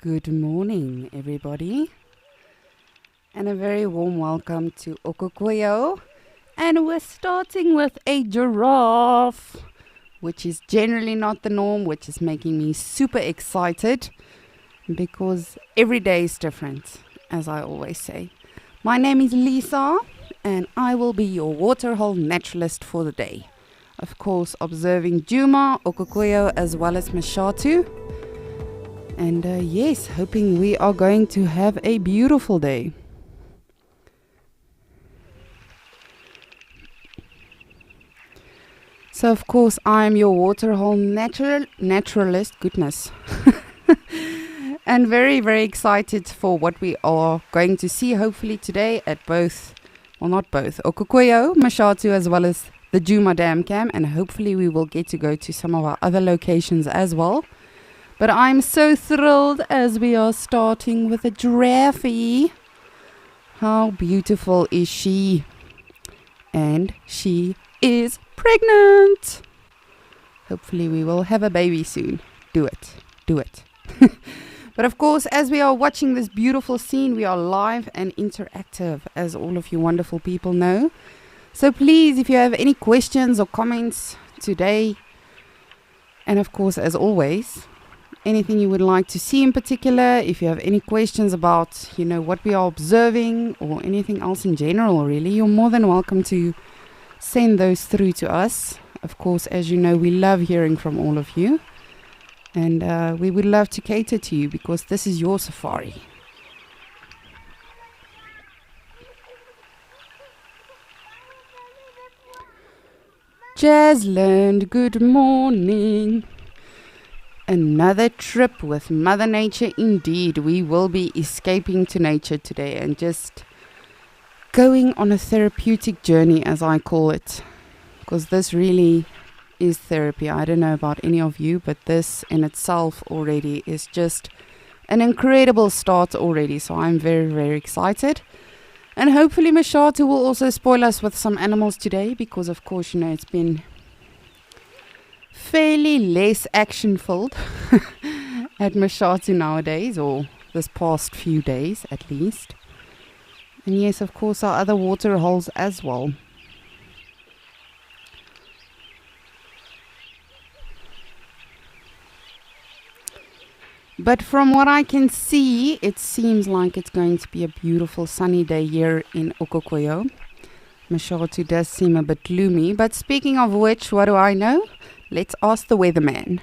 Good morning, everybody, and a very warm welcome to Okokoyo. And we're starting with a giraffe, which is generally not the norm, which is making me super excited because every day is different, as I always say. My name is Lisa, and I will be your waterhole naturalist for the day. Of course, observing Djuma, Okokoyo, as well as Mashatu. And yes, hoping we are going to have a beautiful day. So, of course, I'm your waterhole naturalist. Goodness. And very, very excited for what we are going to see, hopefully, today at both, well, not both, Okokoyo, Mashatu, as well as the Djuma Dam Cam. And hopefully, we will get to go to some of our other locations as well. But I'm so thrilled as we are starting with a giraffe. How beautiful is she? And she is pregnant. Hopefully we will have a baby soon. Do it. Do it. But of course, as we are watching this beautiful scene, we are live and interactive, as all of you wonderful people know. So please, if you have any questions or comments today, and of course, as always, anything you would like to see in particular, if you have any questions about, what we are observing or anything else in general, really, you're more than welcome to send those through to us. Of course, as you know, we love hearing from all of you. And we would love to cater to you because this is your safari. Jasland, good morning. Another trip with Mother Nature indeed. We will be escaping to nature today and just going on a therapeutic journey, as I call it. Because this really is therapy. I don't know about any of you, but this in itself already is just an incredible start already. So I'm very, very excited. And hopefully Mashatu will also spoil us with some animals today because, of course, it's been fairly less action-filled at Mashatu nowadays, or this past few days at least. And yes, of course, our other water holes as well. But from what I can see, it seems like it's going to be a beautiful sunny day here in Okokoyo. Mashatu does seem a bit gloomy, but speaking of which, what do I know? Let's ask the weatherman.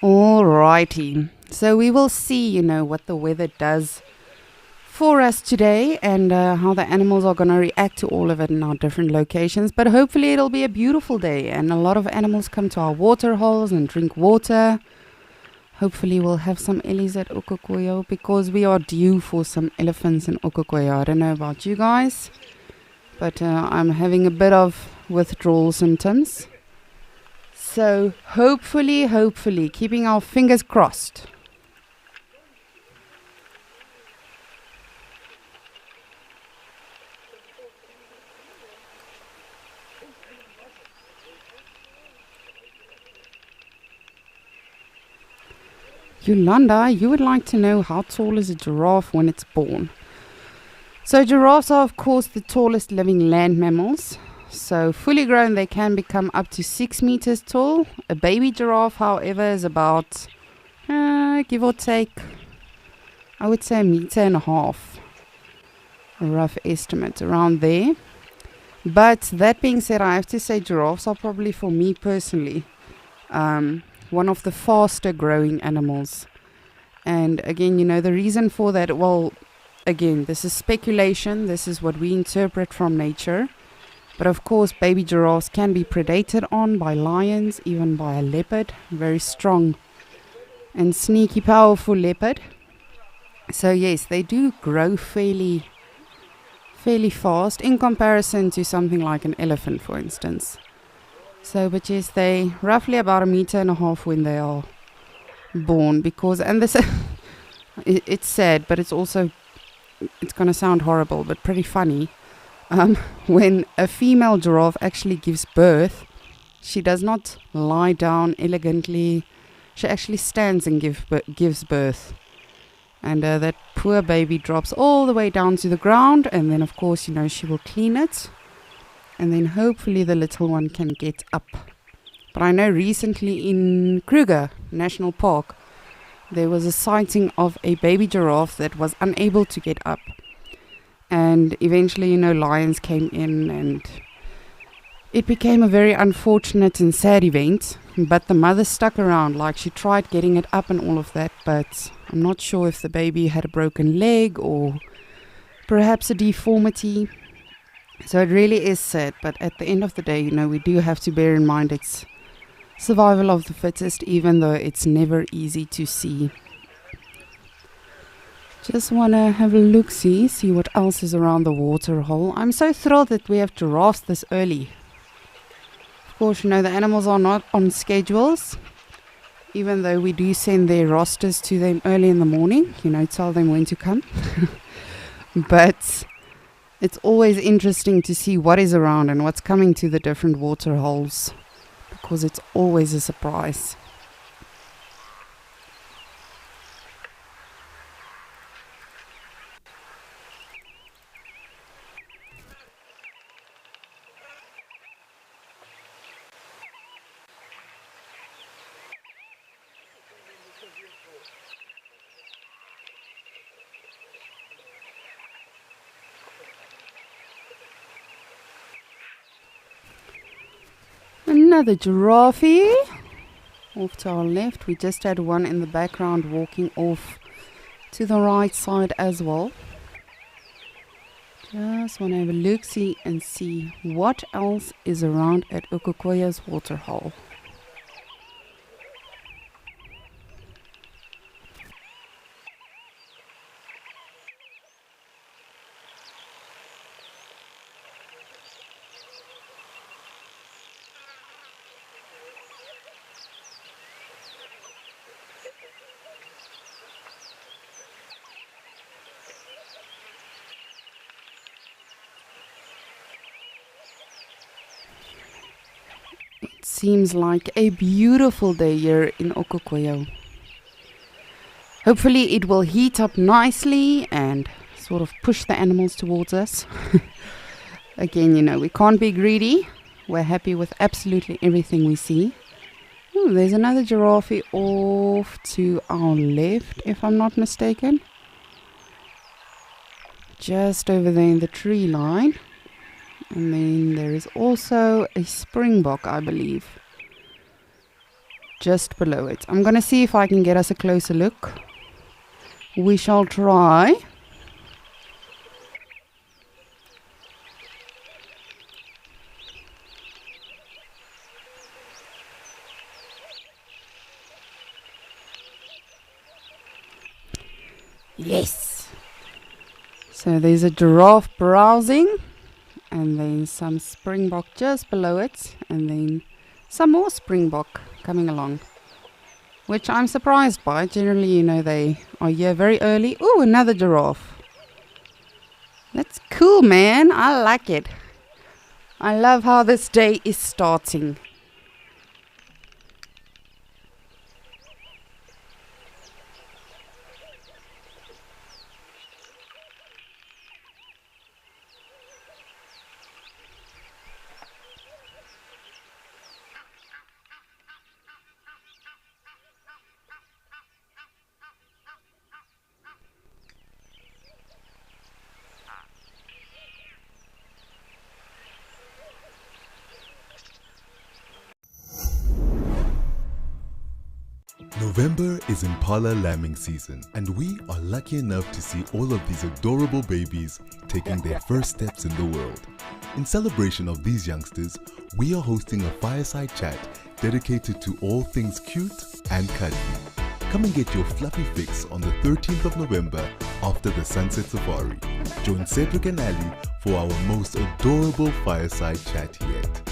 Alrighty, so we will see, what the weather does for us today and how the animals are going to react to all of it in our different locations. But hopefully it'll be a beautiful day and a lot of animals come to our water holes and drink water. Hopefully we'll have some ellies at Okokoyo because we are due for some elephants in Okokoyo. I don't know about you guys, but I'm having a bit of withdrawal symptoms. So hopefully, keeping our fingers crossed. Yolanda, you would like to know how tall is a giraffe when it's born. So giraffes are, of course, the tallest living land mammals. So fully grown, they can become up to 6 meters tall. A baby giraffe, however, is about, give or take, I would say 1.5 meters. A rough estimate around there. But that being said, I have to say giraffes are probably, for me personally, one of the faster growing animals. And again, the reason for that, well, again, this is speculation. This is what we interpret from nature. But of course, baby giraffes can be predated on by lions, even by a leopard, very strong and sneaky, powerful leopard. So yes, they do grow fairly fairly fast in comparison to something like an elephant, for instance. So, but yes, they roughly about 1.5 meters when they are born. Because, and this, it's sad, but it's also, it's going to sound horrible, but pretty funny. When a female giraffe actually gives birth, she does not lie down elegantly. She actually stands and gives birth. And that poor baby drops all the way down to the ground. And then, of course, she will clean it. And then hopefully the little one can get up. But I know recently in Kruger National Park, there was a sighting of a baby giraffe that was unable to get up. And eventually, lions came in, and it became a very unfortunate and sad event. But the mother stuck around, like she tried getting it up and all of that. But I'm not sure if the baby had a broken leg or perhaps a deformity. So it really is sad. But at the end of the day, we do have to bear in mind it's survival of the fittest, even though it's never easy to see. Just want to have a look-see, see what else is around the water hole. I'm so thrilled that we have giraffes this early. Of course, the animals are not on schedules, even though we do send their rosters to them early in the morning, tell them when to come. But it's always interesting to see what is around and what's coming to the different water holes, because it's always a surprise. Another giraffe off to our left. We just had one in the background walking off to the right side as well. Just want to have a look-see and see what else is around at Okokoya's waterhole. Seems like a beautiful day here in Okokoyo. Hopefully it will heat up nicely and sort of push the animals towards us. Again, we can't be greedy. We're happy with absolutely everything we see. Ooh, there's another giraffe off to our left, if I'm not mistaken. Just over there in the tree line. And then there is also a springbok, I believe, just below it. I'm going to see if I can get us a closer look. We shall try. Yes! So there's a giraffe browsing. And then some springbok just below it. And then some more springbok coming along, which I'm surprised by. Generally, they are here very early. Ooh, another giraffe. That's cool, man. I like it. I love how this day is starting. November is Impala lambing season, and we are lucky enough to see all of these adorable babies taking their first steps in the world. In celebration of these youngsters, we are hosting a fireside chat dedicated to all things cute and cuddly. Come and get your fluffy fix on the 13th of November after the Sunset Safari. Join Cedric and Ali for our most adorable fireside chat yet.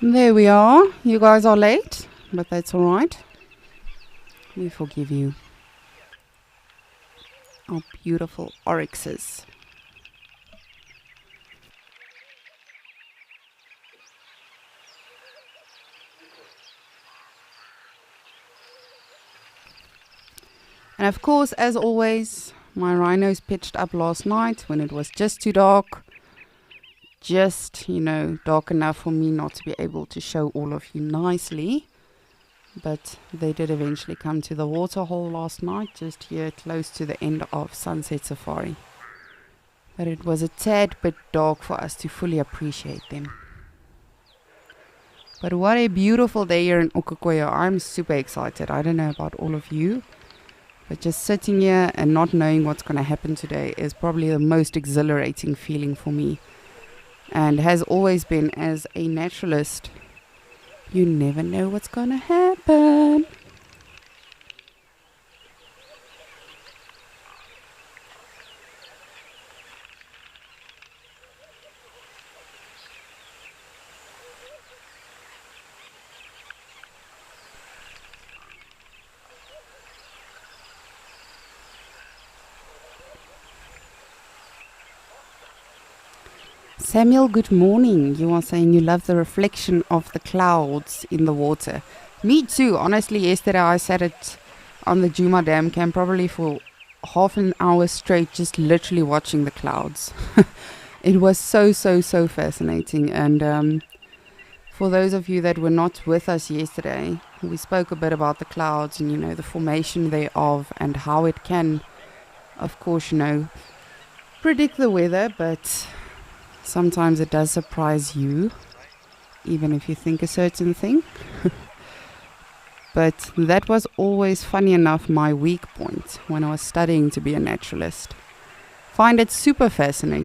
There we are. You guys are late, but that's all right. We forgive you. Our beautiful oryxes. And of course, as always, my rhinos pitched up last night when it was just too dark. Just, dark enough for me not to be able to show all of you nicely. But they did eventually come to the waterhole last night, just here close to the end of Sunset Safari. But it was a tad bit dark for us to fully appreciate them. But what a beautiful day here in Okakoya. I'm super excited. I don't know about all of you, but just sitting here and not knowing what's going to happen today is probably the most exhilarating feeling for me. And has always been. As a naturalist, you never know what's gonna happen. Samuel, good morning. You are saying you love the reflection of the clouds in the water. Me too. Honestly, yesterday I sat on the Juma Dam camp probably for half an hour straight, just literally watching the clouds. It was so fascinating. And for those of you that were not with us yesterday, we spoke a bit about the clouds and, the formation thereof and how it can, of course, predict the weather, but sometimes it does surprise you, even if you think a certain thing. But that was always, funny enough, my weak point when I was studying to be a naturalist. Find it super fascinating.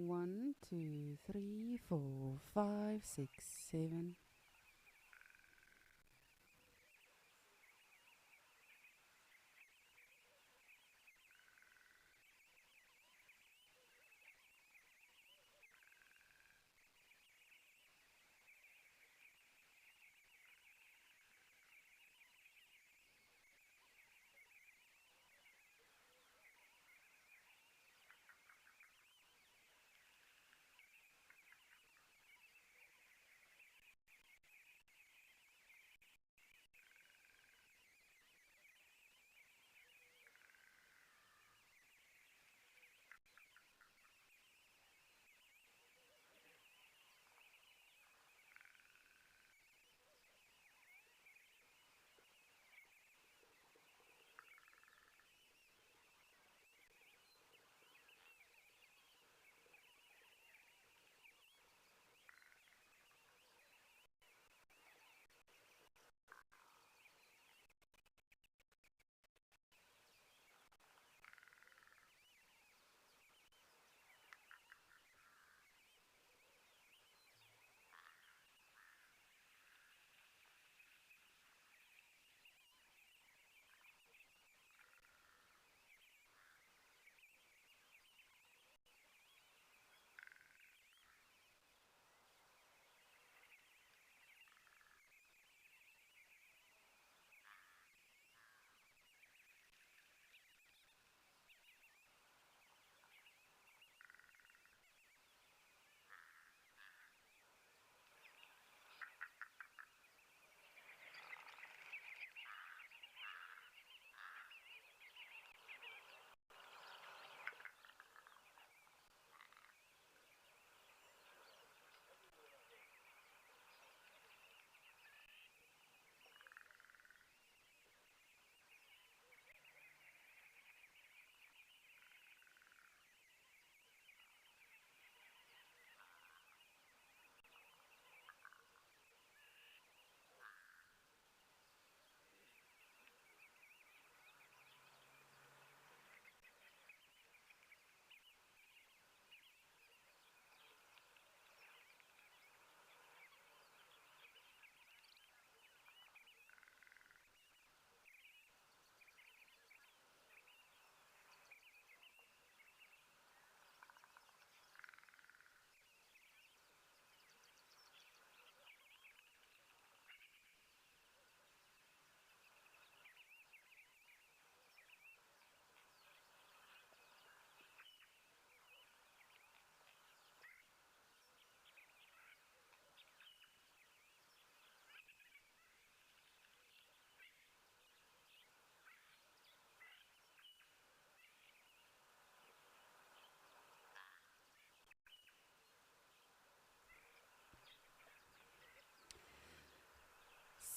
1, 2, 3, 4, 5, 6, 7.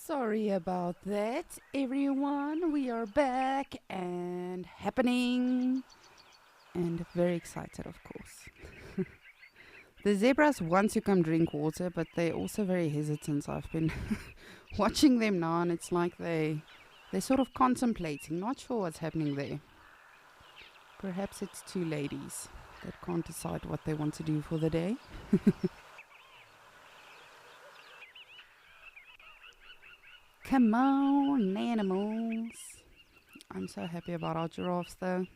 Sorry about that, everyone. We are back and happening and very excited, of course. The zebras want to come drink water, but they're also very hesitant. I've been watching them now, and it's like they're sort of contemplating, not sure what's happening there. Perhaps it's two ladies that can't decide what they want to do for the day. Come on, animals. I'm so happy about our giraffes, though.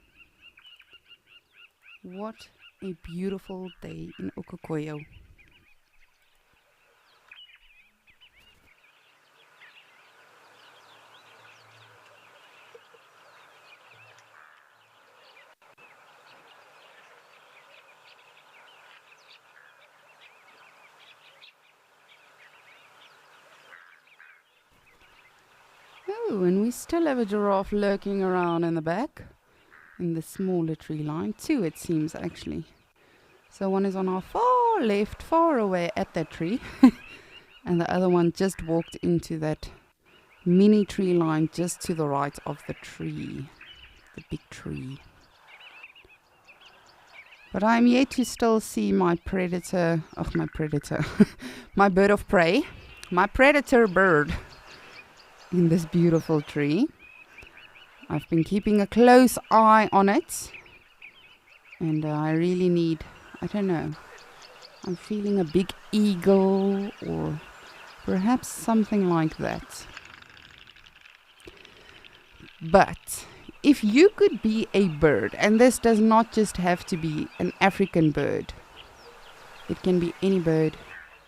What a beautiful day in Okokoyo. Oh, and we still have a giraffe lurking around in the back, in the smaller tree line. Two, it seems, actually. So one is on our far left, far away at that tree, and the other one just walked into that mini tree line just to the right of the tree, the big tree. But I'm yet to still see my predator, my bird of prey, my predator bird in this beautiful tree. I've been keeping a close eye on it, and I really need I don't know. I'm feeling a big eagle or perhaps something like that. But if you could be a bird, and this does not just have to be an African bird, it can be any bird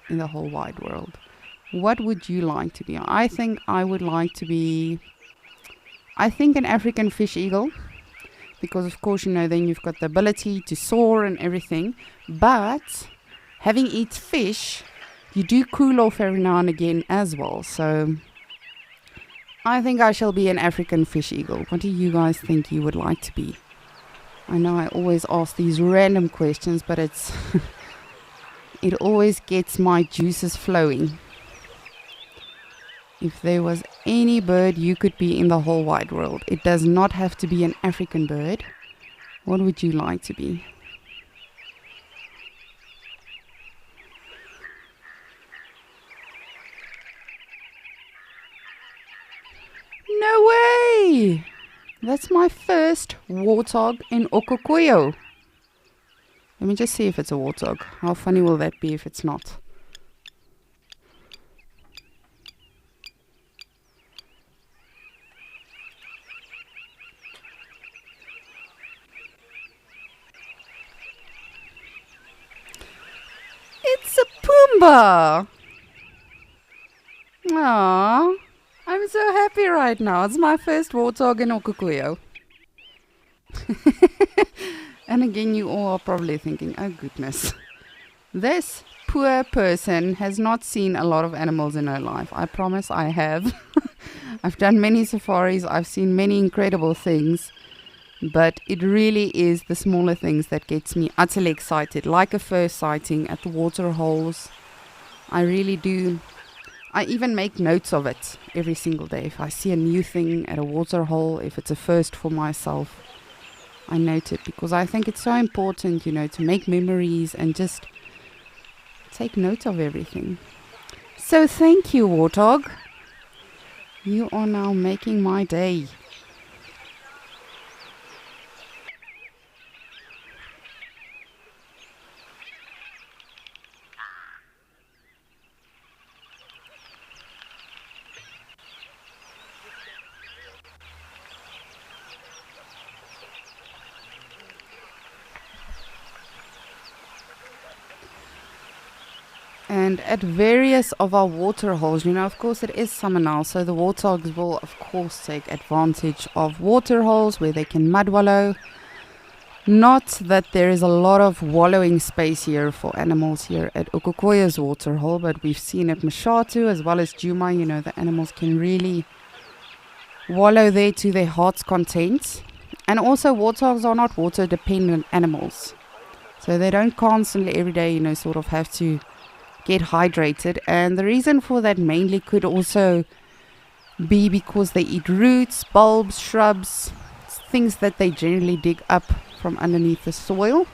in the whole wide world. What would you like to be? I think I would like to be, an African fish eagle. Because of course, then you've got the ability to soar and everything. But having eat fish, you do cool off every now and again as well. So I think I shall be an African fish eagle. What do you guys think you would like to be? I know I always ask these random questions, but it's it always gets my juices flowing. If there was any bird you could be in the whole wide world, it does not have to be an African bird. What would you like to be? No way! That's my first warthog in Okokoyo. Let me just see if it's a warthog. How funny will that be if it's not? It's a Pumbaa! Aww, I'm so happy right now. It's my first warthog in Okokoyo. And again, you all are probably thinking, oh goodness, this poor person has not seen a lot of animals in her life. I promise I have. I've done many safaris, I've seen many incredible things, but it really is the smaller things that gets me utterly excited, like a first sighting at the water holes. I really do. I even make notes of it every single day. If I see a new thing at a water hole, if it's a first for myself, I note it because I think it's so important, to make memories and just take note of everything. So thank you, Warthog. You are now making my day. And at various of our water holes, of course it is summer now, so the warthogs will of course take advantage of water holes where they can mud wallow. Not that there is a lot of wallowing space here for animals here at Okokoyo's water hole, but we've seen at Mashatu as well as Djuma, the animals can really wallow there to their heart's content. And also warthogs are not water dependent animals, so they don't constantly every day, sort of have to get hydrated. And the reason for that mainly could also be because they eat roots, bulbs, shrubs, things that they generally dig up from underneath the soil.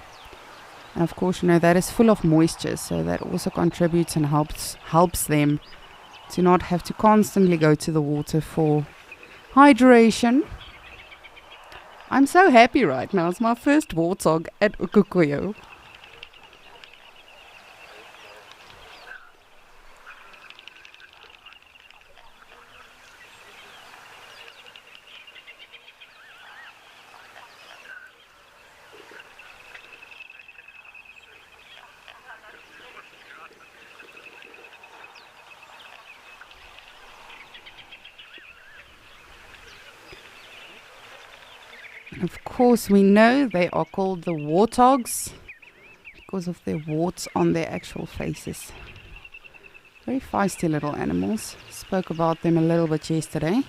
And of course, that is full of moisture, so that also contributes and helps them to not have to constantly go to the water for hydration. I'm so happy right now. It's my first warthog at Okokoyo. Of course, we know they are called the warthogs because of their warts on their actual faces. Very feisty little animals. Spoke about them a little bit yesterday.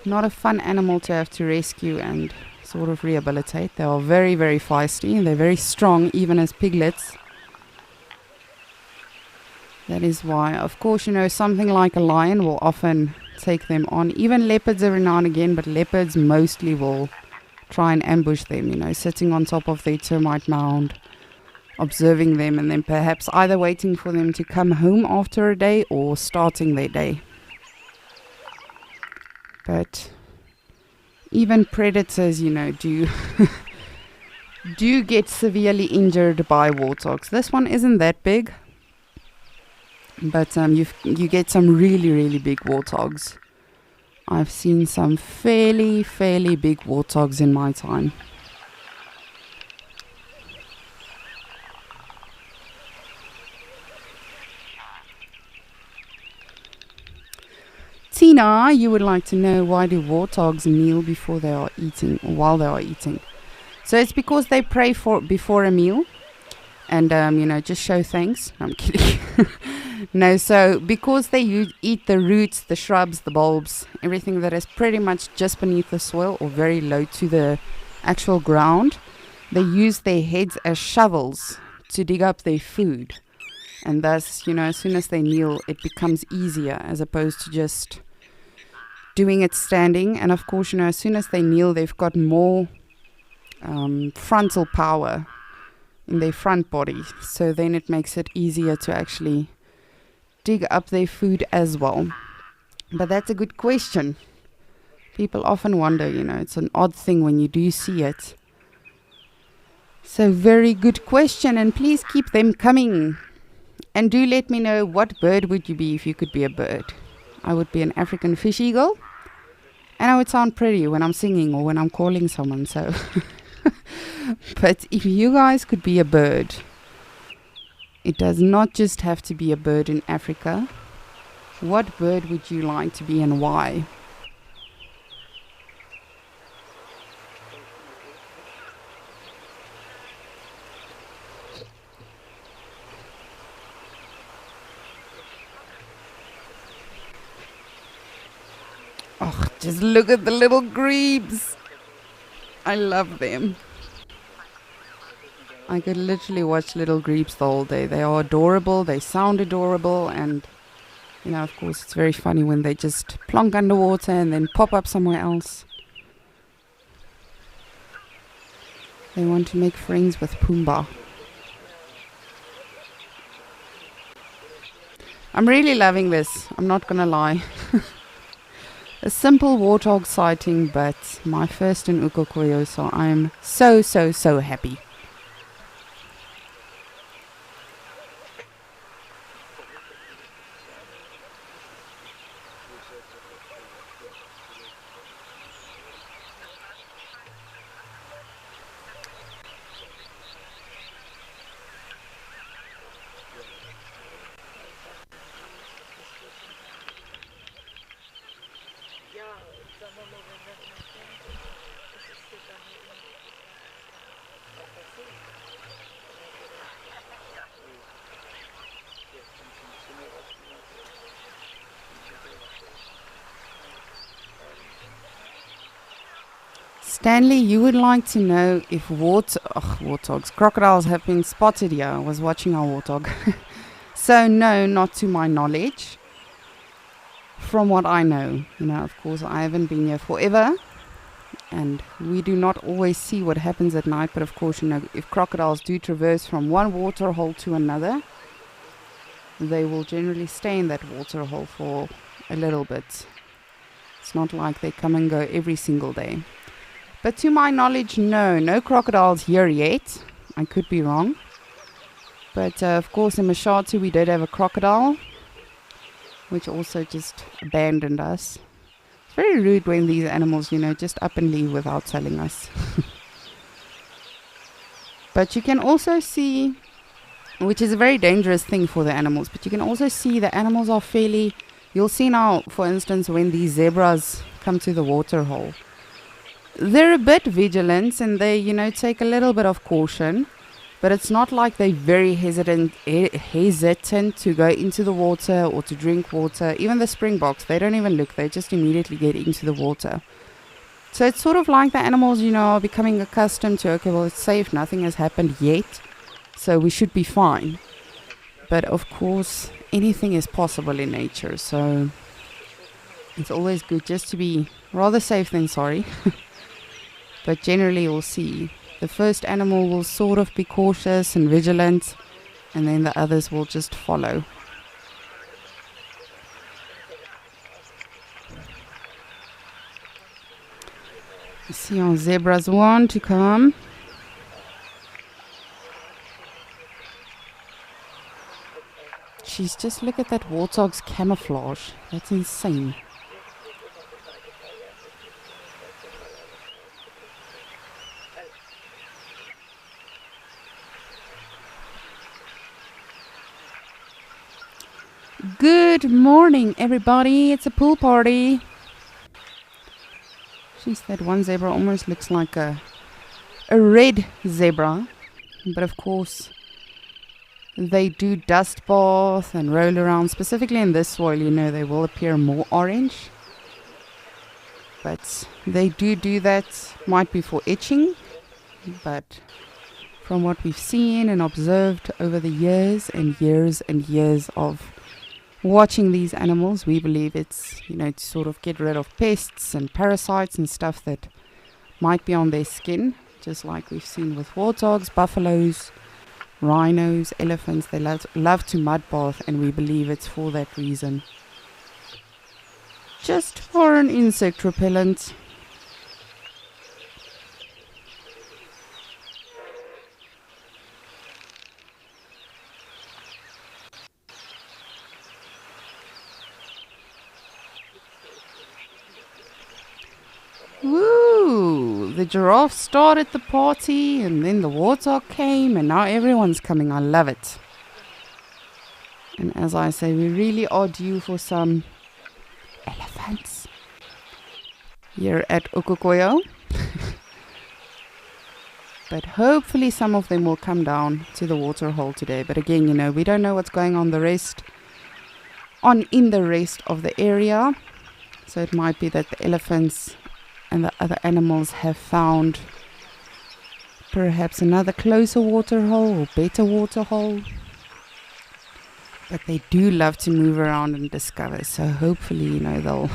Not a fun animal to have to rescue and sort of rehabilitate. They are very, very feisty. They're very strong, even as piglets. That is why, of course, something like a lion will often take them on. Even leopards every now and again, but leopards mostly will try and ambush them, sitting on top of their termite mound, observing them, and then perhaps either waiting for them to come home after a day or starting their day. But even predators, do do get severely injured by warthogs. This one isn't that big, but you get some really, really big warthogs. I've seen some fairly big warthogs in my time. Tina, you would like to know, why do warthogs kneel before they are eating, or while they are eating? So it's because they pray before a meal, and just show thanks. No, I'm kidding. No, so because they eat the roots, the shrubs, the bulbs, everything that is pretty much just beneath the soil or very low to the actual ground, they use their heads as shovels to dig up their food. And thus, as soon as they kneel, it becomes easier as opposed to just doing it standing. And of course, as soon as they kneel, they've got more frontal power in their front body. So then it makes it easier to actually dig up their food as well. But that's a good question. People often wonder, it's an odd thing when you do see it. So very good question, and please keep them coming. And do let me know, what bird would you be if you could be a bird? I would be an African fish eagle, and I would sound pretty when I'm singing or when I'm calling someone. So, but if you guys could be a bird, it does not just have to be a bird in Africa. What bird would you like to be and why? Oh, just look at the little grebes. I love them. I could literally watch little grebes the whole day. They are adorable, they sound adorable, and of course it's very funny when they just plonk underwater and then pop up somewhere else. They want to make friends with Pumbaa. I'm really loving this, I'm not gonna lie. A simple warthog sighting, but my first in Ukokoyo, so I'm so happy. Stanley, you would like to know if warthogs, crocodiles have been spotted here. I was watching our warthog. So no, not to my knowledge. From what I know, of course I haven't been here forever, and we do not always see what happens at night, but of course, if crocodiles do traverse from one water hole to another, they will generally stay in that water hole for a little bit. It's not like they come and go every single day. But to my knowledge, no crocodiles here yet. I could be wrong. But of course in Mashatu we did have a crocodile, which also just abandoned us. It's very rude when these animals, just up and leave without telling us. But you can also see, which is a very dangerous thing for the animals, but you can also see the animals are you'll see now, for instance, when these zebras come to the water hole, they're a bit vigilant and they, take a little bit of caution, but it's not like they're very hesitant to go into the water or to drink water. Even the springboks, they don't even look, they just immediately get into the water. So it's sort of like the animals, are becoming accustomed to, okay, well, it's safe, nothing has happened yet, so we should be fine. But of course, anything is possible in nature, so it's always good just to be rather safe than sorry. But generally you'll see the first animal will sort of be cautious and vigilant, and then the others will just follow. You see our zebras want to come. Jeez, just look at that warthog's camouflage. That's insane. Good morning, everybody. It's a pool party. Jeez, that one zebra almost looks like a red zebra. But of course, they do dust bath and roll around. Specifically in this soil, you know, they will appear more orange. But they do that, might be for itching. But from what we've seen and observed over the years and years and years of watching these animals, we believe it's, you know, to sort of get rid of pests and parasites and stuff that might be on their skin, just like we've seen with warthogs, buffaloes, rhinos, elephants. They love to mud bath, and we believe it's for that reason. Just for an insect repellent. Woo! The giraffe started the party, and then the warthog came, and now everyone's coming. I love it. And as I say, we really are due for some elephants here at Okokoyo. But hopefully some of them will come down to the waterhole today. But again, you know, we don't know what's going on in the rest of the area. So it might be that the elephants and the other animals have found perhaps another closer waterhole or better waterhole. But they do love to move around and discover. So hopefully, you know, they'll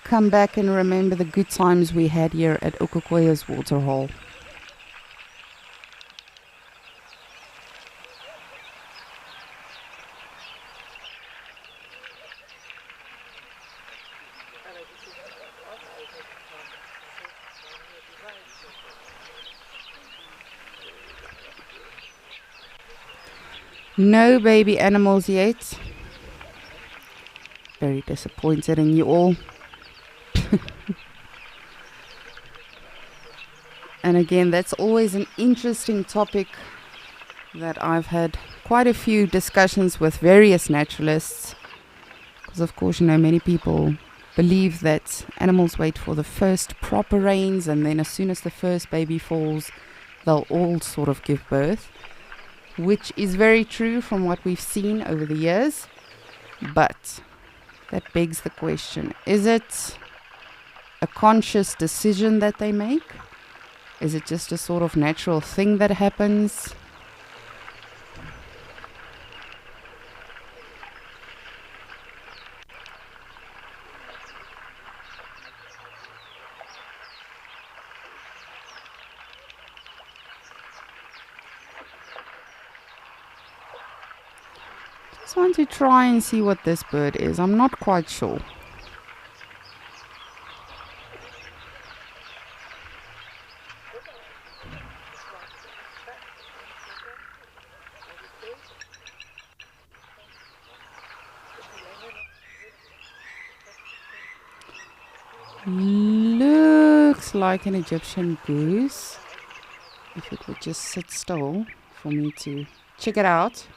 come back and remember the good times we had here at Okokoyo's waterhole. No baby animals yet. Very disappointed in you all. And again, that's always an interesting topic that I've had quite a few discussions with various naturalists. Because of course, you know, many people believe that animals wait for the first proper rains, and then as soon as the first baby falls, they'll all sort of give birth. Which is very true from what we've seen over the years. But that begs the question, is it a conscious decision that they make? Is it just a sort of natural thing that happens? Just want to try and see what this bird is. I'm not quite sure. Looks like an Egyptian goose. If it would just sit still for me to check it out.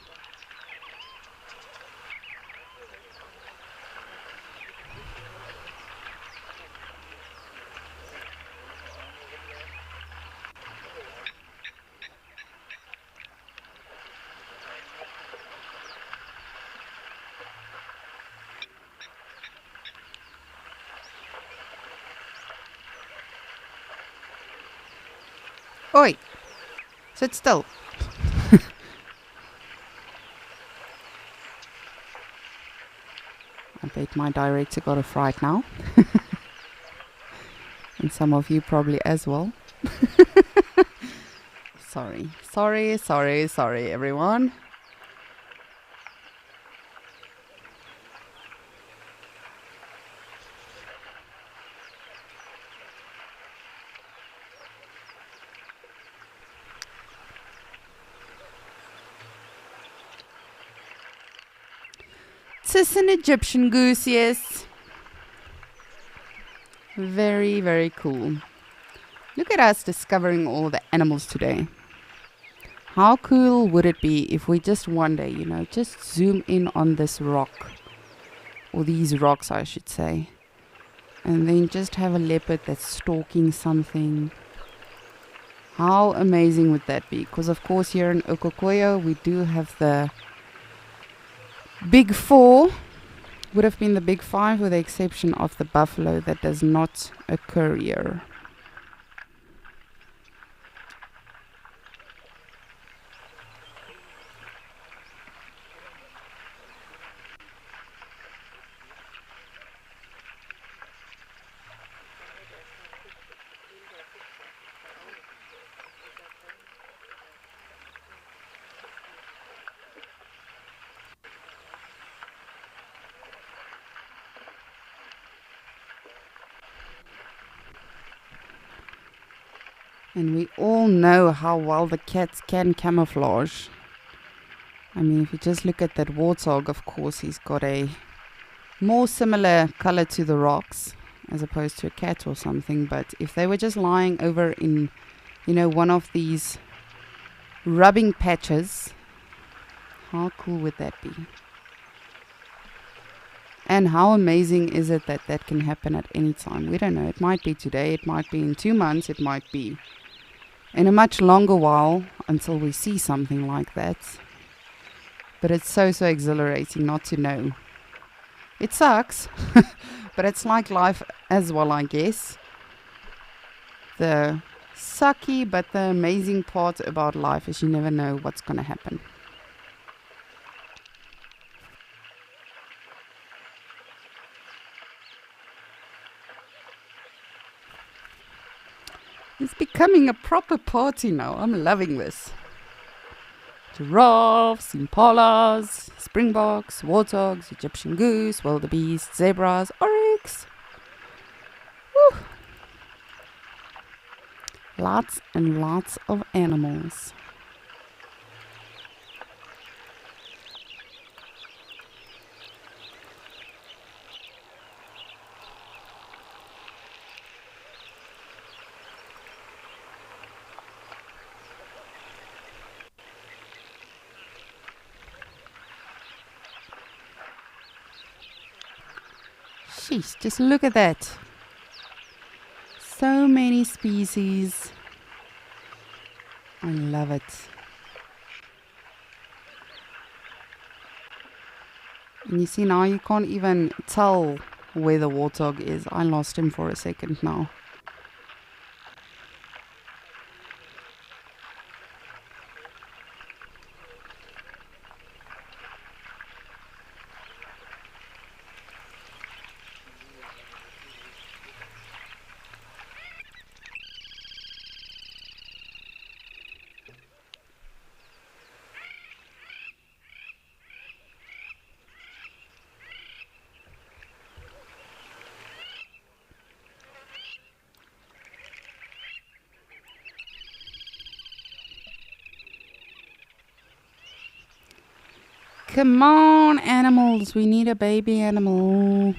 Oi! Sit still. I bet my director got a fright now. And some of you probably as well. Sorry, everyone. This is an Egyptian goose, yes. Very, very cool. Look at us discovering all the animals today. How cool would it be if we just one day, just zoom in on this rock, or these rocks, I should say, and then just have a leopard that's stalking something. How amazing would that be? Because of course here in Okokoyo we do have the big four, would have been the big five with the exception of the buffalo that does not occur here. And we all know how well the cats can camouflage. I mean, if you just look at that warthog, of course, he's got a more similar color to the rocks as opposed to a cat or something. But if they were just lying over in, one of these rubbing patches, how cool would that be? And how amazing is it that that can happen at any time? We don't know. It might be today, it might be in 2 months, it might be in a much longer while until we see something like that. But it's so exhilarating not to know. It sucks, but it's like life as well, I guess. The sucky but the amazing part about life is you never know what's going to happen. It's becoming a proper party now. I'm loving this. Giraffes, impalas, springboks, warthogs, Egyptian goose, wildebeest, zebras, oryx. Woo. Lots and lots of animals. Jeez, just look at that. So many species. I love it. And you see now you can't even tell where the warthog is. I lost him for a second now. Come on, animals. We need a baby animal.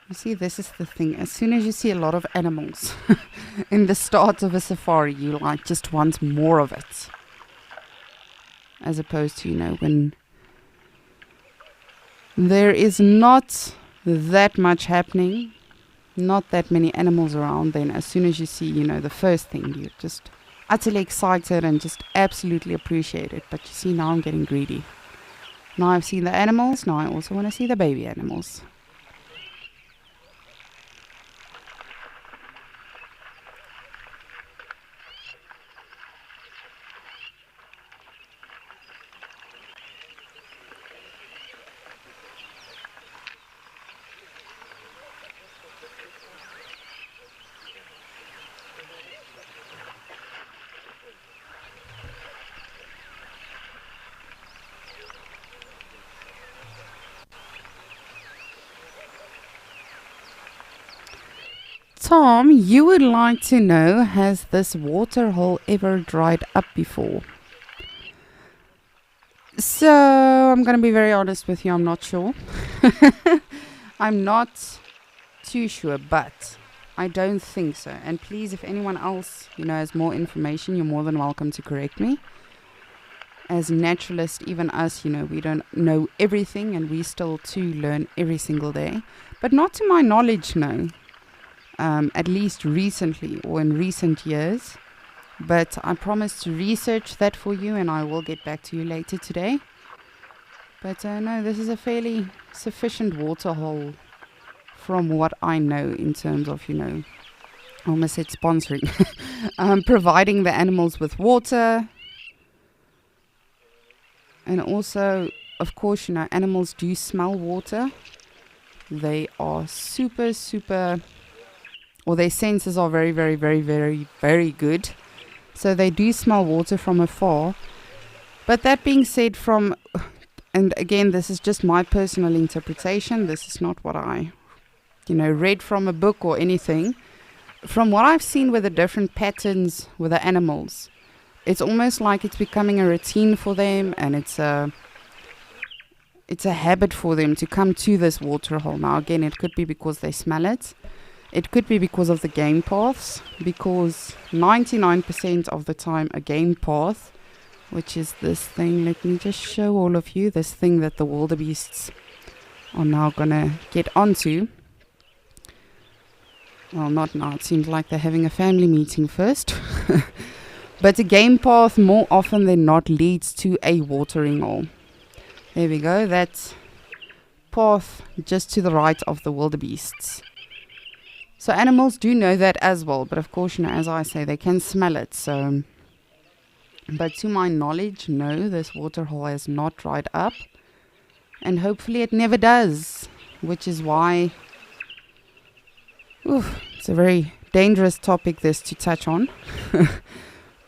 You see, this is the thing. As soon as you see a lot of animals in the start of a safari, you just want more of it. As opposed to, when there is not that much happening, not that many animals around, then as soon as you see, the first thing, you just utterly excited and just absolutely appreciate it. But you see, now I'm getting greedy. Now I've seen the animals, now I also want to see the baby animals. Tom, you would like to know, has this water hole ever dried up before? So I'm going to be very honest with you. I'm not sure. I'm not too sure, but I don't think so. And please, if anyone else, has more information, you're more than welcome to correct me. As naturalists, even us, we don't know everything, and we still too learn every single day. But not to my knowledge, no. At least recently or in recent years. But I promise to research that for you, and I will get back to you later today. But no, this is a fairly sufficient waterhole from what I know in terms of, I almost said sponsoring. Providing the animals with water. And also, of course, animals do smell water. They are super, or their senses are very, very, very, very, very good. So they do smell water from afar. But that being said, and again, this is just my personal interpretation. This is not what I, read from a book or anything. From what I've seen with the different patterns with the animals, it's almost like it's becoming a routine for them, and it's a habit for them to come to this water hole. Now, again, it could be because they smell it. It could be because of the game paths, because 99% of the time a game path, which is this thing, let me just show all of you, this thing that the wildebeests are now going to get onto. Well, not now, it seems like they're having a family meeting first. But a game path more often than not leads to a watering hole. There we go, that's path just to the right of the wildebeests. So animals do know that as well, but of course, as I say, they can smell it. So, but to my knowledge, no, this water hole has not dried up, and hopefully it never does, which is why it's a very dangerous topic this to touch on,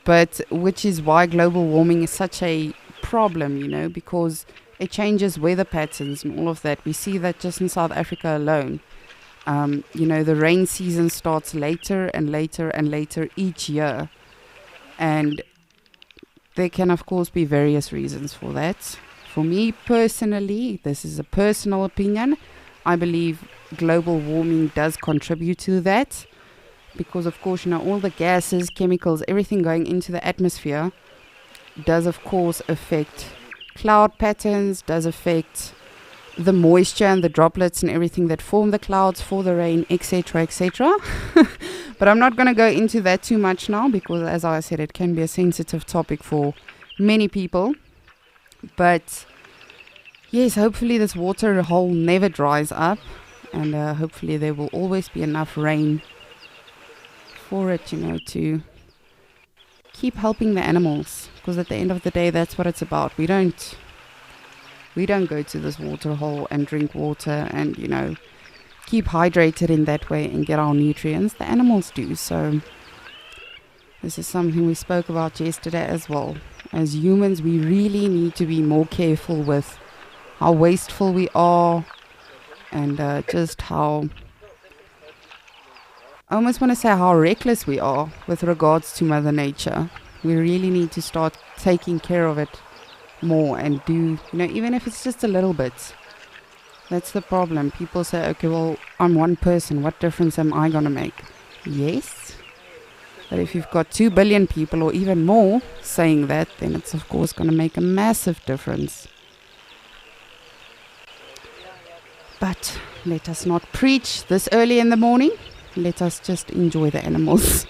but which is why global warming is such a problem, because it changes weather patterns and all of that. We see that just in South Africa alone. The rain season starts later and later and later each year. And there can, of course, be various reasons for that. For me personally, this is a personal opinion, I believe global warming does contribute to that. Because, of course, all the gases, chemicals, everything going into the atmosphere does, of course, affect cloud patterns, does affect the moisture and the droplets and everything that form the clouds for the rain, etc., etc. But I'm not going to go into that too much now because, as I said, it can be a sensitive topic for many people. But yes, hopefully this water hole never dries up, and hopefully there will always be enough rain for it, to keep helping the animals, because at the end of the day, that's what it's about. We don't go to this water hole and drink water and, keep hydrated in that way and get our nutrients. The animals do. So this is something we spoke about yesterday as well. As humans, we really need to be more careful with how wasteful we are, and just how, I almost want to say how reckless we are with regards to Mother Nature. We really need to start taking care of it more and do, even if it's just a little bit. That's the problem. People say, okay, well, I'm one person. What difference am I going to make? Yes. But if you've got 2 billion people or even more saying that, then it's of course going to make a massive difference. But let us not preach this early in the morning. Let us just enjoy the animals.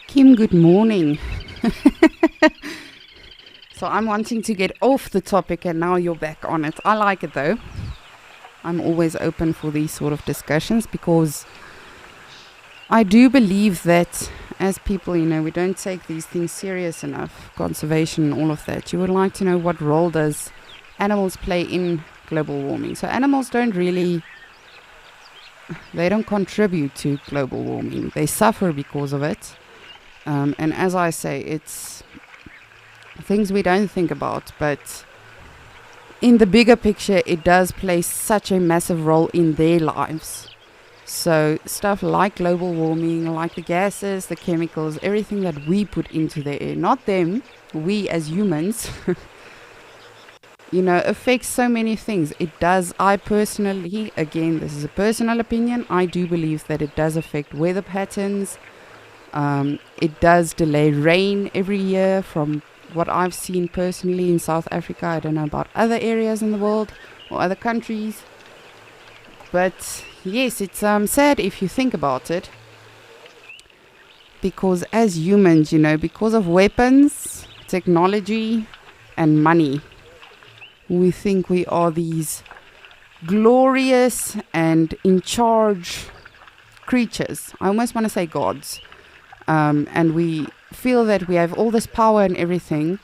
Kim, good morning. So I'm wanting to get off the topic and now you're back on it. I like it though. I'm always open for these sort of discussions, because I do believe that as people, we don't take these things serious enough, conservation and all of that. You would like to know, what role does animals play in global warming? So animals they don't contribute to global warming. They suffer because of it. And as I say, it's things we don't think about, but in the bigger picture, it does play such a massive role in their lives. So stuff like global warming, like the gases, the chemicals, everything that we put into the air, not them, we as humans, affects so many things. It does. I personally, again, this is a personal opinion, I do believe that it does affect weather patterns. It does delay rain every year, from what I've seen personally in South Africa. I don't know about other areas in the world or other countries. But yes, it's sad if you think about it. Because as humans, because of weapons, technology, and money, we think we are these glorious and in charge creatures. I almost want to say gods. And we feel that we have all this power and everything.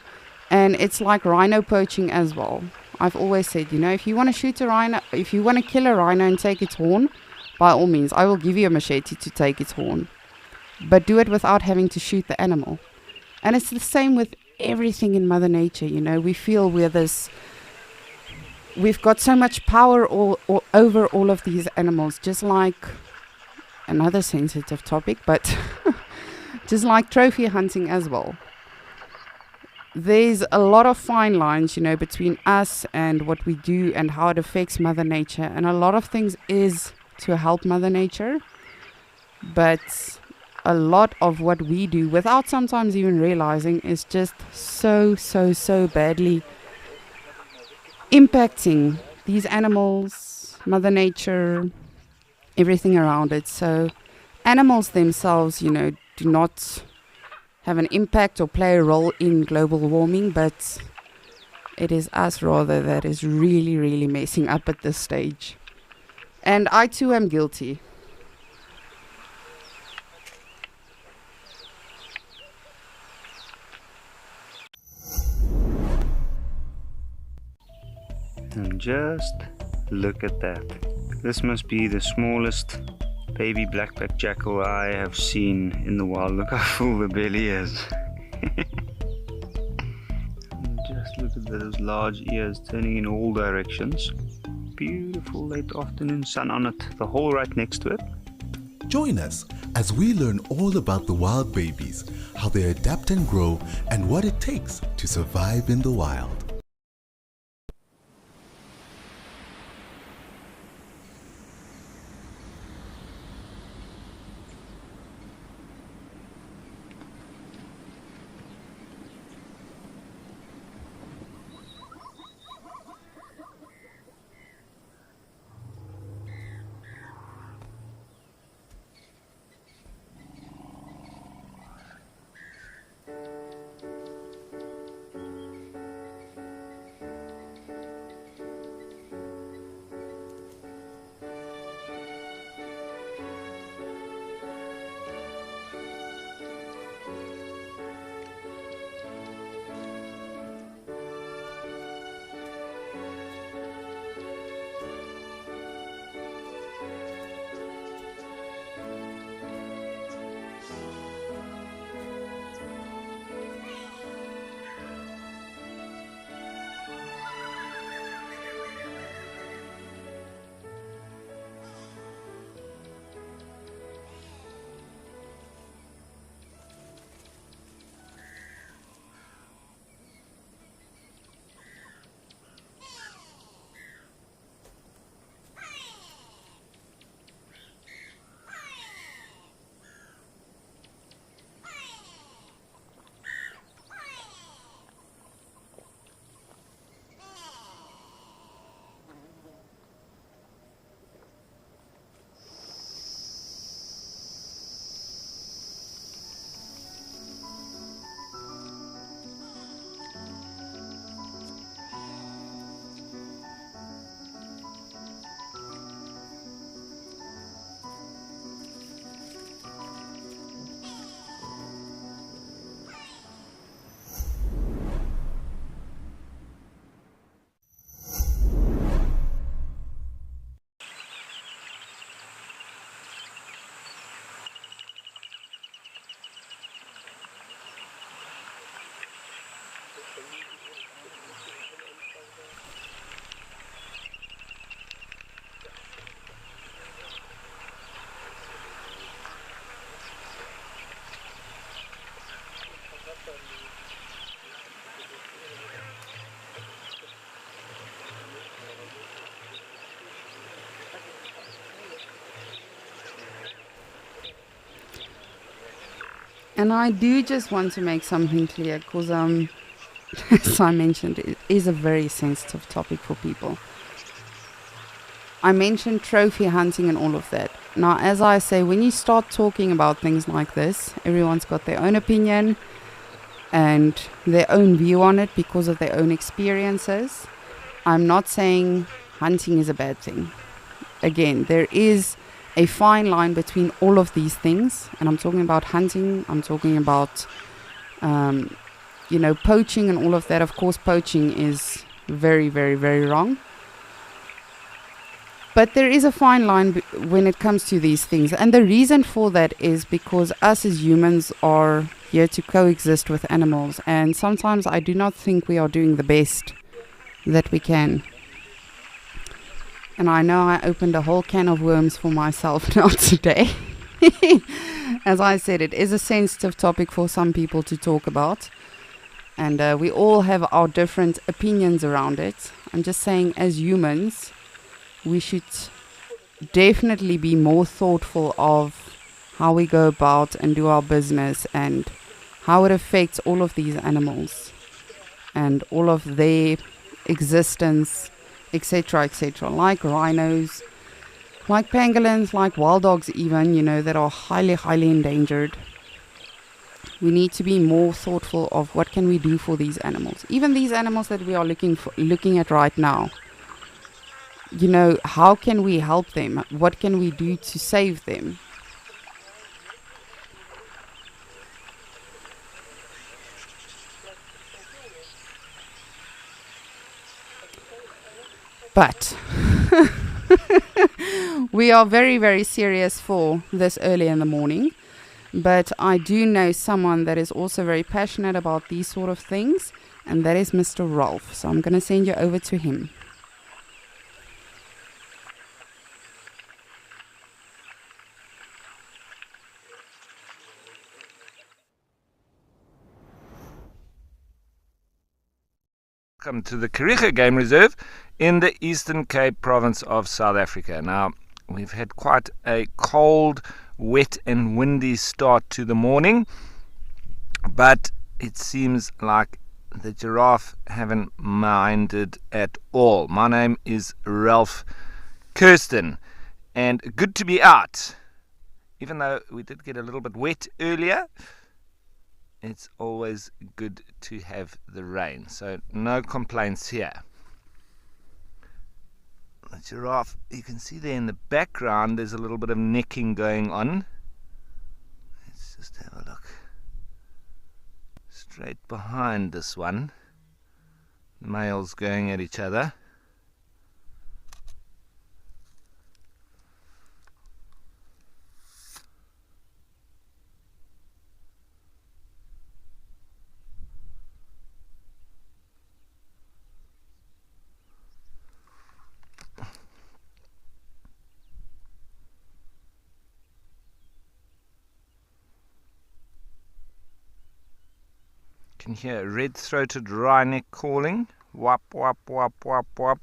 And it's like rhino poaching as well. I've always said, if you want to shoot a rhino, if you want to kill a rhino and take its horn, by all means, I will give you a machete to take its horn. But do it without having to shoot the animal. And it's the same with everything in Mother Nature. We feel we've got so much power over all of these animals, just like another sensitive topic, but just like trophy hunting as well. There's a lot of fine lines, between us and what we do and how it affects Mother Nature. And a lot of things is to help Mother Nature. But a lot of what we do, without sometimes even realizing, is just so badly impacting these animals, Mother Nature, everything around it. So animals themselves, do not have an impact or play a role in global warming, but it is us rather that is really messing up at this stage. And I too am guilty. And just look at that. This must be the smallest baby black-backed jackal I have seen in the wild. Look how full the belly is. Just look at those large ears turning in all directions. Beautiful late afternoon sun on it, the hole right next to it. Join us as we learn all about the wild babies, how they adapt and grow, and what it takes to survive in the wild. And I do just want to make something clear because, as I mentioned, it is a very sensitive topic for people. I mentioned trophy hunting and all of that. Now, as I say, when you start talking about things like this, everyone's got their own opinion and their own view on it because of their own experiences. I'm not saying hunting is a bad thing. Again, there is a fine line between all of these things, and I'm talking about hunting, I'm talking about poaching and all of that. Of course, poaching is very, very, very wrong. But there is a fine line when it comes to these things. And the reason for that is because us as humans are here to coexist with animals. And sometimes I do not think we are doing the best that we can. And I know I opened a whole can of worms for myself now today. As I said, it is a sensitive topic for some people to talk about. And we all have our different opinions around it. I'm just saying, as humans, we should definitely be more thoughtful of how we go about and do our business and how it affects all of these animals and all of their existence, etc., etc., like rhinos, like pangolins, like wild dogs even, that are highly, highly endangered. We need to be more thoughtful of what can we do for these animals. Even these animals that we are looking at right now. How can we help them? What can we do to save them? But we are very, very serious for this early in the morning. But I do know someone that is also very passionate about these sort of things, and that is Mr. Rolf. So I'm going to send you over to him. Welcome to the Kariega Game Reserve in the Eastern Cape province of South Africa. Now, we've had quite a cold, wet and windy start to the morning, but it seems like the giraffe haven't minded at all. My name is Ralph Kirsten, and good to be out. Even though we did get a little bit wet earlier, it's always good to have the rain, so no complaints here. The giraffe, you can see there in the background, there's a little bit of necking going on. Let's just have a look. Straight behind this one, the males going at each other. Can hear a red-throated wryneck calling. Wap, wap, wap, wap, wap.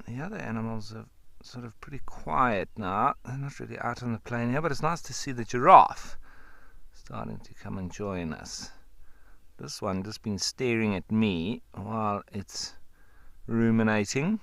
The other animals are sort of pretty quiet now. They're not really out on the plain here, but it's nice to see the giraffe starting to come and join us. This one just been staring at me while it's ruminating.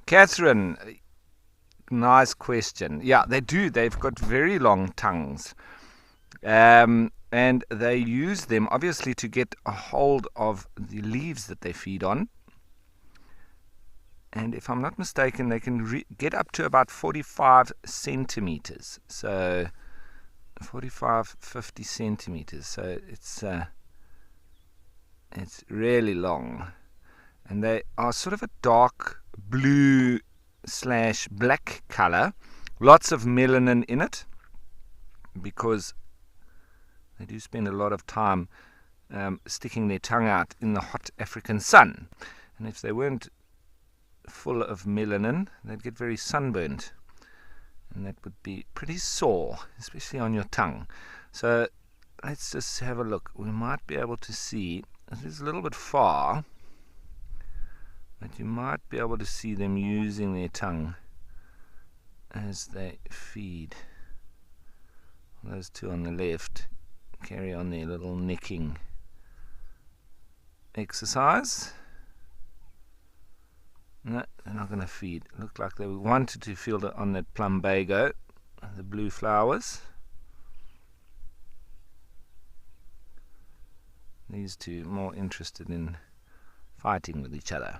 Catherine, nice question. Yeah, they do. They've got very long tongues. And they use them obviously to get a hold of the leaves that they feed on. And if I'm not mistaken, they can get up to about 45 centimeters. So 45, 50 centimeters. So it's really long. And they are sort of a dark blue / black color. Lots of melanin in it, because they do spend a lot of time sticking their tongue out in the hot African sun. And if they weren't full of melanin, they'd get very sunburnt. And that would be pretty sore, especially on your tongue. So let's just have a look. We might be able to see, it is a little bit far, but you might be able to see them using their tongue as they feed. Those two on the left carry on their little necking exercise. No, they're not going to feed. Looked like they wanted to feed on that plumbago, the blue flowers. These two more interested in fighting with each other.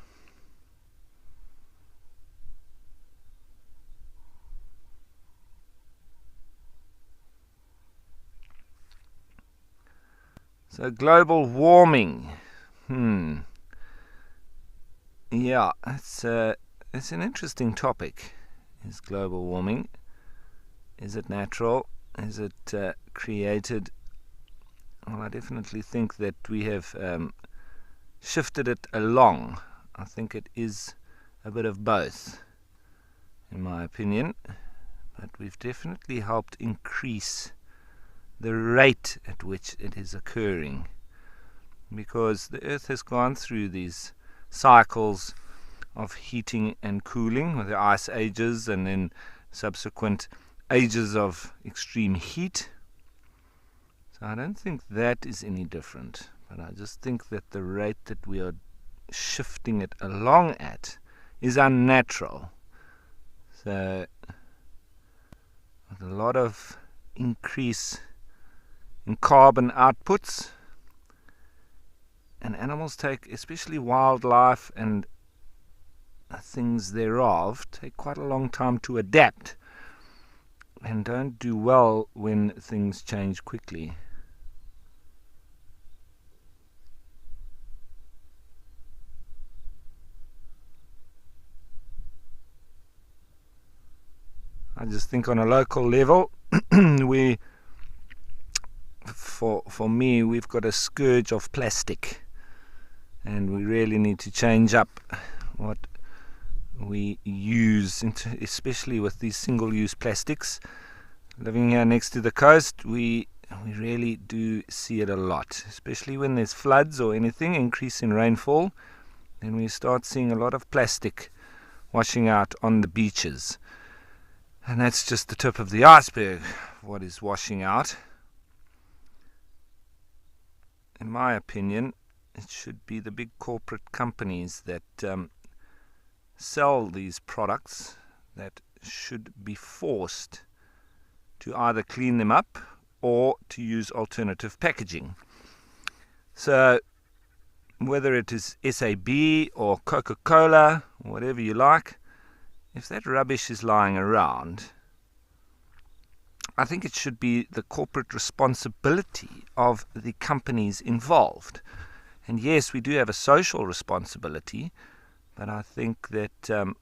So global warming. Yeah, it's an interesting topic. Is global warming? Is it natural? Is it created? Well, I definitely think that we have shifted it along. I think it is a bit of both, in my opinion. But we've definitely helped increase the rate at which it is occurring, because the Earth has gone through these cycles of heating and cooling with the ice ages and then subsequent ages of extreme heat. So I don't think that is any different, but I just think that the rate that we are shifting it along at is unnatural. So with a lot of increase in carbon outputs, and animals take, especially wildlife and things thereof, take quite a long time to adapt and don't do well when things change quickly. I just think on a local level, for me, we've got a scourge of plastic. And we really need to change up what we use, especially with these single-use plastics. Living here next to the coast, we really do see it a lot, especially when there's floods or anything, increase in rainfall. Then we start seeing a lot of plastic washing out on the beaches. And that's just the tip of the iceberg, what is washing out. In my opinion, it should be the big corporate companies that sell these products that should be forced to either clean them up or to use alternative packaging. So whether it is SAB or Coca-Cola, whatever you like, if that rubbish is lying around, I think it should be the corporate responsibility of the companies involved. And yes, we do have a social responsibility, but I think that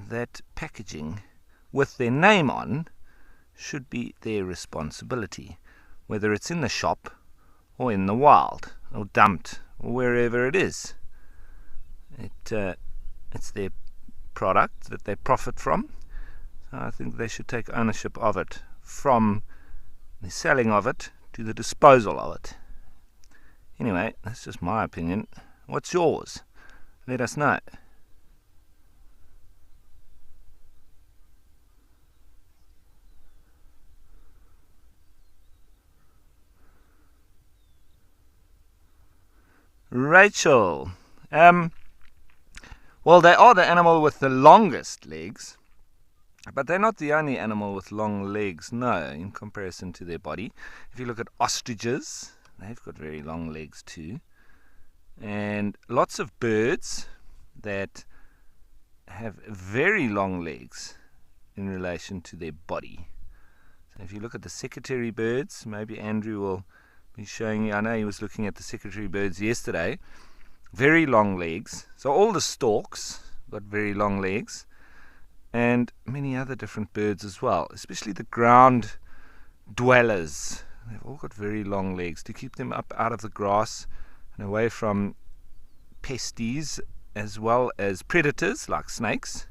that packaging with their name on should be their responsibility, whether it's in the shop or in the wild or dumped or wherever it is. It's their product that they profit from. So I think they should take ownership of it, from the selling of it to the disposal of it. Anyway, that's just my opinion. What's yours? Let us know. Rachel, Well, they are the animal with the longest legs, but they're not the only animal with long legs, no, in comparison to their body. If you look at ostriches, they've got very long legs too. And lots of birds that have very long legs in relation to their body. So if you look at the secretary birds, maybe Andrew will be showing you. I know he was looking at the secretary birds yesterday. Very long legs. So all the storks got very long legs, and many other different birds as well, especially the ground dwellers. They've all got very long legs to keep them up out of the grass and away from pesties as well as predators like snakes.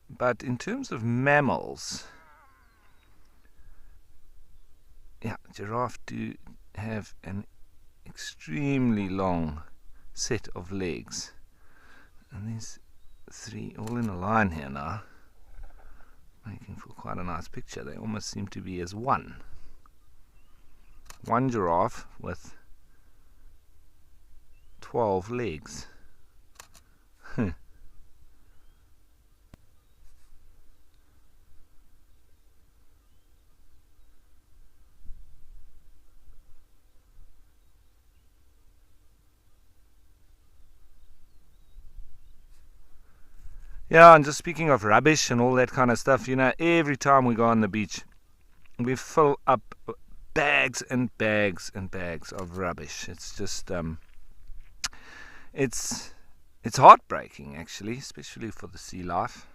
But in terms of mammals, giraffe do have an extremely long set of legs. And these three all in a line here now, making for quite a nice picture. They almost seem to be as one. One giraffe with 12 legs. Yeah, and just speaking of rubbish and all that kind of stuff, every time we go on the beach, we fill up bags and bags and bags of rubbish. It's just, it's heartbreaking actually, especially for the sea life.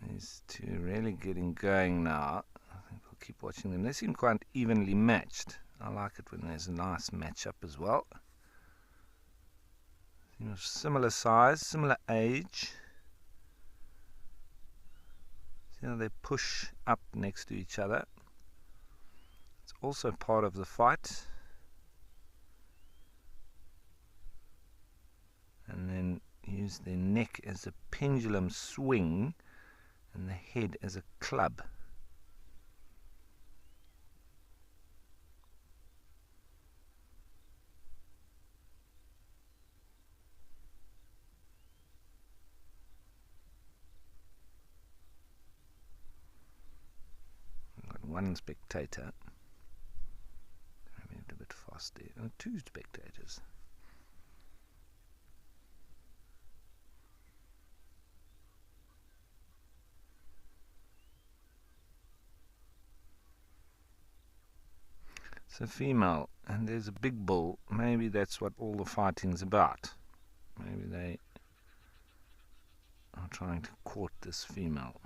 These two are really getting going now. I think we'll keep watching them. They seem quite evenly matched. I like it when there's a nice match up as well. Similar size, similar age. See how they push up next to each other. It's also part of the fight. And then use their neck as a pendulum swing and the head as a club. We've got one spectator. I moved a bit fast there. Oh, two spectators. It's a female, and there's a big bull. Maybe that's what all the fighting's about. Maybe they are trying to court this female.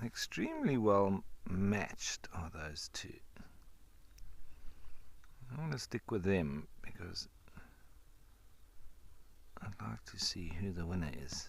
Extremely well matched are those two. I want to stick with them because I'd like to see who the winner is.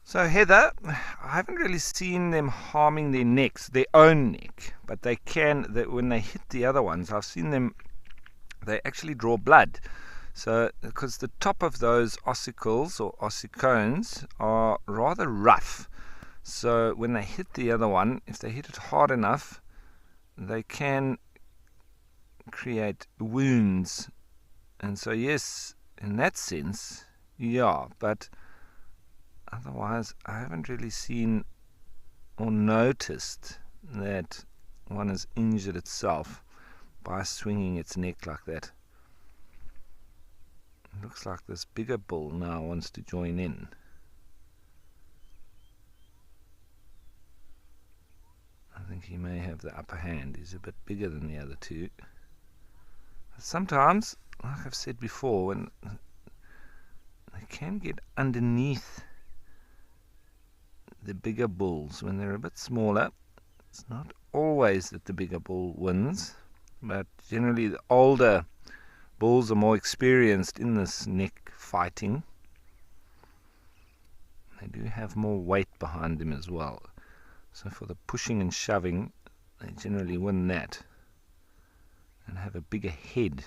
So Heather, I haven't really seen them harming their necks, their own neck, but when they hit the other ones, I've seen them, they actually draw blood. So, because the top of those ossicles or ossicones are rather rough, so when they hit the other one, if they hit it hard enough, they can create wounds. And so yes, in that sense, yeah, but otherwise I haven't really seen or noticed that one has injured itself by swinging its neck like that. It looks like this bigger bull now wants to join in. I think he may have the upper hand. He's a bit bigger than the other two. Sometimes, like I've said before, when they can get underneath the bigger bulls when they're a bit smaller. It's not always that the bigger bull wins, but generally the older bulls are more experienced in this neck fighting. They do have more weight behind them as well. So for the pushing and shoving, they generally win that and have a bigger head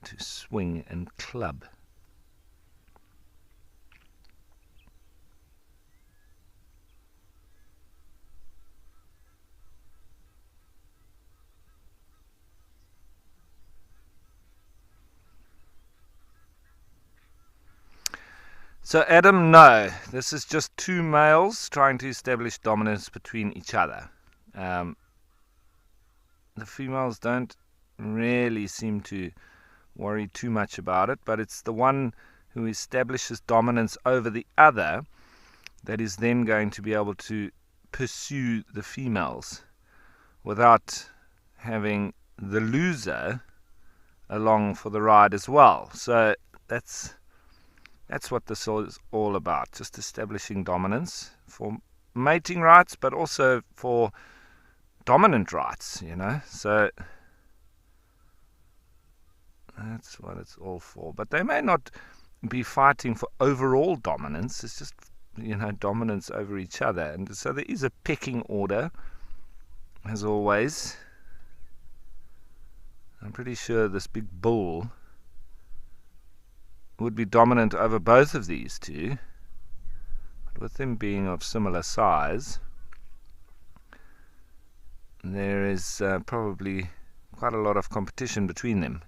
to swing and club. So Adam, no, this is just two males trying to establish dominance between each other. The females don't really seem to worry too much about it, but it's the one who establishes dominance over the other that is then going to be able to pursue the females without having the loser along for the ride as well. So that's what this is all about, just establishing dominance for mating rights, but also for dominant rights, So that's what it's all for. But they may not be fighting for overall dominance. It's just, dominance over each other. And so there is a pecking order, as always. I'm pretty sure this big bull would be dominant over both of these two, but with them being of similar size, there is probably quite a lot of competition between them.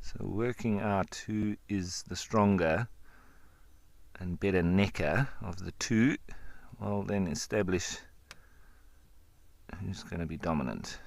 So working out who is the stronger and better necker of the two will then establish who's going to be dominant.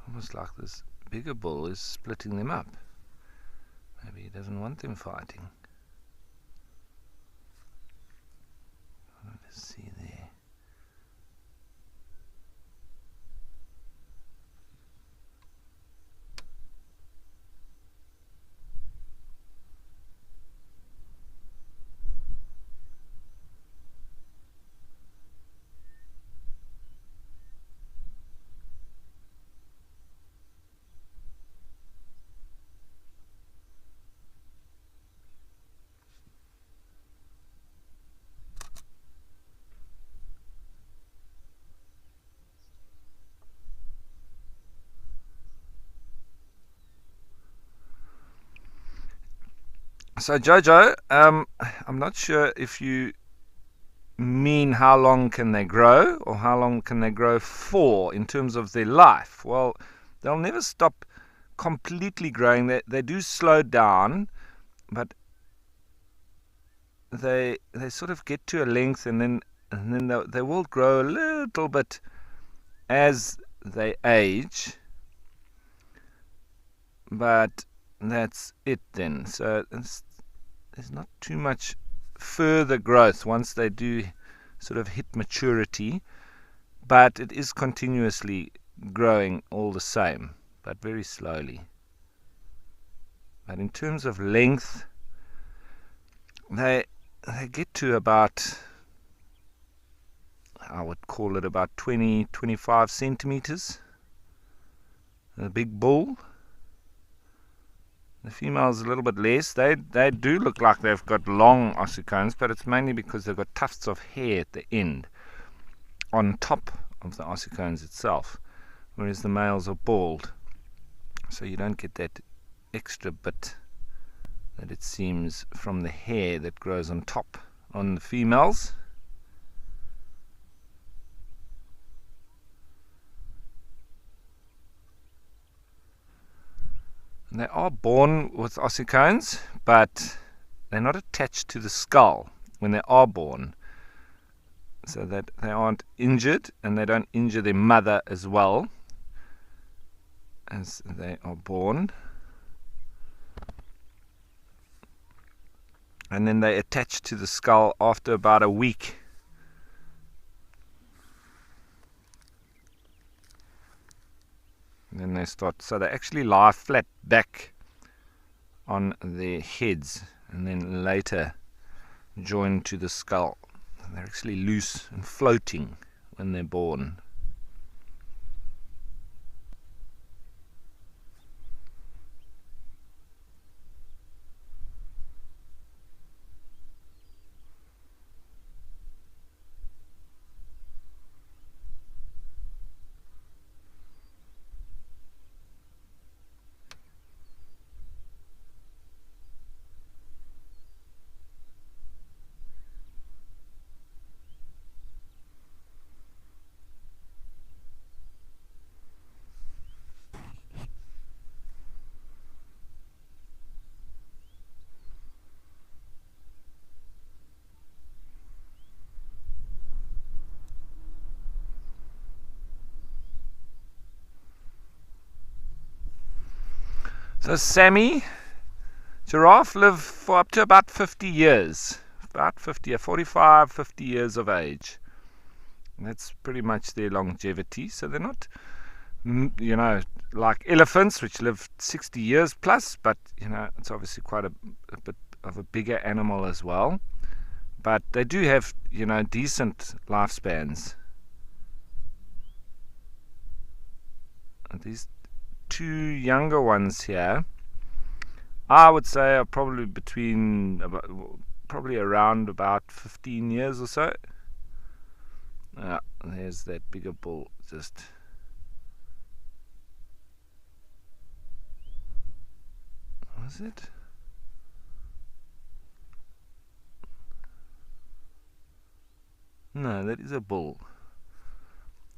Almost like this bigger bull is splitting them up. Maybe he doesn't want them fighting. Let's see there. So Jojo, I'm not sure if you mean how long can they grow or how long can they grow for in terms of their life. Well, they'll never stop completely growing. They do slow down, but they sort of get to a length and then they will grow a little bit as they age, but that's it then. So there's not too much further growth once they do sort of hit maturity, but it is continuously growing all the same, but very slowly. But in terms of length, they get to about, I would call it about 20-25 centimeters. The big bull. The female's a little bit less. They do look like they've got long ossicones, but it's mainly because they've got tufts of hair at the end, on top of the ossicones itself, whereas the males are bald. So you don't get that extra bit that it seems from the hair that grows on top on the females. They are born with ossicones, but they're not attached to the skull when they are born, so that they aren't injured and they don't injure their mother as well as they are born. And then they attach to the skull after about a week. And then they start, so they actually lie flat back on their heads and then later join to the skull. They're actually loose and floating when they're born. So Sammy giraffe live for up to about 50 years, about 45, 50 years of age. And that's pretty much their longevity. So they're not, like elephants, which live 60 years plus, but it's obviously quite a bit of a bigger animal as well. But they do have, decent lifespans. And these two younger ones here, I would say, are probably around about 15 years or so. There's that bigger bull just was it? No, that is a bull.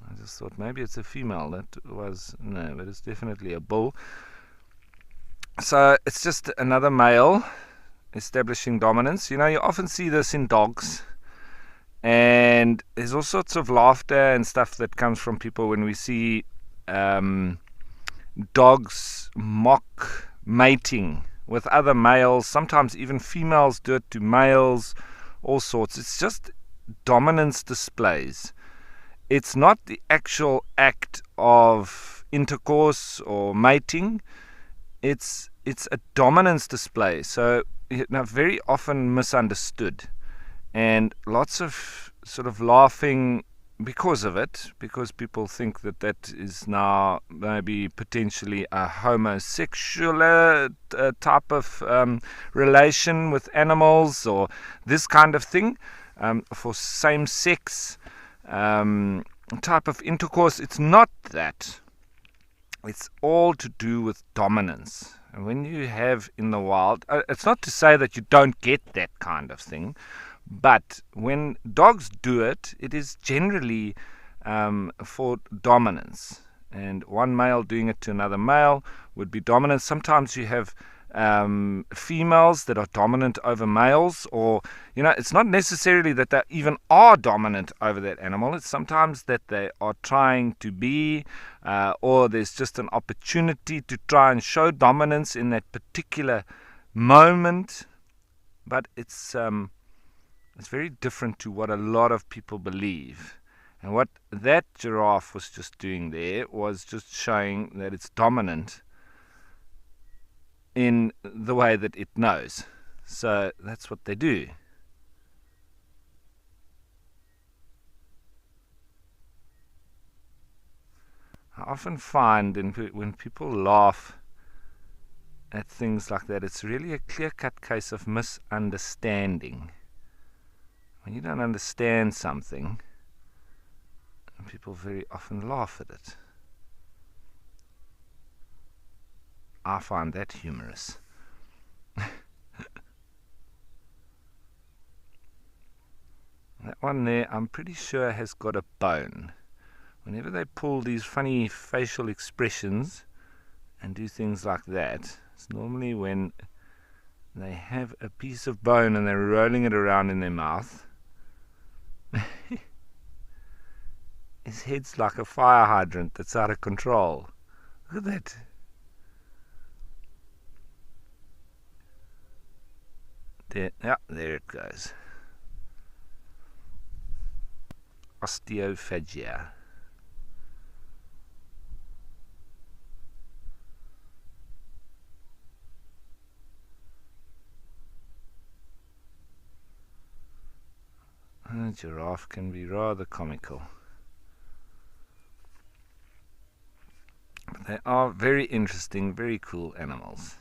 I just thought maybe it's a female. No, but it's definitely a bull. So it's just another male establishing dominance. You often see this in dogs, and there's all sorts of laughter and stuff that comes from people when we see dogs mock mating with other males. Sometimes even females do it to males, all sorts. It's just dominance displays. It's not the actual act of intercourse or mating. It's a dominance display. So very often misunderstood, and lots of sort of laughing because of it, because people think that is now maybe potentially a homosexual type of relation with animals, or this kind of thing, for same-sex type of intercourse. It's not that. It's all to do with dominance. And when you have in the wild, it's not to say that you don't get that kind of thing, but when dogs do it, it is generally for dominance. And one male doing it to another male would be dominance. Sometimes you have females that are dominant over males, or it's not necessarily that they even are dominant over that animal. It's sometimes that they are trying to be, or there's just an opportunity to try and show dominance in that particular moment. But it's It's very different to what a lot of people believe. And what that giraffe was just doing there was just showing that it's dominant in the way that it knows. So that's what they do. I often find when people laugh at things like that, it's really a clear-cut case of misunderstanding. When you don't understand something, people very often laugh at it. I find that humorous. That one there, I'm pretty sure has got a bone. Whenever they pull these funny facial expressions and do things like that, it's normally when they have a piece of bone and they're rolling it around in their mouth. His head's like a fire hydrant that's out of control. Look at that. There it goes. Osteophagia. A giraffe can be rather comical. But they are very interesting, very cool animals.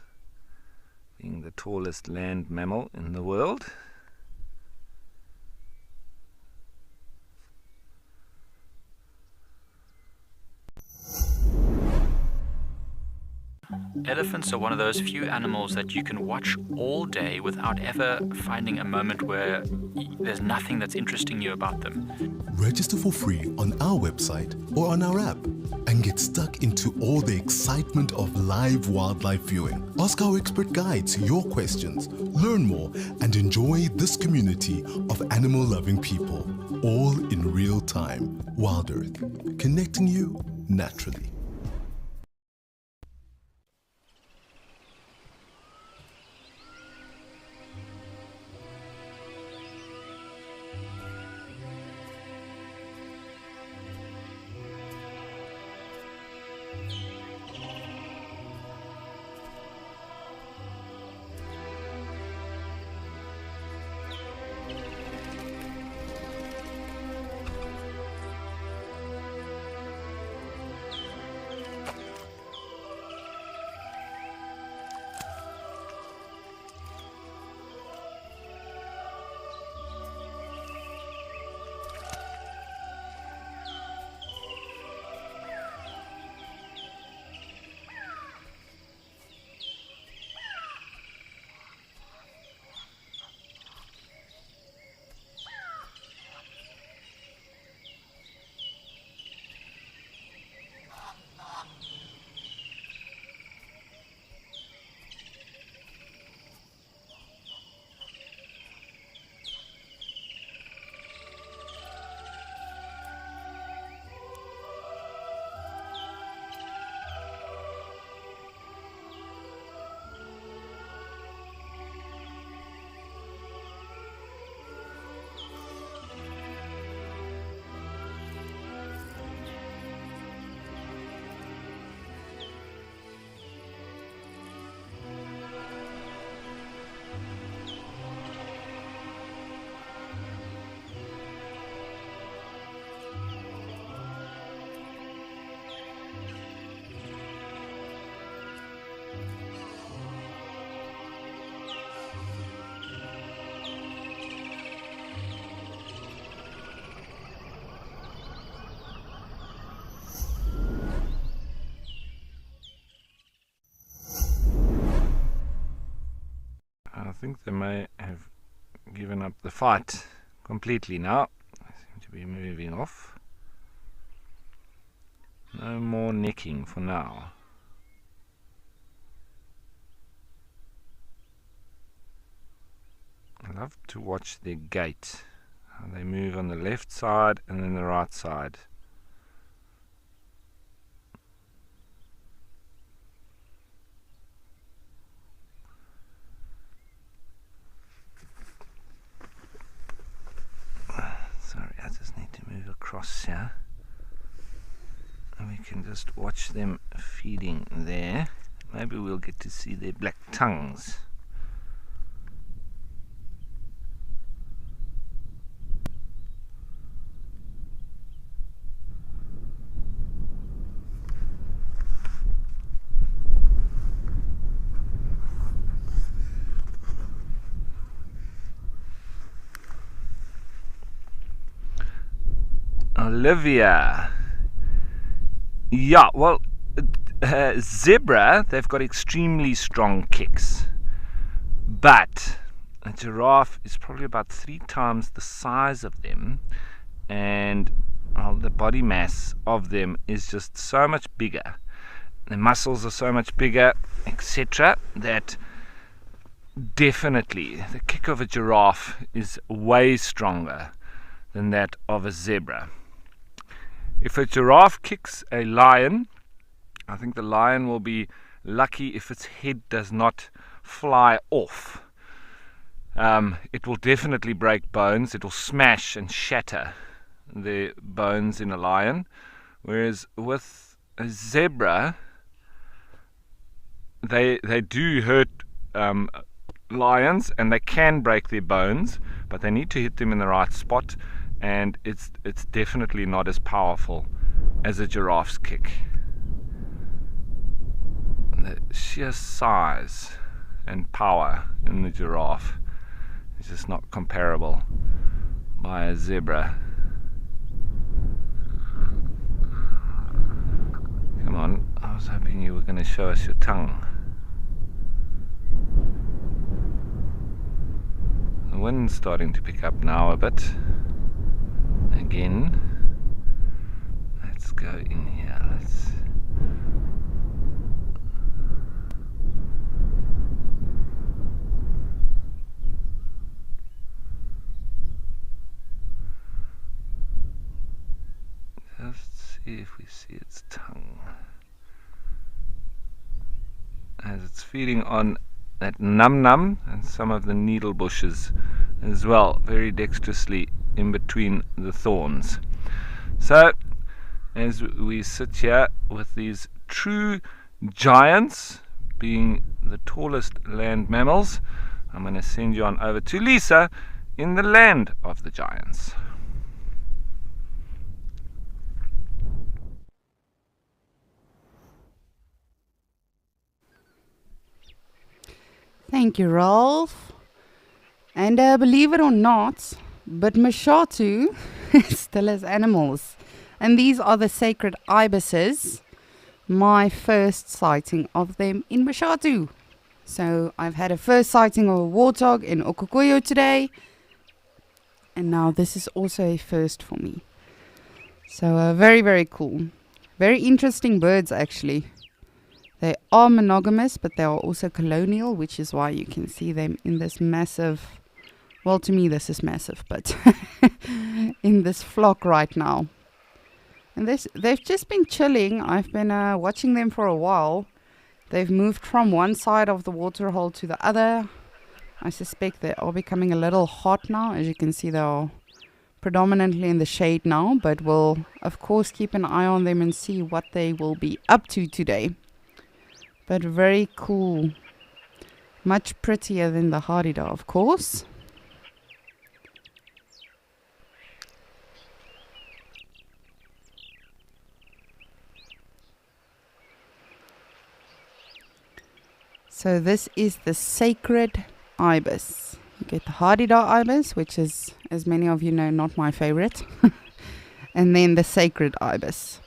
Being the tallest land mammal in the world. Elephants are one of those few animals that you can watch all day without ever finding a moment where there's nothing that's interesting you about them. Register for free on our website or on our app and get stuck into all the excitement of live wildlife viewing. Ask our expert guides your questions, learn more, and enjoy this community of animal-loving people, all in real time. Wild Earth, connecting you naturally. I think they may have given up the fight completely now. They seem to be moving off. No more necking for now. I love to watch their gait, how they move on the left side and then the right side. across here. And we can just watch them feeding there. Maybe we'll get to see their black tongues. Olivia. Yeah, well, zebra, they've got extremely strong kicks. But a giraffe is probably about 3 times the size of them. And the body mass of them is just so much bigger. The muscles are so much bigger, etc. that definitely the kick of a giraffe is way stronger than that of a zebra. If a giraffe kicks a lion, I think the lion will be lucky if its head does not fly off. It will definitely break bones. It will smash and shatter the bones in a lion. Whereas with a zebra, they do hurt lions, and they can break their bones, but they need to hit them in the right spot. And it's definitely not as powerful as a giraffe's kick. The sheer size and power in the giraffe is just not comparable by a zebra. Come on, I was hoping you were going to show us your tongue. The wind's starting to pick up now a bit. Again, let's go in here. Let's just see if we see its tongue as it's feeding on that num-num and some of the needle bushes as well, very dexterously in between the thorns. So as we sit here with these true giants, being the tallest land mammals, I'm going to send you on over to Lisa in the land of the giants. Thank you, Rolf. And believe it or not, but Mashatu still has animals. And these are the sacred ibises. My first sighting of them in Mashatu. So I've had a first sighting of a warthog in Okukoyo today. And now this is also a first for me. So very, very cool. Very interesting birds, actually. They are monogamous, but they are also colonial, which is why you can see them in this massive, well, to me this is massive, but in this flock right now. And they've just been chilling. I've been watching them for a while. They've moved from one side of the waterhole to the other. I suspect they are becoming a little hot now. As you can see, they are predominantly in the shade now, but we'll, of course, keep an eye on them and see what they will be up to today. But very cool. Much prettier than the Harida, of course. So this is the sacred ibis. You get the Harida ibis, which is, as many of you know, not my favorite. And then the sacred ibis.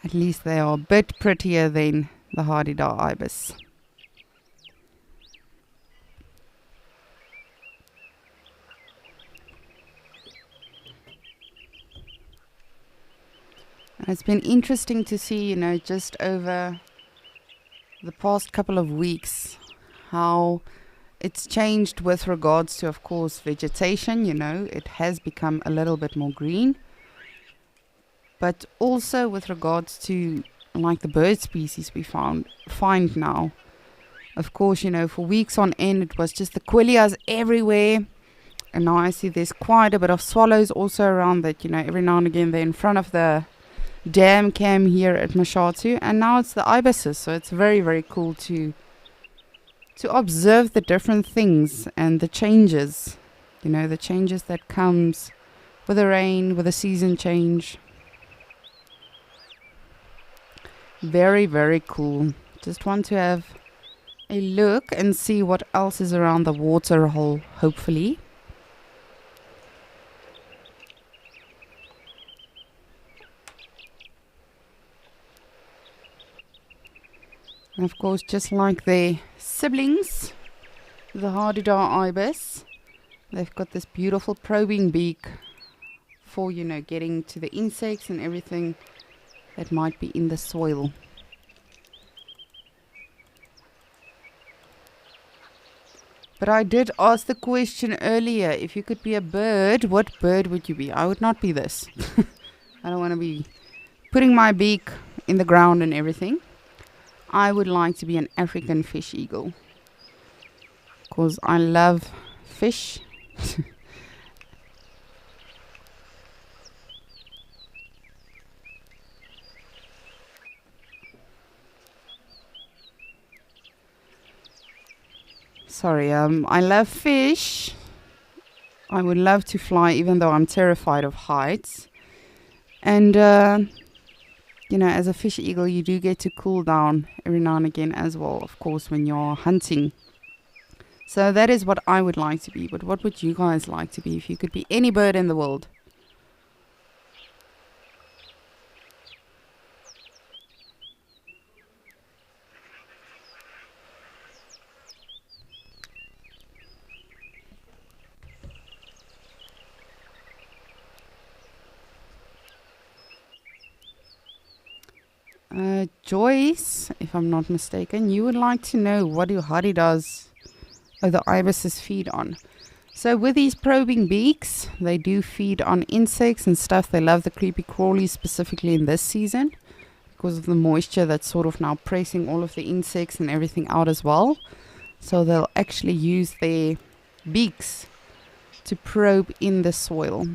At least they are a bit prettier than the Harida ibis. And it's been interesting to see, just over the past couple of weeks, how it's changed with regards to, of course, vegetation. It has become a little bit more green. But also with regards to like the bird species we find now. Of course, for weeks on end it was just the quillias everywhere, And now I see there's quite a bit of swallows also around that, every now and again they're in front of the dam cam here at Mashatu. And now it's the ibises, so it's very, very cool to observe the different things and the changes, the changes that comes with the rain, with the season change. Very, very cool. Just want to have a look and see what else is around the water hole, hopefully. And of course, just like their siblings, the Hadida ibis, they've got this beautiful probing beak for, getting to the insects and everything that might be in the soil. But I did ask the question earlier, if you could be a bird, what bird would you be? I would not be this. I don't want to be putting my beak in the ground and everything. I would like to be an African fish eagle, because I love fish. Sorry, I love fish. I would love to fly, even though I'm terrified of heights. And as a fish eagle, you do get to cool down every now and again as well, of course, when you're hunting. So that is what I would like to be. But what would you guys like to be if you could be any bird in the world? Joyce, if I'm not mistaken, you would like to know what do hadidas or the ibises feed on. So with these probing beaks, they do feed on insects and stuff. They love the creepy crawlies, specifically in this season, because of the moisture that's sort of now pressing all of the insects and everything out as well. So they'll actually use their beaks to probe in the soil.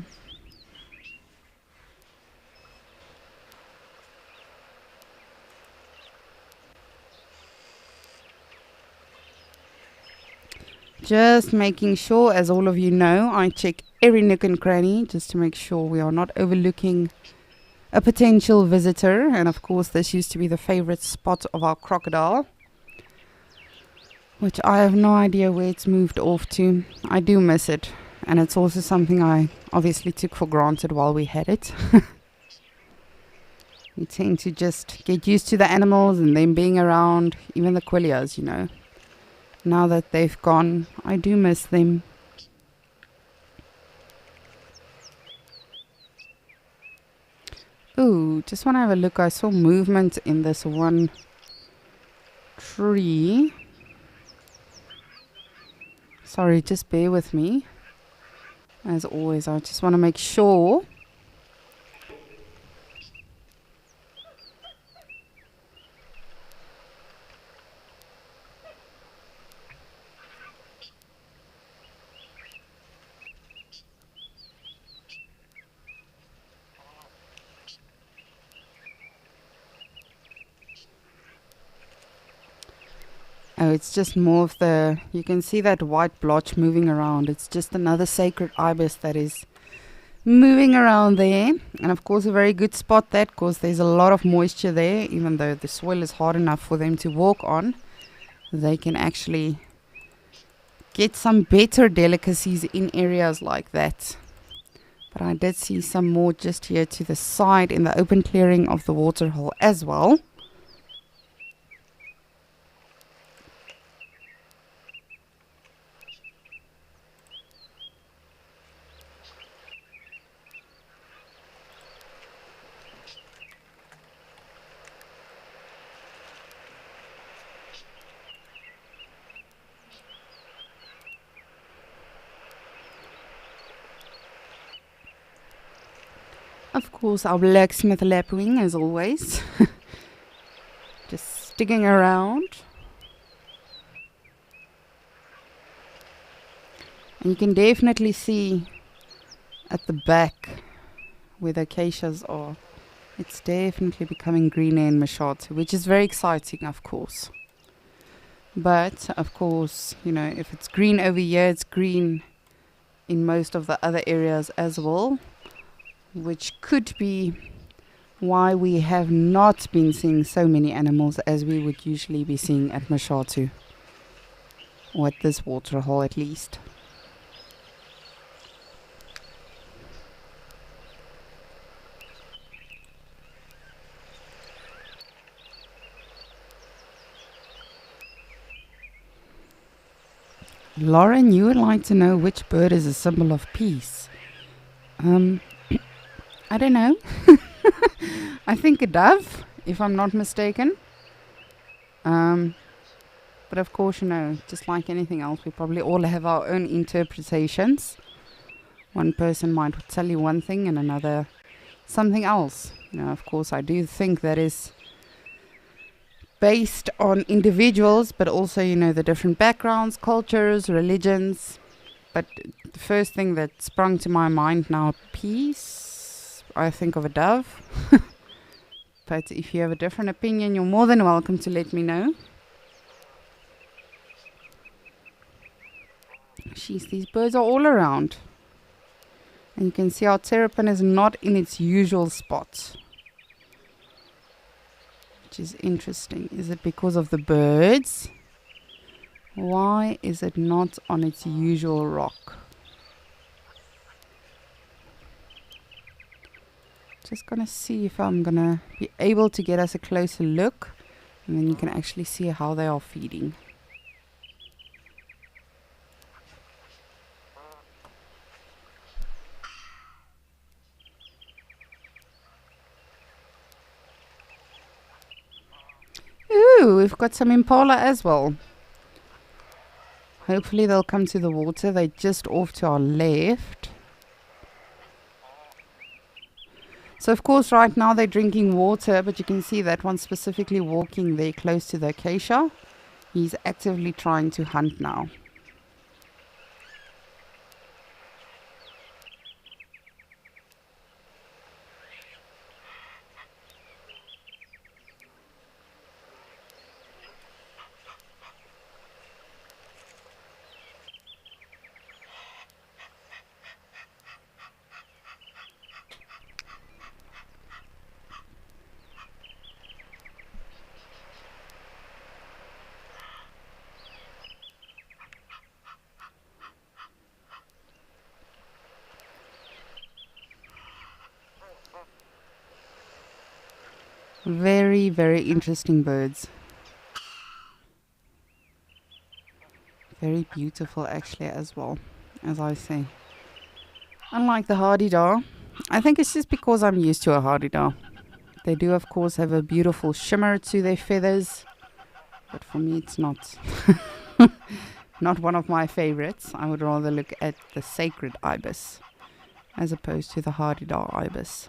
Just making sure, as all of you know, I check every nook and cranny just to make sure we are not overlooking a potential visitor. And of course, this used to be the favorite spot of our crocodile, which I have no idea where it's moved off to. I do miss it, and it's also something I obviously took for granted while we had it. We tend to just get used to the animals and them being around, even the quillias, Now that they've gone, I do miss them. Ooh, just want to have a look. I saw movement in this one tree. Sorry, just bear with me. As always, I just want to make sure. Oh, it's just more of you can see that white blotch moving around. It's just another sacred ibis that is moving around there. And of course, a very good spot that, because there's a lot of moisture there. Even though the soil is hard enough for them to walk on, they can actually get some better delicacies in areas like that. But I did see some more just here to the side in the open clearing of the waterhole as well. Of course, our blacksmith lapwing, as always. Just sticking around. And you can definitely see at the back where the acacias are, it's definitely becoming greener in Mashatu, which is very exciting, of course. But, of course, you know, if it's green over here, it's green in most of the other areas as well, which could be why we have not been seeing so many animals as we would usually be seeing at Mashatu, or at this waterhole at least. Lauren, you would like to know which bird is a symbol of peace. I don't know. I think a dove, if I'm not mistaken. But of course, you know, just like anything else, we probably all have our own interpretations. One person might tell you one thing and another something else. You know, of course, I do think that is based on individuals, but also, you know, the different backgrounds, cultures, religions. But the first thing that sprung to my mind now, peace, I think of a dove. But if you have a different opinion, you're more than welcome to let me know. Jeez, these birds are all around. And you can see our terrapin is not in its usual spot, which is interesting. Is it because of the birds? Why is it not on its usual rock? Just gonna see if I'm gonna be able to get us a closer look, and then you can actually see how they are feeding. Ooh, we've got some impala as well. Hopefully they'll come to the water. They're just off to our left. So of course right now they're drinking water, but you can see that one specifically walking there close to the acacia. He's actively trying to hunt now. Very, very interesting birds. Very beautiful actually as well, as I say. Unlike the hardy-daw, I think it's just because I'm used to a hardy-daw. They do of course have a beautiful shimmer to their feathers, but for me it's not not one of my favorites. I would rather look at the sacred ibis as opposed to the hardy-daw ibis.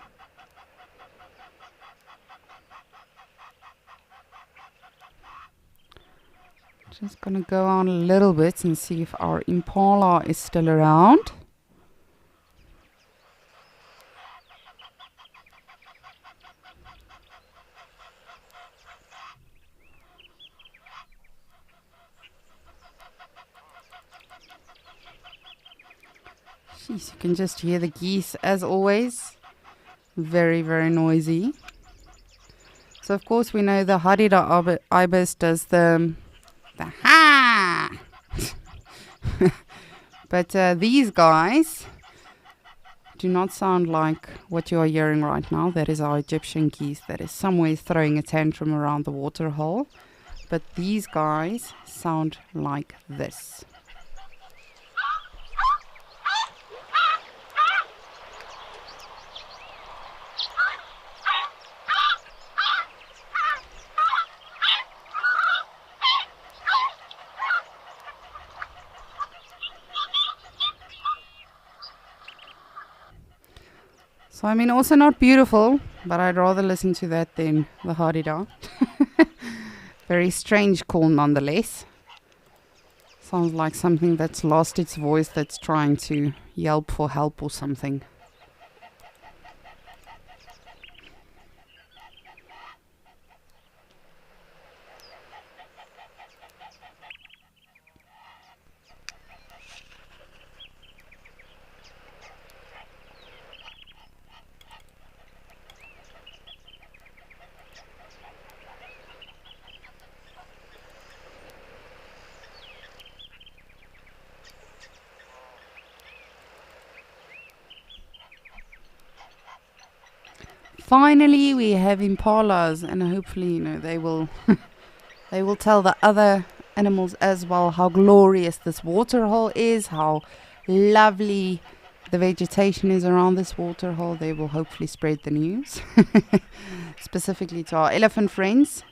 Just gonna go on a little bit and see if our impala is still around. Jeez, you can just hear the geese as always. Very, very noisy. So of course we know the hardy-daw ibis does the ha! But these guys do not sound like what you are hearing right now. That is our Egyptian geese that is somewhere throwing a tantrum around the water hole. But these guys sound like this. So I mean, also not beautiful, but I'd rather listen to that than the hardy-daw. Very strange call nonetheless. Sounds like something that's lost its voice, that's trying to yelp for help or something. Finally, we have impalas, and hopefully, they will they will tell the other animals as well how glorious this waterhole is, how lovely the vegetation is around this waterhole. They will hopefully spread the news, specifically to our elephant friends.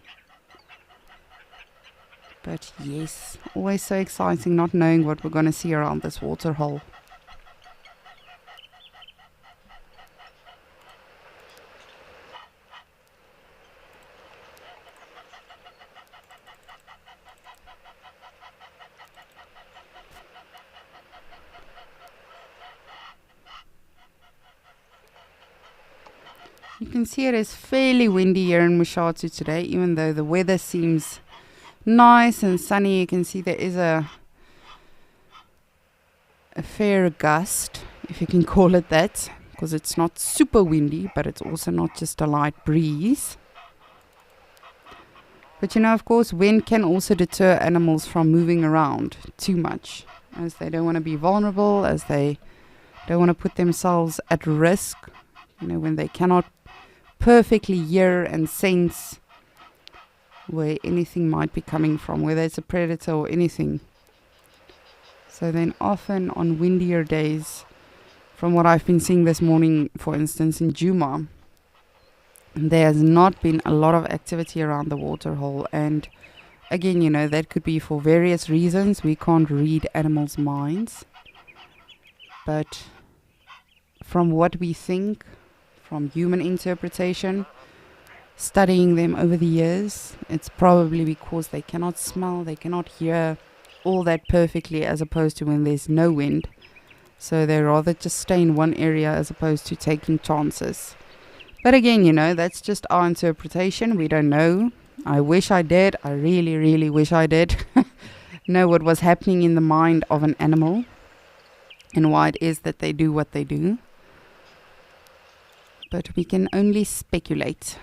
But yes, always so exciting not knowing what we're going to see around this waterhole. You can see it is fairly windy here in Mushatu today, even though the weather seems nice and sunny. You can see there is a fair gust, if you can call it that, because it's not super windy, but it's also not just a light breeze. But of course, wind can also deter animals from moving around too much, as they don't want to be vulnerable, as they don't want to put themselves at risk, when they cannot perfectly hear and sense where anything might be coming from, whether it's a predator or anything. So then often on windier days, from what I've been seeing this morning, for instance, in Djuma, there has not been a lot of activity around the waterhole. And again, that could be for various reasons. We can't read animals' minds. But from what we think, from human interpretation, studying them over the years, it's probably because they cannot smell, they cannot hear all that perfectly, as opposed to when there's no wind. So they rather just stay in one area as opposed to taking chances. But again, that's just our interpretation. We don't know. I wish I did. I really, really wish I did know what was happening in the mind of an animal and why it is that they do what they do. But we can only speculate.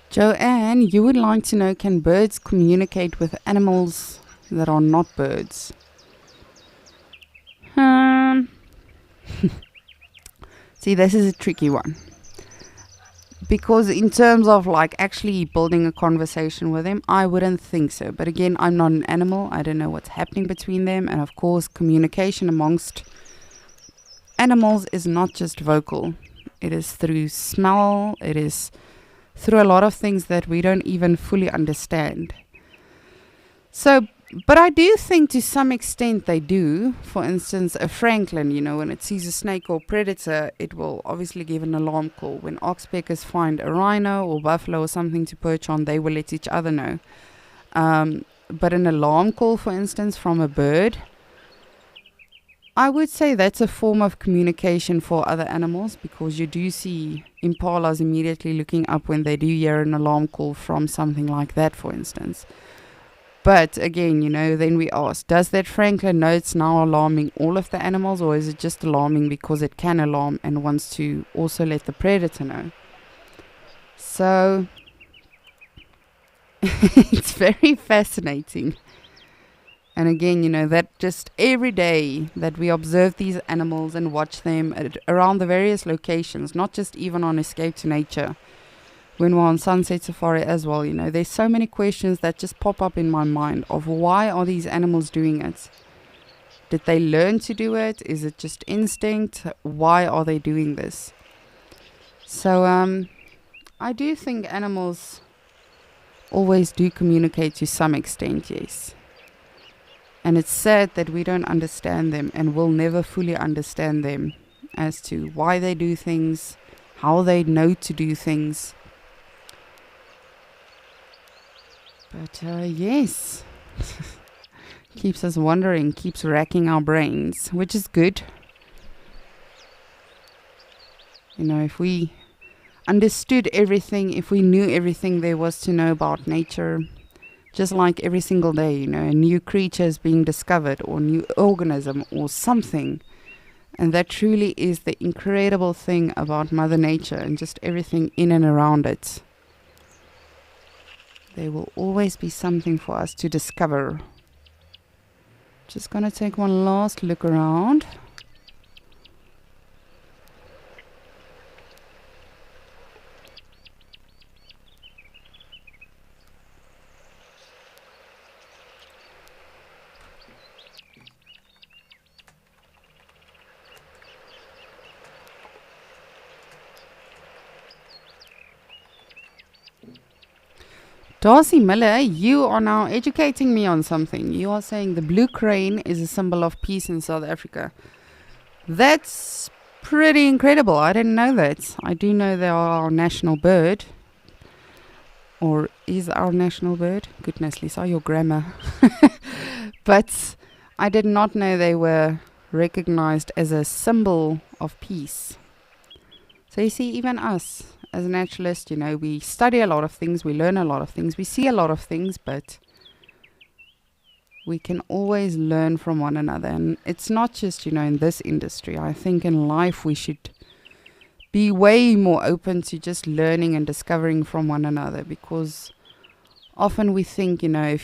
Joanne, you would like to know, can birds communicate with animals that are not birds? See, this is a tricky one. Because in terms of actually building a conversation with them, I wouldn't think so. But again, I'm not an animal. I don't know what's happening between them. And of course, communication amongst animals is not just vocal. It is through smell. It is through a lot of things that we don't even fully understand. So, but I do think to some extent they do. For instance, a francolin, when it sees a snake or predator, it will obviously give an alarm call. When oxpeckers find a rhino or buffalo or something to perch on, they will let each other know. But an alarm call, for instance, from a bird, I would say that's a form of communication for other animals, because you do see impalas immediately looking up when they do hear an alarm call from something like that, for instance. But again, then we ask, does that francolin know it's now alarming all of the animals, or is it just alarming because it can alarm and wants to also let the predator know? So it's very fascinating. And again, that just every day that we observe these animals and watch them around the various locations, not just even on Escape to Nature, when we're on Sunset Safari as well, there's so many questions that just pop up in my mind of why are these animals doing it? Did they learn to do it? Is it just instinct? Why are they doing this? So I do think animals always do communicate to some extent, yes. And it's sad that we don't understand them and will never fully understand them as to why they do things, how they know to do things. But yes, keeps us wondering, keeps racking our brains, which is good. You know, if we understood everything, if we knew everything there was to know about nature, just like every single day, you know, a new creature is being discovered or new organism or something. And that truly is the incredible thing about Mother Nature and just everything in and around it. There will always be something for us to discover. Just gonna take one last look around. Darcy Miller, you are now educating me on something. You are saying the blue crane is a symbol of peace in South Africa. That's pretty incredible. I didn't know that. I do know they are our national bird. Or is our national bird? Goodness, Lisa, your grammar. But I did not know they were recognized as a symbol of peace. So you see, even us, as a naturalist, you know, we study a lot of things, we learn a lot of things, we see a lot of things, but we can always learn from one another. And it's not just, you know, in this industry. I think in life we should be way more open to just learning and discovering from one another, because often we think, you know,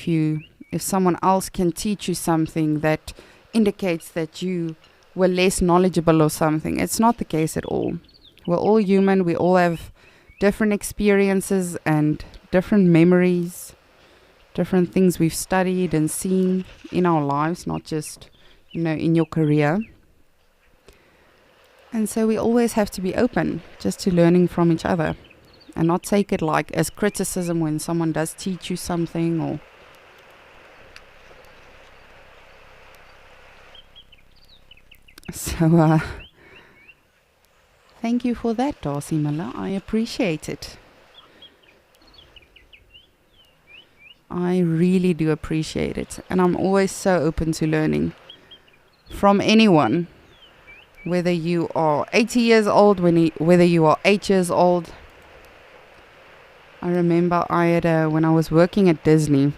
if someone else can teach you something that indicates that you were less knowledgeable or something. It's not the case at all. We're all human, we all have different experiences and different memories, different things we've studied and seen in our lives, not just, you know, in your career. And so we always have to be open just to learning from each other and not take it like as criticism when someone does teach you something or so thank you for that, Darcy Miller. I appreciate it. I really do appreciate it. And I'm always so open to learning from anyone, whether you are 80 years old, whether you are 8 years old. I remember when I was working at Disney,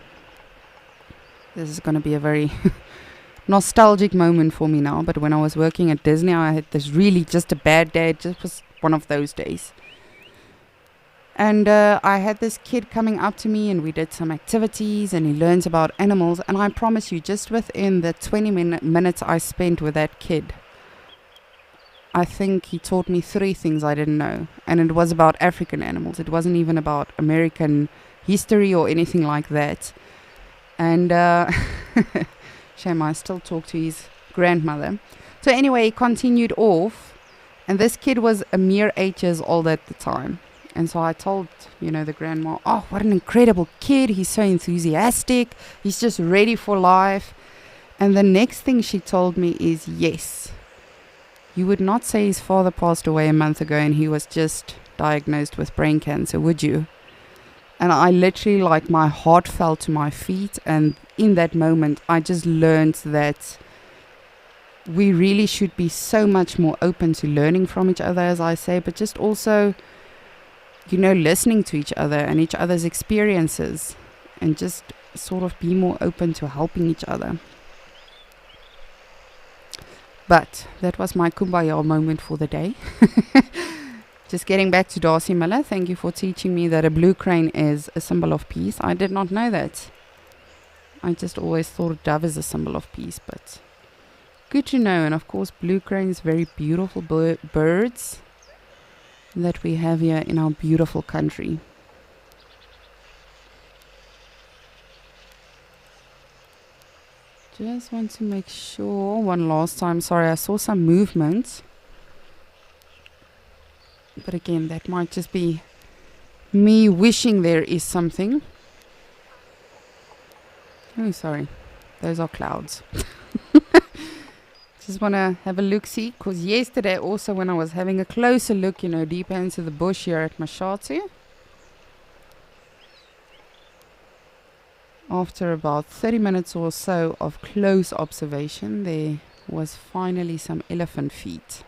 this is going to be a very nostalgic moment for me now, but when I was working at Disney, I had this really just a bad day. It just was one of those days. And I had this kid coming up to me and we did some activities and he learns about animals. And I promise you, just within the 20 minutes I spent with that kid, I think he taught me 3 things I didn't know. And it was about African animals. It wasn't even about American history or anything like that. And shame, I still talk to his grandmother. So anyway, he continued off. And this kid was a mere 8 years old at the time. And so I told, you know, the grandma, oh, what an incredible kid. He's so enthusiastic. He's just ready for life. And the next thing she told me is, yes, you would not say his father passed away a month ago and he was just diagnosed with brain cancer, would you? And I literally, like, my heart fell to my feet. And in that moment, I just learned that we really should be so much more open to learning from each other, as I say, but just also, you know, listening to each other and each other's experiences and just sort of be more open to helping each other. But that was my kumbaya moment for the day. Just getting back to Darcy Miller, thank you for teaching me that a blue crane is a symbol of peace. I did not know that. I just always thought a dove is a symbol of peace, but good to know. And of course, blue cranes, very beautiful birds that we have here in our beautiful country. Just want to make sure one last time. Sorry, I saw some movement. But again, that might just be me wishing there is something. Oh, sorry. Those are clouds. Just want to have a look-see, because yesterday also when I was having a closer look, deeper into the bush here at Mashatu, after about 30 minutes or so of close observation, there was finally some elephant feet.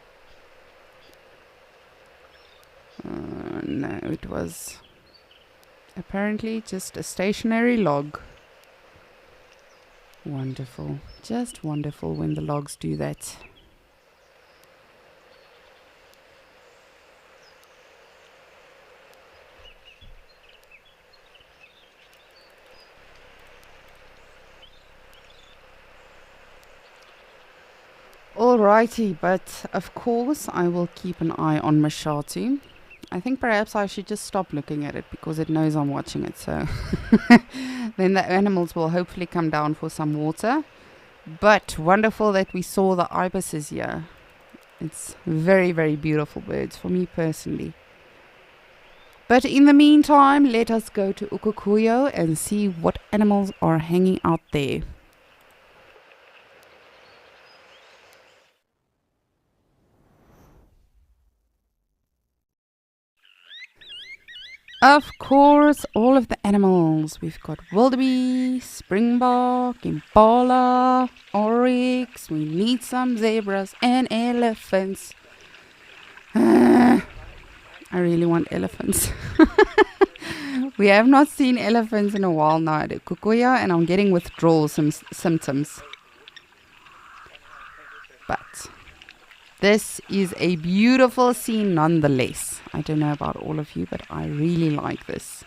No, it was apparently just a stationary log. Wonderful. Just wonderful when the logs do that. Alrighty, but of course I will keep an eye on Mashatu. I think perhaps I should just stop looking at it because it knows I'm watching it, so then the animals will hopefully come down for some water. But wonderful that we saw the ibises here. It's very, very beautiful birds for me personally. But in the meantime, let us go to Ukukuyo and see what animals are hanging out there. Of course, all of the animals. We've got wildebeest, springbok, impala, oryx. We need some zebras and elephants. I really want elephants. We have not seen elephants in a while now at Ukukuyo, and I'm getting withdrawal symptoms. But this is a beautiful scene nonetheless. I don't know about all of you, but I really like this.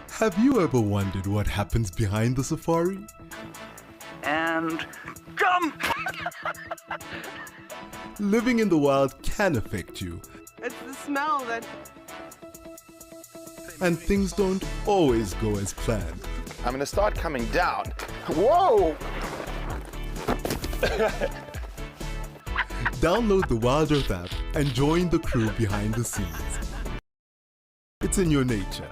Have you ever wondered what happens behind the safari? And jump! Living in the wild can affect you, It's the smell that... and things don't always go as planned. I'm gonna start coming down. Whoa! Download the Wild Earth app and join the crew behind the scenes. It's in your nature.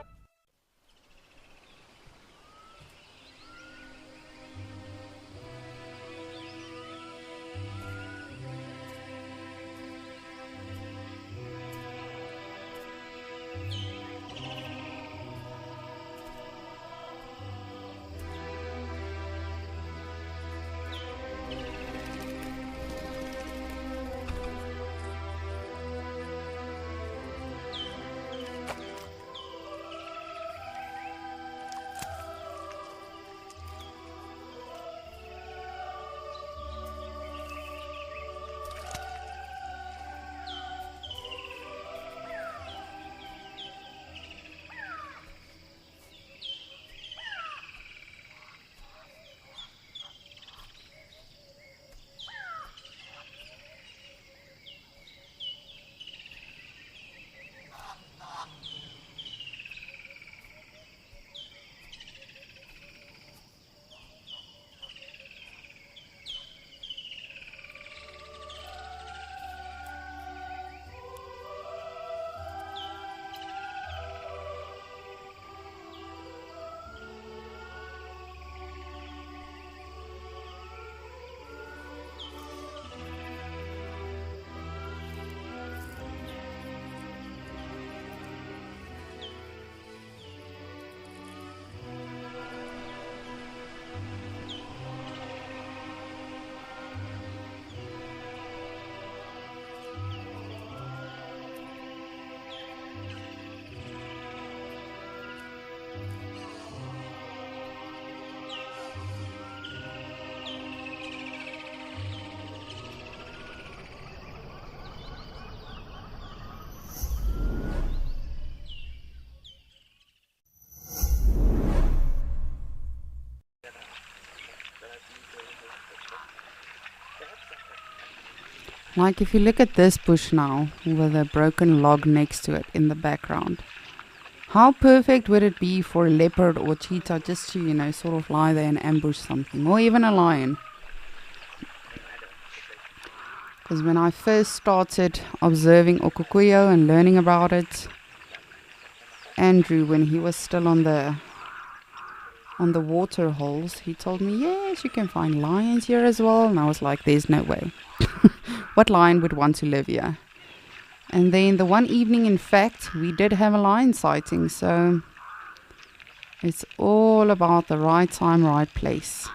Like if you look at this bush now, with a broken log next to it in the background, how perfect would it be for a leopard or cheetah just to, sort of lie there and ambush something, or even a lion? Because when I first started observing Okukuyo and learning about it, Andrew, when he was still on the water holes, he told me, yes, you can find lions here as well. And I was like, there's no way. What lion would want to live here? And then the one evening, in fact, we did have a lion sighting. So it's all about the right time, right place.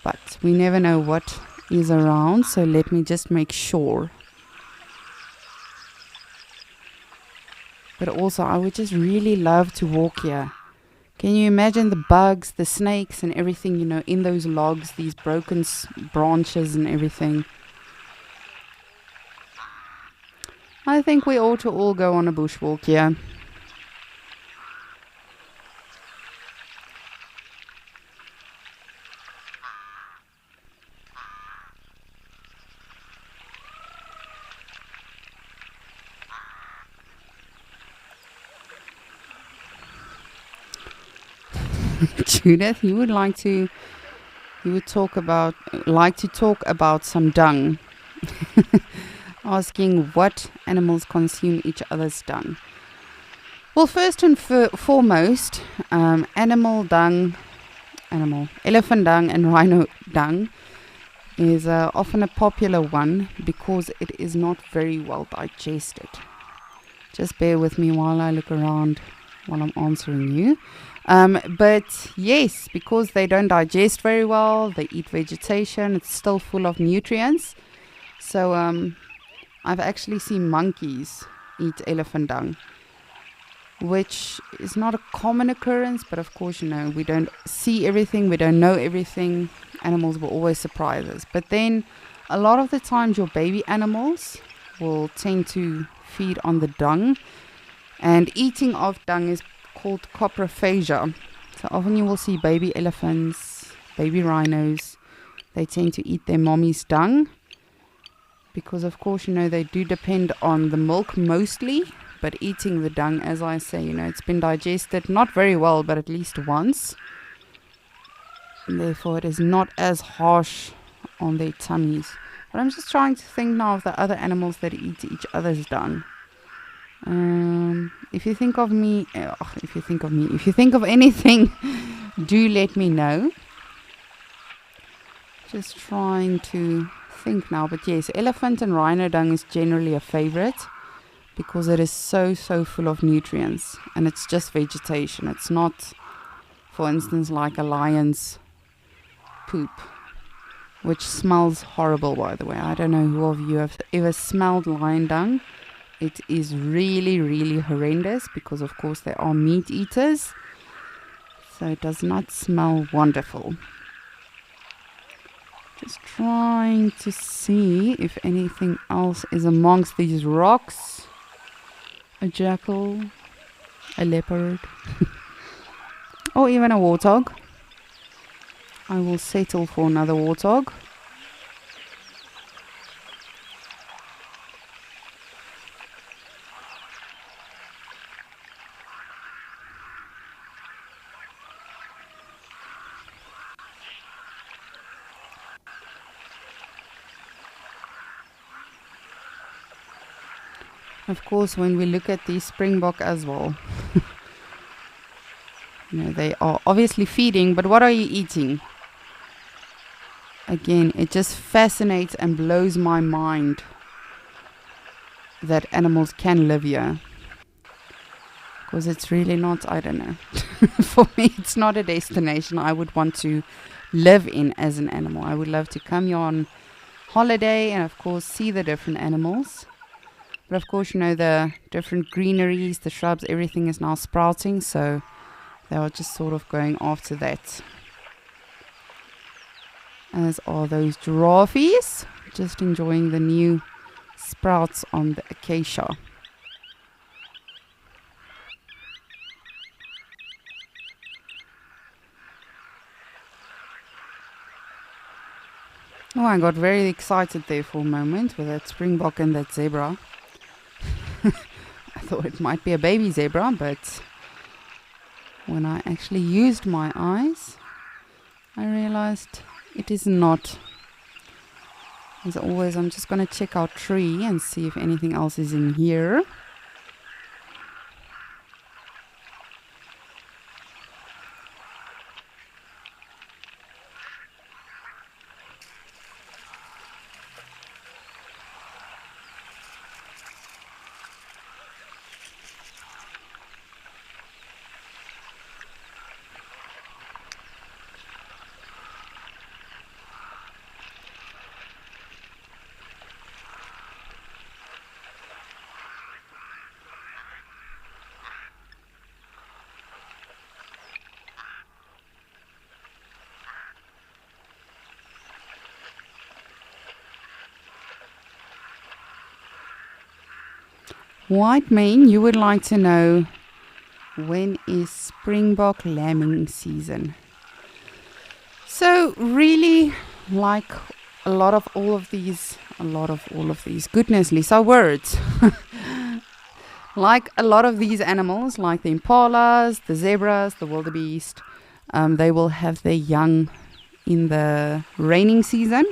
But we never know what is around, so let me just make sure. But also, I would just really love to walk here. Can you imagine the bugs, the snakes and everything, in those logs, these broken branches and everything? I think we ought to all go on a bushwalk here. Judith, you would like to talk about some dung. Asking what animals consume each other's dung. Well, first and foremost, elephant dung and rhino dung is often a popular one because it is not very well digested. Just bear with me while I look around while I'm answering you. But yes, because they don't digest very well, they eat vegetation, it's still full of nutrients. So I've actually seen monkeys eat elephant dung, which is not a common occurrence, but of course, we don't see everything, we don't know everything. Animals will always surprise us. But then a lot of the times your baby animals will tend to feed on the dung, and eating of dung is called coprophagia. So often you will see baby elephants, baby rhinos, they tend to eat their mommy's dung. Because of course, they do depend on the milk mostly, but eating the dung, as I say, it's been digested not very well, but at least once. And therefore, it is not as harsh on their tummies. But I'm just trying to think now of the other animals that eat each other's dung. If you think of anything, do let me know. Just trying to think now, but yes, elephant and rhino dung is generally a favorite because it is so full of nutrients, and it's just vegetation. It's not, for instance, like a lion's poop, which smells horrible, by the way. I don't know who of you have ever smelled lion dung. It is really horrendous because of course they are meat eaters, so it does not smell wonderful. Just trying to see if anything else is amongst these rocks. A jackal, a leopard, or even a warthog. I will settle for another warthog. Of course, when we look at the springbok as well, they are obviously feeding, but what are you eating? Again, it just fascinates and blows my mind that animals can live here. Because it's really not, I don't know. For me, it's not a destination I would want to live in as an animal. I would love to come here on holiday and, of course, see the different animals. But of course, the different greeneries, the shrubs, everything is now sprouting, so they are just sort of going after that. As are those giraffes, just enjoying the new sprouts on the acacia. Oh, I got very excited there for a moment with that springbok and that zebra. I thought it might be a baby zebra, but when I actually used my eyes, I realized it is not. As always, I'm just going to check our tree and see if anything else is in here. White Mane, you would like to know, when is springbok lambing season? So really, like a lot of all of these, goodness, Lisa, words. Like a lot of these animals, like the impalas, the zebras, the wildebeest, they will have their young in the raining season.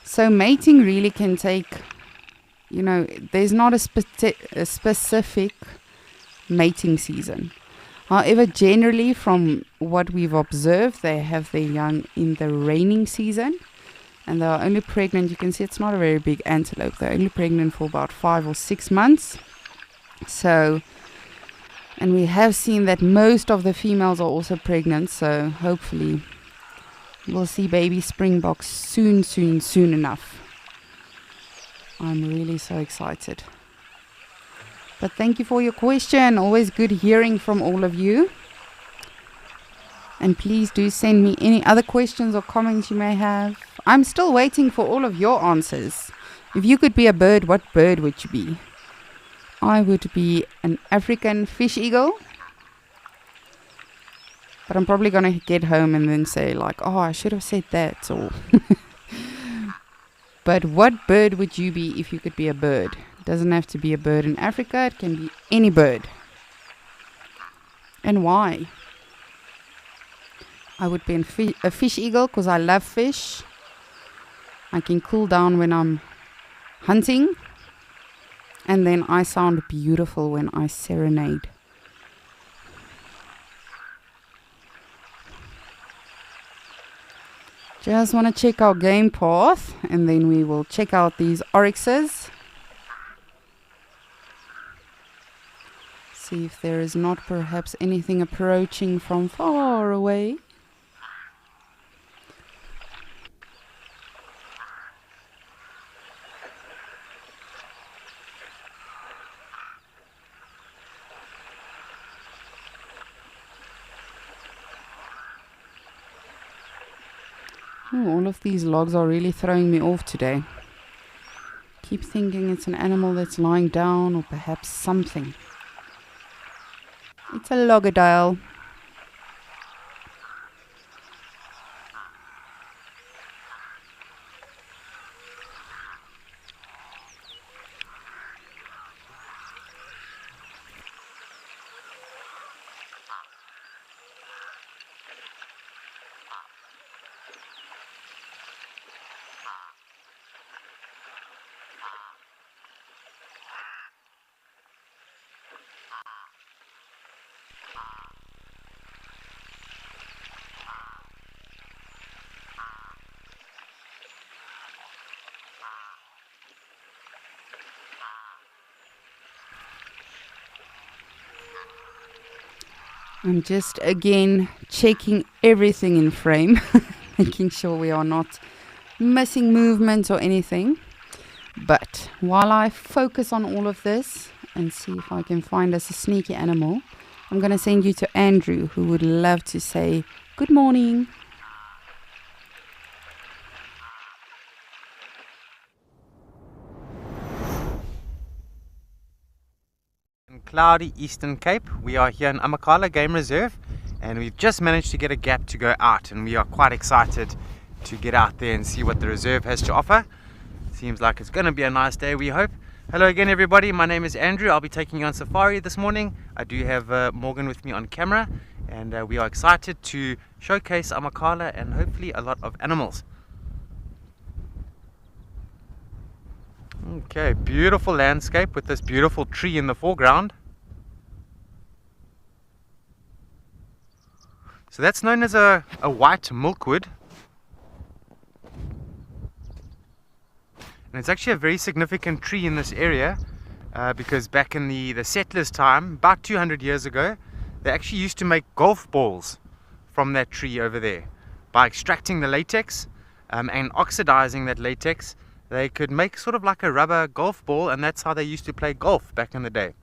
So mating really can take, there's not a specific mating season. However, generally from what we've observed, they have their young in the raining season. And they are only pregnant, you can see it's not a very big antelope. They're only pregnant for about 5 or 6 months. So, and we have seen that most of the females are also pregnant. So hopefully we'll see baby springboks soon enough. I'm really so excited. But thank you for your question. Always good hearing from all of you. And please do send me any other questions or comments you may have. I'm still waiting for all of your answers. If you could be a bird, what bird would you be? I would be an African fish eagle. But I'm probably going to get home and then say like, oh, I should have said that. Or But what bird would you be if you could be a bird? It doesn't have to be a bird in Africa. It can be any bird. And why? I would be a fish eagle because I love fish. I can cool down when I'm hunting. And then I sound beautiful when I serenade. Just want to check our game path. And then we will check out these oryxes. See if there is not perhaps anything approaching from far away. Oh, all of these logs are really throwing me off today. Keep thinking it's an animal that's lying down or perhaps something. It's a loggerdail. I'm just again checking everything in frame, making sure we are not missing movements or anything. But while I focus on all of this and see if I can find us a sneaky animal, I'm going to send you to Andrew, who would love to say good morning. In cloudy Eastern Cape, we are here in Amakhala Game Reserve, and we've just managed to get a gap to go out, and we are quite excited to get out there and see what the reserve has to offer. Seems like it's going to be a nice day, we hope. Hello again everybody, my name is Andrew. I'll be taking you on safari this morning. I do have Morgan with me on camera, and we are excited to showcase Amakhala and hopefully a lot of animals. Okay, beautiful landscape with this beautiful tree in the foreground. So that's known as a white milkwood. And it's actually a very significant tree in this area because back in the settlers' time, about 200 years ago, they actually used to make golf balls from that tree over there. By extracting the latex and oxidizing that latex, they could make sort of like a rubber golf ball, and that's how they used to play golf back in the day.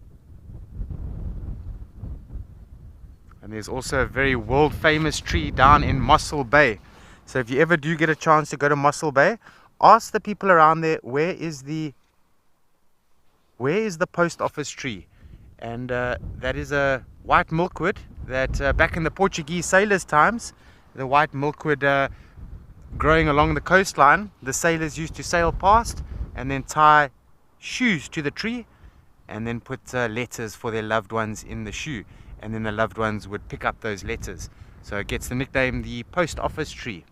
And there's also a very world famous tree down in Mossel Bay. So if you ever do get a chance to go to Mossel Bay, ask the people around there, where is the post office tree? And that is a white milkwood that back in the Portuguese sailors' times, the white milkwood growing along the coastline, the sailors used to sail past and then tie shoes to the tree and then put letters for their loved ones in the shoe, and then the loved ones would pick up those letters. So it gets the nickname the post office tree.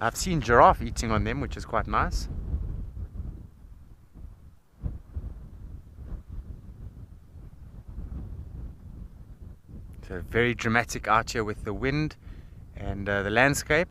I've seen giraffe eating on them, which is quite nice. So very dramatic out here with the wind and the landscape.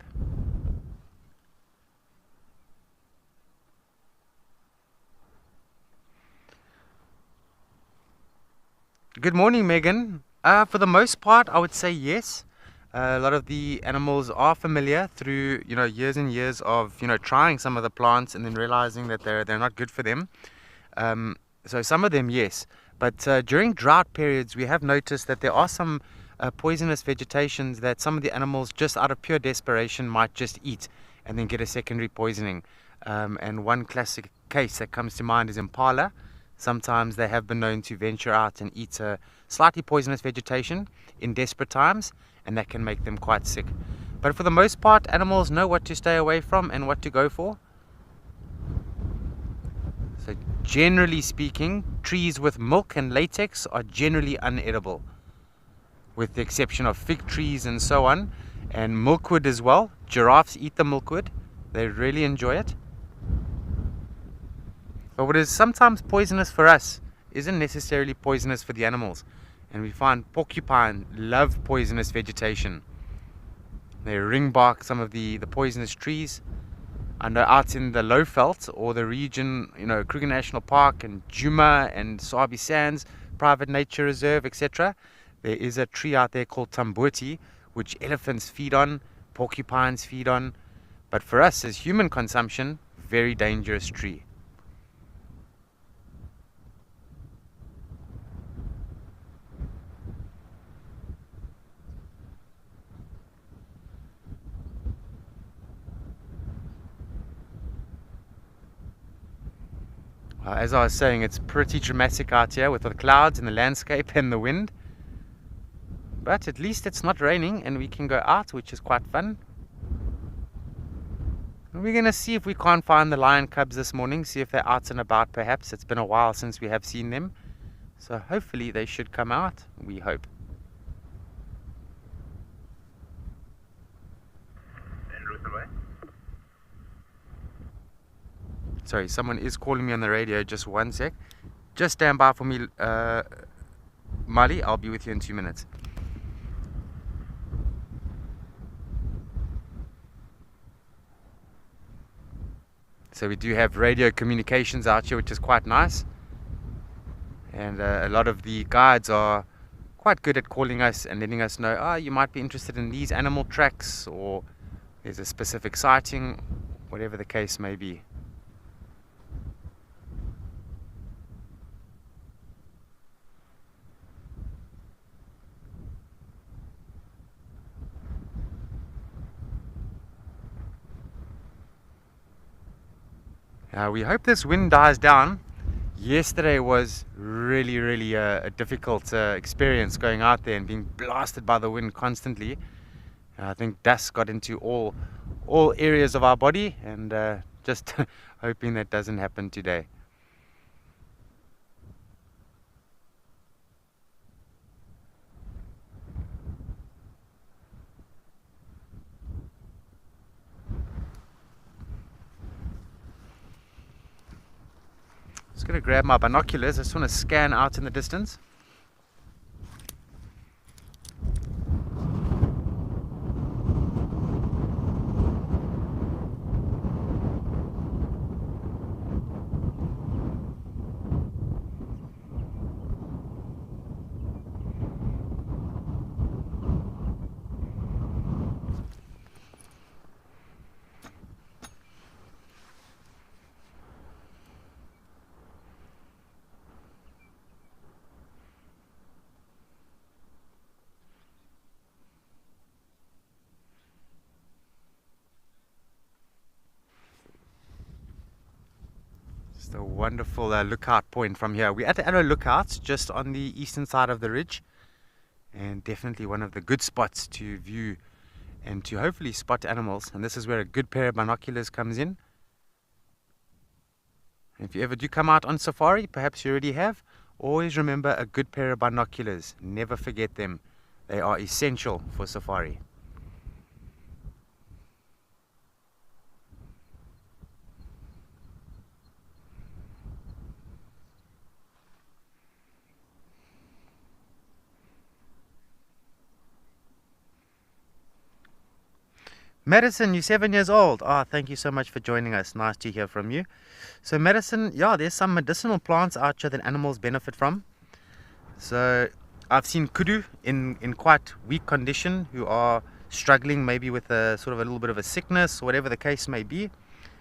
Good morning, Megan. For the most part, I would say yes. A lot of the animals are familiar through years and years of trying some of the plants and then realizing that they're not good for them. So some of them, yes. But during drought periods, we have noticed that there are some poisonous vegetations that some of the animals, just out of pure desperation, might just eat and then get a secondary poisoning. And one classic case that comes to mind is impala. Sometimes they have been known to venture out and eat a slightly poisonous vegetation in desperate times, and that can make them quite sick. But for the most part, animals know what to stay away from and what to go for. So generally speaking, trees with milk and latex are generally unedible, with the exception of fig trees and so on, and milkwood as well. Giraffes eat the milkwood. They really enjoy it. But what is sometimes poisonous for us isn't necessarily poisonous for the animals. And we find porcupine love poisonous vegetation. They ring bark some of the poisonous trees. I know out in the Lowveld or the region, Kruger National Park and Djuma and Sabi Sands, private nature reserve, etc. There is a tree out there called Tamboti, which elephants feed on, porcupines feed on. But for us as human consumption, very dangerous tree. As I was saying, it's pretty dramatic out here with the clouds and the landscape and the wind. But at least it's not raining and we can go out, which is quite fun. And we're going to see if we can't find the lion cubs this morning, see if they're out and about perhaps. It's been a while since we have seen them. So hopefully they should come out, we hope. Sorry, someone is calling me on the radio. Just one sec. Just stand by for me, Mali. I'll be with you in 2 minutes. So we do have radio communications out here, which is quite nice. And a lot of the guides are quite good at calling us and letting us know, you might be interested in these animal tracks, or there's a specific sighting, whatever the case may be. We hope this wind dies down. Yesterday was really a difficult experience going out there and being blasted by the wind constantly. I think dust got into all areas of our body, and just hoping that doesn't happen today. Just going to grab my binoculars. I just want to scan out in the distance. Just a wonderful lookout point from here. We're at the Allow Lookouts, just on the eastern side of the ridge, and definitely one of the good spots to view and to hopefully spot animals. And this is where a good pair of binoculars comes in. If you ever do come out on safari, perhaps you already have, always remember a good pair of binoculars. Never forget them. They are essential for safari. Madison, you're 7 years old. Thank you so much for joining us. Nice to hear from you. So Madison, yeah, there's some medicinal plants out here that animals benefit from. So I've seen kudu in quite weak condition who are struggling maybe with a sort of a little bit of a sickness or whatever the case may be.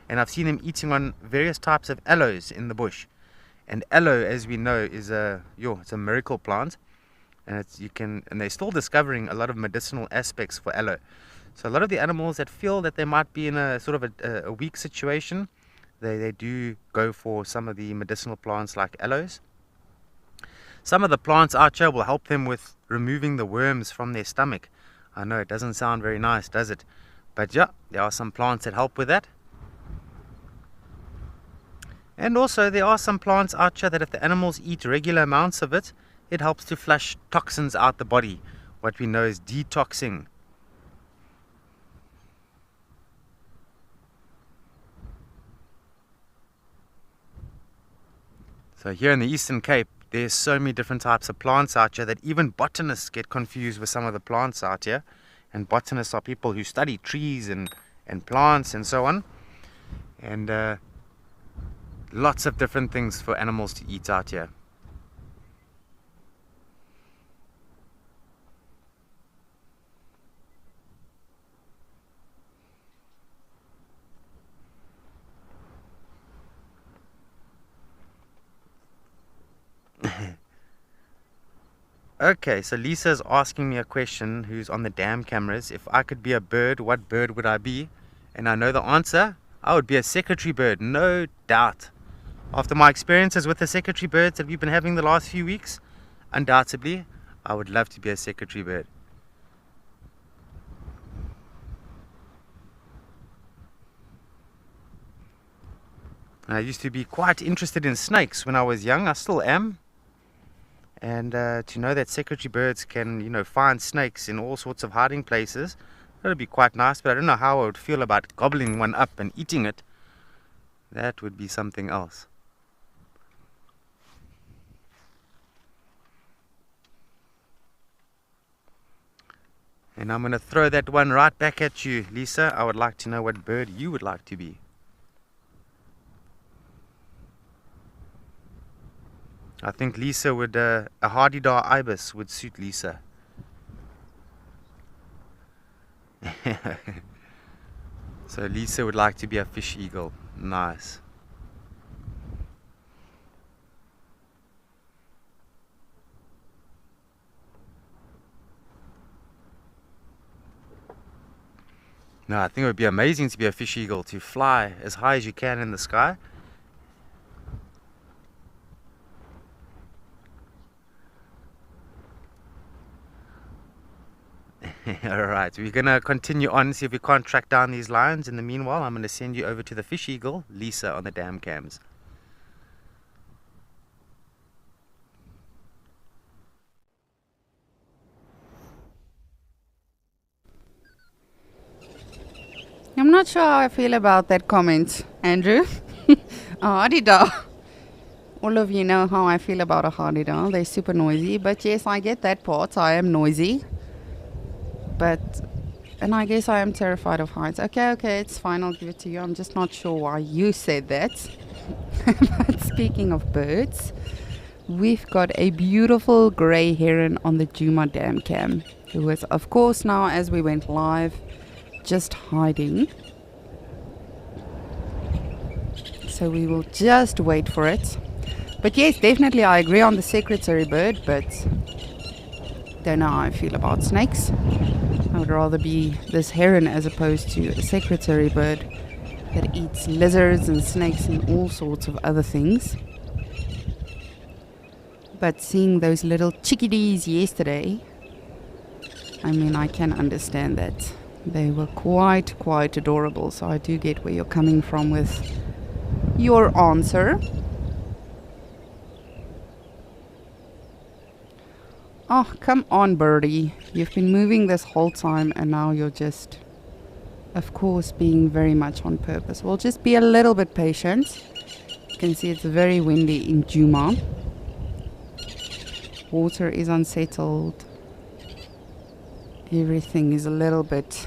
And I've seen them eating on various types of aloes in the bush. And aloe, as we know, is it's a miracle plant. And they're still discovering a lot of medicinal aspects for aloe. So a lot of the animals that feel that they might be in a sort of a weak situation, they do go for some of the medicinal plants like aloes. Some of the plants out here will help them with removing the worms from their stomach. I know it doesn't sound very nice, does it? But yeah, there are some plants that help with that. And also there are some plants out here that if the animals eat regular amounts of it, it helps to flush toxins out the body, what we know as detoxing. So here in the Eastern Cape, there's so many different types of plants out here that even botanists get confused with some of the plants out here. And botanists are people who study trees and plants and so on. And lots of different things for animals to eat out here. Okay, so Lisa's asking me a question, who's on the dam cameras. If I could be a bird, what bird would I be? And I know the answer. I would be a secretary bird, no doubt. After my experiences with the secretary birds that we've been having the last few weeks, undoubtedly, I would love to be a secretary bird. I used to be quite interested in snakes when I was young. I still am. And to know that secretary birds can, find snakes in all sorts of hiding places, that would be quite nice. But I don't know how I would feel about gobbling one up and eating it. That would be something else. And I'm going to throw that one right back at you, Lisa. I would like to know what bird you would like to be. I think Lisa would, a Hardidar ibis would suit Lisa. So Lisa would like to be a fish eagle. Nice. No, I think it would be amazing to be a fish eagle, to fly as high as you can in the sky. Alright, we're gonna continue on, see if we can't track down these lions. In the meanwhile, I'm gonna send you over to the fish eagle, Lisa, on the dam cams. I'm not sure how I feel about that comment, Andrew. A hardy-da. All of you know how I feel about a hardy-da. They're super noisy. But yes, I get that part. I am noisy. And I guess I am terrified of heights. Okay, it's fine. I'll give it to you. I'm just not sure why you said that. But speaking of birds, we've got a beautiful grey heron on the Djuma Dam cam, who was, of course, now as we went live, just hiding. So we will just wait for it. But yes, definitely I agree on the secretary bird, but don't know how I feel about snakes. I would rather be this heron as opposed to a secretary bird that eats lizards and snakes and all sorts of other things. But seeing those little chickadees yesterday, I mean, I can understand that. They were quite adorable, so I do get where you're coming from with your answer. Oh, come on, birdie. You've been moving this whole time and now you're just, of course, being very much on purpose. We'll just be a little bit patient. You can see it's very windy in Djuma. Water is unsettled. Everything is a little bit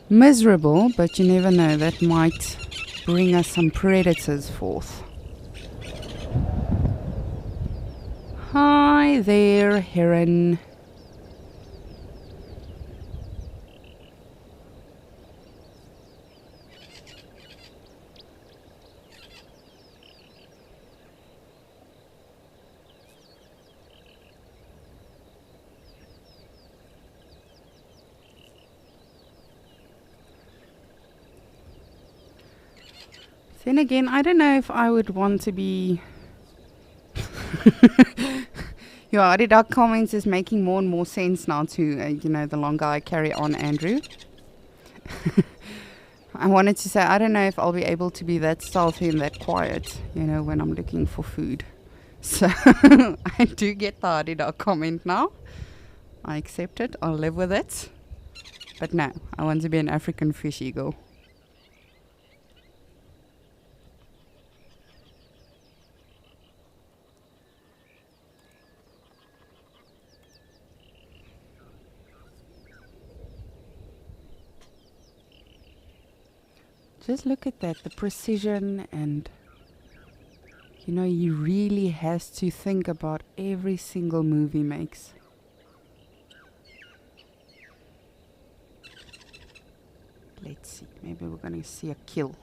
miserable, but you never know, that might bring us some predators forth. Hi there, heron. Then again, I don't know if I would want to be... Your Adidas comments is making more and more sense now too, the longer I carry on, Andrew. I wanted to say, I don't know if I'll be able to be that stealthy and that quiet, when I'm looking for food. So, I do get the Adidas comment now. I accept it, I'll live with it. But no, I want to be an African fish eagle. Just look at that, the precision, and he really has to think about every single move he makes. Let's see, maybe we're going to see a kill.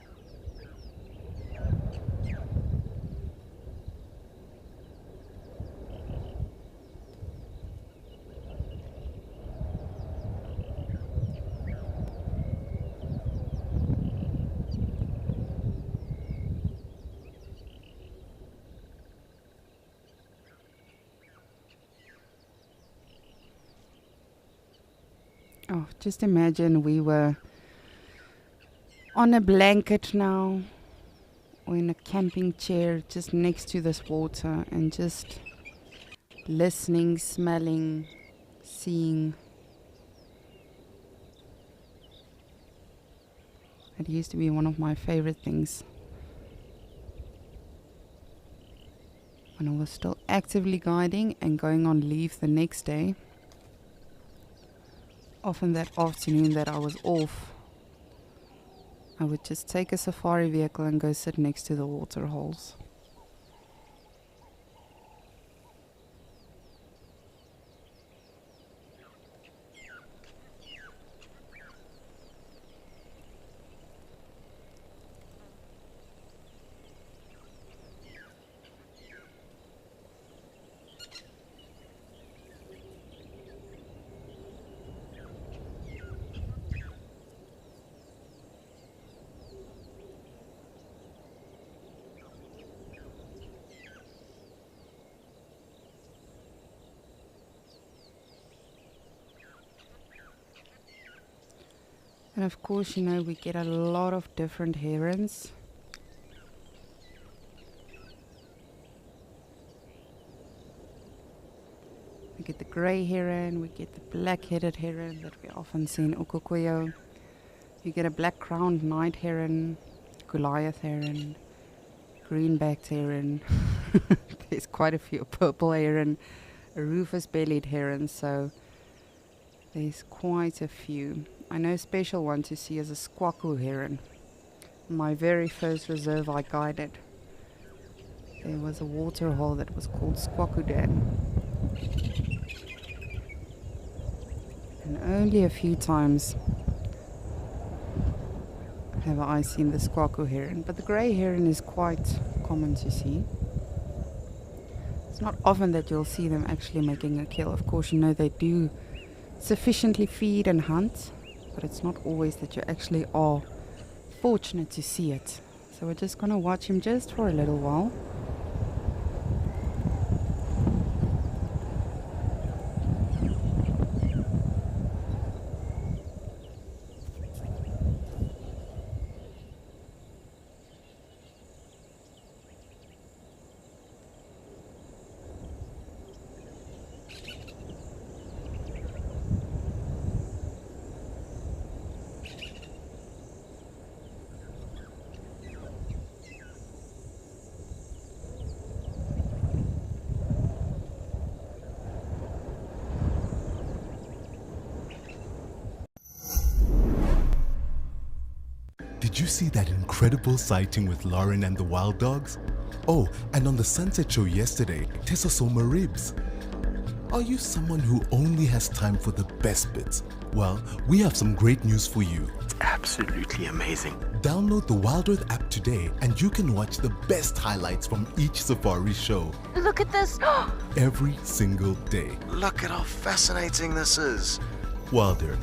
Oh, just imagine we were on a blanket now, or in a camping chair just next to this water, and just listening, smelling, seeing. It used to be one of my favorite things. When I was still actively guiding and going on leave the next day. Often that afternoon that I was off, I would just take a safari vehicle and go sit next to the water holes. And of course, you know, we get a lot of different herons. We get the grey heron, we get the black-headed heron that we often see in Ukukuyo. You get a black-crowned night heron, Goliath heron, green-backed heron. There's quite a few, purple heron, a rufous-bellied heron, so there's quite a few. I know a special one to see is a squaku heron. My very first reserve I guided, there was a waterhole that was called Squaku Dam. And only a few times have I seen the squaku heron, but the grey heron is quite common to see. It's not often that you'll see them actually making a kill. Of course, you know they do sufficiently feed and hunt, but it's not always that you actually are fortunate to see it. So we're just going to watch him just for a little while. Did you see that incredible sighting with Lauren and the wild dogs? Oh, and on the sunset show yesterday, Tessa saw ribs. Are you someone who only has time for the best bits? Well, we have some great news for you. It's absolutely amazing. Download the Wild Earth app today and you can watch the best highlights from each safari show. Look at this! Every single day. Look at how fascinating this is. Wild Earth.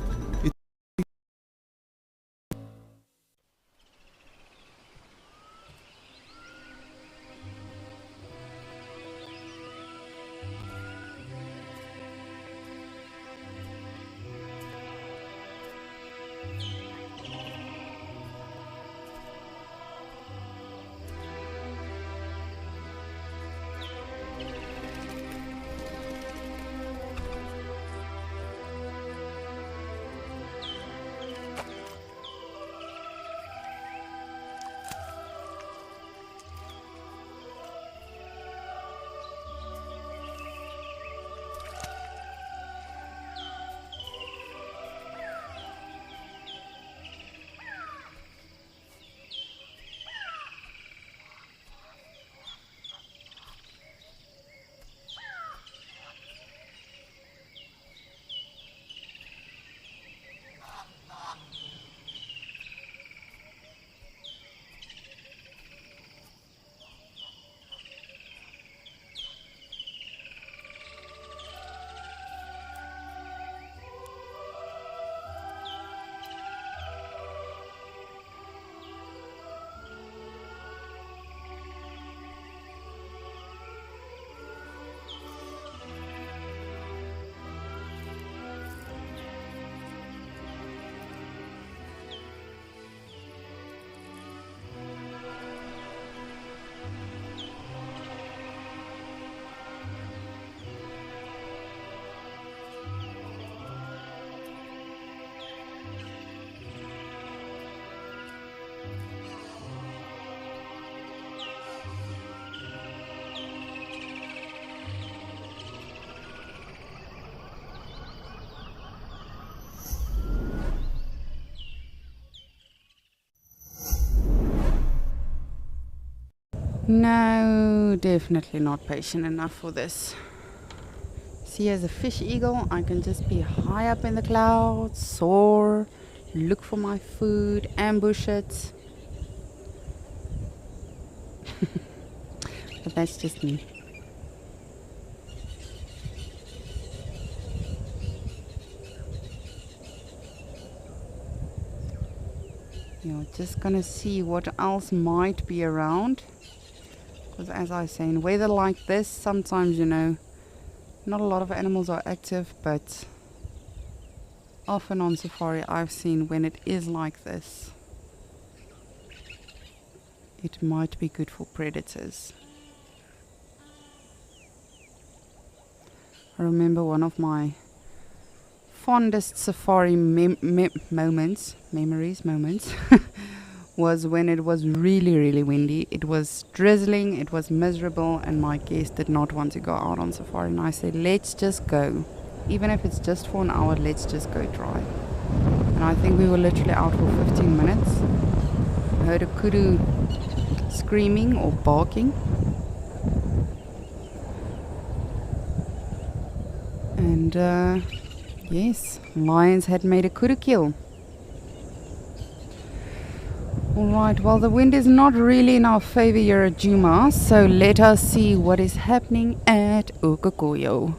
No, definitely not patient enough for this. See, as a fish eagle, I can just be high up in the clouds, soar, look for my food, ambush it. But that's just me. You're just gonna see what else might be around. Because as I say, in weather like this, sometimes, you know, not a lot of animals are active, but often on safari I've seen when it is like this, it might be good for predators. I remember one of my fondest safari moments was when it was really, really windy. It was drizzling, it was miserable, and my guest did not want to go out on safari. And I said, let's just go. Even if it's just for an hour, let's just go try. And I think we were literally out for 15 minutes. I heard a kudu screaming or barking. And yes, lions had made a kudu kill. Alright, well, the wind is not really in our favor here at Djuma, so let us see what is happening at Ukukuyo.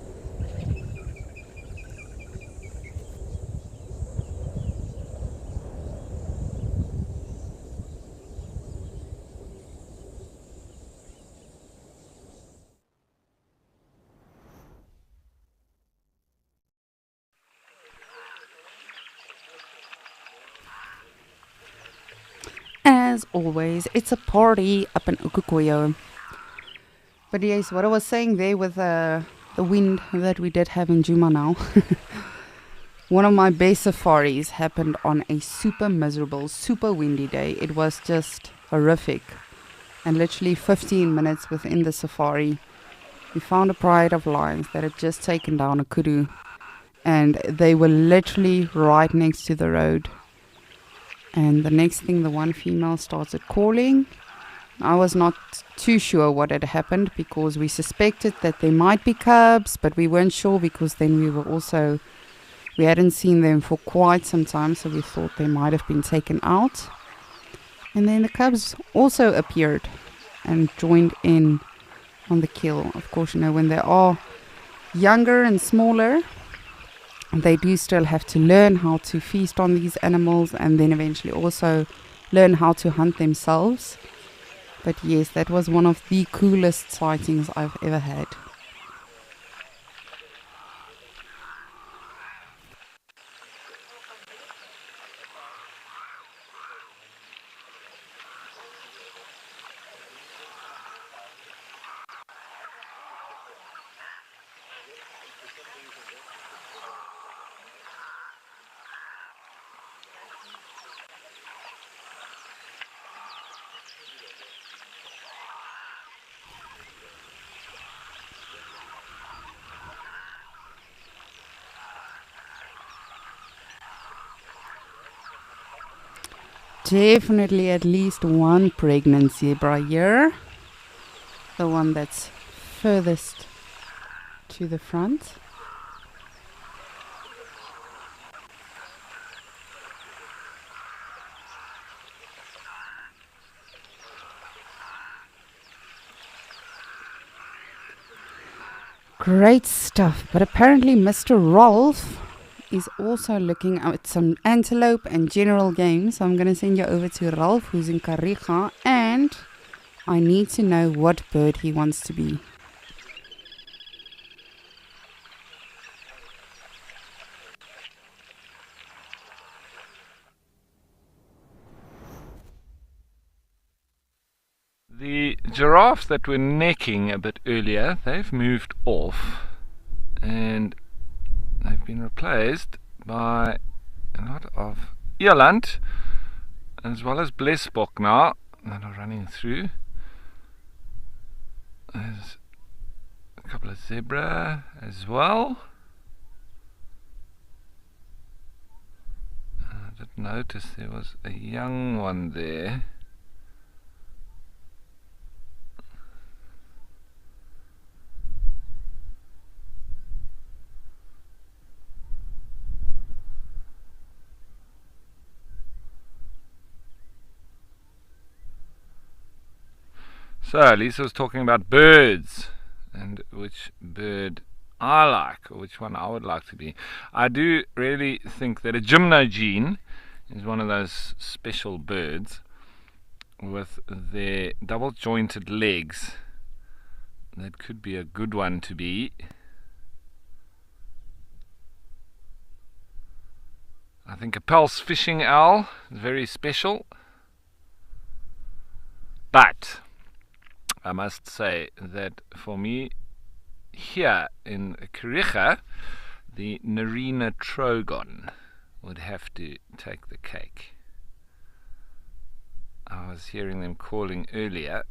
As always, it's a party up in Ukukuyo. But yes, what I was saying there with the wind that we did have in Djuma now. One of my best safaris happened on a super miserable, super windy day. It was just horrific. And literally 15 minutes within the safari, we found a pride of lions that had just taken down a kudu. And they were literally right next to the road. And the next thing, the one female started calling. I was not too sure what had happened because we suspected that there might be cubs, but we weren't sure because then we hadn't seen them for quite some time, so we thought they might have been taken out. And then the cubs also appeared and joined in on the kill. Of course, when they are younger and smaller, they do still have to learn how to feast on these animals and then eventually also learn how to hunt themselves. But yes, that was one of the coolest sightings I've ever had. Definitely at least one pregnant zebra here. The one that's furthest to the front. Great stuff, but apparently Mr. Rolf is also looking at some antelope and general game, so I'm going to send you over to Rolf, who's in Kariga, and I need to know what bird he wants to be. The giraffes that were necking a bit earlier, they've moved off and they've been replaced by a lot of eland as well as blesbok now that are running through. There's a couple of zebra as well. I did notice there was a young one there. So Lisa was talking about birds and which bird I like, or which one I would like to be. I do really think that a gymnogene is one of those special birds with their double jointed legs. That could be a good one to be. I think a Pels fishing owl is very special. But I must say that for me, here in Kariega, the Narina trogon would have to take the cake. I was hearing them calling earlier.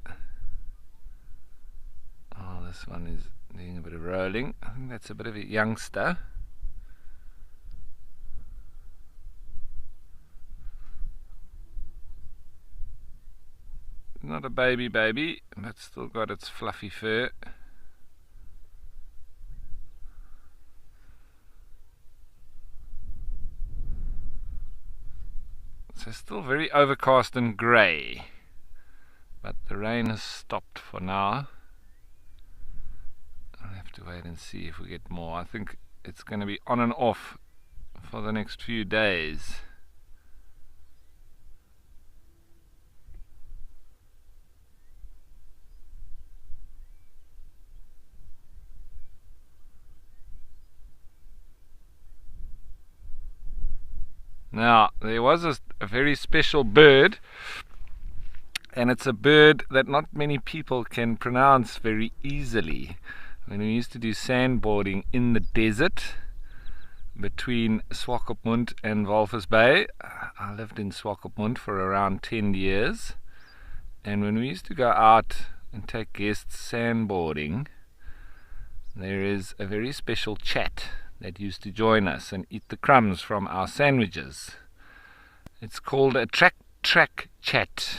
Oh, this one is doing a bit of rolling. I think that's a bit of a youngster. Not a baby, but still got its fluffy fur. So still very overcast and grey, but the rain has stopped for now. I'll have to wait and see if we get more. I think it's going to be on and off for the next few days. Now, there was a very special bird, and it's a bird that not many people can pronounce very easily. When we used to do sandboarding in the desert between Swakopmund and Walvis Bay, I lived in Swakopmund for around 10 years, and when we used to go out and take guests sandboarding, there is a very special chat that used to join us and eat the crumbs from our sandwiches. It's called a track chat.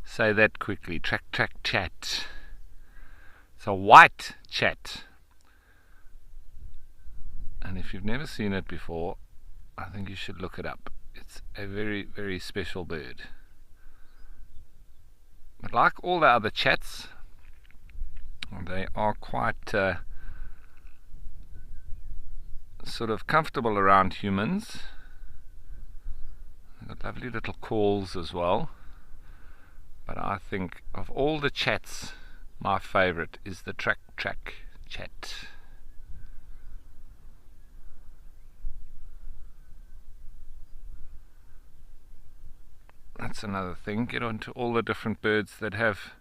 Say that quickly, track chat. It's a white chat. And if you've never seen it before, I think you should look it up. It's a very, very special bird. But like all the other chats, they are quite sort of comfortable around humans. They've got lovely little calls as well. But I think of all the chats, my favorite is the track chat. That's another thing. Get on to all the different birds that have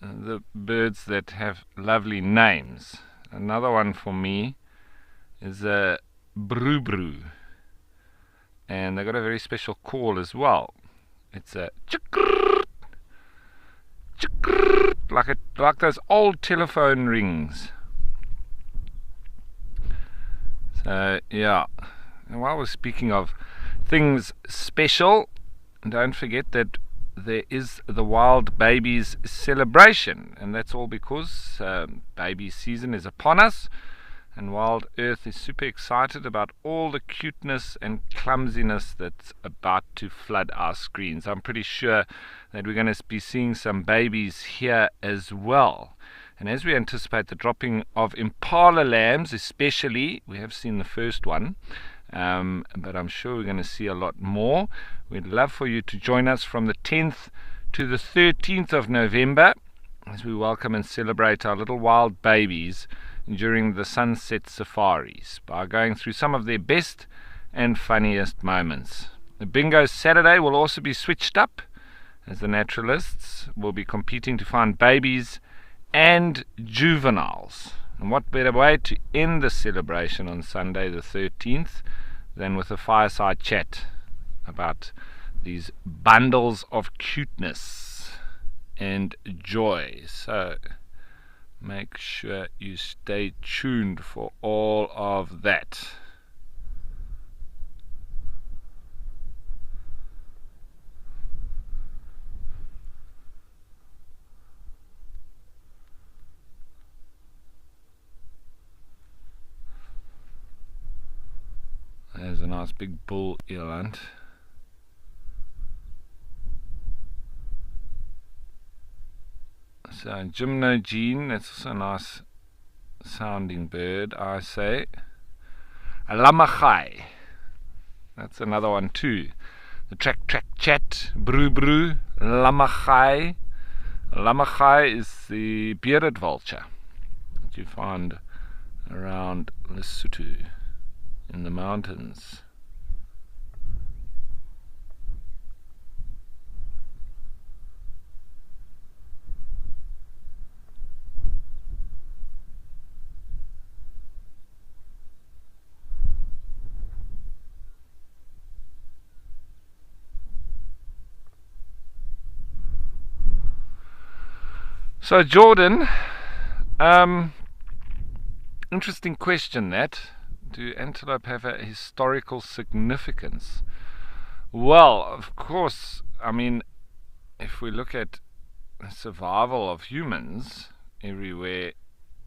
the birds that have lovely names. Another one for me is a broo, and they've got a very special call as well. It's a chikrrrt, like those old telephone rings. So yeah, and while we're speaking of things special, don't forget that there is the Wild Babies celebration, and that's all because baby season is upon us, and Wild Earth is super excited about all the cuteness and clumsiness that's about to flood our screens. I'm pretty sure that we're going to be seeing some babies here as well. And as we anticipate the dropping of impala lambs especially, we have seen the first one, but I'm sure we're going to see a lot more. We'd love for you to join us from the 10th to the 13th of November as we welcome and celebrate our little wild babies during the sunset safaris by going through some of their best and funniest moments. The bingo Saturday will also be switched up, as the naturalists will be competing to find babies and juveniles. And what better way to end the celebration on Sunday the 13th than with a fireside chat about these bundles of cuteness and joy. So make sure you stay tuned for all of that. There's a nice big bull eland. So Gymnogene, that's also a nice sounding bird, I say. A lamachai, that's another one too. The track chat, broo, lamachai. Lamachai is the bearded vulture that you find around Lesotho in the mountains. So Jordan, interesting question that. Do antelope have a historical significance? Well, of course, I mean, if we look at the survival of humans everywhere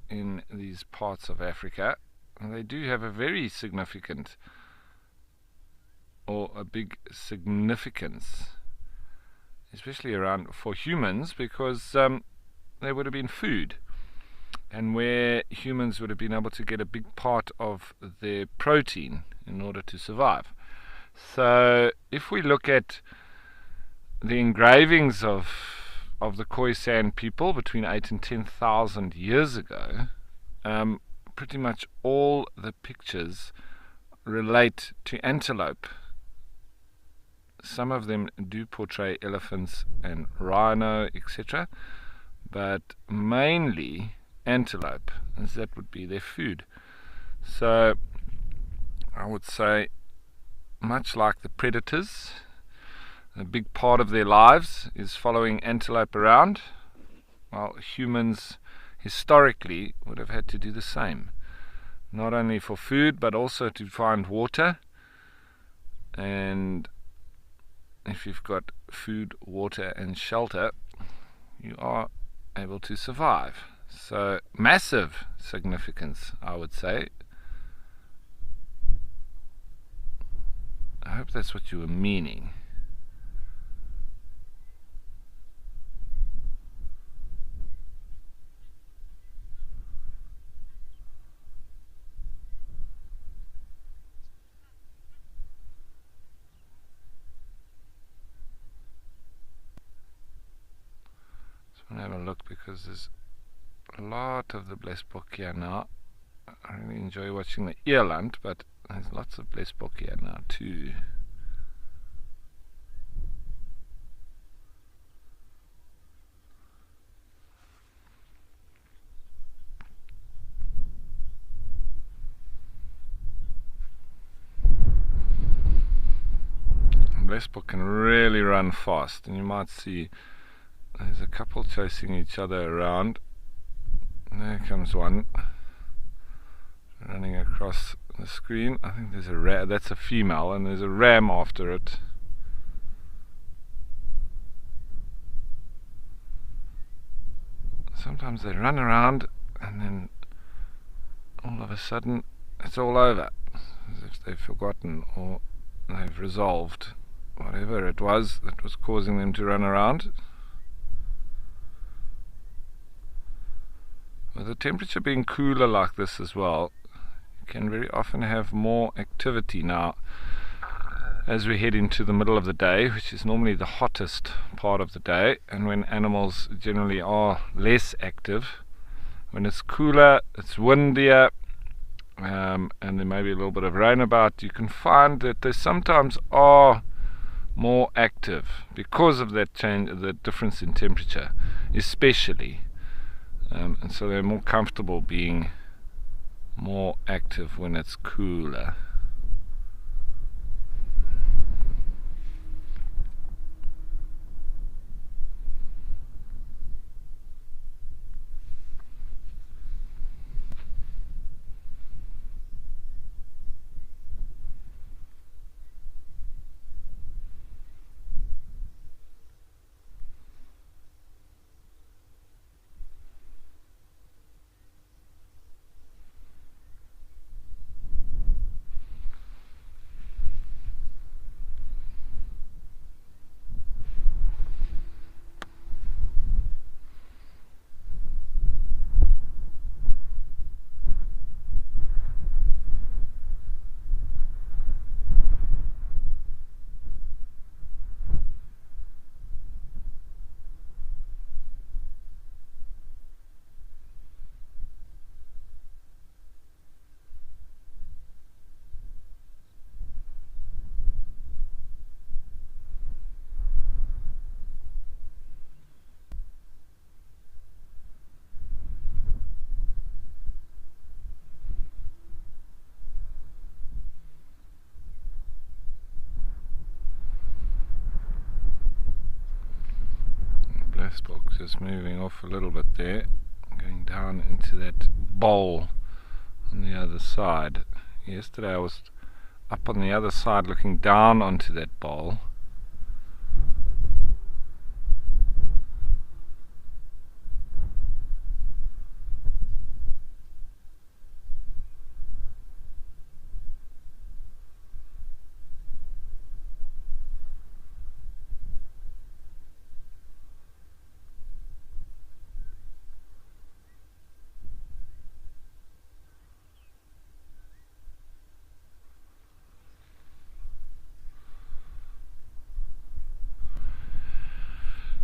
in these parts of Africa, they do have a very significant, or a big significance, especially around for humans, because they would have been food, and where humans would have been able to get a big part of their protein in order to survive. So if we look at the engravings of the Khoisan people between 8 and 10,000 years ago, pretty much all the pictures relate to antelope. Some of them do portray elephants and rhino, etc., but mainly antelope, as that would be their food. So I would say, much like the predators, a big part of their lives is following antelope around, while humans historically would have had to do the same, not only for food but also to find water. And if you've got food, water and shelter, you are able to survive. So massive significance, I would say. I hope that's what you were meaning. Just want to have a look, because there's a lot of the blesbok here now. I really enjoy watching the eland, but there's lots of blesbok here now too. Blesbok can really run fast, and you might see there's a couple chasing each other around. There comes one running across the screen. I think there's a ram. That's a female, and there's a ram after it. Sometimes they run around and then all of a sudden it's all over, as if they've forgotten or they've resolved whatever it was that was causing them to run around. With the temperature being cooler like this as well, you can very often have more activity now as we head into the middle of the day, which is normally the hottest part of the day, and when animals generally are less active. When it's cooler, it's windier, and there may be a little bit of rain about, you can find that they sometimes are more active because of that change, the difference in temperature especially, and so they're more comfortable being more active when it's cooler. Facebook just moving off a little bit there, going down into that bowl on the other side. Yesterday I was up on the other side looking down onto that bowl.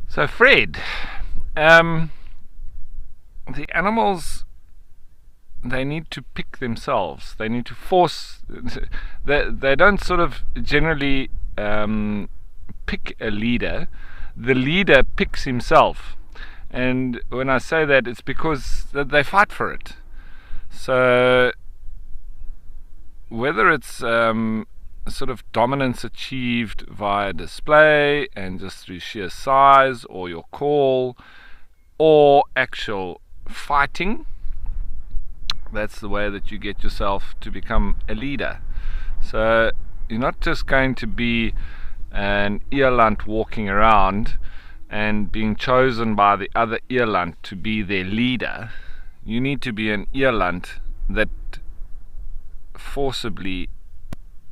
So Fred, the animals, they need to pick themselves. They need to force. They don't sort of generally pick a leader. The leader picks himself. And when I say that, it's because they fight for it. So whether it's sort of dominance achieved via display and just through sheer size or your call or actual fighting, that's the way that you get yourself to become a leader. So you're not just going to be an eland walking around and being chosen by the other eland to be their leader. You need to be an eland that forcibly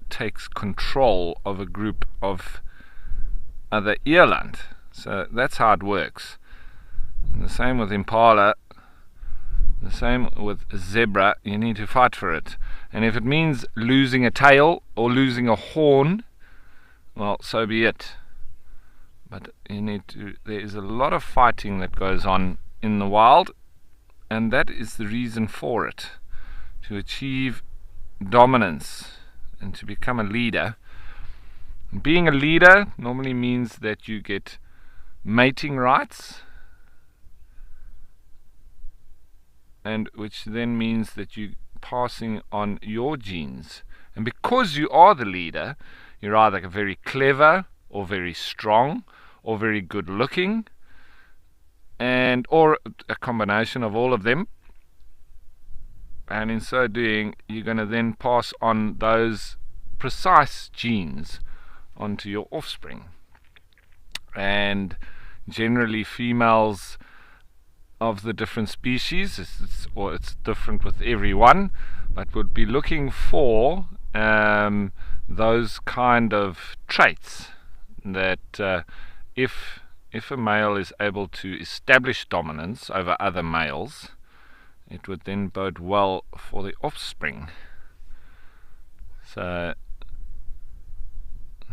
takes control of a group of other eland. So that's how it works. And the same with impala, the same with zebra. You need to fight for it. And if it means losing a tail or losing a horn, well, so be it. But you need to, there is a lot of fighting that goes on in the wild, and that is the reason for it. To achieve dominance and to become a leader. Being a leader normally means that you get mating rights, and which then means that you're passing on your genes. And because you are the leader, you're either very clever or very strong or very good looking, and or a combination of all of them. And in so doing, you're going to then pass on those precise genes onto your offspring. And generally females of the different species, it's different with every one, but would be looking for those kind of traits that if a male is able to establish dominance over other males, it would then bode well for the offspring. So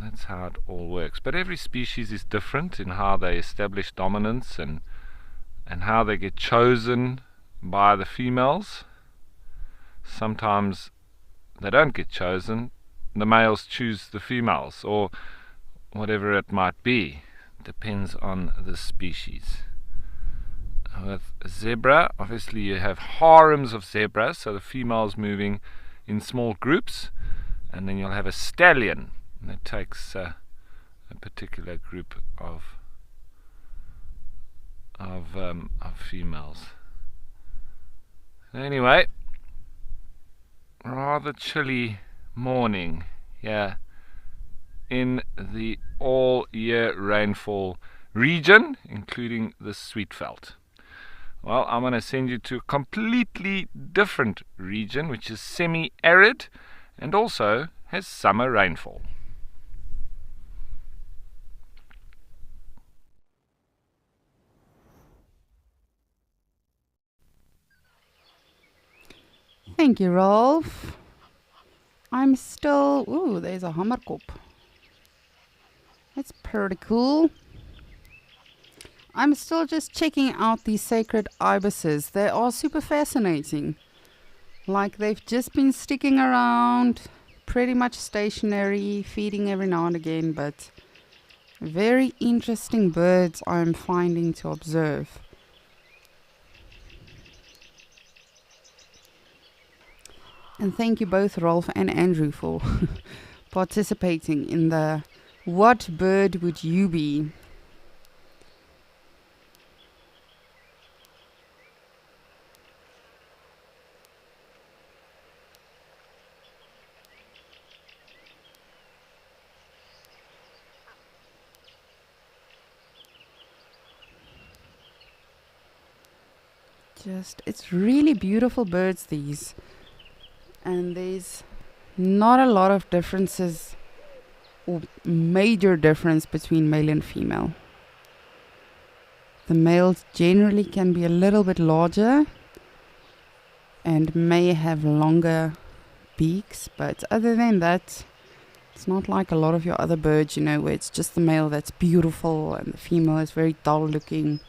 that's how it all works. But every species is different in how they establish dominance and how they get chosen by the females. Sometimes they don't get chosen. The males choose the females, or whatever it might be. Depends on the species. With zebra, obviously you have harems of zebras, so the females moving in small groups, and then you'll have a stallion that takes a particular group of females. Anyway, rather chilly morning here in the all year rainfall region, including the Sweetveld. Well, I'm going to send you to a completely different region, which is semi-arid and also has summer rainfall. Thank you, Rolf. I'm still... Ooh, there's a hammerkop. That's pretty cool. I'm still just checking out these sacred ibises. They are super fascinating. Like, they've just been sticking around, pretty much stationary, feeding every now and again, but very interesting birds I'm finding to observe. And thank you both, Rolf and Andrew, for participating in the What Bird Would You Be? It's really beautiful birds, these. And there's not a lot of differences or major difference between male and female. The males generally can be a little bit larger and may have longer beaks, but other than that, it's not like a lot of your other birds, where it's just the male that's beautiful and the female is very dull looking.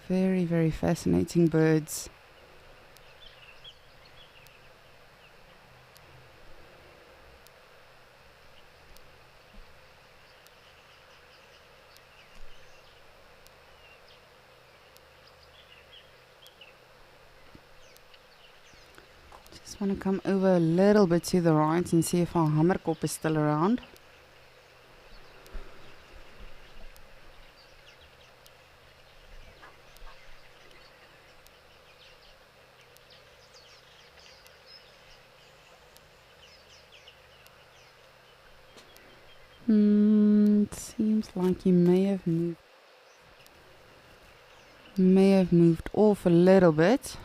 Very, very fascinating birds. Just want to come over a little bit to the right and see if our hammerkop is still around. It seems like he may have moved off a little bit.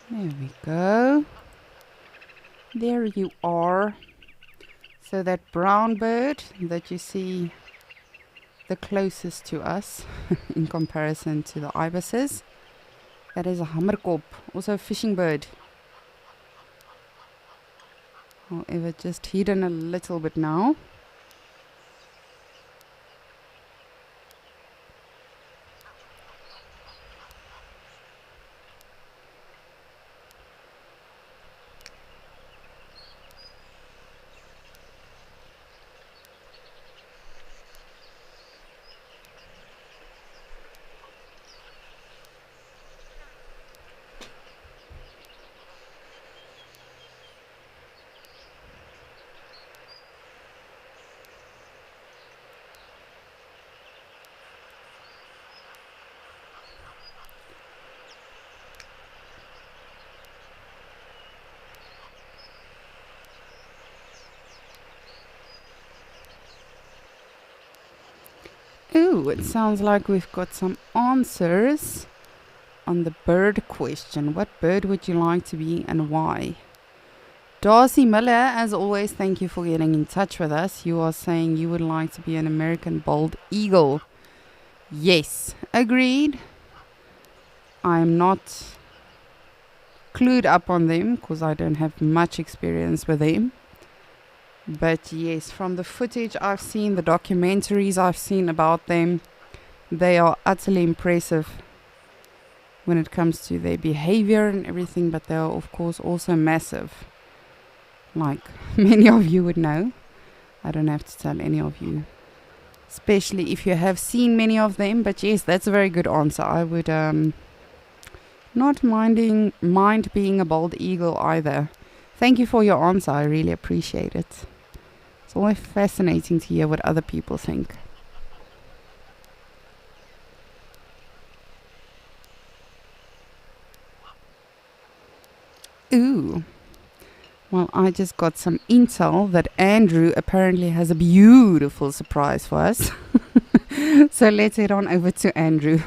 There we go. There you are. So that brown bird that you see the closest to us in comparison to the ibises, that is a hammerkop, also a fishing bird. However, just hidden a little bit now. Ooh, it sounds like we've got some answers on the bird question. What bird would you like to be and why? Darcy Miller, as always, thank you for getting in touch with us. You are saying you would like to be an American bald eagle. Yes, agreed. I'm not clued up on them because I don't have much experience with them. But yes, from the footage I've seen, the documentaries I've seen about them, they are utterly impressive when it comes to their behavior and everything, but they are of course also massive, like many of you would know. I don't have to tell any of you, especially if you have seen many of them. But yes, that's a very good answer. I would not mind being a bald eagle either. Thank you for your answer. I really appreciate it. It's always fascinating to hear what other people think. Ooh. Well, I just got some intel that Andrew apparently has a beautiful surprise for us. So let's head on over to Andrew.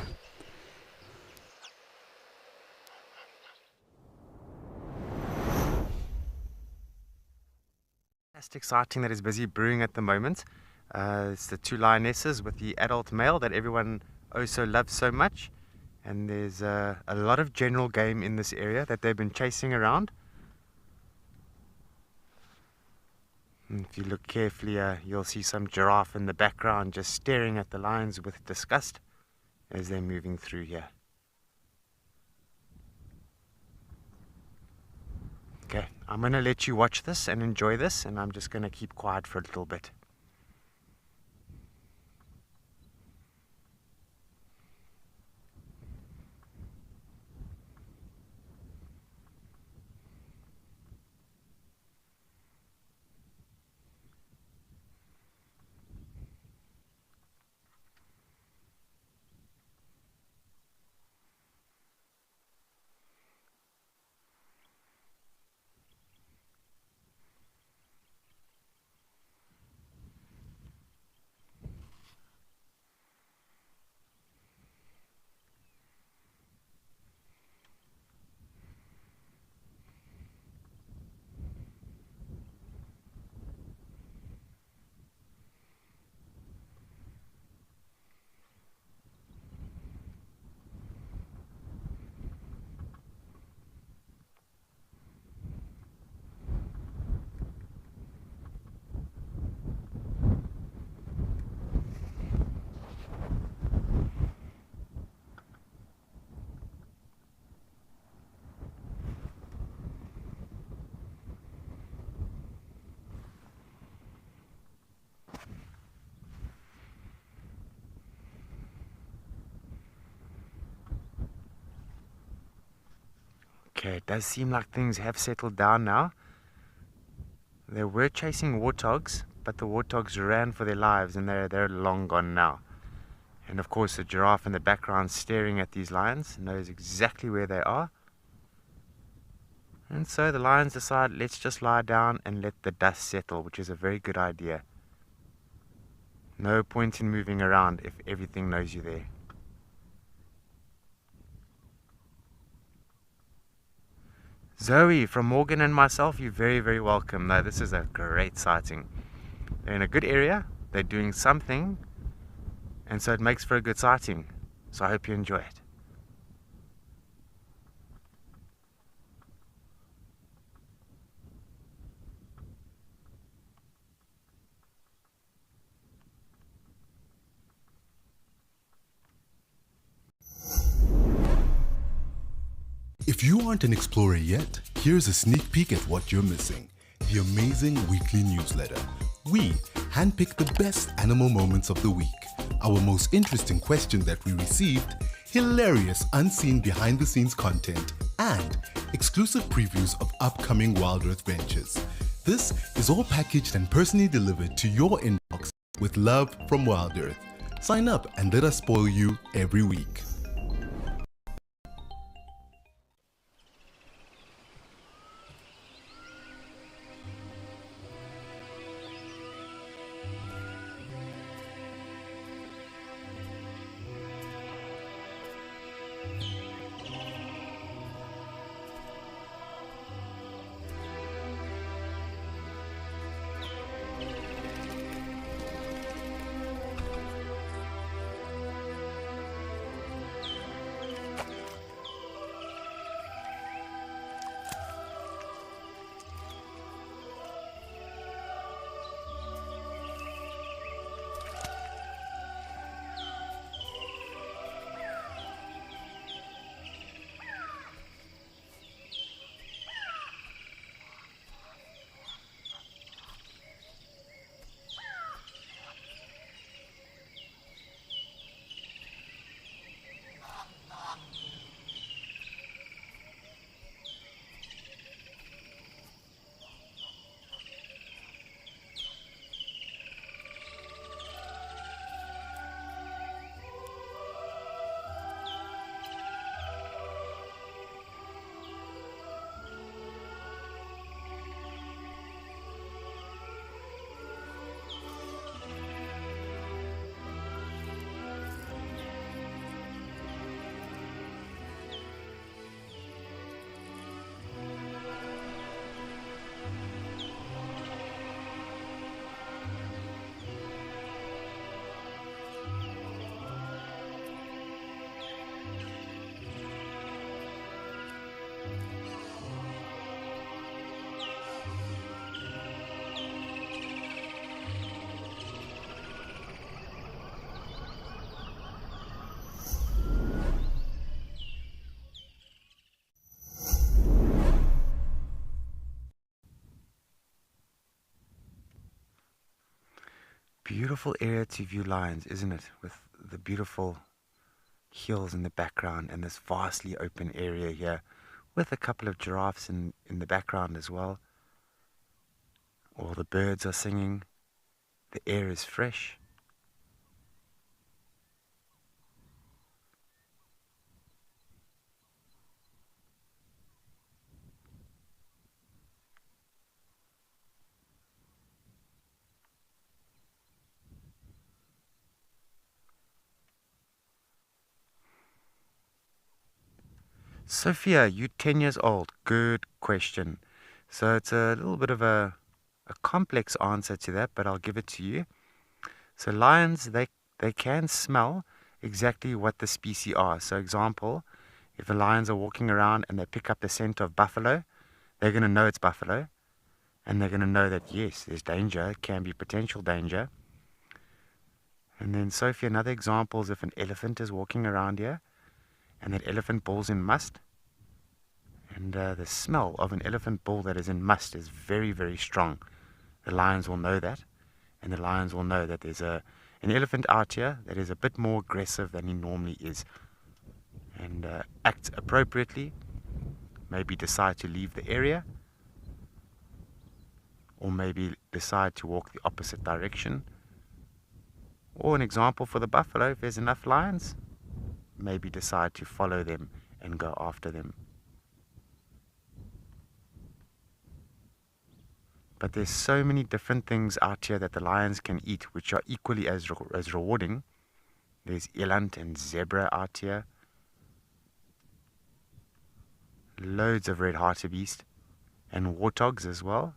Fantastic sighting that is busy brewing at the moment. It's the two lionesses with the adult male that everyone also loves so much. And there's a lot of general game in this area that they've been chasing around. And if you look carefully, you'll see some giraffe in the background just staring at the lions with disgust as they're moving through here. Okay, I'm going to let you watch this and enjoy this, and I'm just going to keep quiet for a little bit. Okay, it does seem like things have settled down now. They were chasing warthogs, but the warthogs ran for their lives and they're long gone now. And of course the giraffe in the background staring at these lions knows exactly where they are. And so the lions decide, let's just lie down and let the dust settle, which is a very good idea. No point in moving around if everything knows you're there. Zoe, from Morgan and myself, you're very, very welcome. No, this is a great sighting. They're in a good area, they're doing something, and so it makes for a good sighting. So I hope you enjoy it. If you aren't an explorer yet, here's a sneak peek at what you're missing. The amazing weekly newsletter. We handpick the best animal moments of the week, our most interesting question that we received, hilarious unseen behind the scenes content, and exclusive previews of upcoming Wild Earth ventures. This is all packaged and personally delivered to your inbox with love from Wild Earth. Sign up and let us spoil you every week. Beautiful area to view lions, isn't it? With the beautiful hills in the background and this vastly open area here with a couple of giraffes in the background as well. All the birds are singing. The air is fresh. Sophia, you're 10 years old. Good question. So it's a little bit of a complex answer to that, but I'll give it to you. So lions, they can smell exactly what the species are. So example, if the lions are walking around and they pick up the scent of buffalo, they're going to know it's buffalo. And they're going to know that, yes, there's danger, it can be potential danger. And then, Sophie, another example is if an elephant is walking around here and that elephant bull's in must. And the smell of an elephant bull that is in must is very, very strong. The lions will know that. And the lions will know that there's an elephant out here that is a bit more aggressive than he normally is. And act appropriately maybe decide to leave the area, or maybe decide to walk the opposite direction. Or an example for the buffalo, if there's enough lions, maybe decide to follow them and go after them. But there's so many different things out here that the lions can eat, which are equally as rewarding. There's eland and zebra out here. Loads of red hartebeest and warthogs as well.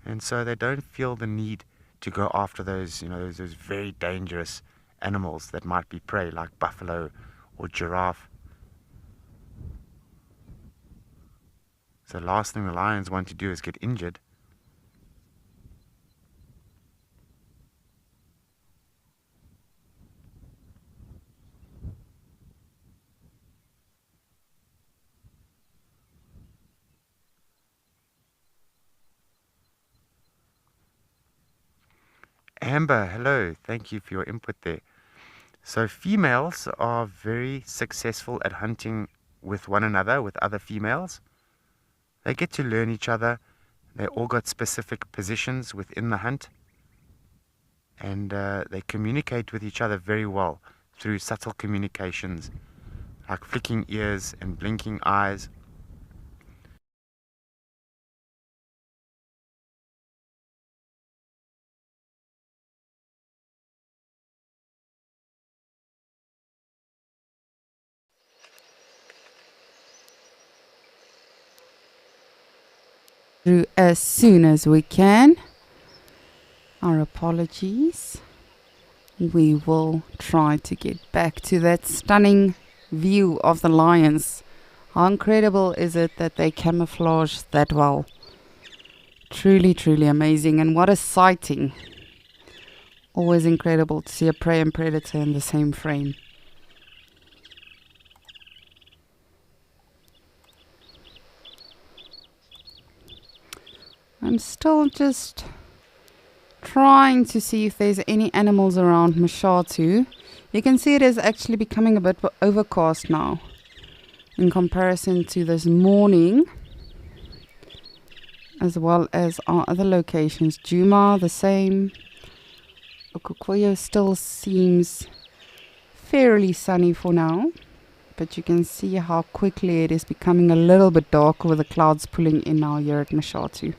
And so they don't feel the need to go after those, those very dangerous animals that might be prey, like buffalo or giraffe. So the last thing the lions want to do is get injured. Amber, hello. Thank you for your input there. So females are very successful at hunting with one another, with other females. They get to learn each other. They all got specific positions within the hunt. And they communicate with each other very well through subtle communications, like flicking ears and blinking eyes. Through as soon as we can. Our apologies. We will try to get back to that stunning view of the lions. How incredible is it that they camouflage that well? Truly, truly amazing. And what a sighting. Always incredible to see a prey and predator in the same frame. I'm still just trying to see if there's any animals around Mashatu. You can see it is actually becoming a bit overcast now in comparison to this morning, as well as our other locations. Djuma, the same. Okukoyo still seems fairly sunny for now, but you can see how quickly it is becoming a little bit darker with the clouds pulling in now here at Mashatu.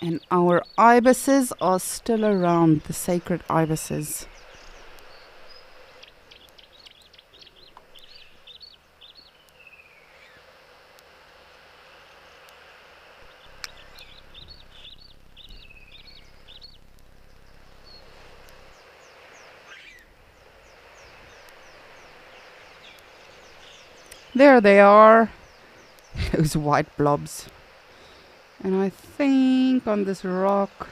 And our ibises are still around, the sacred ibises. There they are, those white blobs. And I think on this rock,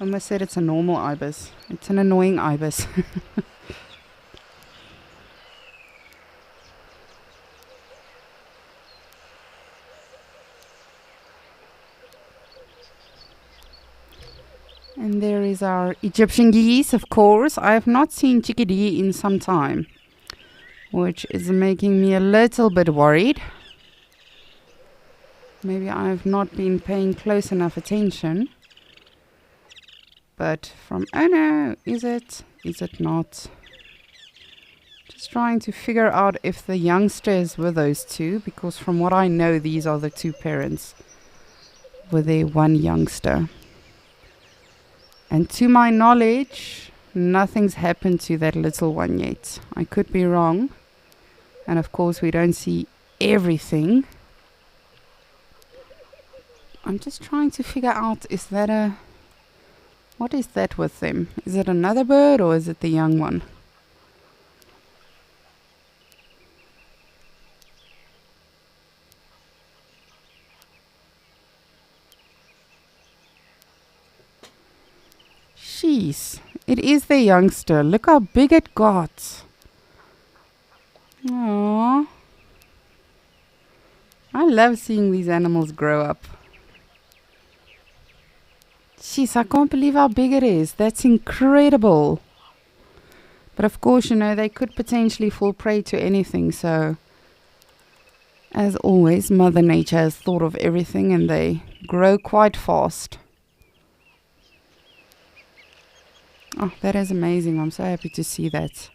I almost said it's a normal ibis. It's an annoying ibis. And there is our Egyptian geese, of course. I have not seen chickadee in some time, which is making me a little bit worried. Maybe I have not been paying close enough attention. But from, oh no, is it not? Just trying to figure out if the youngsters were those two, because from what I know, these are the two parents with their one youngster. And to my knowledge, nothing's happened to that little one yet. I could be wrong. And of course, we don't see everything. I'm just trying to figure out, what is that with them? Is it another bird or is it the young one? Jeez, it is the youngster. Look how big it got. Aww. I love seeing these animals grow up. Jeez, I can't believe how big it is. That's incredible. But of course, you know, they could potentially fall prey to anything. So, as always, Mother Nature has thought of everything and they grow quite fast. Oh, that is amazing. I'm so happy to see that.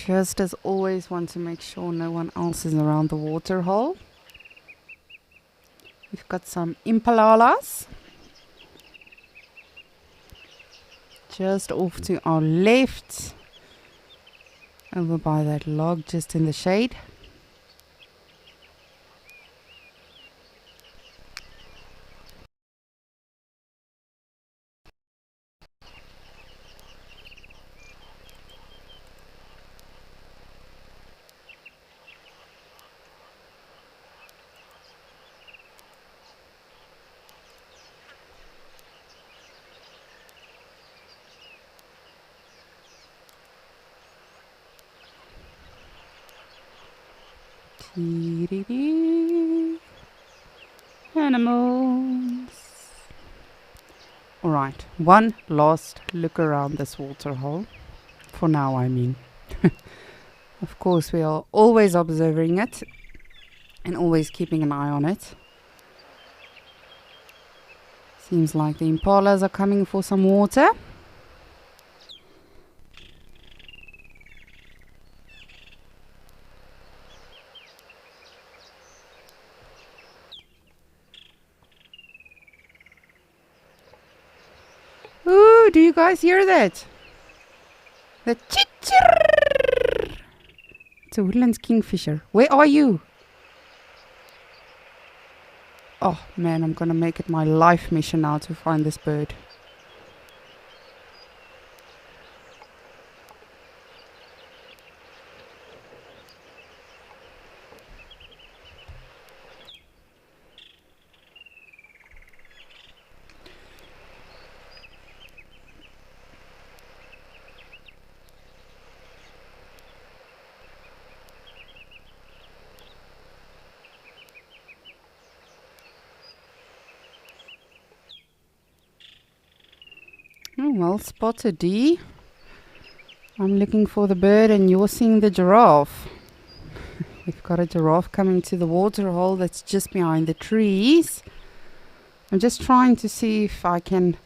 Just as always, want to make sure no one else is around the water hole. We've got some impalalas just off to our left, over by that log just in the shade. Dee-dee-dee. Animals. Alright, one last look around this water hole. For now, I mean. Of course, we are always observing it and always keeping an eye on it. Seems like the impalas are coming for some water. Ooh, do you guys hear that? The chit-chirr. It's a woodland kingfisher. Where are you? Oh man, I'm gonna make it my life mission now to find this bird. Oh, well spotted, Dee. I'm looking for the bird and you're seeing the giraffe. We've got a giraffe coming to the water hole that's just behind the trees. I'm just trying to see if I can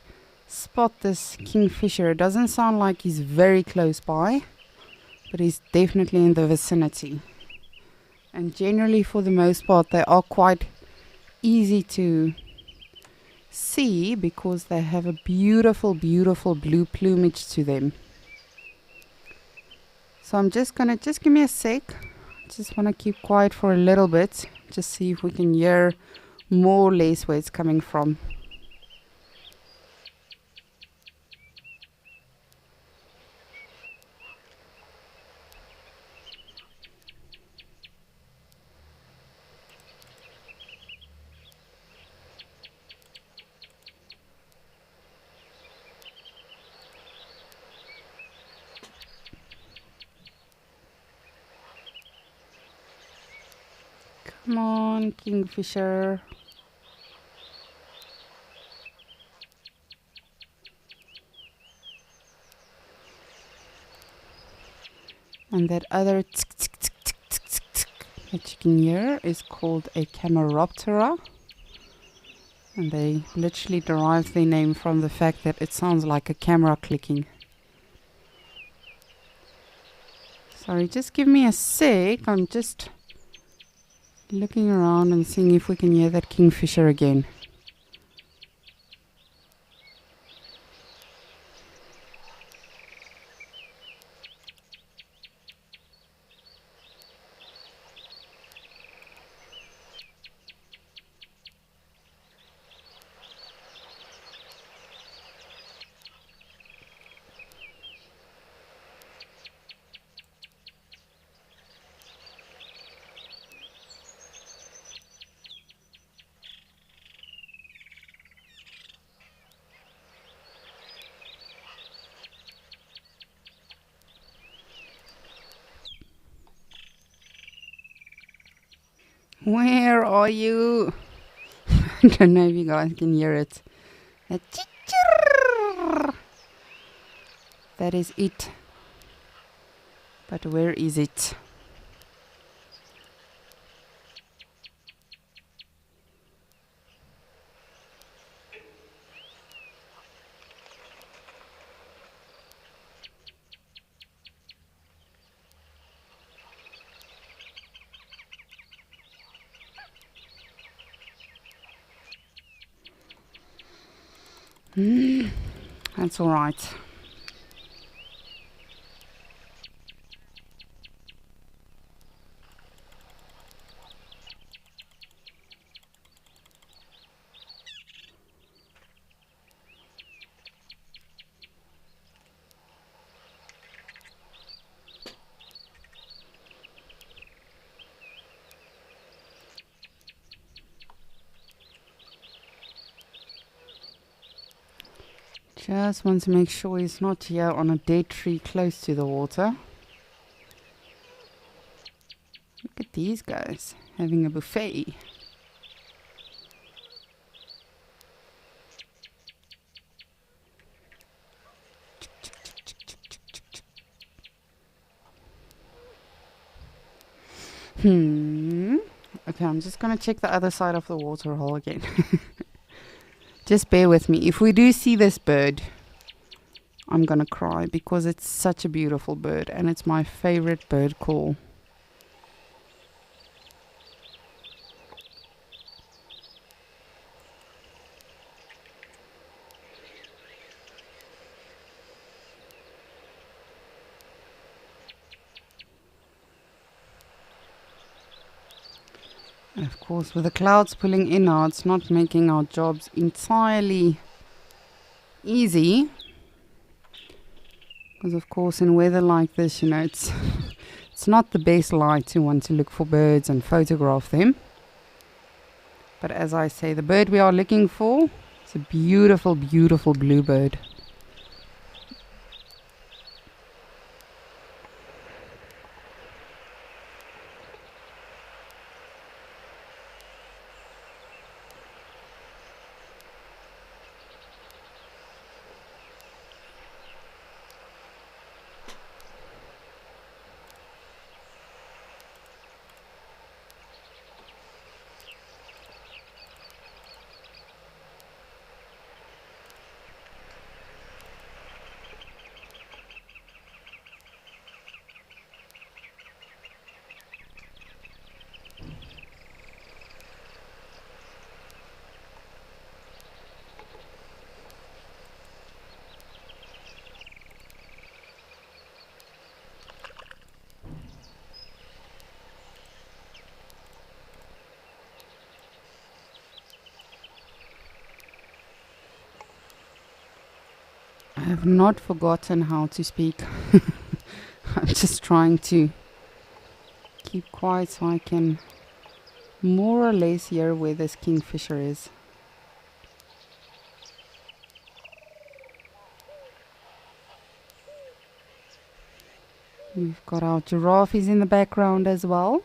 spot this kingfisher. It doesn't sound like he's very close by, but he's definitely in the vicinity. And generally, for the most part, they are quite easy to see because they have a beautiful, beautiful blue plumage to them. So I'm just gonna, just give me a sec. Just want to keep quiet for a little bit. Just see if we can hear more or less where it's coming from. Come on, kingfisher. And that other tsk, tsk, tsk, tsk, tsk, tsk, tsk that you can hear is called a Cameroptera. And they literally derive their name from the fact that it sounds like a camera clicking. Sorry, just give me a sec. I'm just looking around and seeing if we can hear that kingfisher again. Where are you? I don't know if you guys can hear it. A chirr. That is it. But where is it? That's all right. Just want to make sure he's not here on a dead tree close to the water. Look at these guys having a buffet. Okay, I'm just going to check the other side of the water hole again. Just bear with me. If we do see this bird, I'm going to cry because it's such a beautiful bird and it's my favorite bird call. And of course, with the clouds pulling in now, it's not making our jobs entirely easy. Because of course, in weather like this, you know, it's not the best light to want to look for birds and photograph them. But as I say, the bird we are looking for is a beautiful, beautiful bluebird. I have not forgotten how to speak. I'm just trying to keep quiet so I can more or less hear where this kingfisher is. We've got our giraffes in the background as well.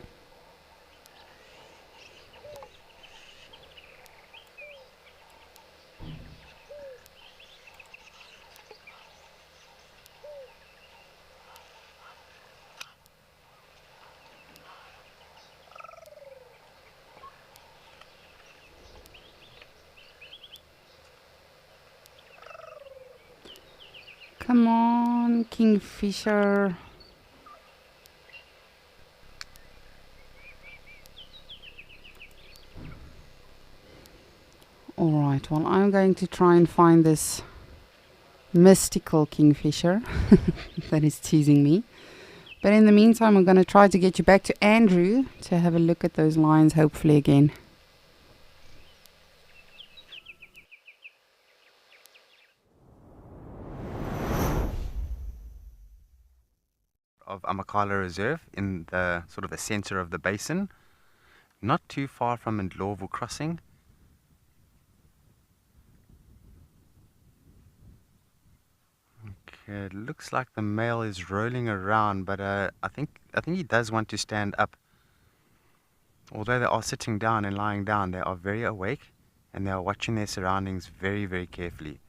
Come on, kingfisher. Alright, well, I'm going to try and find this mystical kingfisher that is teasing me. But in the meantime, I'm going to try to get you back to Andrew to have a look at those lions, hopefully again. Of Amakhala Reserve in the sort of the center of the basin, not too far from Ndlovu Crossing. Okay, it looks like the male is rolling around, but I think he does want to stand up. although they are sitting down and lying down, they are very awake and they are watching their surroundings very, very carefully.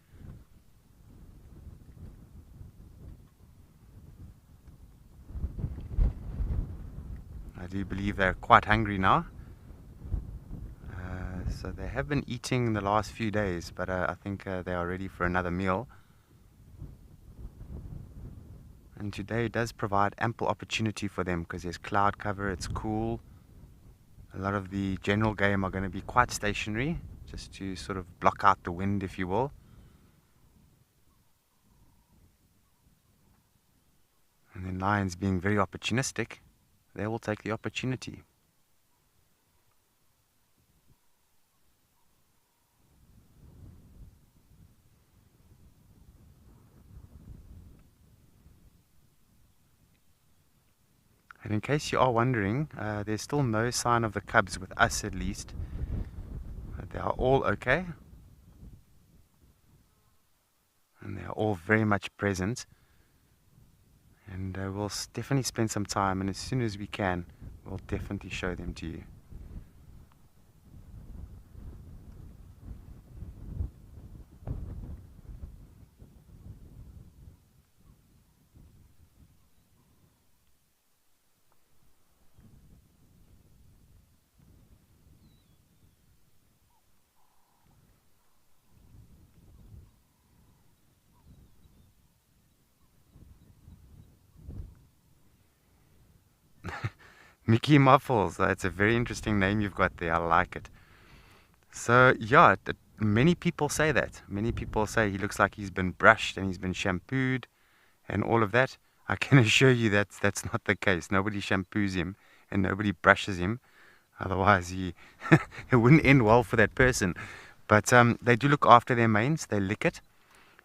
I do believe they're quite hungry now. So they have been eating the last few days, but I think they are ready for another meal. And today does provide ample opportunity for them because there's cloud cover, it's cool. A lot of the general game are going to be quite stationary, just to sort of block out the wind, if you will. And then lions being very opportunistic, they will take the opportunity. And in case you are wondering, there's still no sign of the cubs with us, at least. They are all okay. And they are all very much present. And we'll definitely spend some time, and as soon as we can, we'll definitely show them to you. Mickey Muffles, it's a very interesting name you've got there, I like it. So yeah, many people say that. Many people say he looks like he's been brushed and he's been shampooed and all of that. I can assure you that's not the case. Nobody shampoos him and nobody brushes him. Otherwise it wouldn't end well for that person. But they do look after their manes, they lick it.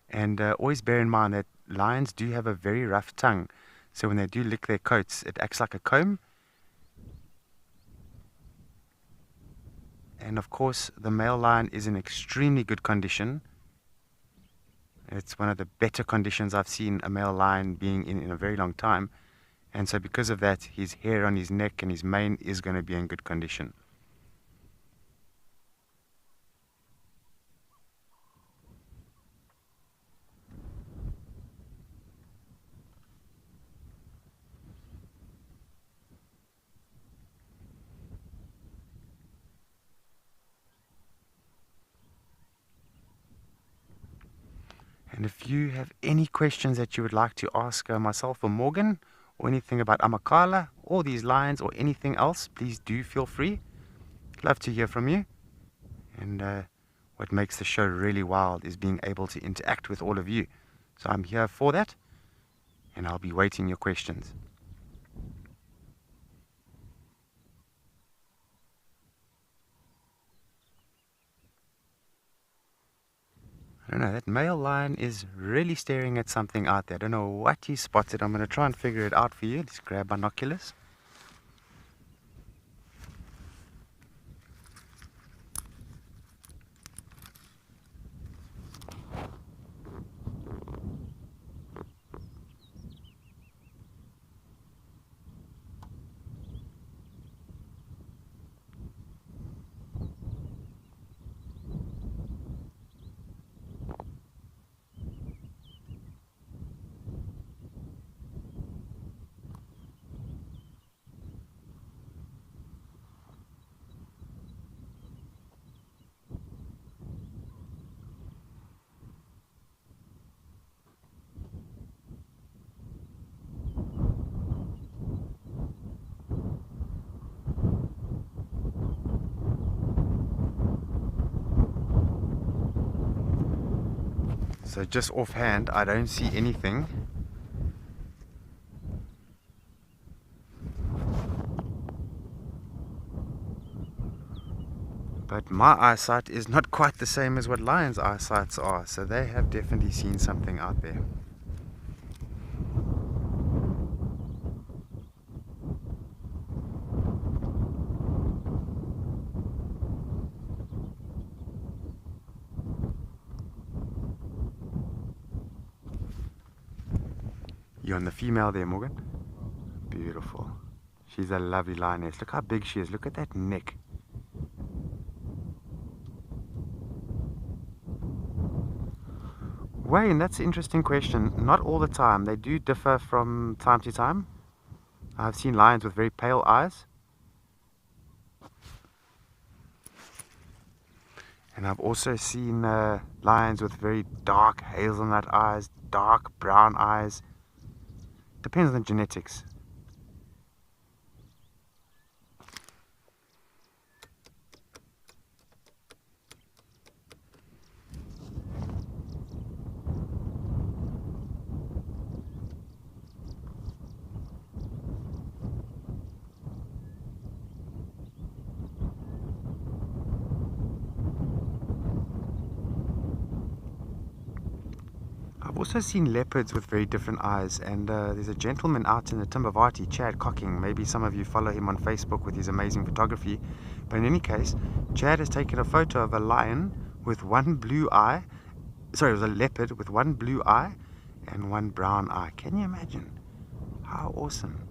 And always bear in mind that lions do have a very rough tongue. So when they do lick their coats, it acts like a comb. And of course, the male lion is in extremely good condition. It's one of the better conditions I've seen a male lion being in a very long time. And so because of that, his hair on his neck and his mane is going to be in good condition. And if you have any questions that you would like to ask myself or Morgan, or anything about Amakhala, or these lions, or anything else, please do feel free. Love to hear from you. And what makes the show really wild is being able to interact with all of you. So I'm here for that, and I'll be waiting your questions. I don't know, that male lion is really staring at something out there. I don't know what he spotted. I'm going to try and figure it out for you. Let's grab binoculars. So just offhand, I don't see anything. But my eyesight is not quite the same as what lions' eyesights are, so they have definitely seen something out there. You on the female there, Morgan? Beautiful. She's a lovely lioness. Look how big she is. Look at that neck. Wayne, that's an interesting question. Not all the time. They do differ from time to time. I've seen lions with very pale eyes. And I've also seen lions with very dark hazelnut eyes, dark brown eyes. Depends on the genetics. I've also seen leopards with very different eyes, and there's a gentleman out in the Timbavati, Chad Cocking. Maybe some of you follow him on Facebook with his amazing photography. But in any case, Chad has taken a photo of a lion with one blue eye. Sorry, it was a leopard with one blue eye and one brown eye. Can you imagine? How awesome.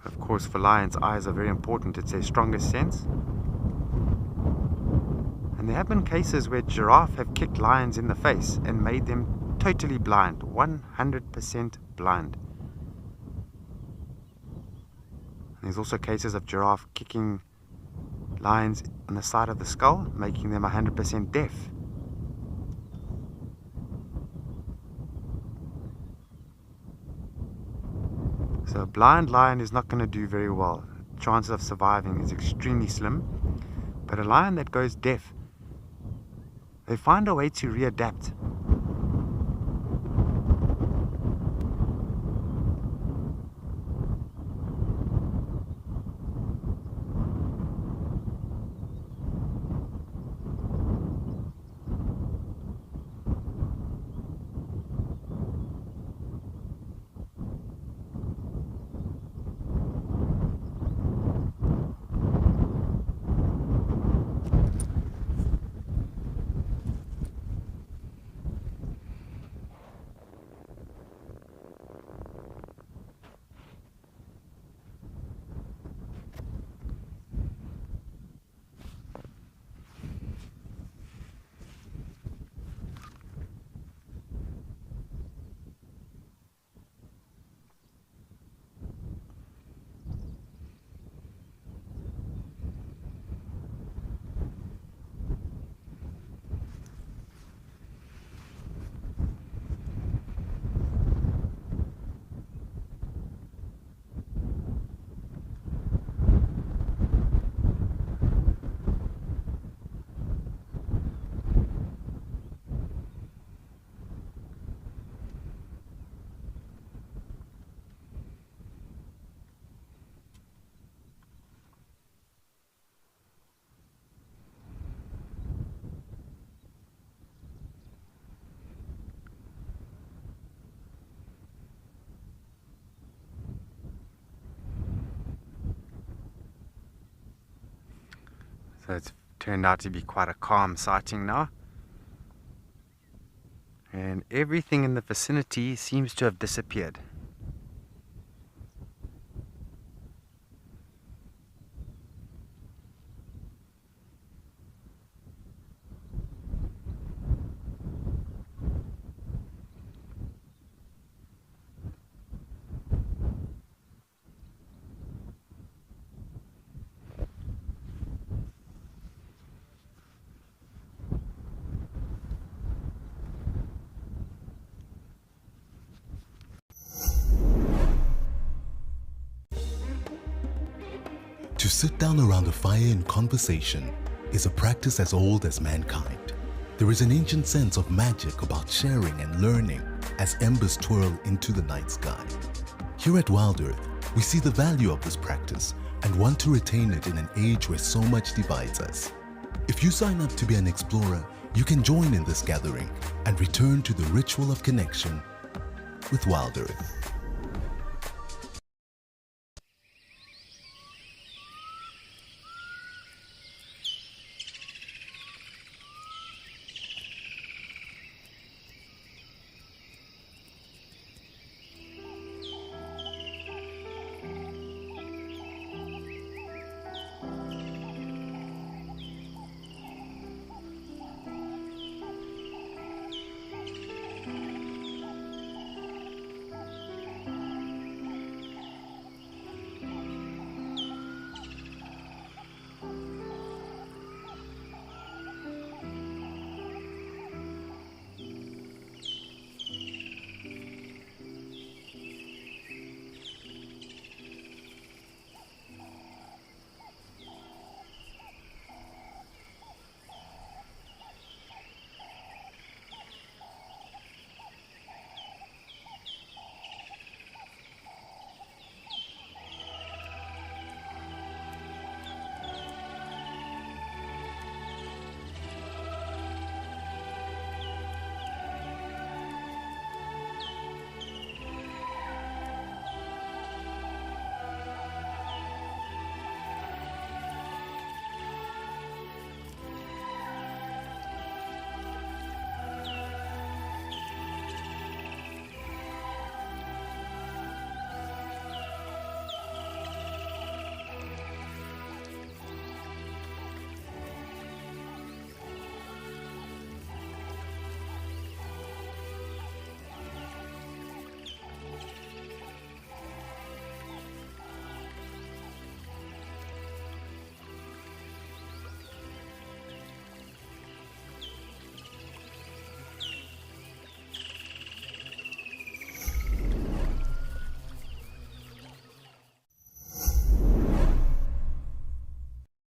Of course, for lions, eyes are very important. It's their strongest sense. And there have been cases where giraffe have kicked lions in the face and made them totally blind, 100% blind. And there's also cases of giraffe kicking lions on the side of the skull, making them 100% deaf. So a blind lion is not going to do very well. Chances of surviving is extremely slim. But a lion that goes deaf, they find a way to readapt. So it's turned out to be quite a calm sighting now. And everything in the vicinity seems to have disappeared. To sit down around a fire in conversation is a practice as old as mankind. There is an ancient sense of magic about sharing and learning as embers twirl into the night sky. Here at Wild Earth, we see the value of this practice and want to retain it in an age where so much divides us. If you sign up to be an explorer, you can join in this gathering and return to the ritual of connection with Wild Earth.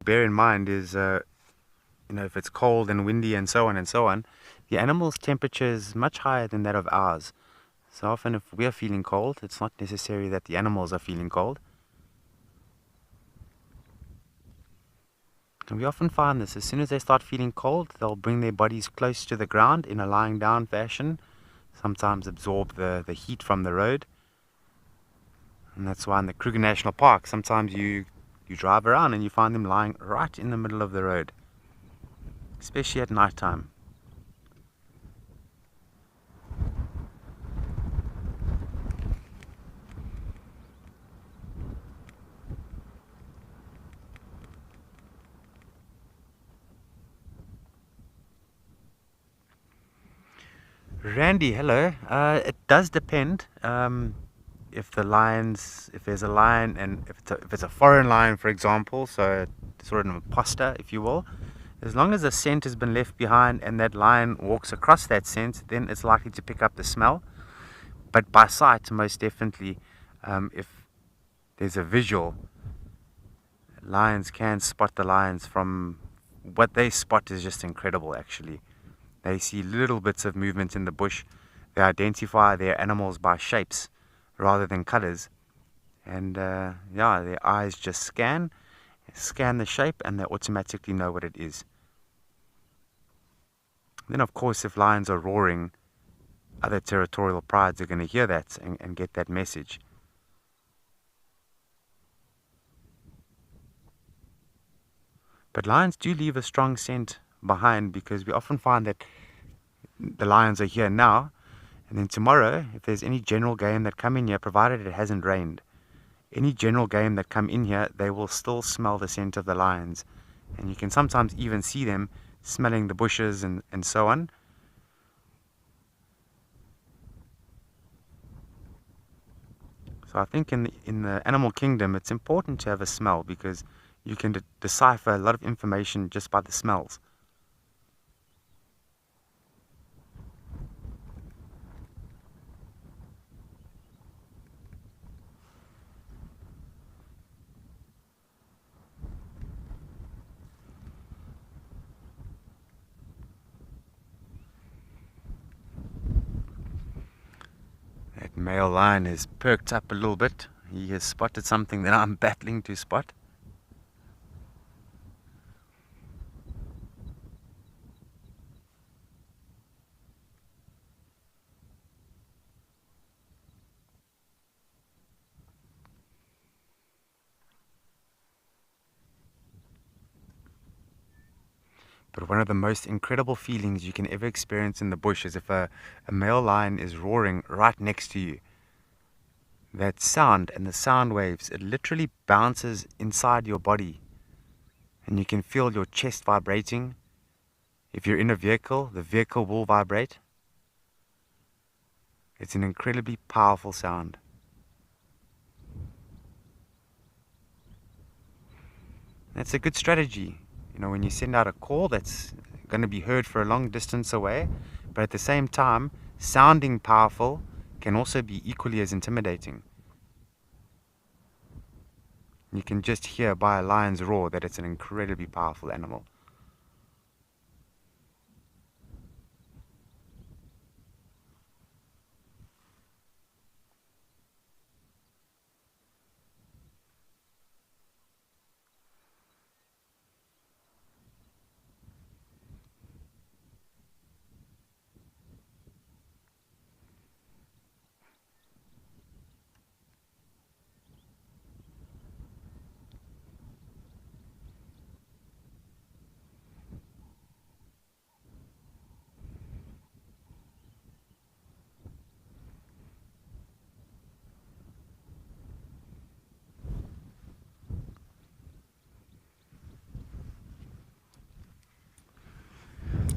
Bear in mind is, if it's cold and windy and so on, the animal's temperature is much higher than that of ours. So often if we're feeling cold, it's not necessary that the animals are feeling cold. And we often find this, as soon as they start feeling cold, they'll bring their bodies close to the ground in a lying down fashion, sometimes absorb the heat from the road. And that's why in the Kruger National Park, sometimes you drive around and you find them lying right in the middle of the road, especially at night time. Randy, hello. It does depend. If there's a lion, and if it's a foreign lion, for example, so sort of an imposter, if you will, as long as a scent has been left behind and that lion walks across that scent, then it's likely to pick up the smell. But by sight, most definitely, if there's a visual, lions can spot the lions. From what they spot is just incredible, actually. They see little bits of movement in the bush. They identify their animals by shapes rather than colors. And their eyes just scan the shape, and they automatically know what it is. Then, of course, if lions are roaring, other territorial prides are going to hear that and get that message. But lions do leave a strong scent behind, because we often find that the lions are here now, and then tomorrow, if there's any general game that come in here, provided it hasn't rained, any general game that come in here, they will still smell the scent of the lions. And you can sometimes even see them smelling the bushes and so on. So I think in the animal kingdom, it's important to have a smell, because you can decipher a lot of information just by the smells. That male lion is perked up a little bit. He has spotted something that I'm battling to spot. But one of the most incredible feelings you can ever experience in the bush is if a male lion is roaring right next to you. That sound and the sound waves, it literally bounces inside your body. And you can feel your chest vibrating. If you're in a vehicle, the vehicle will vibrate. It's an incredibly powerful sound. That's a good strategy. You know, when you send out a call that's going to be heard for a long distance away, but at the same time, sounding powerful can also be equally as intimidating. You can just hear by a lion's roar that it's an incredibly powerful animal.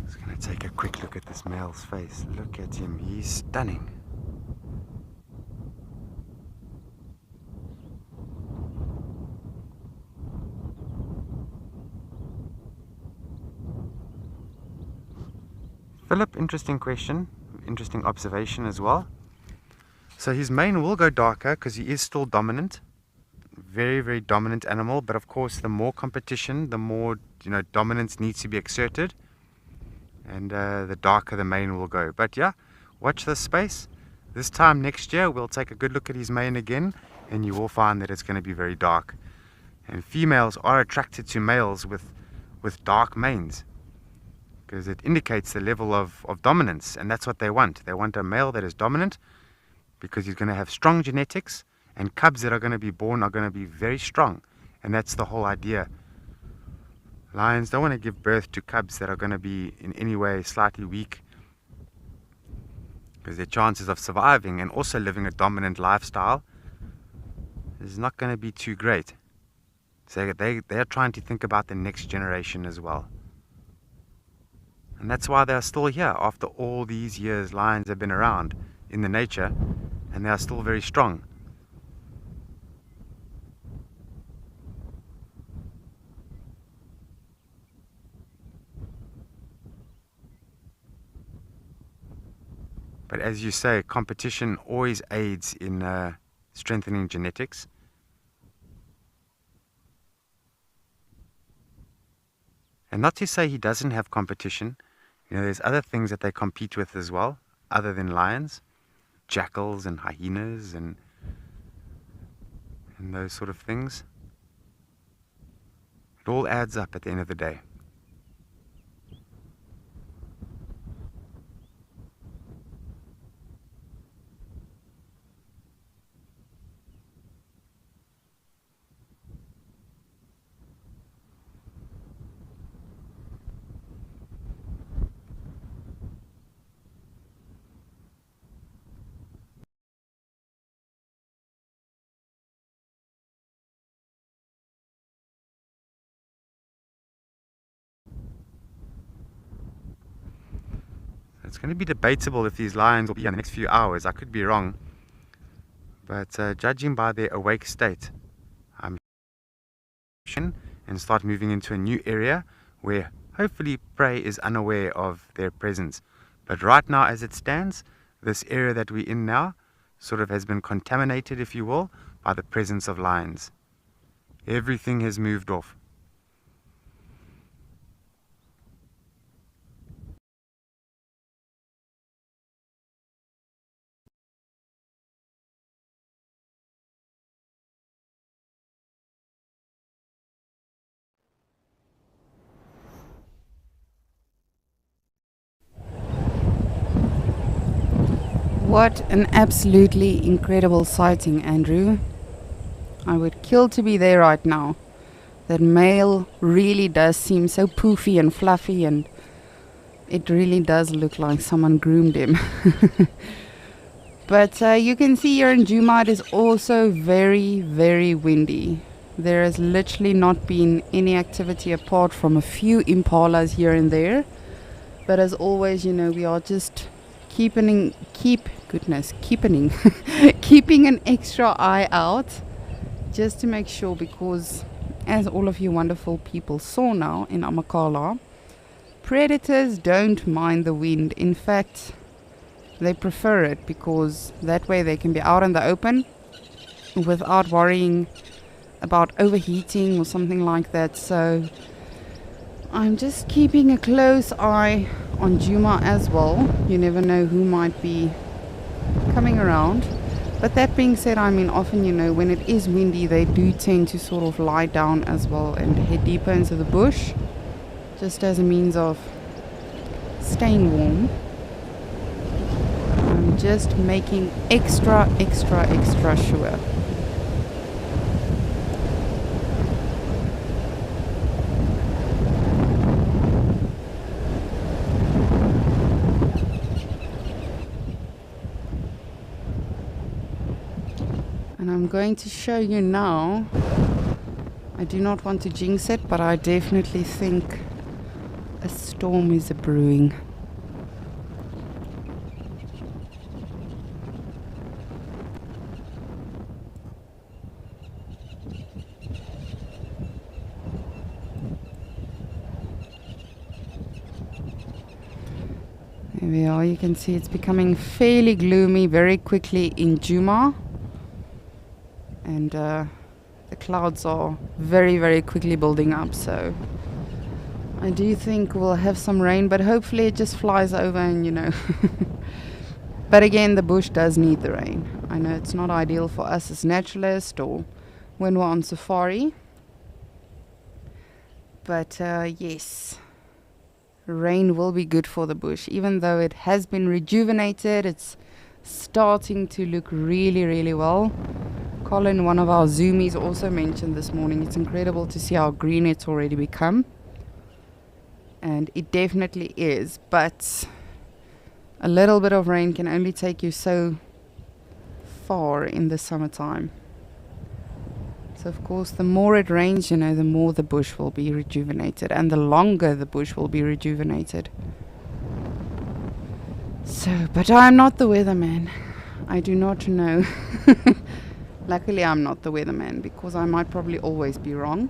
Just going to take a quick look at this male's face. Look at him, he's stunning. Philip, interesting question, interesting observation as well. So his mane will go darker because he is still dominant. Very, very dominant animal, but of course the more competition, the more dominance needs to be exerted, and the darker the mane will go. But yeah, watch this space. This time next year we'll take a good look at his mane again, and you will find that it's going to be very dark. And females are attracted to males with dark manes, because it indicates the level of dominance, and that's what they want. They want a male that is dominant because he's going to have strong genetics, and cubs that are going to be born are going to be very strong. And that's the whole idea. Lions don't want to give birth to cubs that are going to be in any way slightly weak, because their chances of surviving and also living a dominant lifestyle is not going to be too great. So they're trying to think about the next generation as well. And that's why they're still here after all these years. Lions have been around in the nature, and they are still very strong. But as you say, competition always aids in strengthening genetics. And not to say he doesn't have competition. There's other things that they compete with as well, other than lions. Jackals and hyenas and those sort of things. It all adds up at the end of the day. It's going to be debatable if these lions will be here in the next few hours. I could be wrong. But judging by their awake state, I'm and start moving into a new area where hopefully prey is unaware of their presence. But right now, as it stands, this area that we're in now sort of has been contaminated, if you will, by the presence of lions. Everything has moved off. What an absolutely incredible sighting, Andrew. I would kill to be there right now. that male really does seem so poofy and fluffy, and it really does look like someone groomed him. But you can see here in Djuma it is also very, very windy. There has literally not been any activity apart from a few impalas here and there. But as always, we are just keeping an extra eye out just to make sure, because as all of you wonderful people saw now in Amakhala, predators don't mind the wind. In fact, they prefer it, because that way they can be out in the open without worrying about overheating or something like that. So I'm just keeping a close eye on Djuma as well. You never know who might be coming around. But that being said, often, when it is windy, they do tend to sort of lie down as well and head deeper into the bush, just as a means of staying warm. I'm just making extra sure. And I'm going to show you now. I do not want to jinx it, but I definitely think a storm is brewing. There we are. You can see it's becoming fairly gloomy very quickly in Djuma. And the clouds are very, very quickly building up. So I do think we'll have some rain, but hopefully it just flies over and. But again, the bush does need the rain. I know it's not ideal for us as naturalists or when we're on safari. But yes, rain will be good for the bush. Even though it has been rejuvenated, it's starting to look really, really well. Colin, one of our zoomies, also mentioned this morning it's incredible to see how green it's already become. And it definitely is, but a little bit of rain can only take you so far in the summertime. So of course, the more it rains, the more the bush will be rejuvenated, and the longer the bush will be rejuvenated. So, but I'm not the weatherman. I do not know. Luckily, I'm not the weatherman, because I might probably always be wrong.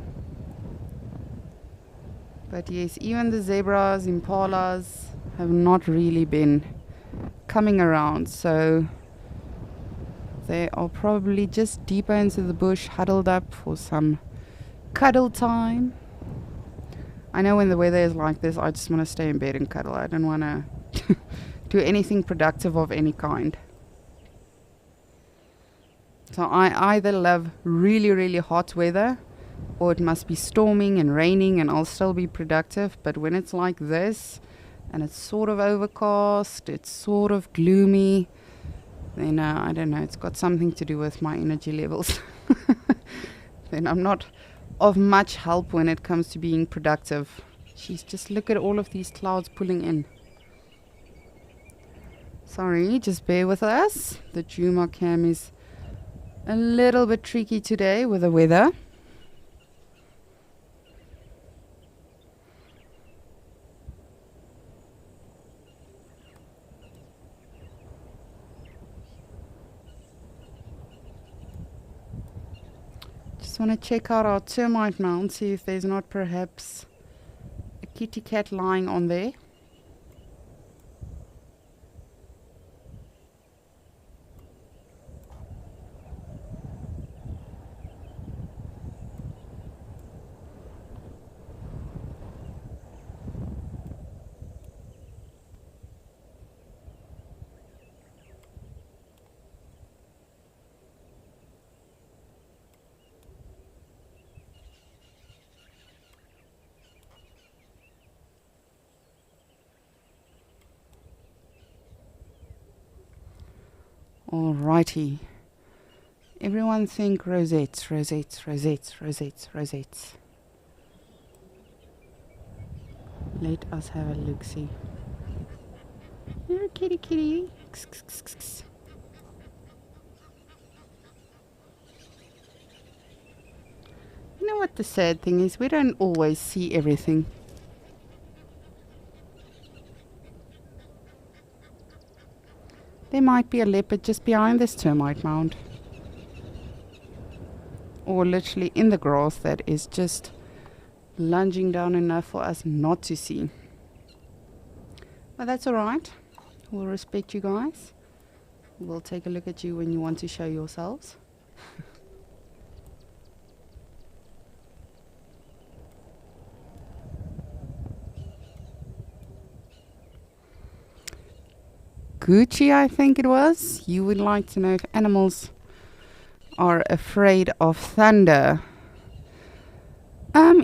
But yes, even the zebras, impalas have not really been coming around. So they are probably just deeper into the bush, huddled up for some cuddle time. I know when the weather is like this, I just want to stay in bed and cuddle. I don't want to do anything productive of any kind. So I either love really, really hot weather, or it must be storming and raining and I'll still be productive. But when it's like this and it's sort of overcast, it's sort of gloomy, then I don't know, it's got something to do with my energy levels. Then I'm not of much help when it comes to being productive. Jeez, just look at all of these clouds pulling in. Sorry, just bear with us. The Djuma cam is a little bit tricky today with the weather. Just want to check out our termite mound, see if there's not perhaps a kitty cat lying on there. Alrighty. Everyone think rosettes, rosettes, rosettes, rosettes, rosettes. Let us have a look-see. Here, kitty, kitty. You know what the sad thing is? We don't always see everything. There might be a leopard just behind this termite mound. Or literally in the grass that is just lunging down enough for us not to see. But that's alright. We'll respect you guys. We'll take a look at you when you want to show yourselves. Gucci, I think it was. You would like to know if animals are afraid of thunder.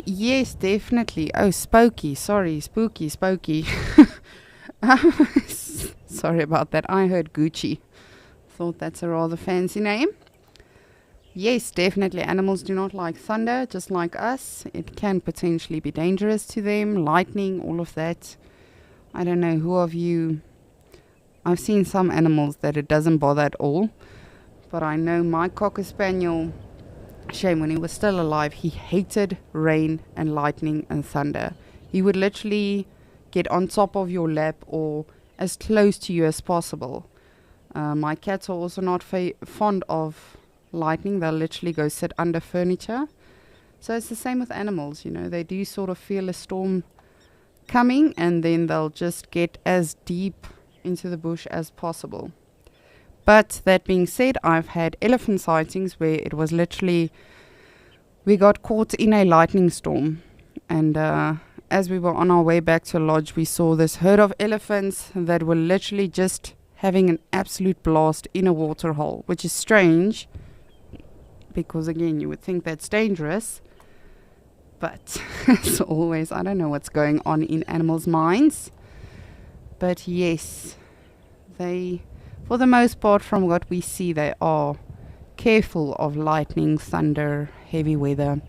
Yes, definitely. Oh, spooky. Sorry, spooky. Sorry about that. I heard Gucci. Thought that's a rather fancy name. Yes, definitely. Animals do not like thunder, just like us. It can potentially be dangerous to them. Lightning, all of that. I don't know who of you... I've seen some animals that it doesn't bother at all. But I know my Cocker Spaniel, Shane, when he was still alive, he hated rain and lightning and thunder. He would literally get on top of your lap or as close to you as possible. My cats are also not fond of lightning. They'll literally go sit under furniture. So it's the same with animals, you know. They do sort of feel a storm coming and then they'll just get as deep into the bush as possible. But that being said, I've had elephant sightings where it was literally, we got caught in a lightning storm. And as we were on our way back to lodge, we saw this herd of elephants that were literally just having an absolute blast in a water hole, which is strange because, again, you would think that's dangerous. But as always, I don't know what's going on in animals' minds. But yes, they, for the most part, from what we see, they are careful of lightning, thunder, heavy weather.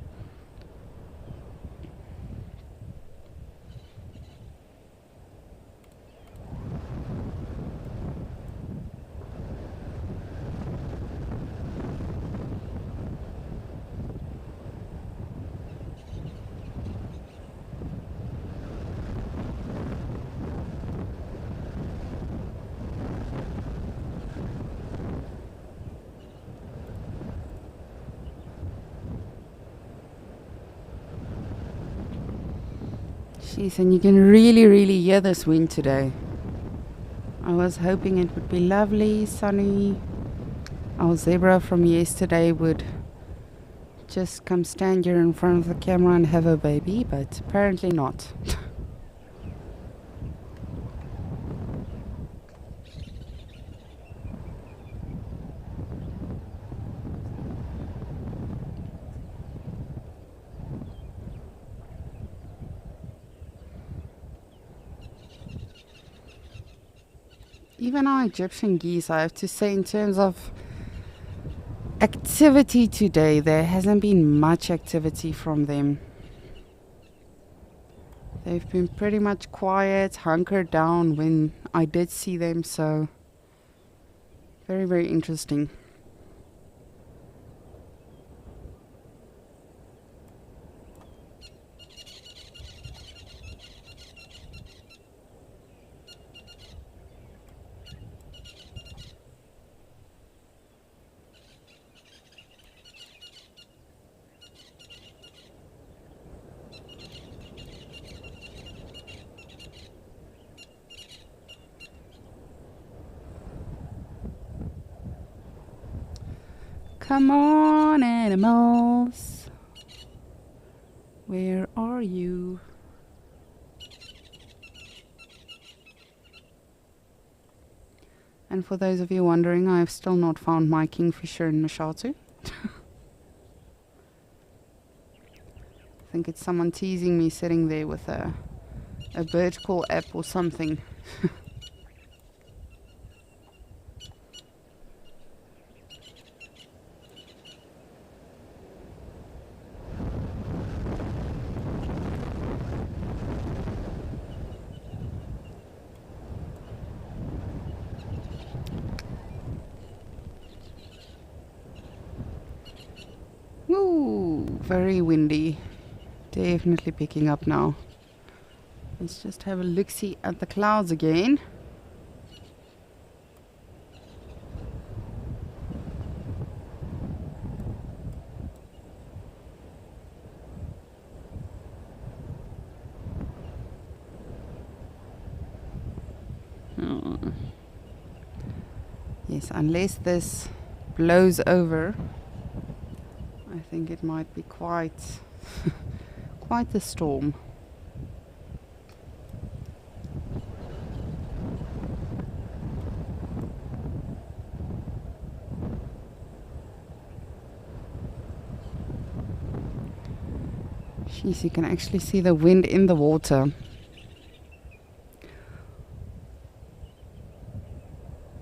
Jeez, and you can really hear this wind today. I was hoping it would be lovely, sunny. Our zebra from yesterday would just come stand here in front of the camera and have a baby, but apparently not. Even our Egyptian geese, I have to say, in terms of activity today, there hasn't been much activity from them. They've been pretty much quiet, hunkered down when I did see them, so very interesting. Come on, animals. Where are you? And for those of you wondering, I have still not found my kingfisher in Mashatu. I think it's someone teasing me sitting there with a bird call app or something. very windy. Definitely picking up now. Let's just have a look-see at the clouds again. Yes, unless this blows over, I think it might be quite quite the storm. Jeez, you can actually see the wind in the water.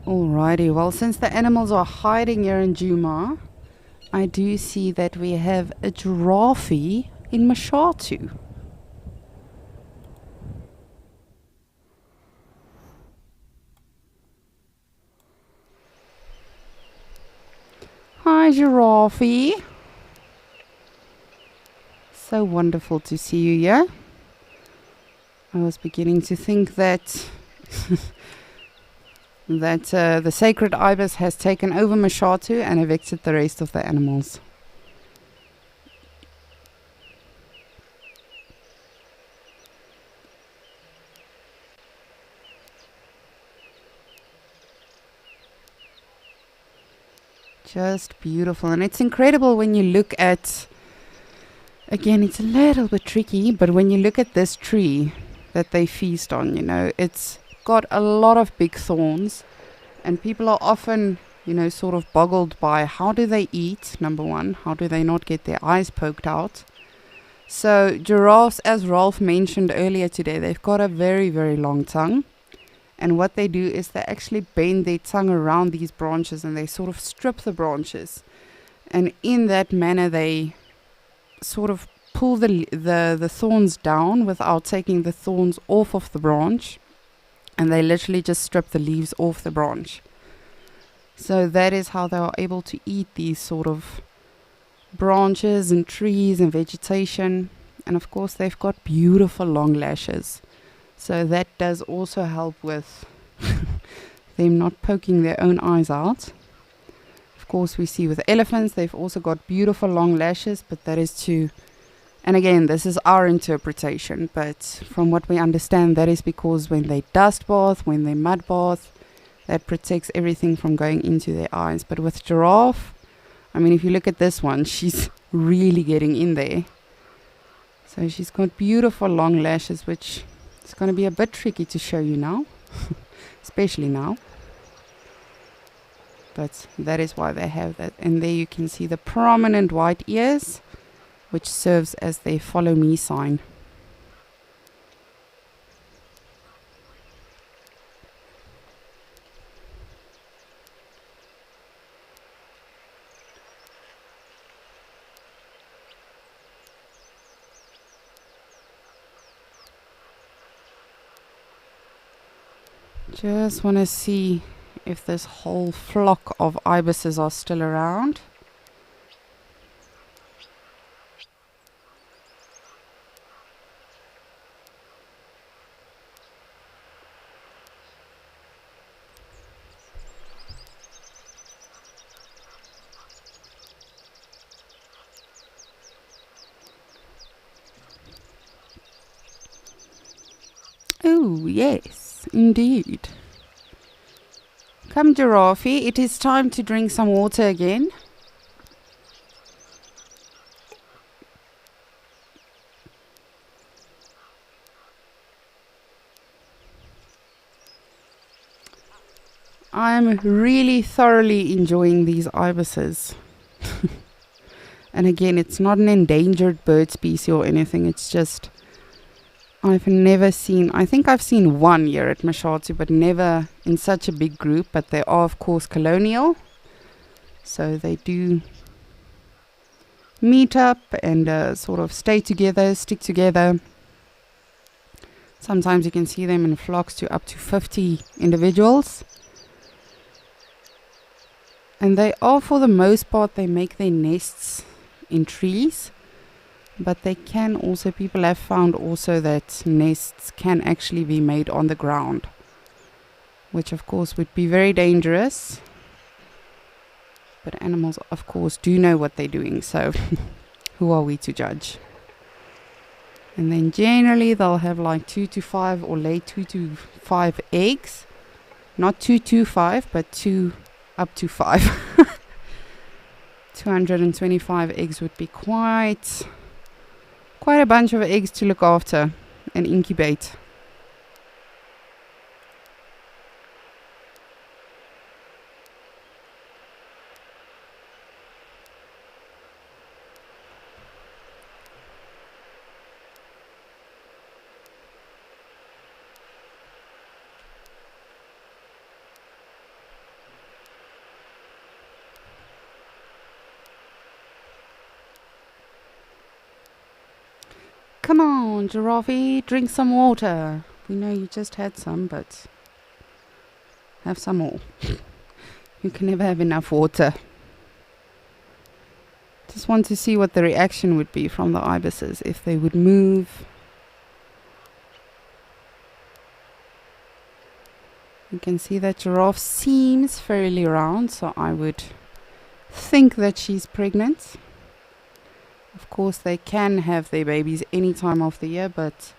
Alrighty, well, since the animals are hiding here in Djuma, I do see that we have a giraffe in Mashatu. Hi, giraffe. So wonderful to see you here. I was beginning to think that the sacred ibis has taken over Mashatu and evicted the rest of the animals. Just beautiful. And it's incredible when you look at, again, it's a little bit tricky, but when you look at this tree that they feast on, you know, it's got a lot of big thorns, and people are often, you know, sort of boggled by how do they eat, number one, how do they not get their eyes poked out. So giraffes, as Rolf mentioned earlier today, they've got a very, very long tongue, and what they do is they actually bend their tongue around these branches and they sort of strip the branches, and in that manner they sort of pull the thorns down without taking the thorns off of the branch. And they literally just strip the leaves off the branch. So that is how they are able to eat these sort of branches and trees and vegetation. And of course they've got beautiful long lashes. So that does also help with them not poking their own eyes out. Of course we see with elephants they've also got beautiful long lashes, but that is to... And again, this is our interpretation, but from what we understand, that is because when they dust bath, when they mud bath, that protects everything from going into their eyes. But with giraffe, I mean, if you look at this one, she's really getting in there. So she's got beautiful long lashes, which is going to be a bit tricky to show you now, especially now. But that is why they have that. And there you can see the prominent white ears, which serves as their follow me sign. Just want to see if this whole flock of ibises are still around. Oh, yes, indeed. Come, giraffe, it is time to drink some water again. I'm really thoroughly enjoying these ibises. And again, it's not an endangered bird species or anything, it's just... I've never seen, I think I've seen one here at Mashatu, but never in such a big group. But they are, of course, colonial. So they do meet up and sort of stay together, stick together. Sometimes you can see them in flocks to up to 50 individuals. And they are, for the most part, they make their nests in trees. But they can also, people have found also that nests can actually be made on the ground, which of course would be very dangerous. But animals, of course, do know what they're doing, so who are we to judge? And then generally they'll have like 2 to 5 or lay 2 to 5 eggs. Not 2 to 5, but 2 up to 5. 225 eggs would be quite a bunch of eggs to look after and incubate. Come on, Giraffe, drink some water. We know you just had some, but have some more. You can never have enough water. Just want to see what the reaction would be from the ibises, if they would move. You can see that Giraffe seems fairly round, so I would think that she's pregnant. Of course, they can have their babies any time of the year, but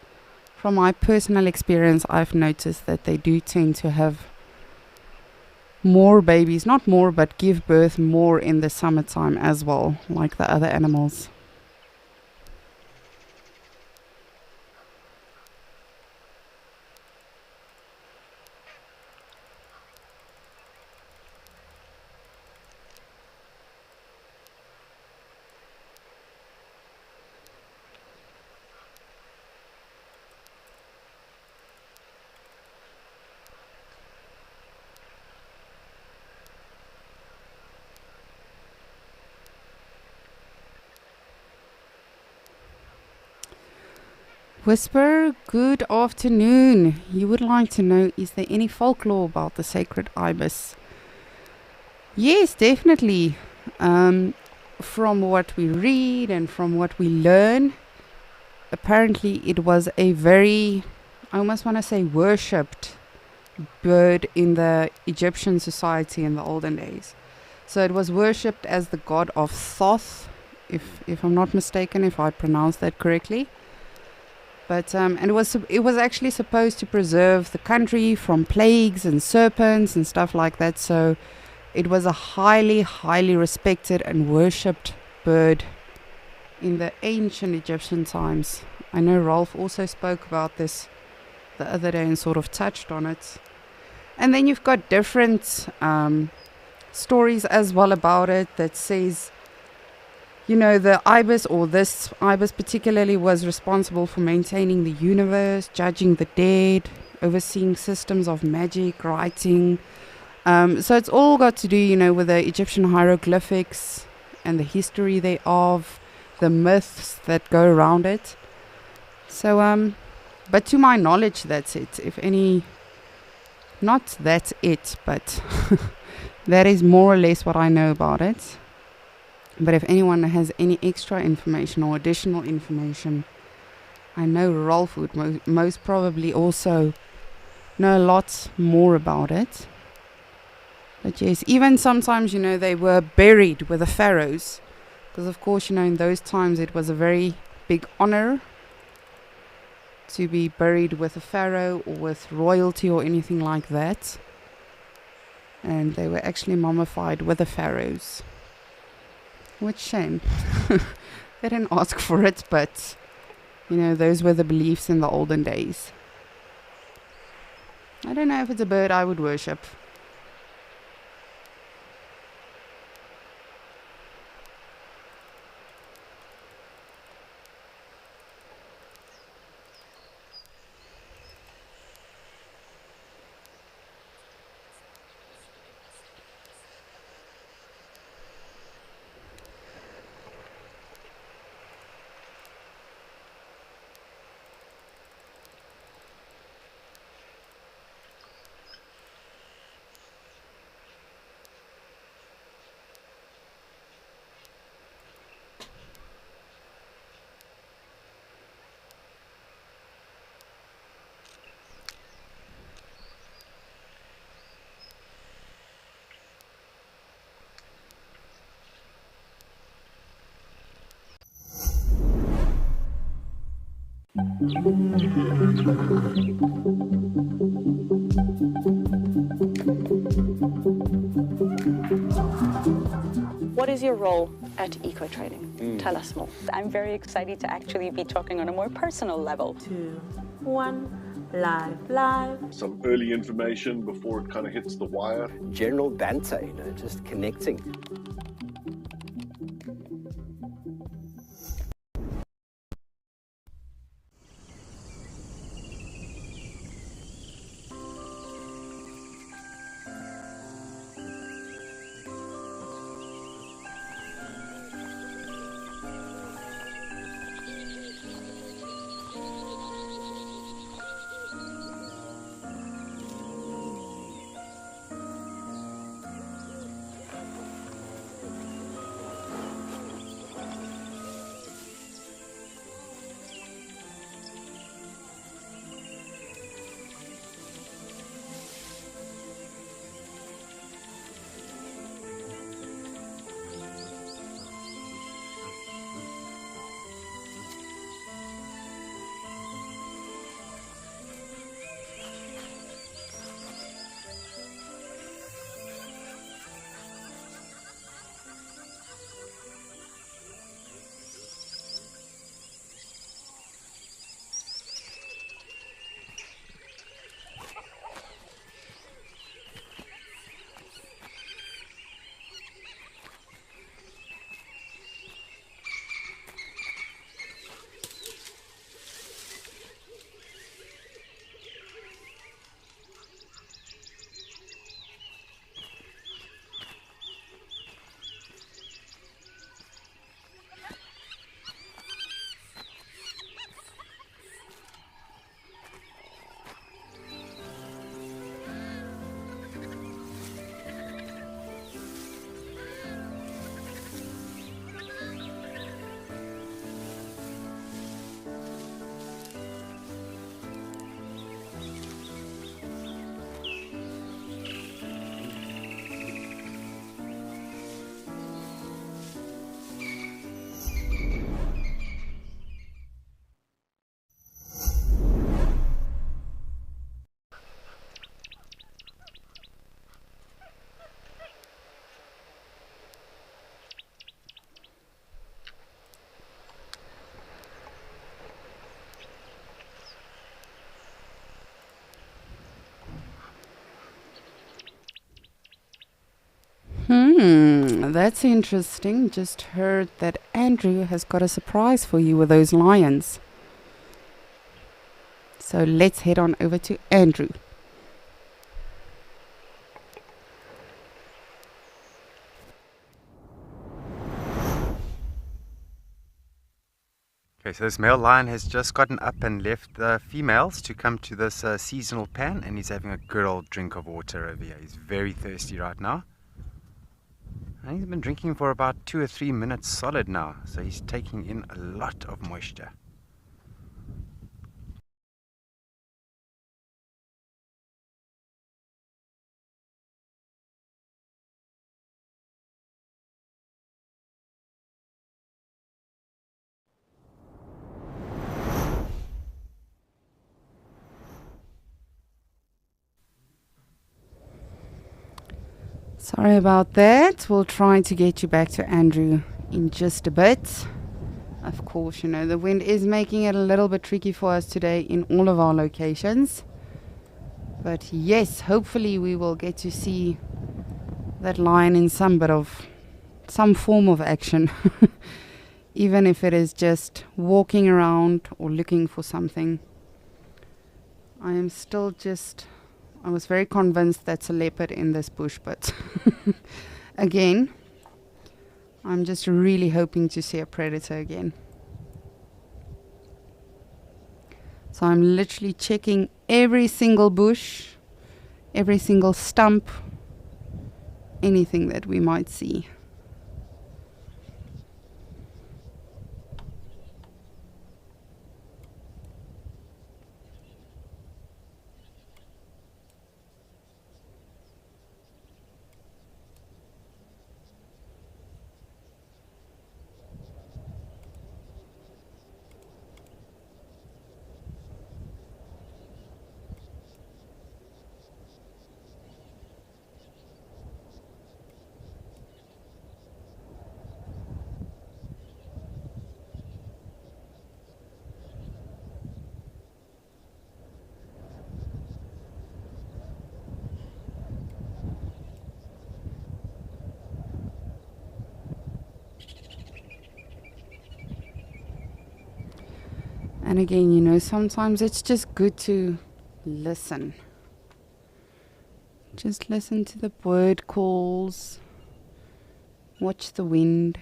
from my personal experience, I've noticed that they do tend to have more babies, not more, but give birth more in the summertime as well, like the other animals. Whisper, good afternoon. You would like to know, is there any folklore about the sacred ibis? Yes, definitely. From what we read and from what we learn, apparently it was a very, I almost want to say, worshipped bird in the Egyptian society in the olden days. So it was worshipped as the god of Thoth, if I'm not mistaken, if I pronounced that correctly. But and it was actually supposed to preserve the country from plagues and serpents and stuff like that. So it was a highly, highly respected and worshipped bird in the ancient Egyptian times. I know Rolf also spoke about this the other day and sort of touched on it. And then you've got different stories as well about it that says, you know, the ibis, or this ibis particularly, was responsible for maintaining the universe, judging the dead, overseeing systems of magic, writing. So it's all got to do, you know, with the Egyptian hieroglyphics and the history thereof, the myths that go around it. So, but to my knowledge, that's it. If any, not that's it, but that is more or less what I know about it. But if anyone has any extra information or additional information, I know Rolf would most probably also know a lot more about it. But yes, even sometimes, you know, they were buried with the pharaohs. Because of course, you know, in those times it was a very big honor to be buried with a pharaoh or with royalty or anything like that. And they were actually mummified with the pharaohs. What shame. They didn't ask for it, but, you know, those were the beliefs in the olden days. I don't know if it's a bird I would worship. What is your role at Eco Trading? Tell us more. I'm very excited to actually be talking on a more personal level. 2, 1, live. Some early information before it kind of hits the wire. General banter, just connecting. That's interesting. Just heard that Andrew has got a surprise for you with those lions. So let's head on over to Andrew. Okay, so this male lion has just gotten up and left the females to come to this seasonal pan, and he's having a good old drink of water over here. He's very thirsty right now. And he's been drinking for about 2 or 3 minutes solid now, so he's taking in a lot of moisture. Sorry about that. We'll try to get you back to Andrew in just a bit. Of course, the wind is making it a little bit tricky for us today in all of our locations. But yes, hopefully we will get to see that lion in some form of action. Even if it is just walking around or looking for something. I was very convinced that's a leopard in this bush, but again, I'm just really hoping to see a predator again. So I'm literally checking every single bush, every single stump, anything that we might see. And again, you know, sometimes it's just good to listen. Just listen to the bird calls. Watch the wind.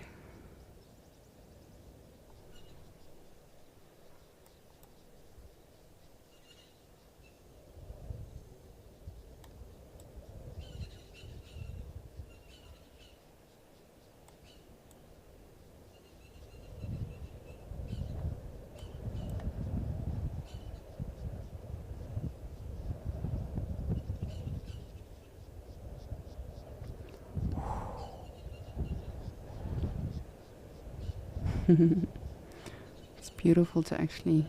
It's beautiful to actually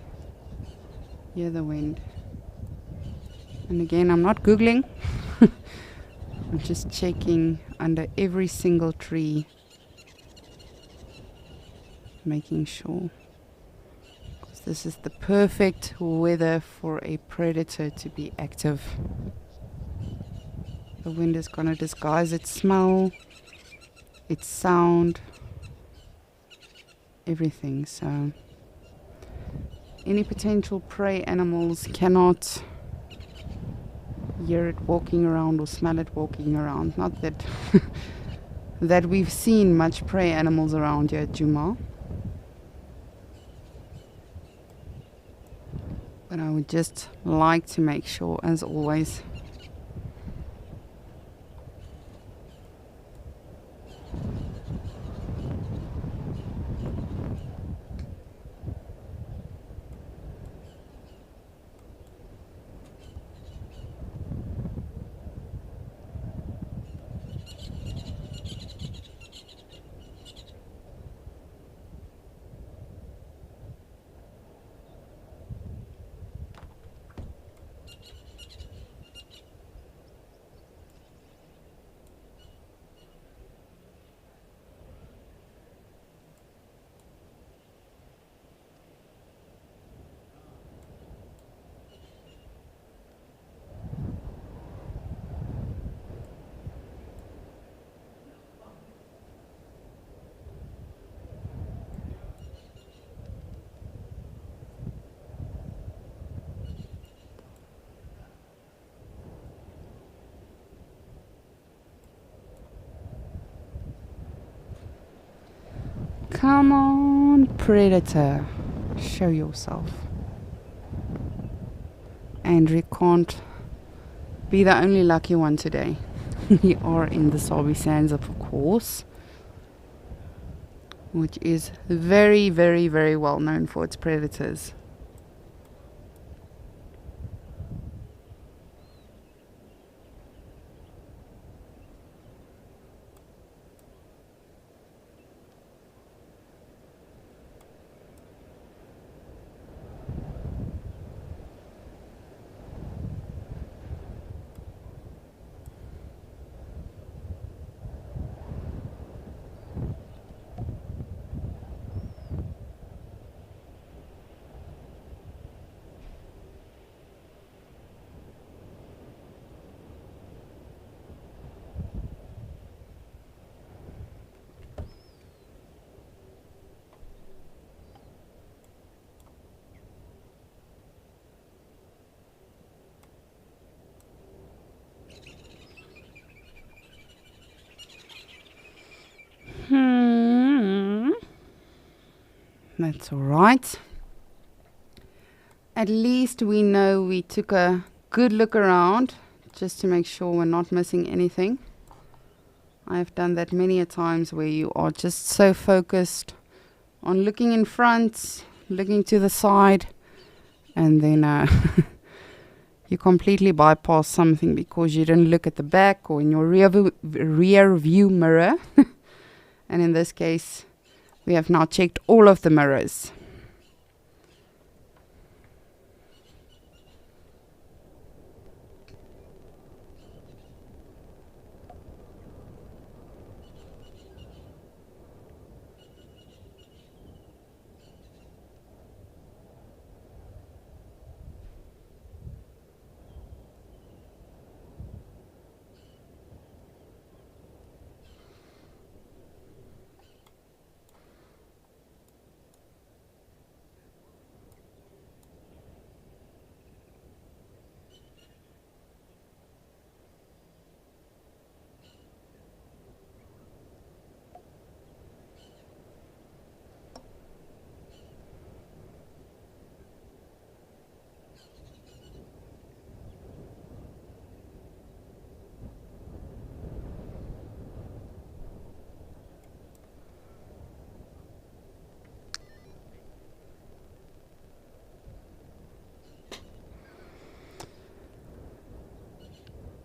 hear the wind. And again, I'm not Googling. I'm just checking under every single tree, making sure. Because this is the perfect weather for a predator to be active. The wind is going to disguise its smell, its sound, everything. So any potential prey animals cannot hear it walking around or smell it walking around. Not that that we've seen much prey animals around here at Djuma, but I would just like to make sure, as always, come on, predator, show yourself. Andrew can't be the only lucky one today. We are in the Sabi Sands, of course, which is very, very, very well known for its predators. That's all right. At least we know we took a good look around just to make sure we're not missing anything. I've done that many a times where you are just so focused on looking in front, looking to the side, and then you completely bypass something because you didn't look at the back or in your rear view mirror. And in this case, we have now checked all of the mirrors.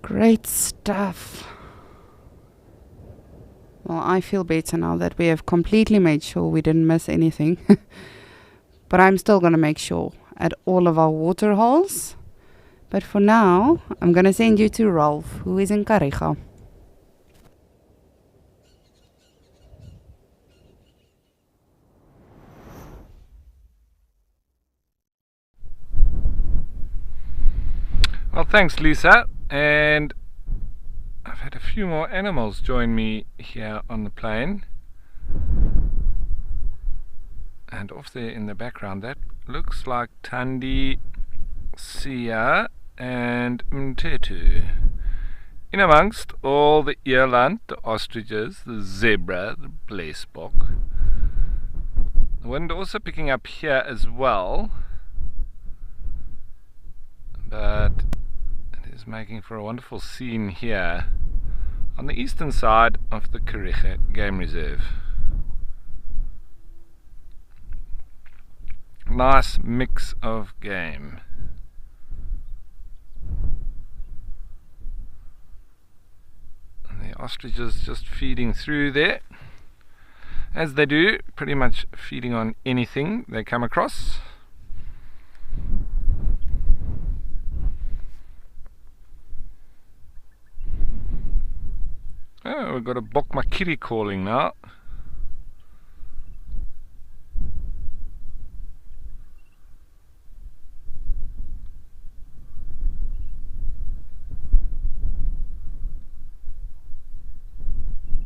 Great stuff. Well, I feel better now that we have completely made sure we didn't miss anything. But I'm still going to make sure at all of our water holes. But for now, I'm going to send you to Ralph, who is in Kariga. Well, thanks, Lisa. And I've had a few more animals join me here on the plane. And off there in the background, that looks like Thandi, Sia, and Mtetu. In amongst all the eland, the ostriches, the zebra, the blesbok. The wind also picking up here as well. But it is making for a wonderful scene here on the eastern side of the Kariga Game Reserve. Nice mix of game. And the ostriches just feeding through there, as they do, pretty much feeding on anything they come across. Oh, we've got a bokmakiri calling now.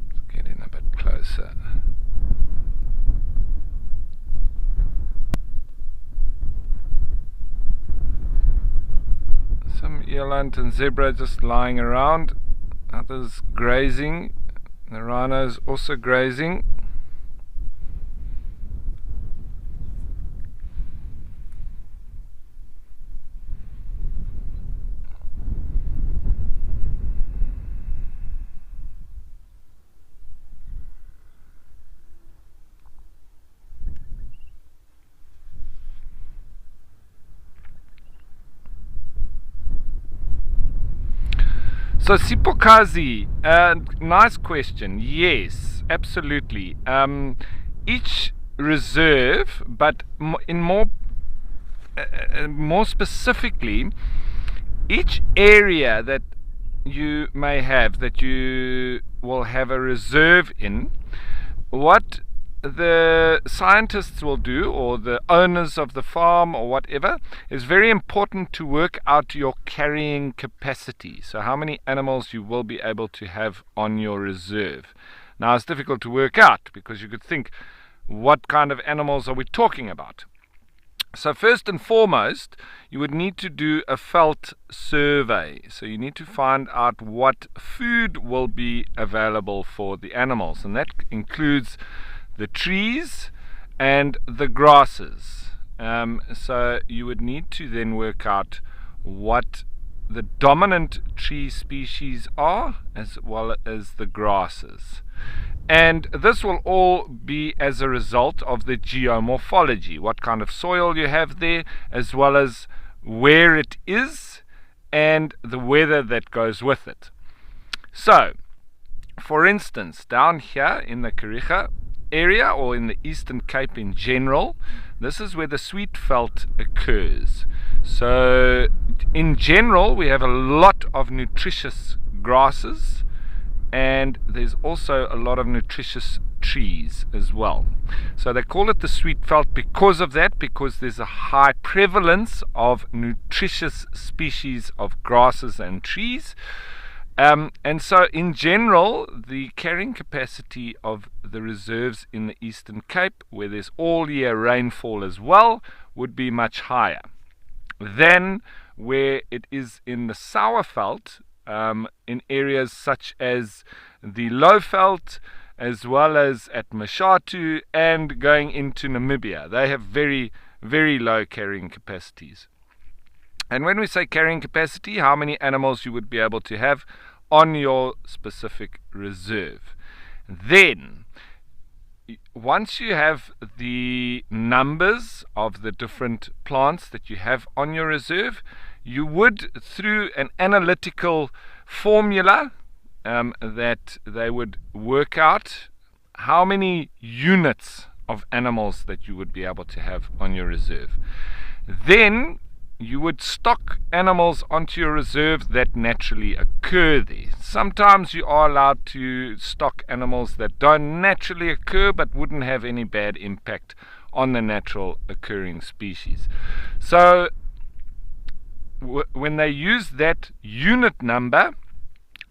Let's get in a bit closer. Some eland and zebra just lying around. Others grazing. The rhinos also grazing. So Sipokazi, nice question. Yes, absolutely. Each reserve, but in more specifically, each area that you may have, that you will have a reserve in, what the scientists will do, or the owners of the farm or whatever, is very important to work out your carrying capacity. So how many animals you will be able to have on your reserve. Now it's difficult to work out because you could think, what kind of animals are we talking about? So first and foremost, you would need to do a veld survey. So you need to find out what food will be available for the animals, and that includes the trees and the grasses. So you would need to then work out what the dominant tree species are, as well as the grasses. And this will all be as a result of the geomorphology, what kind of soil you have there, as well as where it is and the weather that goes with it. So, for instance, down here in the Kariga area, or in the Eastern Cape in general, this is where the sweet veld occurs. So in general we have a lot of nutritious grasses, and there's also a lot of nutritious trees as well. So they call it the sweet veld because of that, because there's a high prevalence of nutritious species of grasses and trees. And so in general, the carrying capacity of the reserves in the Eastern Cape, where there's all year rainfall as well, would be much higher than where it is in the Sauerveld, in areas such as the Lowveld, as well as at Mashatu and going into Namibia. They have very, very low carrying capacities. And when we say carrying capacity, how many animals you would be able to have on your specific reserve. Then, once you have the numbers of the different plants that you have on your reserve, you would, through an analytical formula that they would work out how many units of animals that you would be able to have on your reserve. Then you would stock animals onto your reserve that naturally occur there. Sometimes you are allowed to stock animals that don't naturally occur but wouldn't have any bad impact on the natural occurring species. So when they use that unit number,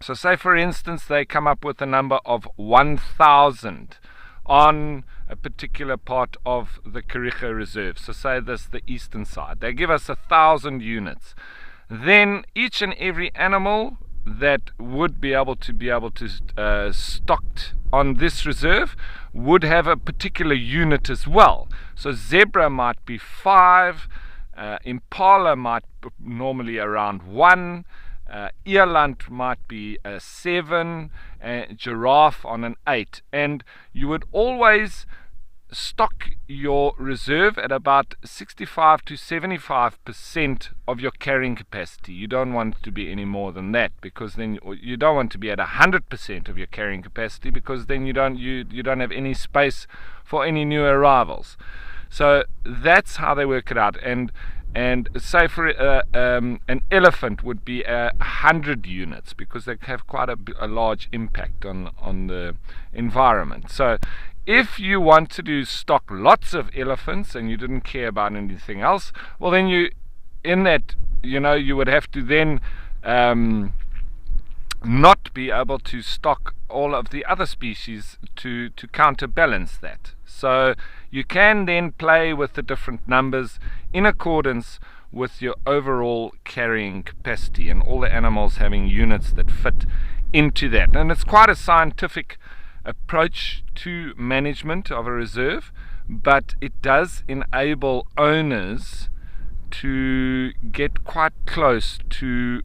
so say for instance they come up with a number of 1,000 on a particular part of the Kariega Reserve, so say this the eastern side, they give us 1,000 units, then each and every animal that would be able to stocked on this reserve would have a particular unit as well. So zebra might be 5, impala might be normally around 1, eland might be a 7, giraffe on an 8, and you would always stock your reserve at about 65 to 75% of your carrying capacity. You don't want it to be any more than that, because then you don't want to be at 100% of your carrying capacity, because then you don't have any space for any new arrivals. So that's how they work it out. And say for an elephant would be 100 units, because they have quite a large impact on the environment. So if you wanted to stock lots of elephants and you didn't care about anything else, well then you would have to then not be able to stock all of the other species to counterbalance that. So you can then play with the different numbers in accordance with your overall carrying capacity, and all the animals having units that fit into that. And it's quite a scientific approach to management of a reserve, but it does enable owners to get quite close to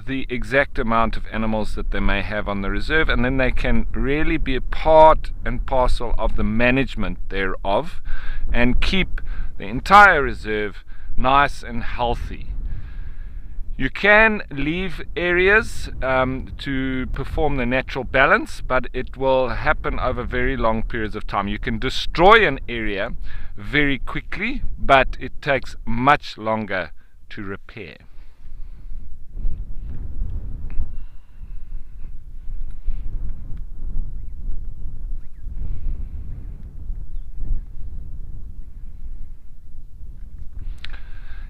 the exact amount of animals that they may have on the reserve, and then they can really be a part and parcel of the management thereof and keep the entire reserve nice and healthy. You can leave areas to perform the natural balance, but it will happen over very long periods of time. You can destroy an area very quickly, but it takes much longer to repair.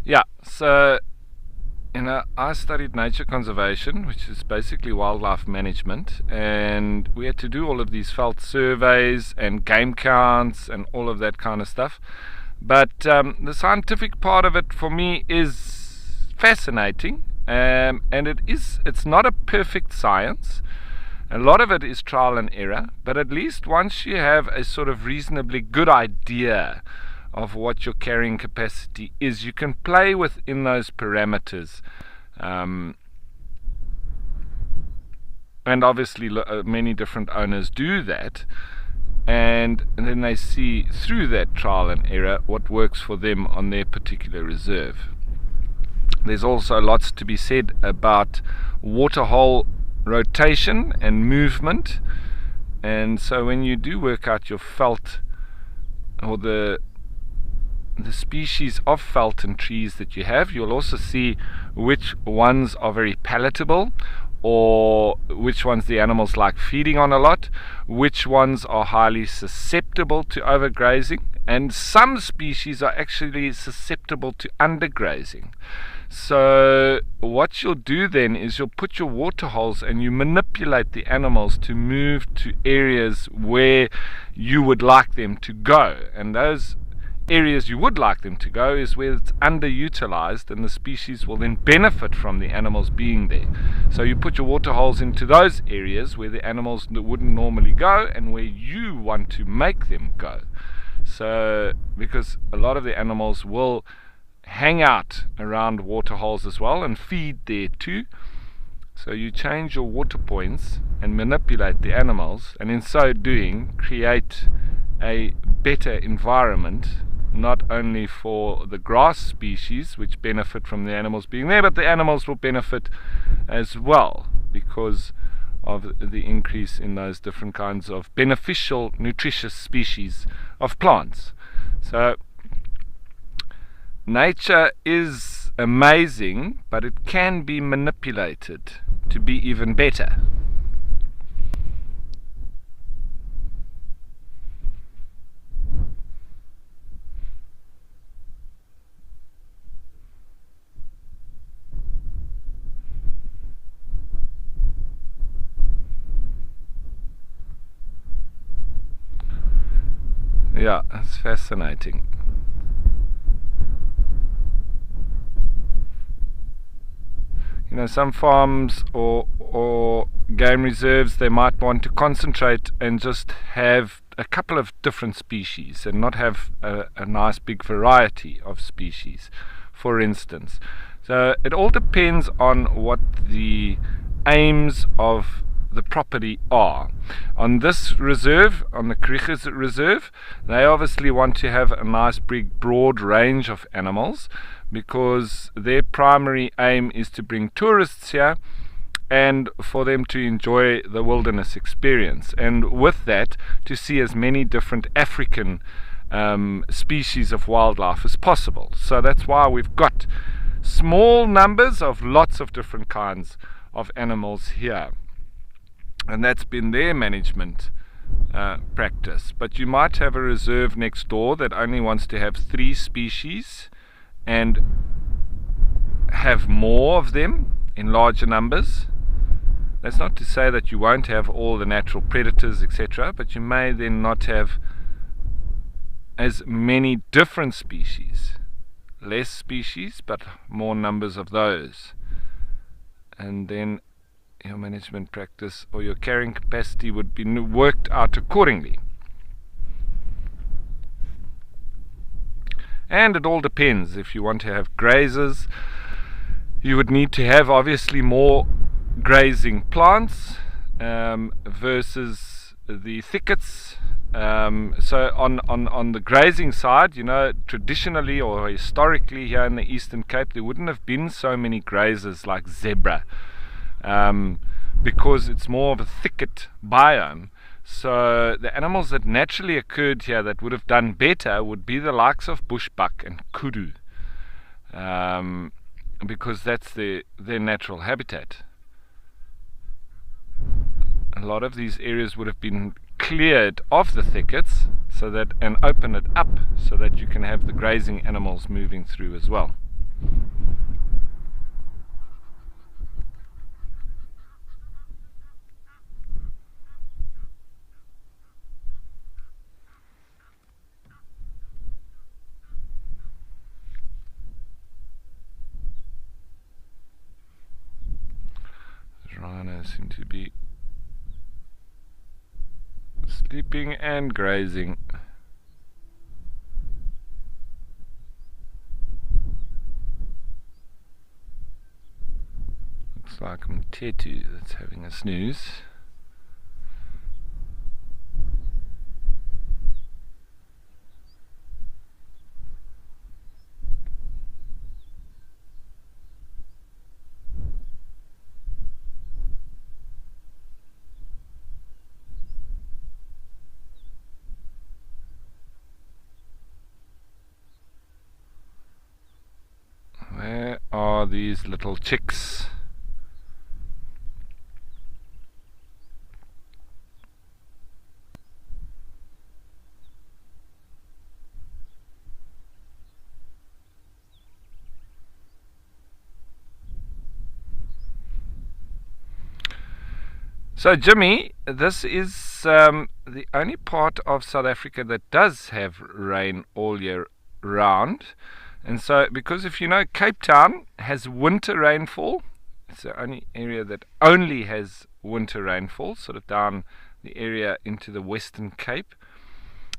Yeah, so I studied nature conservation, which is basically wildlife management, and we had to do all of these veld surveys and game counts and all of that kind of stuff. But the scientific part of it for me is fascinating, and it's not a perfect science. A lot of it is trial and error, but at least once you have a sort of reasonably good idea of what your carrying capacity is, you can play within those parameters, and obviously many different owners do that, and then they see through that trial and error what works for them on their particular reserve. There's also lots to be said about waterhole rotation and movement, and so when you do work out your veld, or the species of veld and trees that you have, you'll also see which ones are very palatable, or which ones the animals like feeding on a lot, which ones are highly susceptible to overgrazing, and some species are actually susceptible to undergrazing. So what you'll do then is you'll put your water holes and you manipulate the animals to move to areas where you would like them to go, and those areas you would like them to go is where it's underutilized, and the species will then benefit from the animals being there. So you put your water holes into those areas where the animals wouldn't normally go and where you want to make them go. So because a lot of the animals will hang out around water holes as well and feed there too, so you change your water points and manipulate the animals, and in so doing create a better environment, not only for the grass species which benefit from the animals being there, but the animals will benefit as well. because of the increase in those different kinds of beneficial, nutritious species of plants. So nature is amazing, but it can be manipulated to be even better. Yeah, it's fascinating. You know, some farms or game reserves, they might want to concentrate and just have a couple of different species and not have a nice big variety of species, for instance. So it all depends on what the aims of the property are. On this reserve, on the Kariega Reserve, they obviously want to have a nice big broad range of animals, because their primary aim is to bring tourists here and for them to enjoy the wilderness experience, and with that to see as many different African species of wildlife as possible. So that's why we've got small numbers of lots of different kinds of animals here, and that's been their management practice. But you might have a reserve next door that only wants to have 3 species and have more of them in larger numbers. That's not to say that you won't have all the natural predators, etc., but you may then not have as many different species, less species but more numbers of those, and then your management practice or your carrying capacity would be worked out accordingly. And it all depends. If you want to have grazers, you would need to have obviously more grazing plants versus the thickets. So on the grazing side, you know, traditionally or historically here in the Eastern Cape, there wouldn't have been so many grazers like zebra, because it's more of a thicket biome. So the animals that naturally occurred here that would have done better would be the likes of bushbuck and kudu, because that's their natural habitat. A lot of these areas would have been cleared of the thickets and open it up so that you can have the grazing animals moving through as well. Rhinos seem to be sleeping and grazing. Looks like Mtetu that's having a snooze. Where are these little chicks? So Jimmy, this is the only part of South Africa that does have rain all year round. And so, because if you know, Cape Town has winter rainfall. It's the only area that only has winter rainfall, sort of down the area into the Western Cape.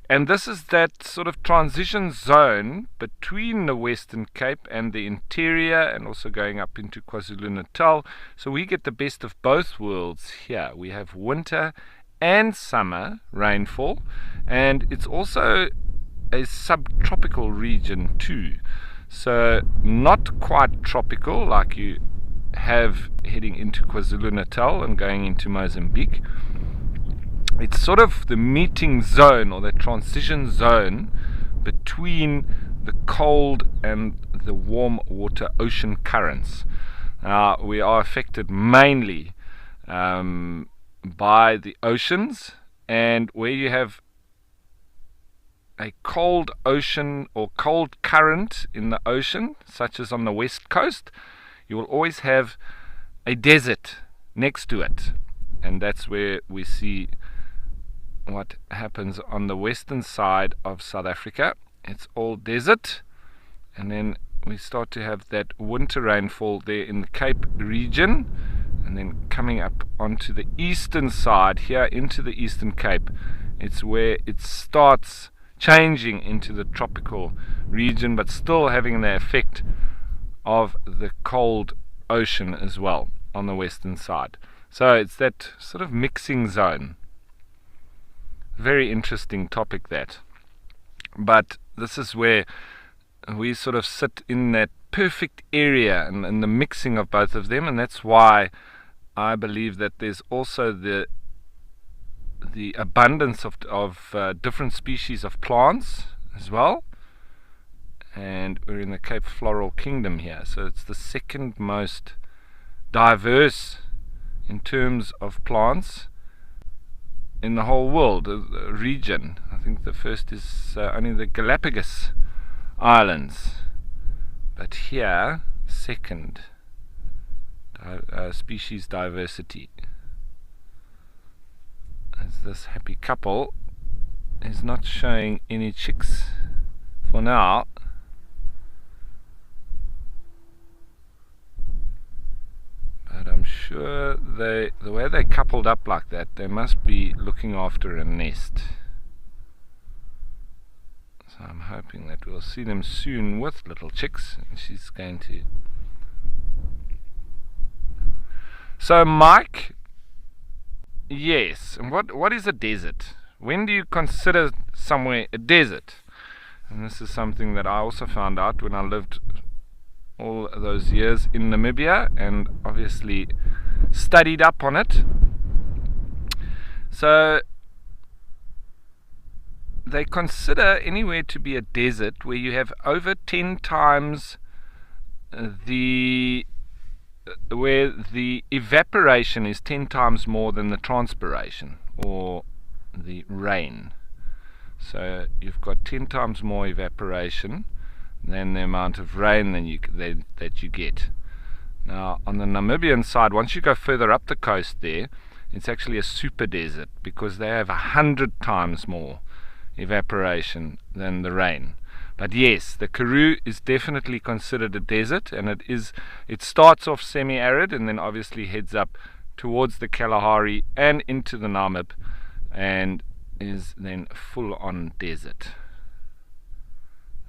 And this is that sort of transition zone between the Western Cape and the interior, and also going up into KwaZulu-Natal. So we get the best of both worlds here. We have winter and summer rainfall, and it's also a subtropical region too. So not quite tropical like you have heading into KwaZulu-Natal and going into Mozambique. It's sort of the meeting zone or the transition zone between the cold and the warm water ocean currents. Now, we are affected mainly by the oceans, and where you have a cold ocean or cold current in the ocean, such as on the west coast, you will always have a desert next to it. And that's where we see what happens on the western side of South Africa. It's all desert, and then we start to have that winter rainfall there in the Cape region, and then coming up onto the eastern side here into the Eastern Cape, it's where it starts changing into the tropical region, but still having the effect of the cold ocean as well on the western side. So it's that sort of mixing zone. Very interesting topic, that. But this is where we sort of sit in that perfect area and the mixing of both of them, and that's why I believe that there's also the abundance of different species of plants as well. And we're in the Cape Floral Kingdom here, so it's the second most diverse in terms of plants in the whole world region. I think the first is only the Galapagos Islands, but here second species diversity. As this happy couple is not showing any chicks for now, but I'm sure the way they coupled up like that, they must be looking after a nest. So I'm hoping that we'll see them soon with little chicks, and she's going to. So Mike, yes, and what is a desert? When do you consider somewhere a desert? And this is something that I also found out when I lived all those years in Namibia and obviously studied up on it. So they consider anywhere to be a desert where you have over 10 times where the evaporation is 10 times more than the transpiration or the rain. So you've got 10 times more evaporation than the amount of rain that you get. Now on the Namibian side, once you go further up the coast there, it's actually a super desert because they have 100 times more evaporation than the rain. But yes, the Karoo is definitely considered a desert, and it starts off semi-arid and then obviously heads up towards the Kalahari and into the Namib and is then full on desert.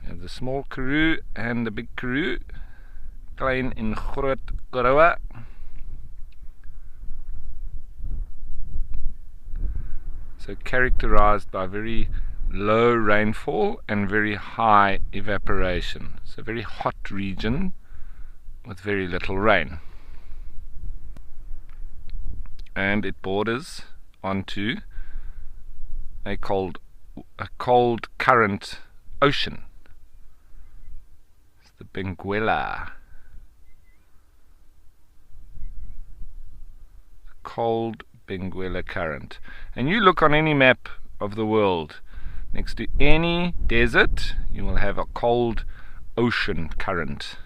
We have the small Karoo and the big Karoo, Klein en Groot Karoo. So characterized by very low rainfall and very high evaporation. It's a very hot region with very little rain. And it borders onto a cold current ocean. It's the Benguela. Cold Benguela current. And you look on any map of the world, next to any desert you will have a cold ocean current.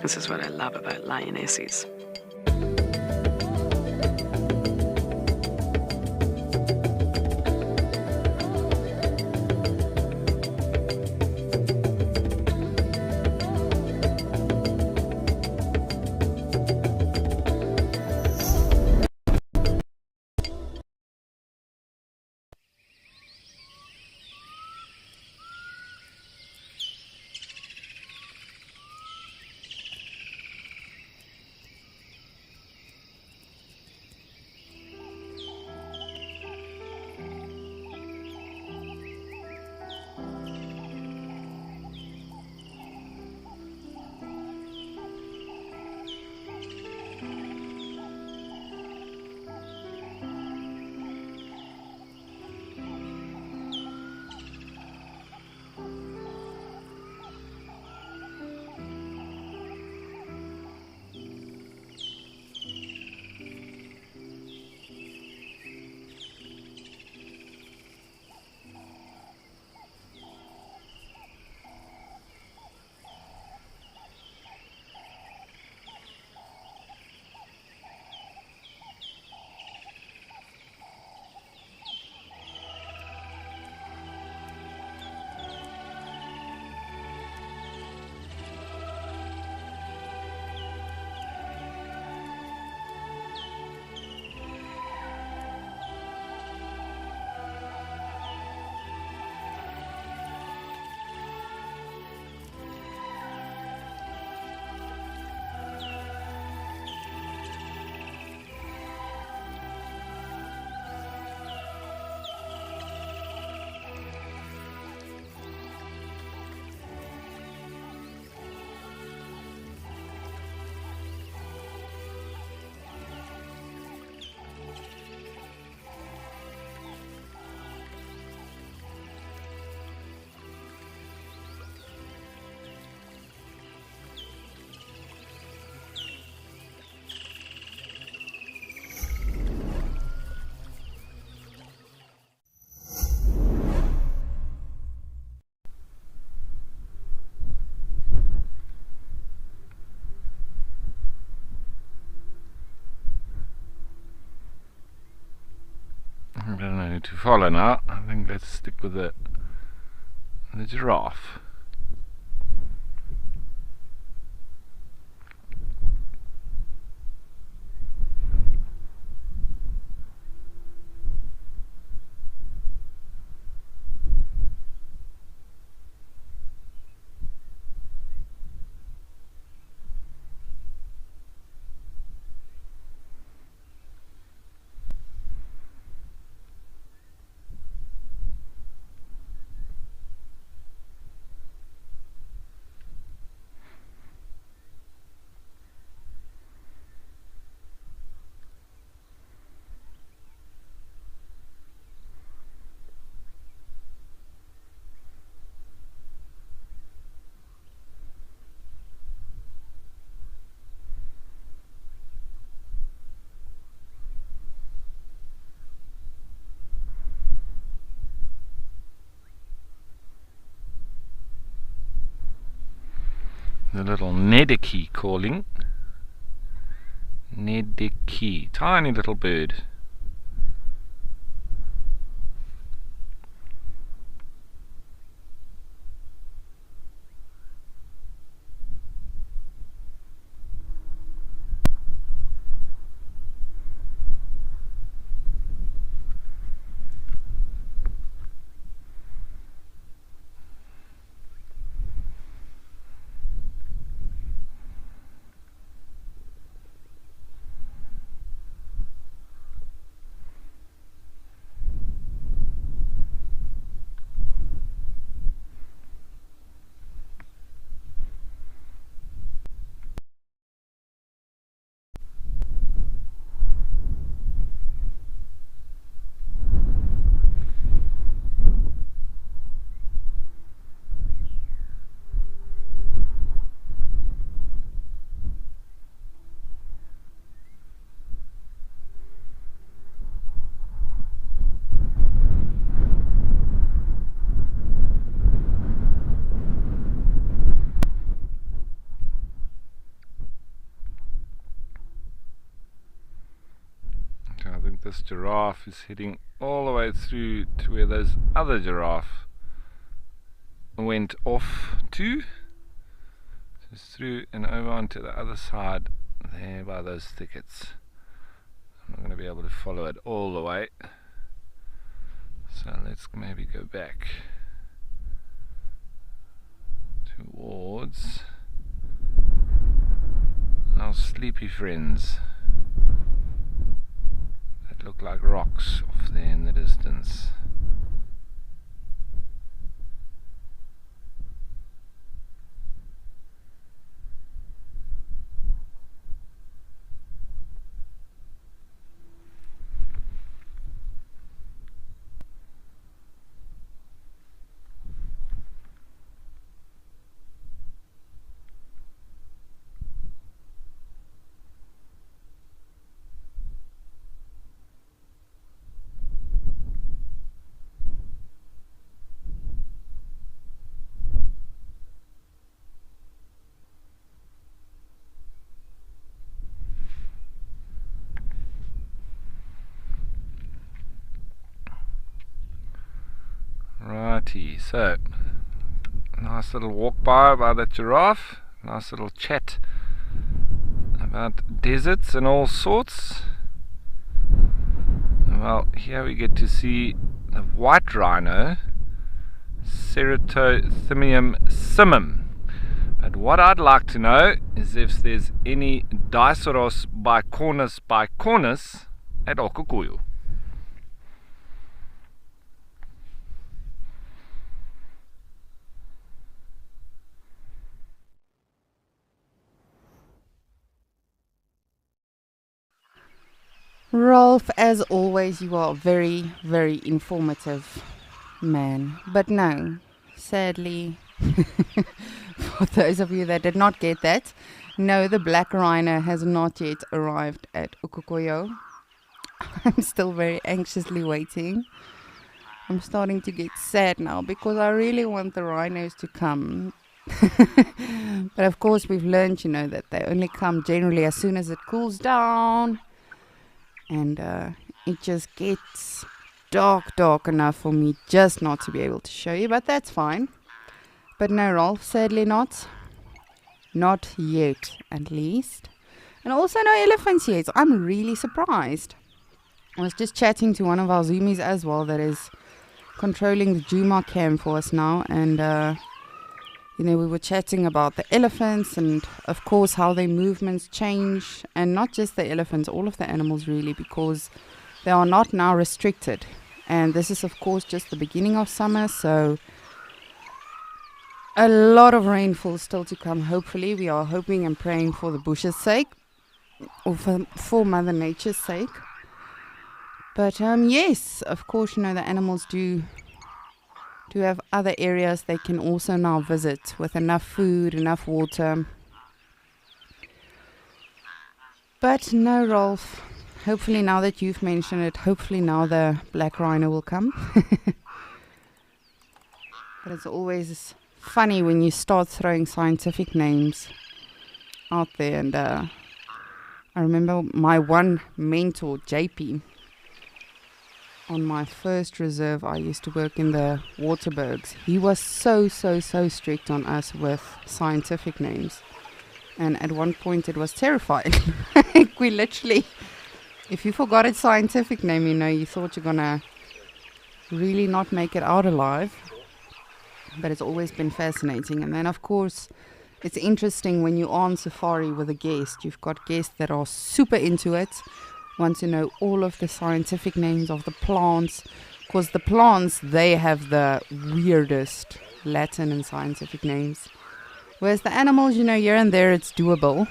This is what I love about lionesses. to follow now. I think let's stick with the giraffe. The little Nediki calling. Nediki, tiny little bird. I think this giraffe is heading all the way through to where those other giraffe went off to. Just through and over onto the other side there by those thickets. I'm not going to be able to follow it all the way, so let's maybe go back towards our sleepy friends that look like rocks off there in the distance. Righty, so nice little walk by that giraffe, nice little chat about deserts and all sorts. Well, here we get to see the white rhino, Ceratothymium simum. But what I'd like to know is if there's any Diceros bicornis at Okukuyu. Rolf, as always, you are a very, very informative man. But no, sadly, for those of you that did not get that, no, the black rhino has not yet arrived at Ukukoyo. I'm still very anxiously waiting. I'm starting to get sad now because I really want the rhinos to come. But of course, we've learned, that they only come generally as soon as it cools down. And it just gets dark enough for me just not to be able to show you, but that's fine. But no, Rolf, sadly not. Not yet, at least. And also no elephants yet. I'm really surprised. I was just chatting to one of our Zoomies as well that is controlling the Juma cam for us now, and we were chatting about the elephants and of course how their movements change, and not just the elephants, all of the animals really, because they are not now restricted. And this is of course just the beginning of summer, so a lot of rainfall still to come. Hopefully, we are hoping and praying for the bush's sake, or for Mother Nature's sake. But yes, of course, the animals do have other areas they can also now visit with enough food, enough water. But no, Rolf, hopefully now that you've mentioned it, hopefully now the black rhino will come. But it's always funny when you start throwing scientific names out there. And I remember my one mentor, JP, on my first reserve, I used to work in the Waterbergs. He was so strict on us with scientific names. And at one point it was terrifying. We literally, if you forgot a scientific name, you thought you're gonna really not make it out alive. But it's always been fascinating. And then of course, it's interesting when you're on safari with a guest. You've got guests that are super into it, want to know all of the scientific names of the plants, because the plants, they have the weirdest Latin and scientific names, whereas the animals, here and there it's doable.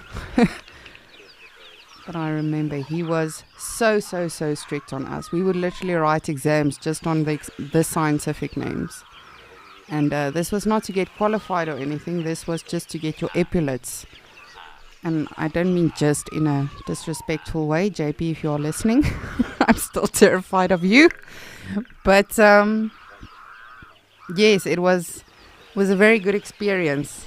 But I remember he was so strict on us. We would literally write exams just on the scientific names, and this was not to get qualified or anything. This was just to get your epaulets. And I don't mean just in a disrespectful way, JP, if you're listening. I'm still terrified of you. But yes, it was a very good experience.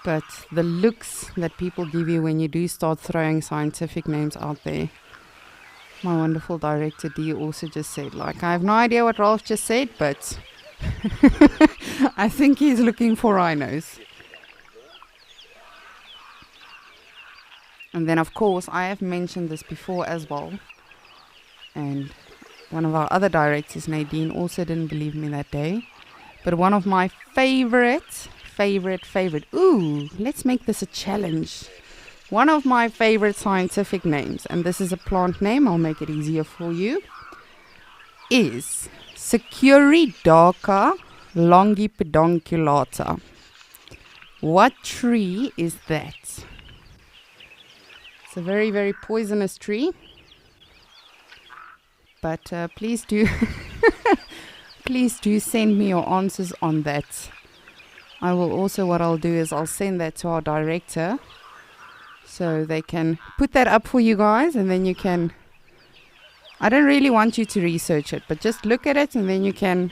But the looks that people give you when you do start throwing scientific names out there. My wonderful director, Dee, also just said, I have no idea what Rolf just said, but I think he's looking for rhinos. And then, of course, I have mentioned this before as well. And one of our other directors, Nadine, also didn't believe me that day. But one of my favorite, ooh, let's make this a challenge. One of my favorite scientific names, and this is a plant name, I'll make it easier for you, is Securidaca longipedunculata. What tree is that? It's a very poisonous tree, but please do send me your answers on that. I will also, what I'll do is I'll send that to our director so they can put that up for you guys, and then you can, I don't really want you to research it, but just look at it and then you can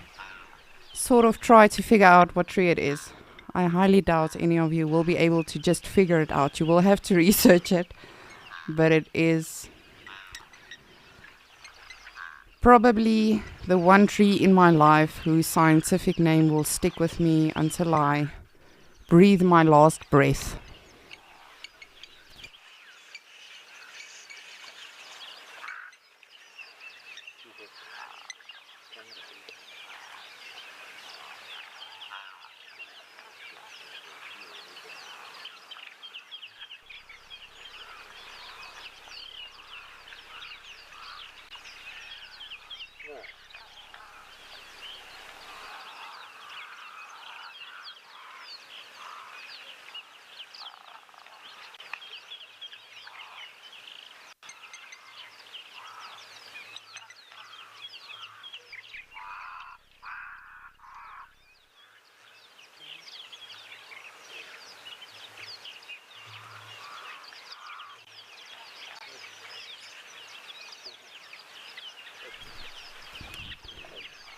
sort of try to figure out what tree it is. I highly doubt any of you will be able to just figure it out. You will have to research it. But it is probably the one tree in my life whose scientific name will stick with me until I breathe my last breath.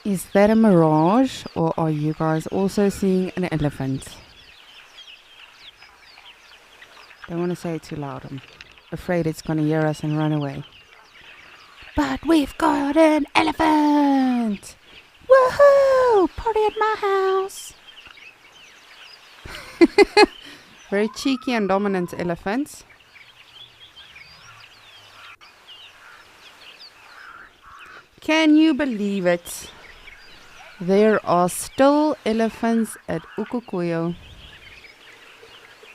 Is that a mirage, or are you guys also seeing an elephant? Don't want to say it too loud. I'm afraid it's going to hear us and run away. But we've got an elephant! Woohoo! Party at my house! Very cheeky and dominant elephants. Can you believe it? There are still elephants at Ukukuyo.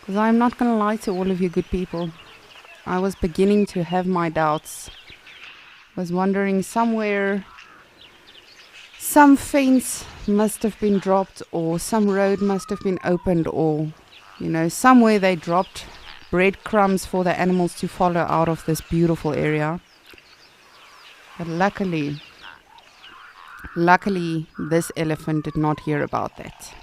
Because I'm not going to lie to all of you good people. I was beginning to have my doubts. Was wondering somewhere some fence must have been dropped, or some road must have been opened, or somewhere they dropped breadcrumbs for the animals to follow out of this beautiful area. But luckily this elephant did not hear about that.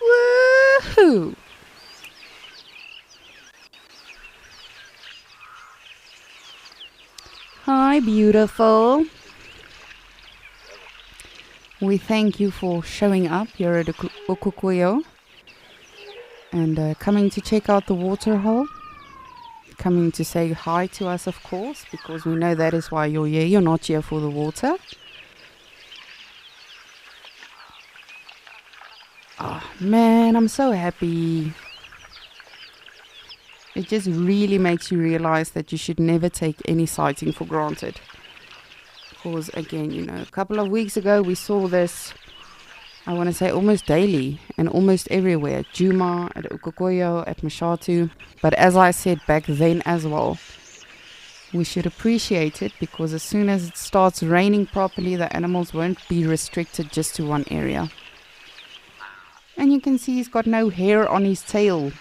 Woohoo! Hi, beautiful. We thank you for showing up here at Ukukuyo and coming to check out the water hole. Coming to say hi to us, of course, because we know that is why you're here. You're not here for the water. Oh, man, I'm so happy. It just really makes you realize that you should never take any sighting for granted. Because, again, a couple of weeks ago we saw this, I want to say almost daily and almost everywhere. At Djuma, at Ukukuyo, at Mashatu. But as I said back then as well, we should appreciate it, because as soon as it starts raining properly, the animals won't be restricted just to one area. And you can see he's got no hair on his tail.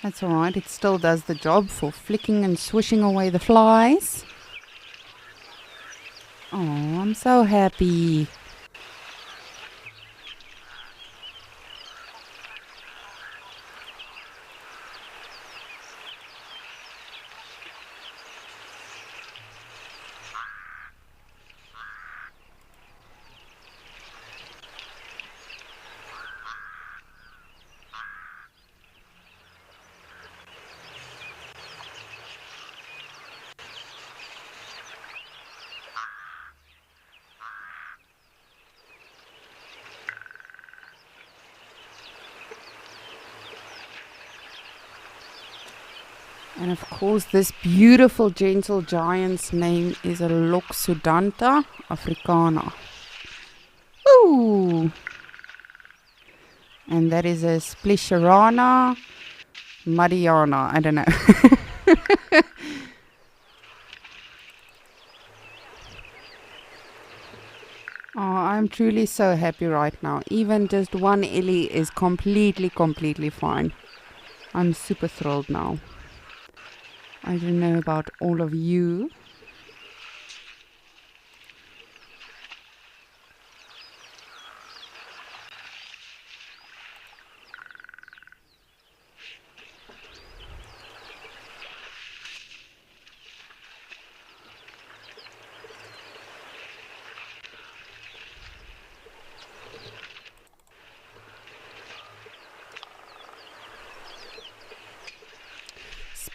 That's alright, it still does the job for flicking and swishing away the flies. Oh, I'm so happy. And of course, this beautiful gentle giant's name is a Loxodonta africana. Ooh! And that is a Splisherana Mariana. I don't know. Oh, I'm truly so happy right now. Even just one Ellie is completely fine. I'm super thrilled now. I don't know about all of you.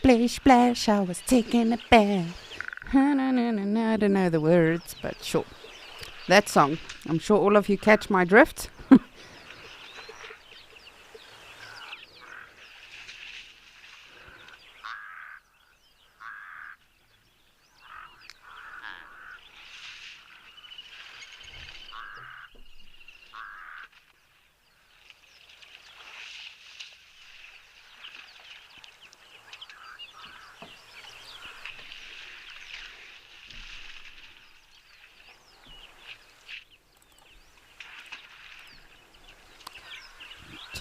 Splish splash, I was taking a bath. I don't know the words, but sure. That song. I'm sure all of you catch my drift.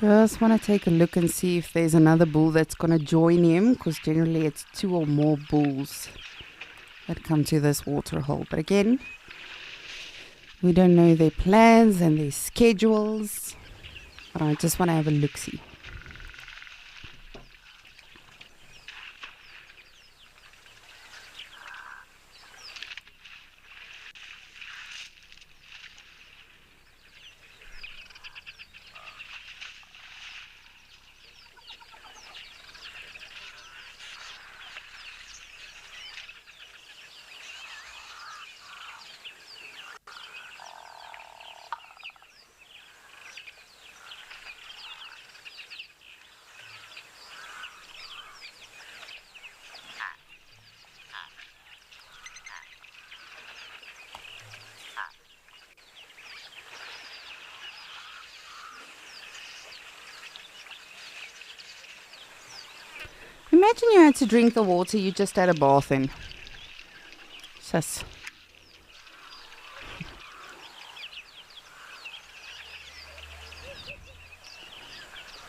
Just want to take a look and see if there's another bull that's going to join him, because generally it's 2 or more bulls that come to this water hole. But again, we don't know their plans and their schedules, but I just want to have a look-see. Imagine you had to drink the water you just had a bath in. Sus.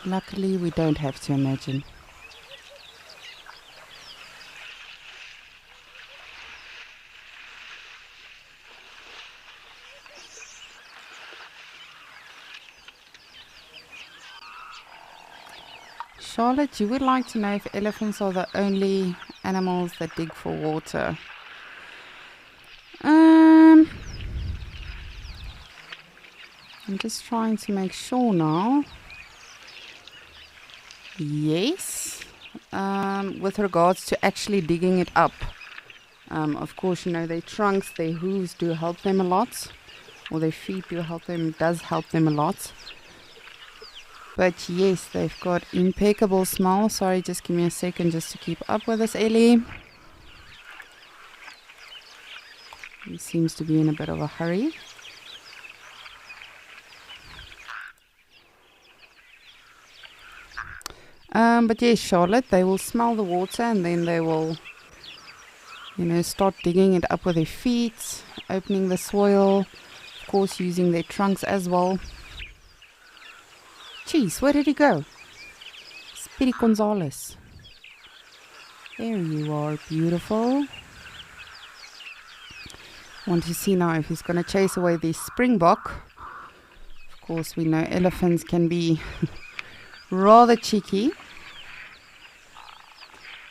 Luckily, we don't have to imagine. Charlotte, you would like to know if elephants are the only animals that dig for water. I'm just trying to make sure now. Yes, with regards to actually digging it up. Of course, you know, their trunks, their hooves do help them a lot, or their feet does help them a lot. But yes, they've got impeccable smell. Sorry, just give me a second just to keep up with this, Ellie. He seems to be in a bit of a hurry. But yes, Charlotte, they will smell the water and then they will, you know, start digging it up with their feet, opening the soil, of course using their trunks as well. Jeez, where did he go? Speedy Gonzales. There you are, beautiful. Want to see now if he's going to chase away the springbok. Of course, we know elephants can be rather cheeky.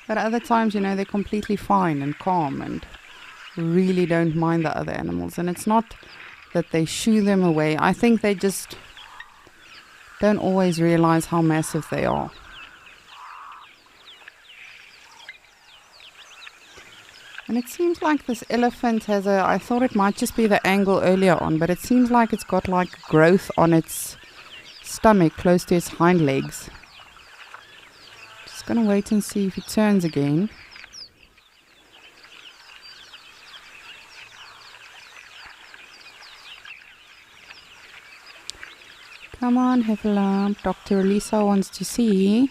But other times, you know, they're completely fine and calm and really don't mind the other animals. And it's not that they shoo them away. I think they just don't always realize how massive they are. And it seems like this elephant has I thought it might just be the angle earlier on, but it seems like it's got like growth on its stomach close to its hind legs. Just gonna wait and see if it turns again. Come on, Heffalump. Dr. Lisa wants to see.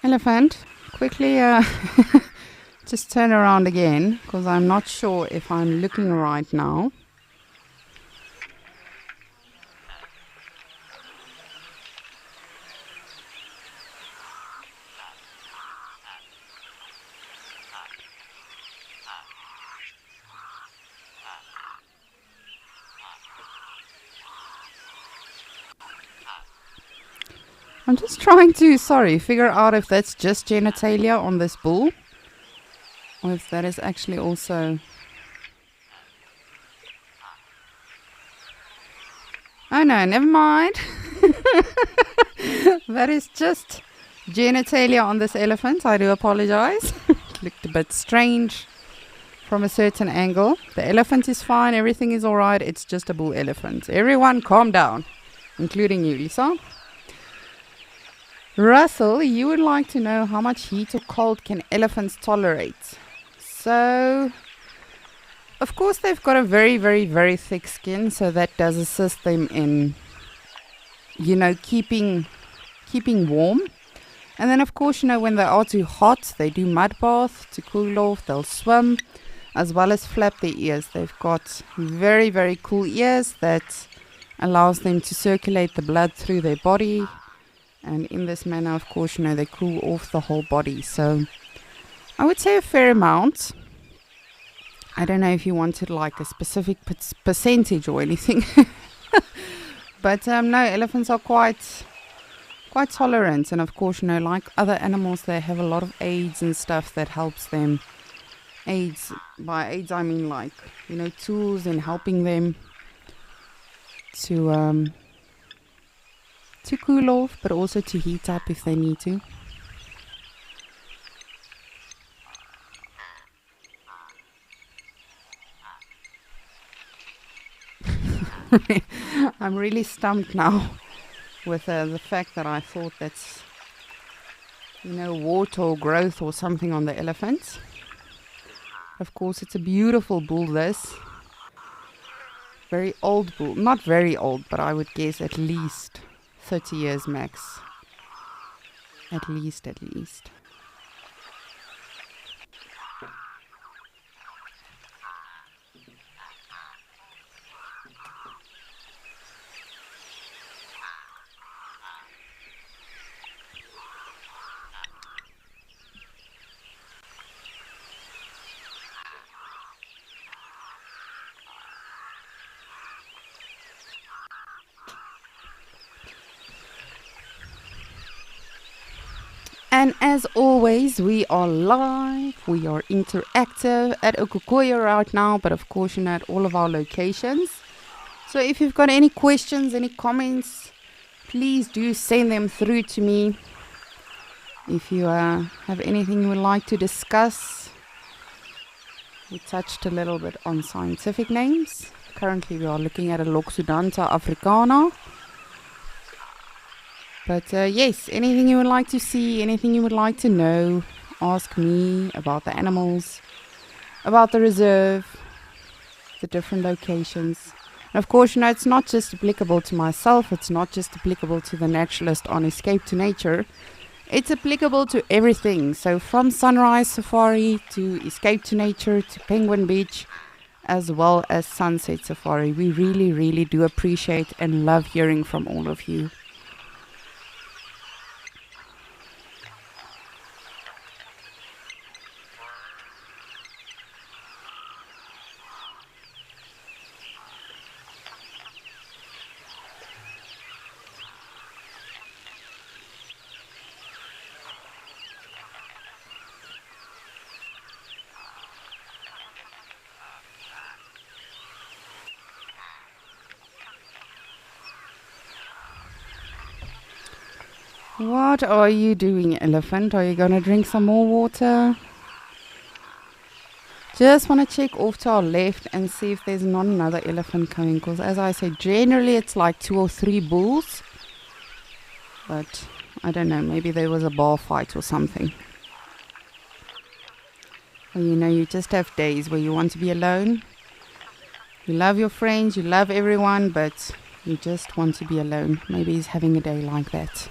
Elephant, quickly just turn around again, because I'm not sure if I'm looking right now. I'm just trying to, figure out if that's just genitalia on this bull, or if that is actually also... Oh no, never mind. That is just genitalia on this elephant. I do apologize. It looked a bit strange from a certain angle. The elephant is fine, everything is alright, it's just a bull elephant. Everyone calm down, including you, Lisa. Russell, you would like to know how much heat or cold can elephants tolerate. So, of course, they've got a very, very, very thick skin, so that does assist them in, you know, keeping warm. And then, of course, you know, when they are too hot, they do mud bath to cool off. They'll swim, as well as flap their ears. They've got very, very cool ears that allows them to circulate the blood through their body. And in this manner, of course, you know, they cool off the whole body. So I would say a fair amount. I don't know if you wanted like a specific percentage or anything. But no, elephants are quite tolerant. And of course, like other animals, they have a lot of aids and stuff that helps them. Aids, by aids I mean like, tools in helping them to cool off, but also to heat up if they need to. I'm really stumped now with the fact that I thought that's, water or growth or something on the elephants. Of course, it's a beautiful bull, this. Very old bull. Not very old, but I would guess at least 30 years max. At least. And as always, we are live, we are interactive at Okukoya right now, but of course, at all of our locations. So if you've got any questions, any comments, please do send them through to me. If you have anything you would like to discuss, we touched a little bit on scientific names. Currently, we are looking at a Loxodonta africana. But yes, anything you would like to see, anything you would like to know, ask me about the animals, about the reserve, the different locations. And of course, it's not just applicable to myself, it's not just applicable to the naturalist on Escape to Nature. It's applicable to everything. So from Sunrise Safari to Escape to Nature to Penguin Beach, as well as Sunset Safari. We really, really do appreciate and love hearing from all of you. What are you doing, elephant? Are you going to drink some more water? Just want to check off to our left and see if there's not another elephant coming. Because as I said, generally it's like 2 or 3 bulls. But I don't know, maybe there was a bar fight or something. Well, you just have days where you want to be alone. You love your friends, you love everyone, but you just want to be alone. Maybe he's having a day like that.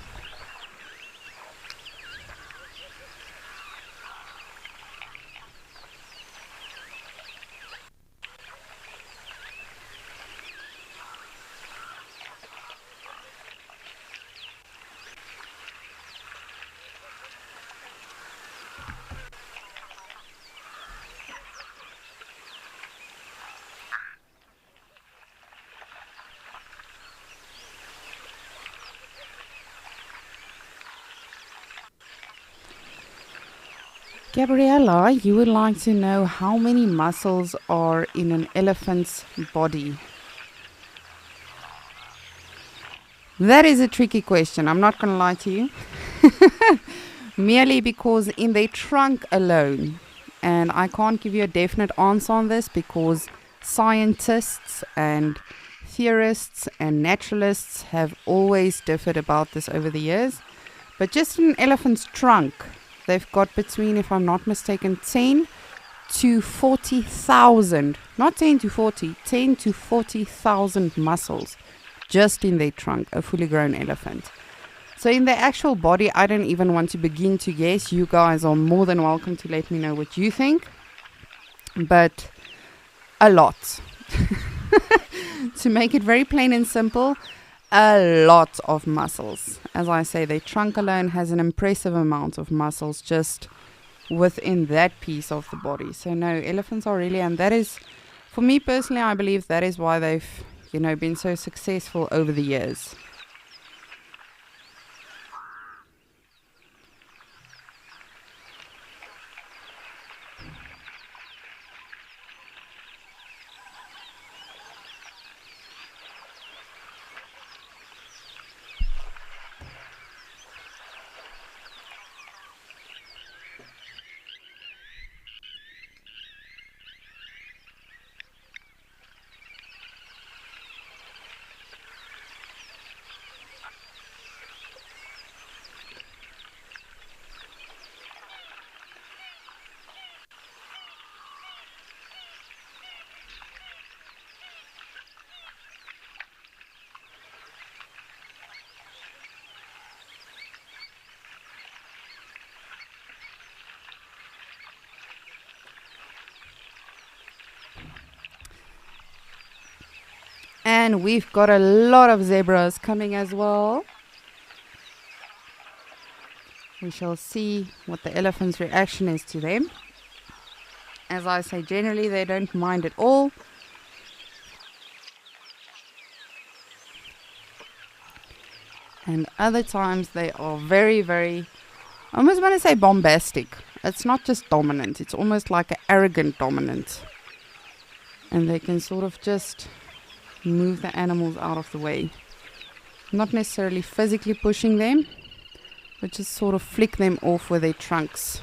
Gabriella, you would like to know how many muscles are in an elephant's body. That is a tricky question, I'm not going to lie to you. Merely because in their trunk alone, and I can't give you a definite answer on this because scientists and theorists and naturalists have always differed about this over the years. But just in an elephant's trunk, they've got between, if I'm not mistaken, 10 to 40,000, not 10 to 40, 10 to 40,000 muscles just in their trunk, a fully grown elephant. So in the actual body, I don't even want to begin to guess. You guys are more than welcome to let me know what you think. But a lot. To make it very plain and simple, a lot of muscles. As I say, their trunk alone has an impressive amount of muscles just within that piece of the body. So no, elephants are really, and that is, for me personally, I believe that is why they've, been so successful over the years. And we've got a lot of zebras coming as well. We shall see what the elephant's reaction is to them. As I say, generally they don't mind at all. And other times they are very, very, I almost want to say bombastic. It's not just dominant, it's almost like an arrogant dominant. And they can sort of just move the animals out of the way. Not necessarily physically pushing them, but just sort of flick them off with their trunks.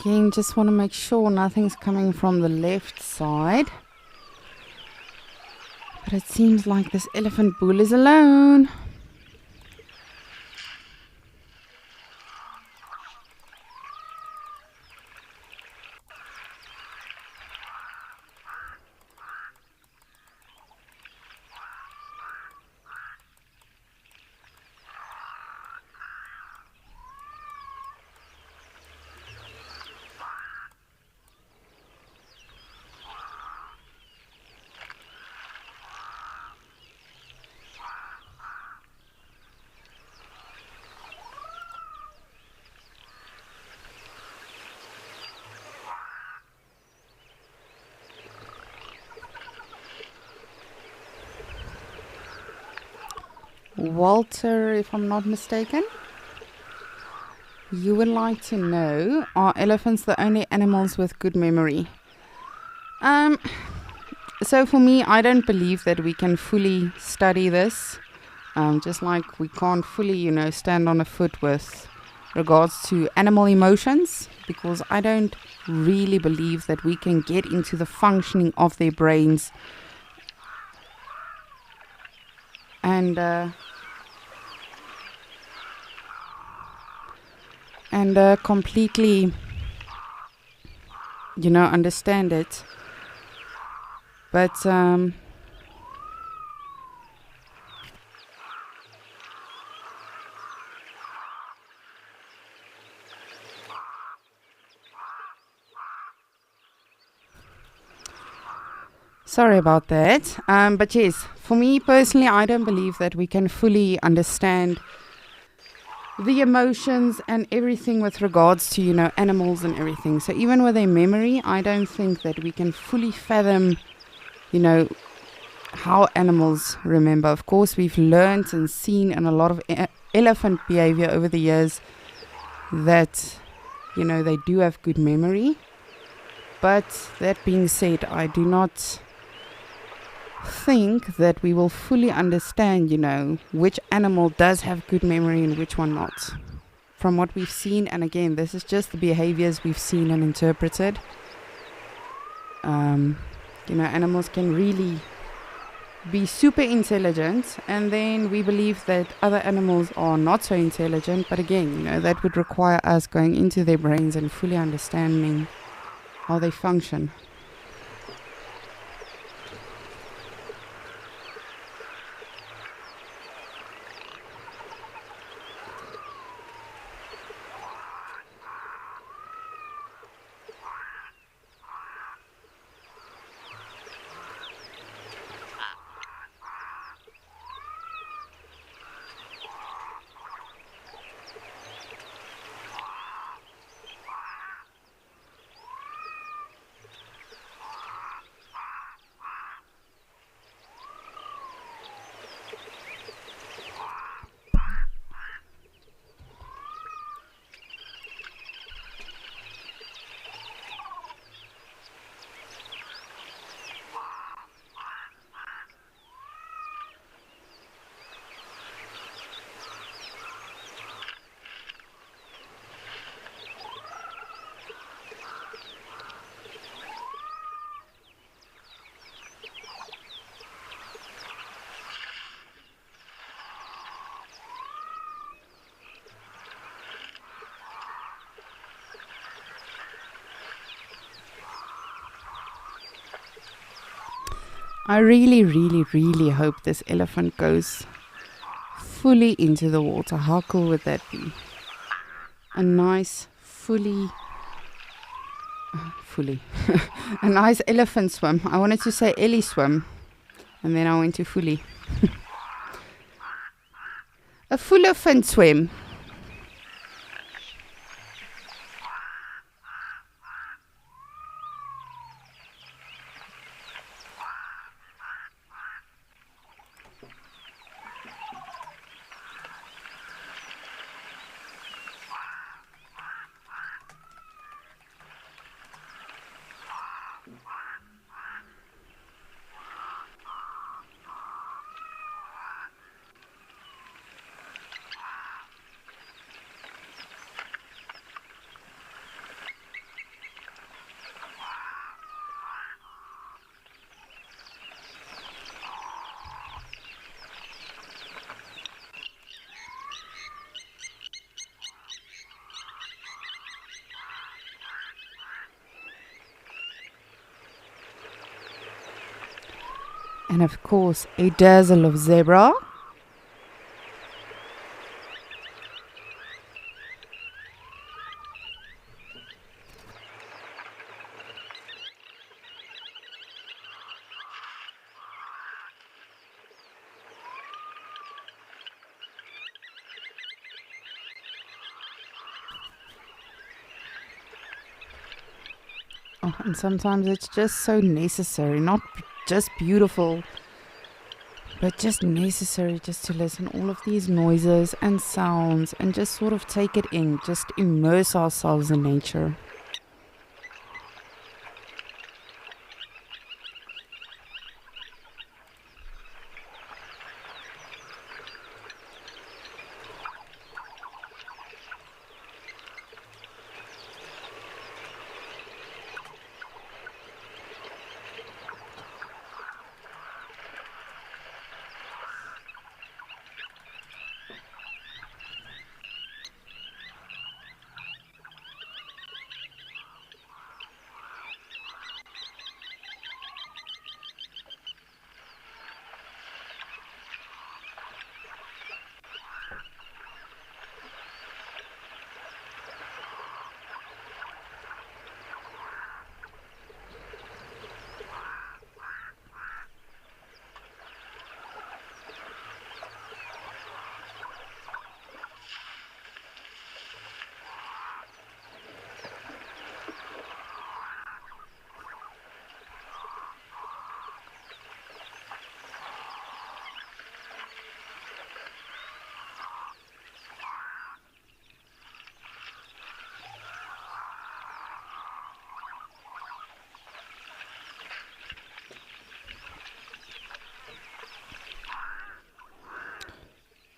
Again, just want to make sure nothing's coming from the left side. But it seems like this elephant bull is alone. Walter, if I'm not mistaken, you would like to know, are elephants the only animals with good memory? So for me, I don't believe that we can fully study this. Just like we can't fully, stand on a foot with regards to animal emotions, because I don't really believe that we can get into the functioning of their brains and completely, understand it. But sorry about that. But yes, for me personally, I don't believe that we can fully understand the emotions and everything with regards to, animals and everything. So even with their memory, I don't think that we can fully fathom, how animals remember. Of course, we've learned and seen in a lot of elephant behavior over the years that, they do have good memory. But that being said, I do not think that we will fully understand, which animal does have good memory and which one not. From what we've seen, and again, this is just the behaviors we've seen and interpreted. Animals can really be super intelligent, and then we believe that other animals are not so intelligent. But again, that would require us going into their brains and fully understanding how they function. I really, really, really hope this elephant goes fully into the water. How cool would that be? A nice, fully, a nice elephant swim. I wanted to say Ellie swim, and then I went to fully. A full elephant swim. And of course, a dazzle of zebra. Oh, and sometimes it's just so necessary, not just beautiful, but just necessary just to listen all of these noises and sounds and just sort of take it in, just immerse ourselves in nature.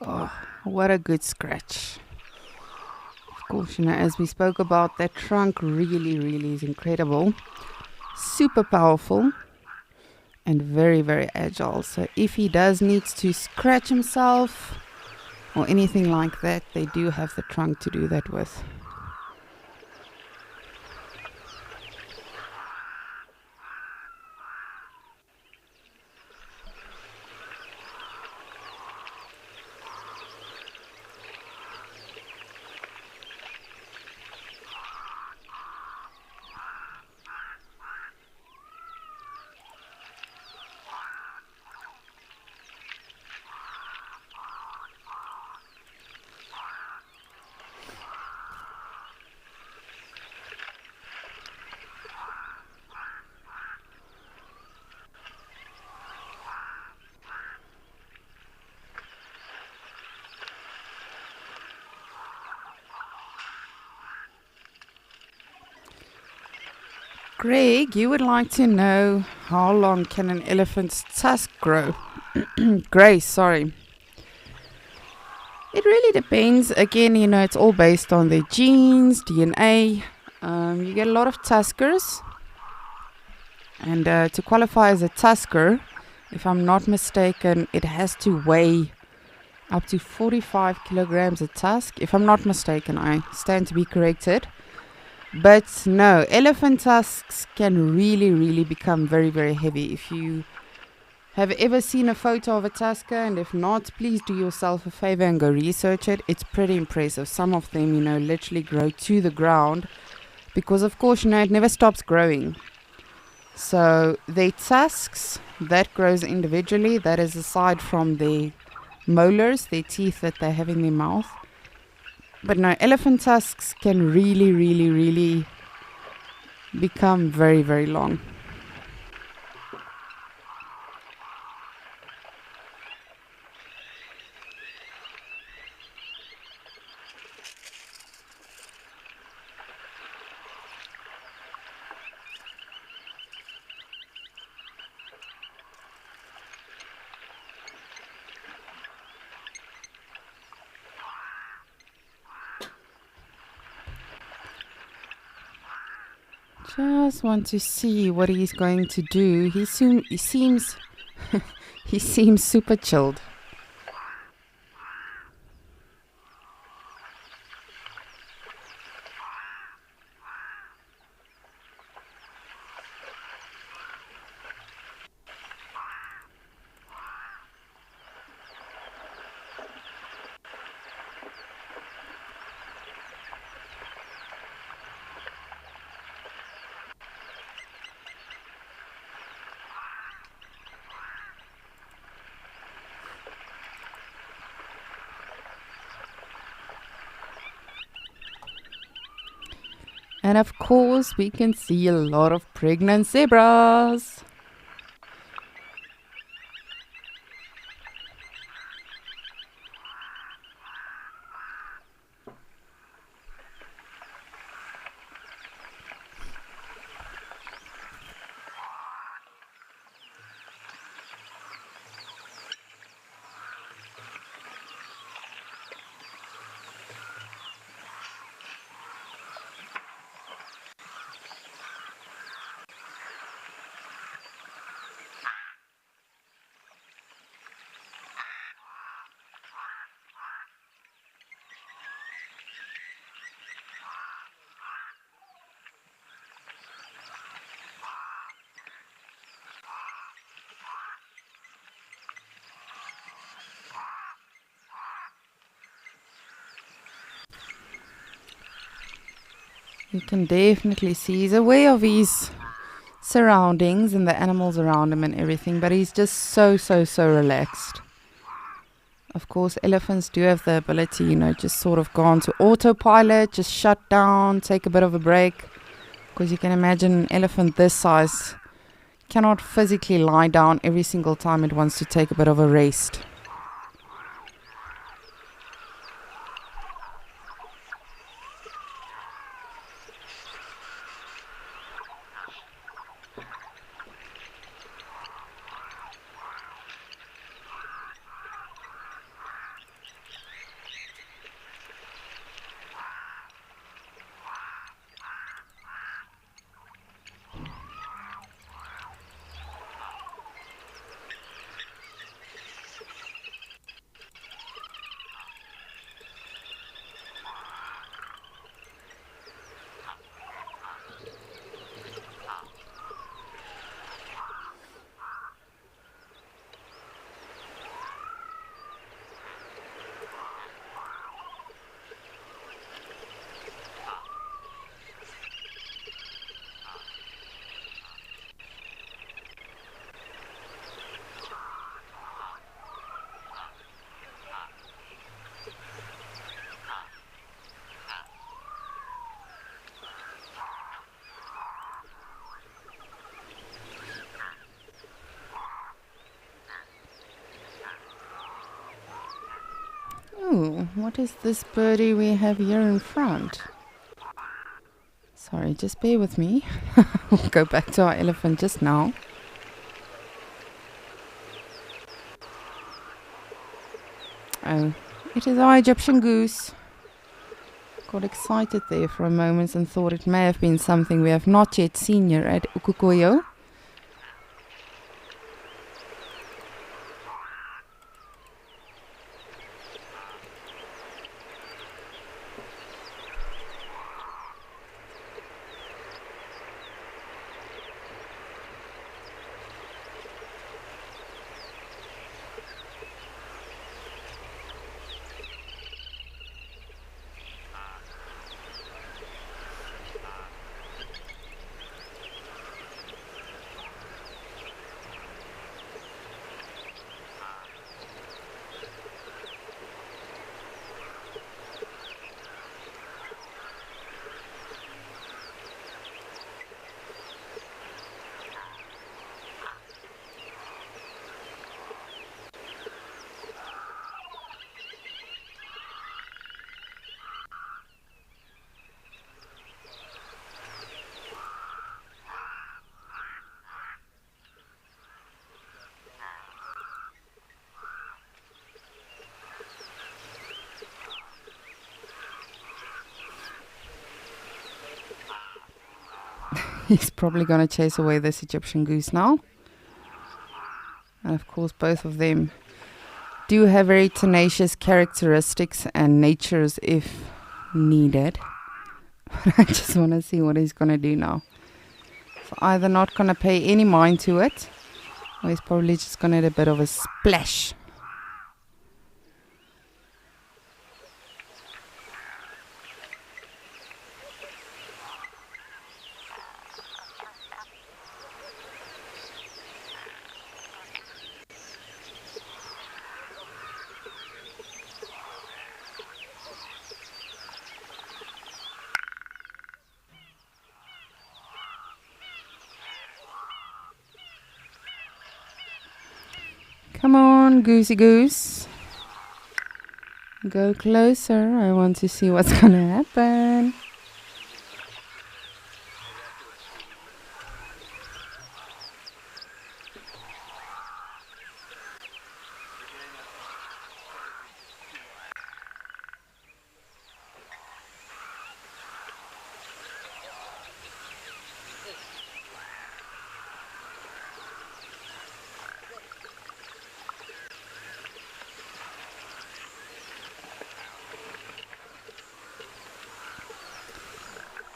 Oh, what a good scratch. Of course, as we spoke about, that trunk really is incredible. Super powerful and very agile. So if he does need to scratch himself or anything like that, they do have the trunk to do that with. Greg, you would like to know how long can an elephant's tusk grow? Grace, sorry. It really depends. Again, it's all based on their genes, DNA. You get a lot of tuskers. And to qualify as a tusker, if I'm not mistaken, it has to weigh up to 45 kilograms a tusk. If I'm not mistaken, I stand to be corrected. But no, elephant tusks can really become very heavy. If you have ever seen a photo of a tusker, and if not, please do yourself a favor and go research it. It's pretty impressive. Some of them, literally grow to the ground because, of course, it never stops growing. So their tusks, that grows individually. That is aside from their molars, their teeth that they have in their mouth. But no, elephant tusks can really become very long. Just want to see what he's going to do. He seems he seems super chilled. And of course, we can see a lot of pregnant zebras. You can definitely see he's aware of his surroundings and the animals around him and everything, but he's just so relaxed. Of course, elephants do have the ability, just sort of go on to autopilot, just shut down, take a bit of a break. Because you can imagine an elephant this size cannot physically lie down every single time it wants to take a bit of a rest. Oh, what is this birdie we have here in front? Sorry, just bear with me. We'll go back to our elephant just now. Oh, it is our Egyptian goose. Got excited there for a moment and thought it may have been something we have not yet seen here at Ukukoyo. He's probably going to chase away this Egyptian goose now. And of course, both of them do have very tenacious characteristics and natures if needed. But I just want to see what he's going to do now. So either not going to pay any mind to it, or he's probably just going to get a bit of a splash. Come on, goosey goose. Go closer. I want to see what's going to happen.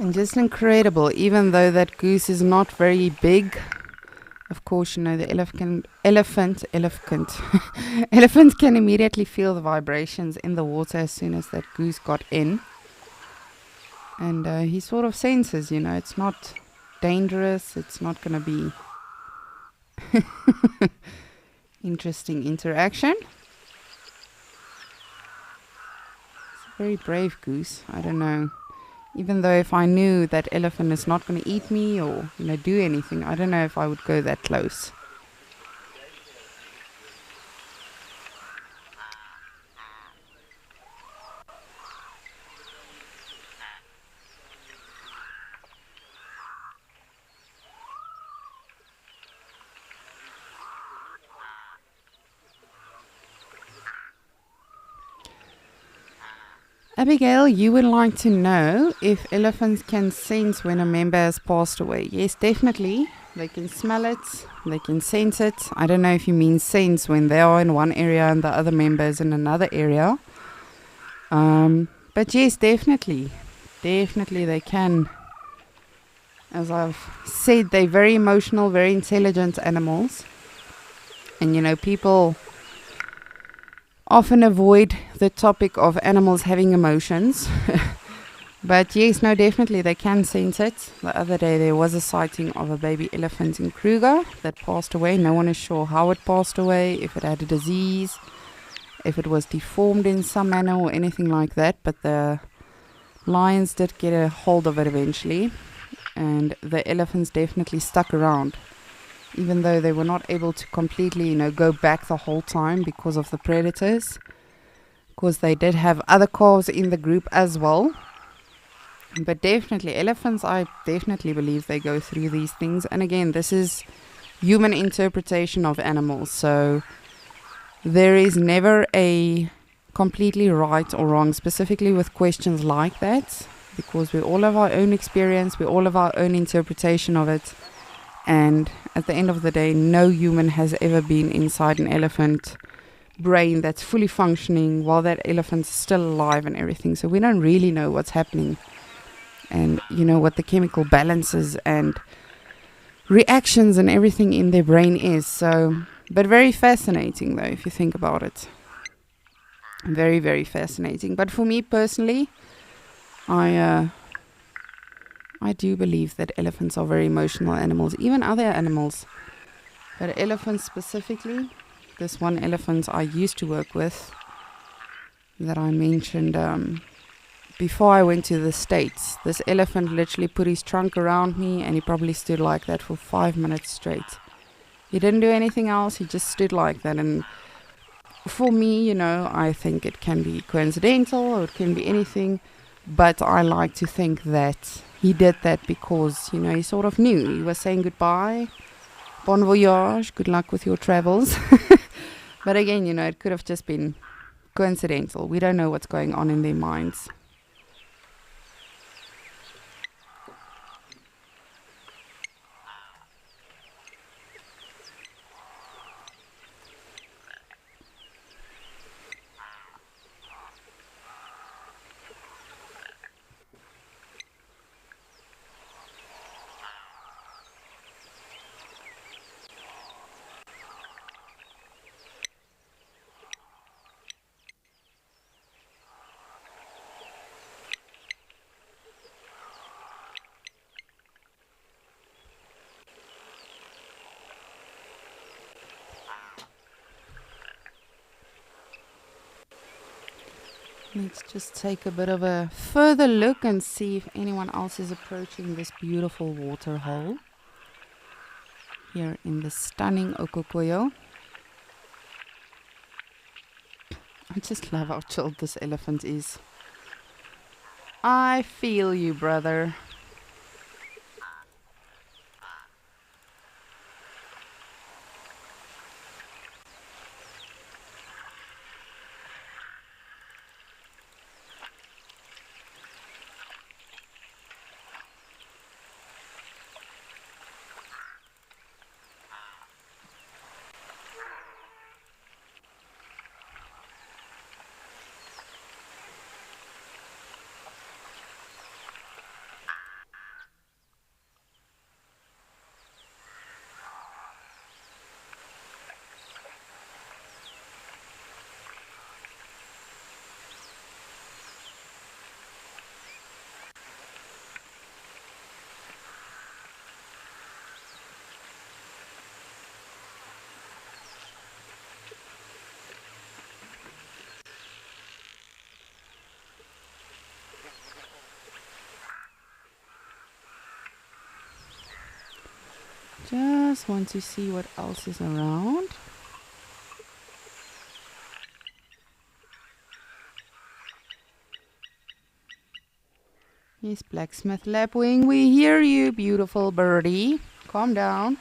And just incredible, even though that goose is not very big. Of course, you know, the elephant can immediately feel the vibrations in the water as soon as that goose got in. And he sort of senses, you know, it's not dangerous, it's not going to be interesting interaction. It's a very brave goose. I don't know. Even though if I knew that elephant is not going to eat me or, you know, do anything, I don't know if I would go that close. Abigail, you would like to know if elephants can sense when a member has passed away. Yes, definitely. They can smell it, they can sense it. I don't know if you mean sense when they are in one area and the other member is in another area. But yes, definitely. Definitely they can. As I've said, they're very emotional, very intelligent animals. And you know, people often avoid the topic of animals having emotions. But yes, no, definitely they can sense it. The other day there was a sighting of a baby elephant in Kruger that passed away. No one is sure how it passed away, if it had a disease, if it was deformed in some manner or anything like that. But the lions did get a hold of it eventually. And the elephants definitely stuck around, even though they were not able to completely, you know, go back the whole time because of the predators. Because they did have other calves in the group as well. But definitely, elephants, I definitely believe they go through these things. And again, this is human interpretation of animals. So there is never a completely right or wrong, specifically with questions like that. Because we all have our own experience, we all have our own interpretation of it. And at the end of the day, no human has ever been inside an elephant brain that's fully functioning while that elephant's still alive and everything. So we don't really know what's happening and, you know, what the chemical balances and reactions and everything in their brain is. So, but very fascinating though, if you think about it. Very, very fascinating. But for me personally, I do believe that elephants are very emotional animals, even other animals. But elephants specifically, this one elephant I used to work with that I mentioned before I went to the States, this elephant literally put his trunk around me and he probably stood like that for 5 minutes straight. He didn't do anything else, he just stood like that. And for me, you know, I think it can be coincidental or it can be anything. But I like to think that he did that because, you know, he sort of knew. He was saying goodbye, bon voyage, good luck with your travels. But again, you know, it could have just been coincidental. We don't know what's going on in their minds. Let's just take a bit of a further look and see if anyone else is approaching this beautiful water hole here in the stunning Okokoyo. I just love how chilled this elephant is. I feel you, brother. Just want to see what else is around. Yes, blacksmith lapwing, we hear you, beautiful birdie. Calm down.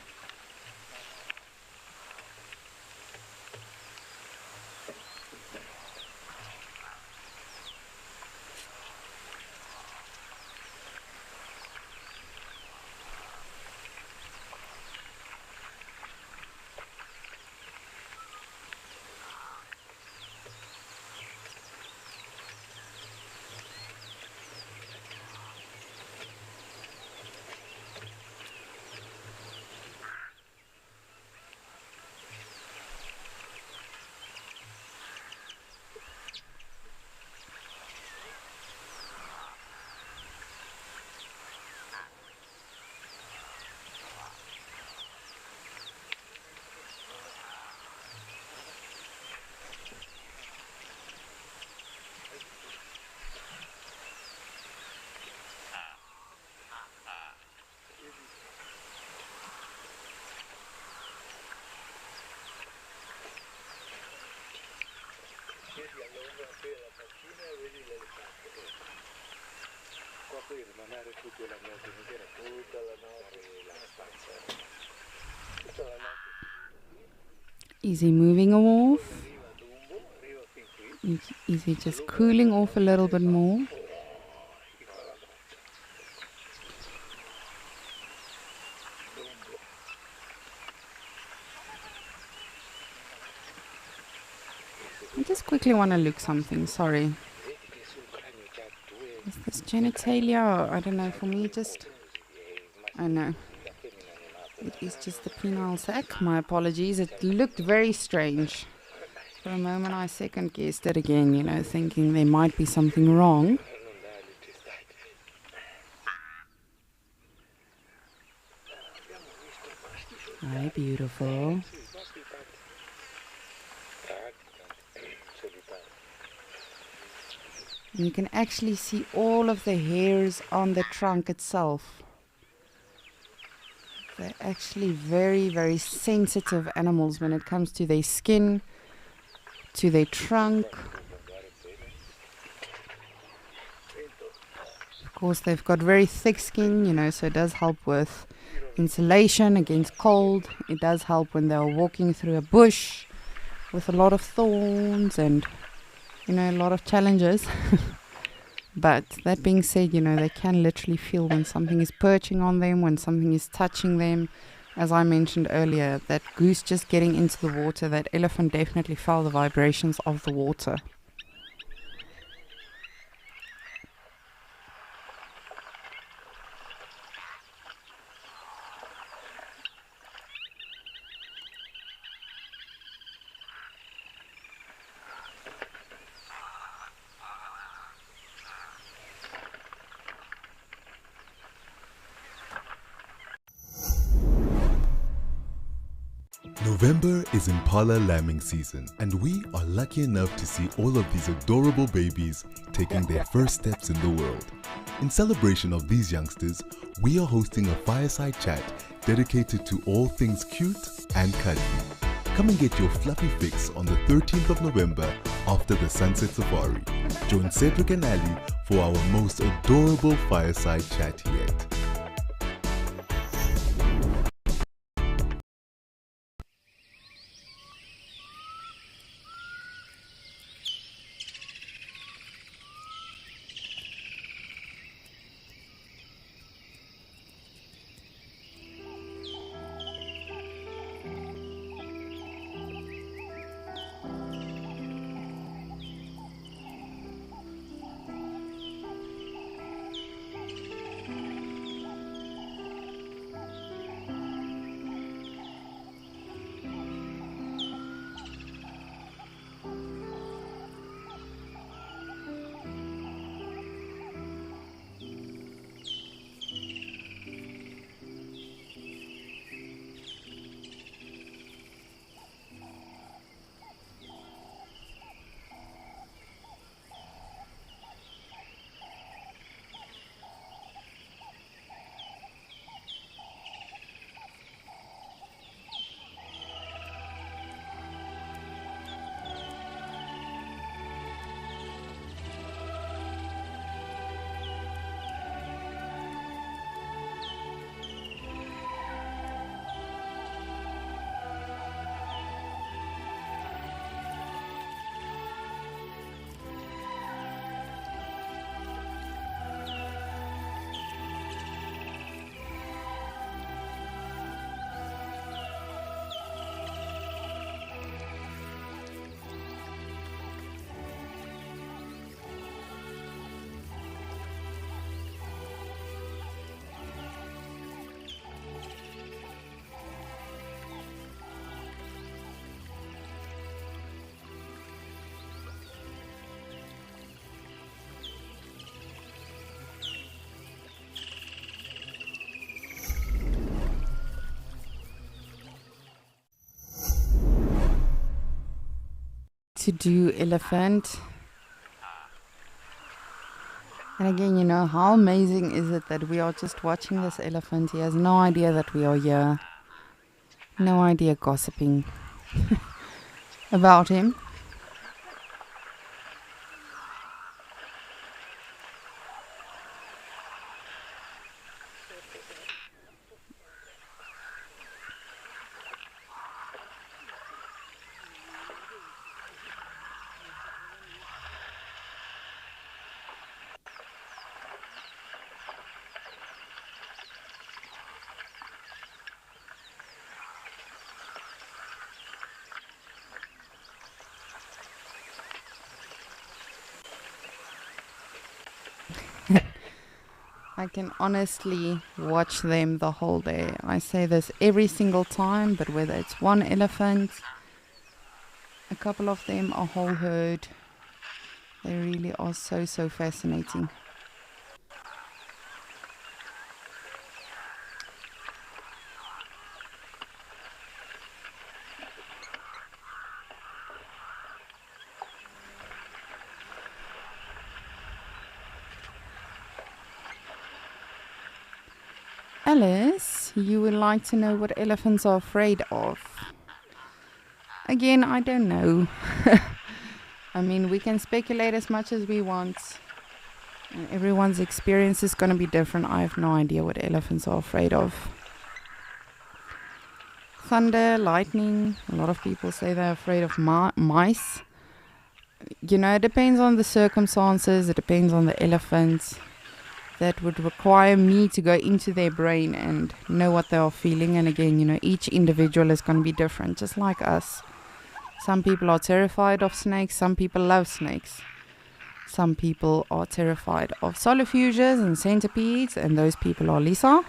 Is he moving off? Is he just cooling off a little bit more? I just quickly want to look something, sorry. Is this genitalia? I don't know, for me I know. It is just the penile sac. My apologies. It looked very strange. For a moment I second guessed it again, thinking there might be something wrong. Hi, beautiful. You can actually see all of the hairs on the trunk itself. They're actually very, very sensitive animals when it comes to their skin, to their trunk. Of course, they've got very thick skin, so it does help with insulation against cold. It does help when they're walking through a bush with a lot of thorns and, a lot of challenges. But that being said, they can literally feel when something is perching on them, when something is touching them. As I mentioned earlier, that goose just getting into the water, that elephant definitely felt the vibrations of the water. November is Impala lambing season, and we are lucky enough to see all of these adorable babies taking their first steps in the world. In celebration of these youngsters, we are hosting a fireside chat dedicated to all things cute and cuddly. Come and get your fluffy fix on the 13th of November after the Sunset Safari. Join Cedric and Ali for our most adorable fireside chat yet. to do elephant. And again, you know, how amazing is it that we are just watching this elephant. He has no idea that we are here. No idea gossiping about him. I can honestly watch them the whole day. I say this every single time, but whether it's one elephant, a couple of them, a whole herd, they really are so fascinating. Alice, you would like to know what elephants are afraid of. Again, I don't know. I mean, we can speculate as much as we want. And everyone's experience is going to be different. I have no idea what elephants are afraid of. Thunder, lightning. A lot of people say they're afraid of mice. You know, it depends on the circumstances. It depends on the elephants. That would require me to go into their brain and know what they are feeling. And again, you know, each individual is going to be different, just like us. Some people are terrified of snakes. Some people love snakes. Some people are terrified of solifuges and centipedes, and those people are Lisa.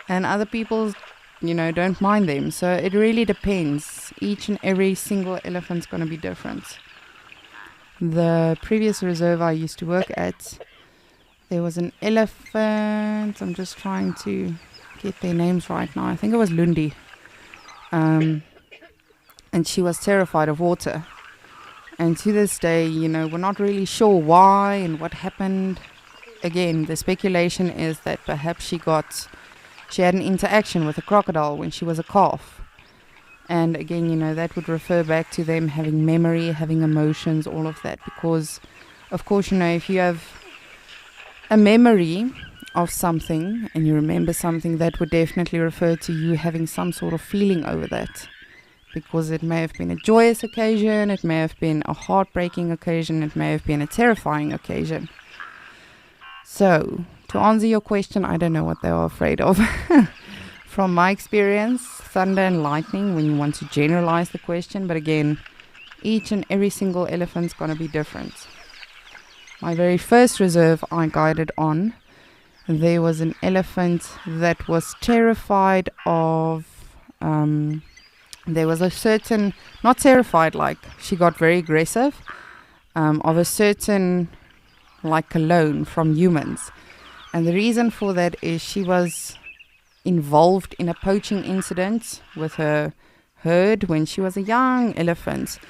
And other people, you know, don't mind them. So it really depends. Each and every single elephant's going to be different. The previous reserve I used to work at, there was an elephant. I'm just trying to get their names right now. I think it was Lundi. And she was terrified of water. And to this day, you know, we're not really sure why and what happened. Again, the speculation is that perhaps she had an interaction with a crocodile when she was a calf. And again, you know, that would refer back to them having memory, having emotions, all of that. Because, of course, you know, if you have a memory of something and you remember something, that would definitely refer to you having some sort of feeling over that, because it may have been a joyous occasion, it may have been a heartbreaking occasion, it may have been a terrifying occasion. So to answer your question, I don't know what they are afraid of. From my experience, thunder and lightning, when you want to generalize the question, but again, each and every single elephant's going to be different. My very first reserve I guided on, there was an elephant that was terrified of, there was a certain, not terrified, like she got very aggressive, of a certain, like, cologne from humans. And the reason for that is she was involved in a poaching incident with her herd when she was a young elephant.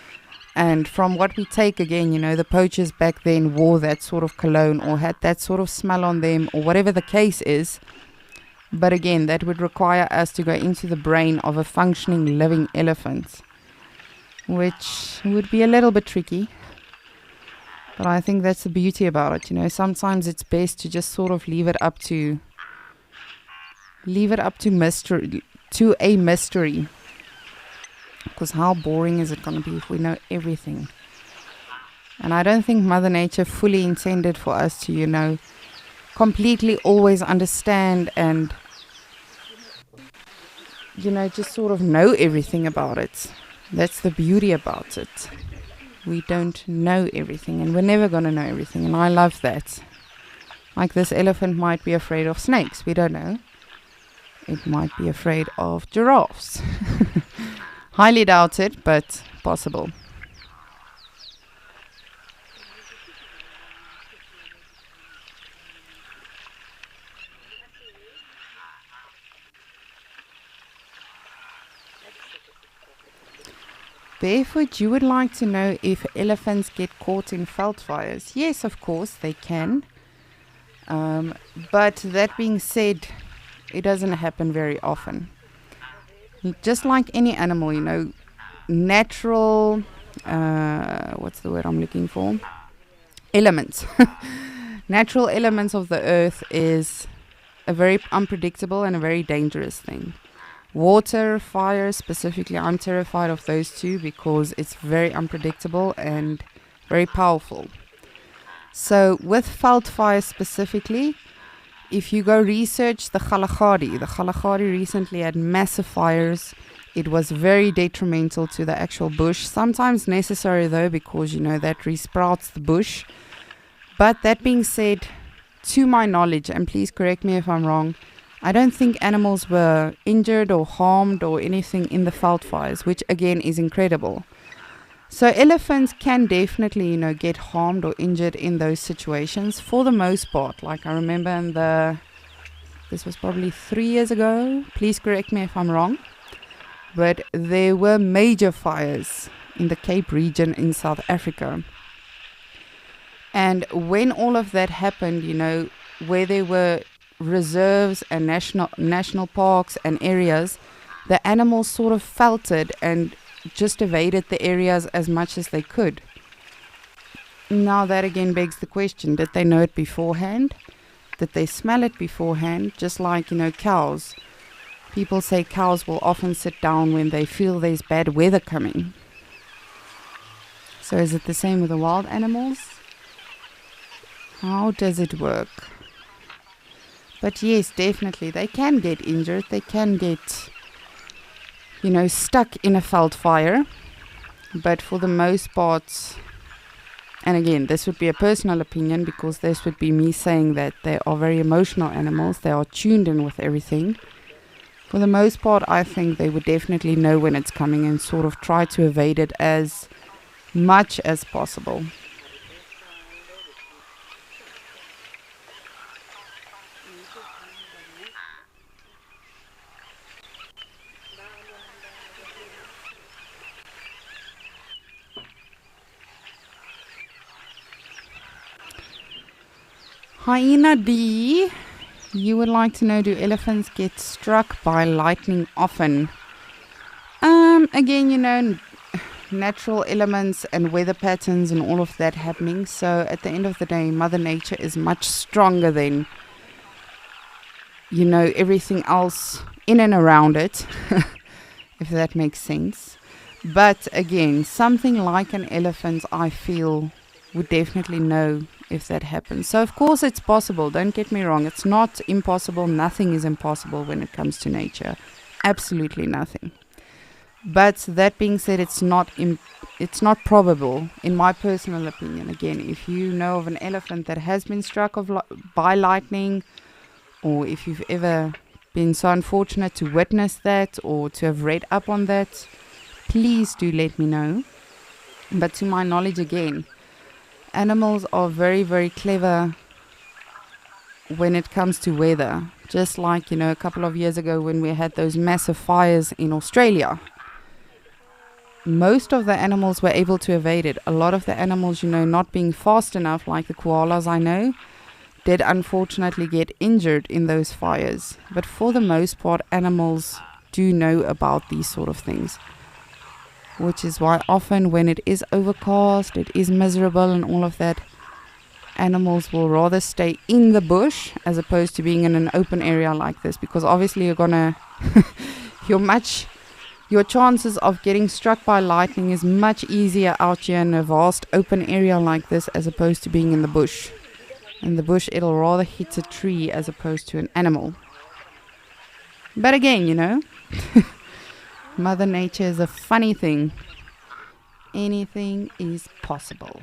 And from what we take, again, you know, the poachers back then wore that sort of cologne or had that sort of smell on them or whatever the case is. But again, that would require us to go into the brain of a functioning living elephant, which would be a little bit tricky. But I think that's the beauty about it. You know, sometimes it's best to just sort of leave it up to mystery, to a mystery. Because how boring is it going to be if we know everything? And I don't think Mother Nature fully intended for us to, you know, completely always understand and, you know, just sort of know everything about it. That's the beauty about it. We don't know everything, and we're never going to know everything. And I love that. Like, this elephant might be afraid of snakes. We don't know. It might be afraid of giraffes. Highly doubt it, but possible. Barefoot, you would like to know if elephants get caught in veld fires. Yes, of course, they can. But that being said, it doesn't happen very often. Just like any animal, natural, what's the word I'm looking for? Elements. Natural elements of the earth is a very unpredictable and a very dangerous thing. Water, fire, specifically, I'm terrified of those two because it's very unpredictable and very powerful. So with veld fire specifically, if you go research the Kalahari recently had massive fires. It was very detrimental to the actual bush. Sometimes necessary though, because that resprouts the bush. But that being said, to my knowledge, and please correct me if I'm wrong, I don't think animals were injured or harmed or anything in the veld fires, which again is incredible. So elephants can definitely, get harmed or injured in those situations for the most part. Like I remember this was probably 3 years ago, please correct me if I'm wrong, but there were major fires in the Cape region in South Africa. And when all of that happened, where there were reserves and national parks and areas, the animals sort of felt it and just evaded the areas as much as they could. Now that again begs the question, did they know it beforehand? Did they smell it beforehand? Just like, cows. People say cows will often sit down when they feel there's bad weather coming. So is it the same with the wild animals? How does it work? But yes, definitely, they can get injured. They can get, stuck in a veld fire. But for the most part, and again, this would be a personal opinion because this would be me saying that they are very emotional animals. They are tuned in with everything. For the most part, I think they would definitely know when it's coming and sort of try to evade it as much as possible. Hyena D, you would like to know, do elephants get struck by lightning often? Again, natural elements and weather patterns and all of that happening. So at the end of the day, Mother Nature is much stronger than, everything else in and around it, if that makes sense. But again, something like an elephant, I feel, would definitely know if that happens. So of course it's possible, don't get me wrong, it's not impossible. Nothing is impossible when it comes to nature, absolutely nothing. But that being said, it's not probable, in my personal opinion. Again, if you know of an elephant that has been struck by lightning, or if you've ever been so unfortunate to witness that or to have read up on that, please do let me know. But to my knowledge, again, animals are very, very clever when it comes to weather. Just like, a couple of years ago when we had those massive fires in Australia. Most of the animals were able to evade it. A lot of the animals, not being fast enough, like the koalas I know, did unfortunately get injured in those fires. But for the most part, animals do know about these sort of things. Which is why often when it is overcast, it is miserable and all of that, animals will rather stay in the bush as opposed to being in an open area like this. Because obviously you're gonna, your chances of getting struck by lightning is much easier out here in a vast open area like this as opposed to being in the bush. In the bush, it'll rather hit a tree as opposed to an animal. But again, Mother Nature is a funny thing. Anything is possible.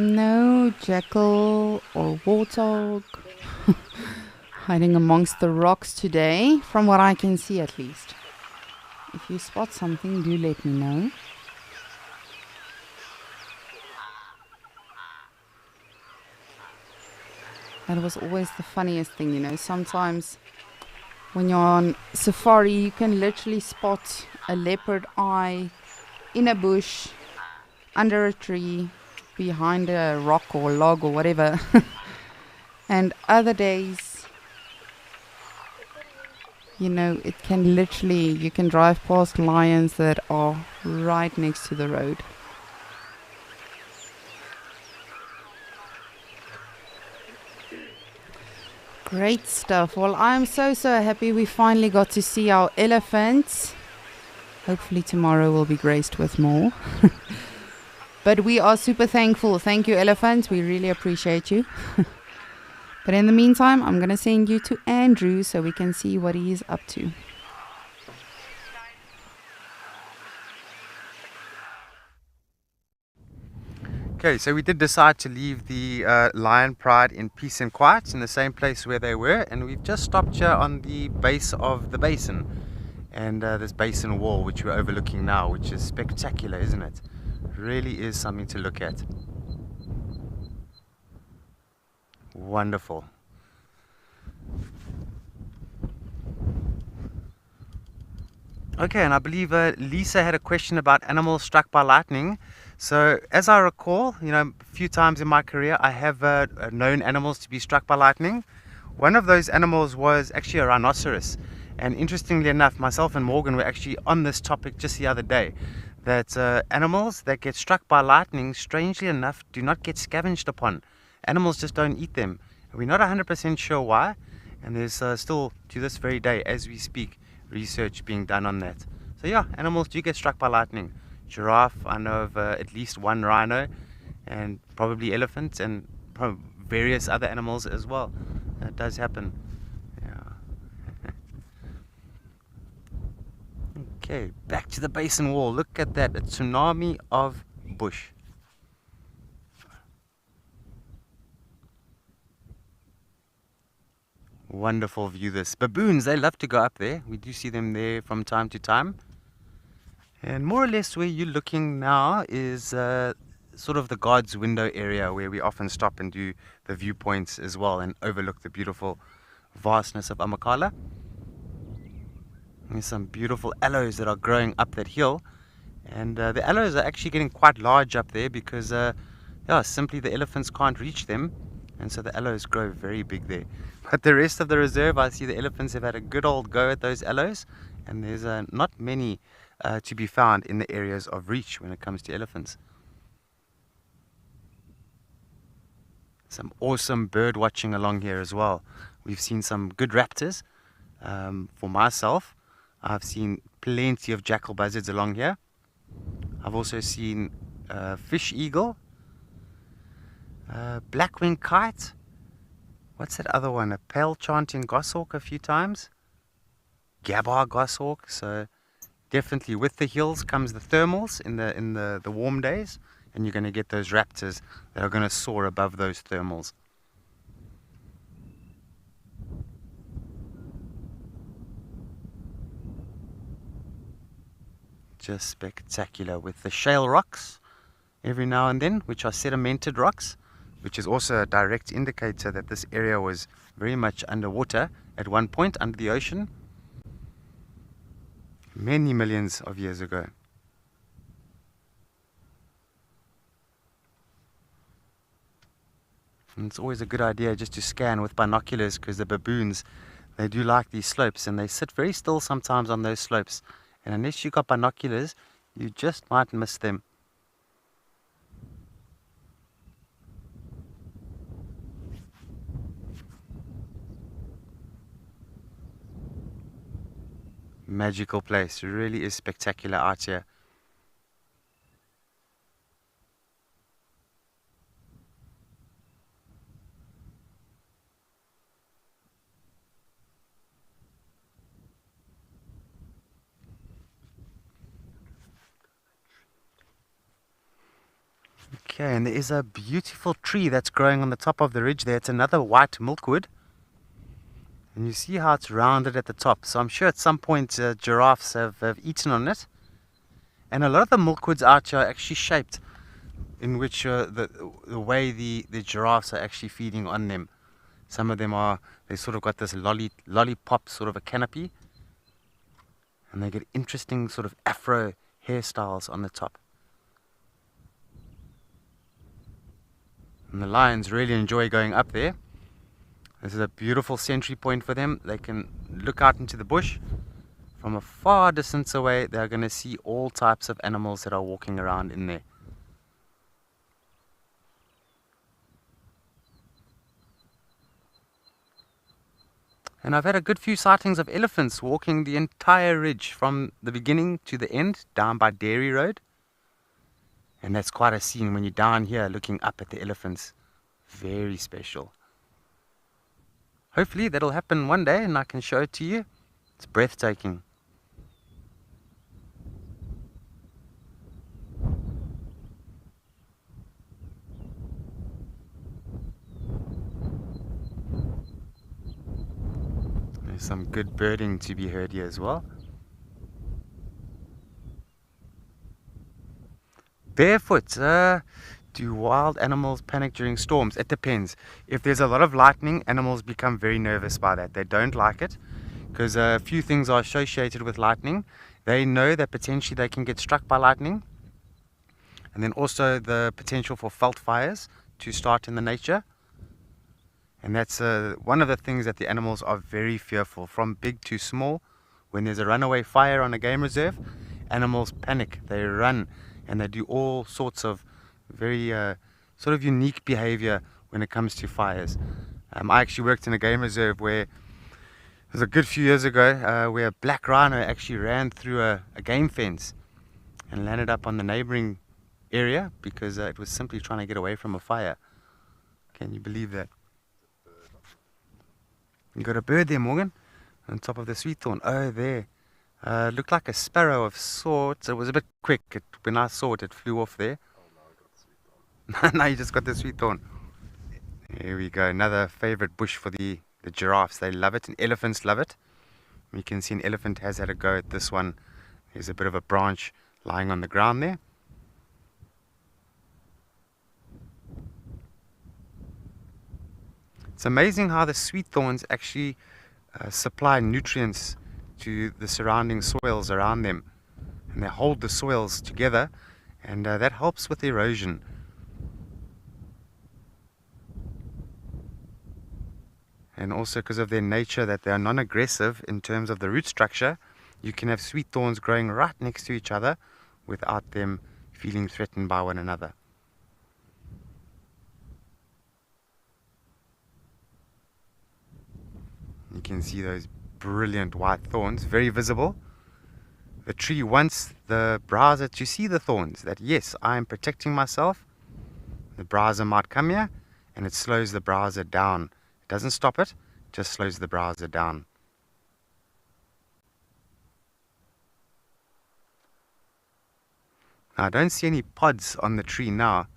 No jackal or warthog hiding amongst the rocks today, from what I can see at least. If you spot something, do let me know. That was always the funniest thing, you know. Sometimes when you're on safari, you can literally spot a leopard eye in a bush, under a tree, behind a rock or log or whatever. And other days, you know, it can literally, you can drive past lions that are right next to the road. Great stuff. Well, I'm so happy we finally got to see our elephants. Hopefully tomorrow we'll be graced with more. But we are super thankful. Thank you, elephants. We really appreciate you. But in the meantime, I'm going to send you to Andrew so we can see what he is up to. Okay, so we did decide to leave the Lion Pride in peace and quiet in the same place where they were, and we've just stopped here on the base of the basin, and this basin wall which we're overlooking now, which is spectacular, isn't it? Really is something to look at. Wonderful. Okay, and I believe Lisa had a question about animals struck by lightning. So, as I recall, you know, a few times in my career, I have known animals to be struck by lightning. One of those animals was actually a rhinoceros. And interestingly enough, myself and Morgan were actually on this topic just the other day. That animals that get struck by lightning, strangely enough, do not get scavenged upon. Animals just don't eat them. We're not 100% sure why. And there's still, to this very day, as we speak, research being done on that. So yeah, animals do get struck by lightning. Giraffe, I know of at least one rhino, and probably elephants, and various other animals as well. That does happen. Yeah. Okay, back to the basin wall. Look at that, a tsunami of bush. Wonderful view this. Baboons, they love to go up there. We do see them there from time to time. And more or less where you're looking now is sort of the God's window area where we often stop and do the viewpoints as well and overlook the beautiful vastness of Amakhala. There's some beautiful aloes that are growing up that hill, and the aloes are actually getting quite large up there because simply the elephants can't reach them, and so the aloes grow very big there. But the rest of the reserve, I see the elephants have had a good old go at those aloes, and there's not many to be found in the areas of reach when it comes to elephants. Some awesome bird watching along here as well. We've seen some good raptors. For myself, I've seen plenty of jackal buzzards along here. I've also seen fish eagle, black-winged kite. What's that other one? A pale chanting goshawk a few times. Gabar goshawk. So definitely with the hills comes the thermals in the warm days, and you're going to get those raptors that are going to soar above those thermals. Just spectacular with the shale rocks every now and then, which are sedimented rocks, which is also a direct indicator that this area was very much underwater at one point under the ocean many millions of years ago. And it's always a good idea just to scan with binoculars, because the baboons, they do like these slopes, and they sit very still sometimes on those slopes, and unless you got binoculars you just might miss them. Magical place. It really is spectacular out here. Okay, and there is a beautiful tree that's growing on the top of the ridge there. It's another white milkwood. And you see how it's rounded at the top. So I'm sure at some point giraffes have eaten on it. And a lot of the milkwoods out here are actually shaped in which the way the giraffes are actually feeding on them. Some of them are, they sort of got this lollipop sort of a canopy. And they get interesting sort of afro hairstyles on the top. And the lions really enjoy going up there. This is a beautiful sentry point for them. They can look out into the bush. From a far distance away, they're going to see all types of animals that are walking around in there. And I've had a good few sightings of elephants walking the entire ridge from the beginning to the end, down by Dairy Road. And that's quite a scene when you're down here looking up at the elephants. Very special. Hopefully that'll happen one day and I can show it to you. It's breathtaking. There's some good birding to be heard here as well. Barefoot. Do wild animals panic during storms? It depends. If there's a lot of lightning, animals become very nervous by that. They don't like it because a few things are associated with lightning. They know that potentially they can get struck by lightning. And then also the potential for veld fires to start in the nature. And that's one of the things that the animals are very fearful, from big to small. When there's a runaway fire on a game reserve, animals panic. They run and they do all sorts of very sort of unique behavior when it comes to fires. I actually worked in a game reserve where it was a good few years ago where a black rhino actually ran through a game fence and landed up on the neighboring area because it was simply trying to get away from a fire. Can you believe that? You got a bird there, Morgan, on top of the sweet thorn. Oh, there. Looked like a sparrow of sorts. It was a bit quick. When I saw it, it flew off there. Now you just got the sweet thorn. Here we go. Another favorite bush for the giraffes. They love it, and elephants love it. You can see an elephant has had a go at this one. There's a bit of a branch lying on the ground there. It's amazing how the sweet thorns actually supply nutrients to the surrounding soils around them. And they hold the soils together, and that helps with erosion. And also because of their nature that they are non-aggressive in terms of the root structure, you can have sweet thorns growing right next to each other without them feeling threatened by one another. You can see those brilliant white thorns, very visible. The tree wants the browser to see the thorns, that yes, I am protecting myself. The browser might come here, and it slows the browser down. It doesn't stop it, just slows the browser down. Now, I don't see any pods on the tree now,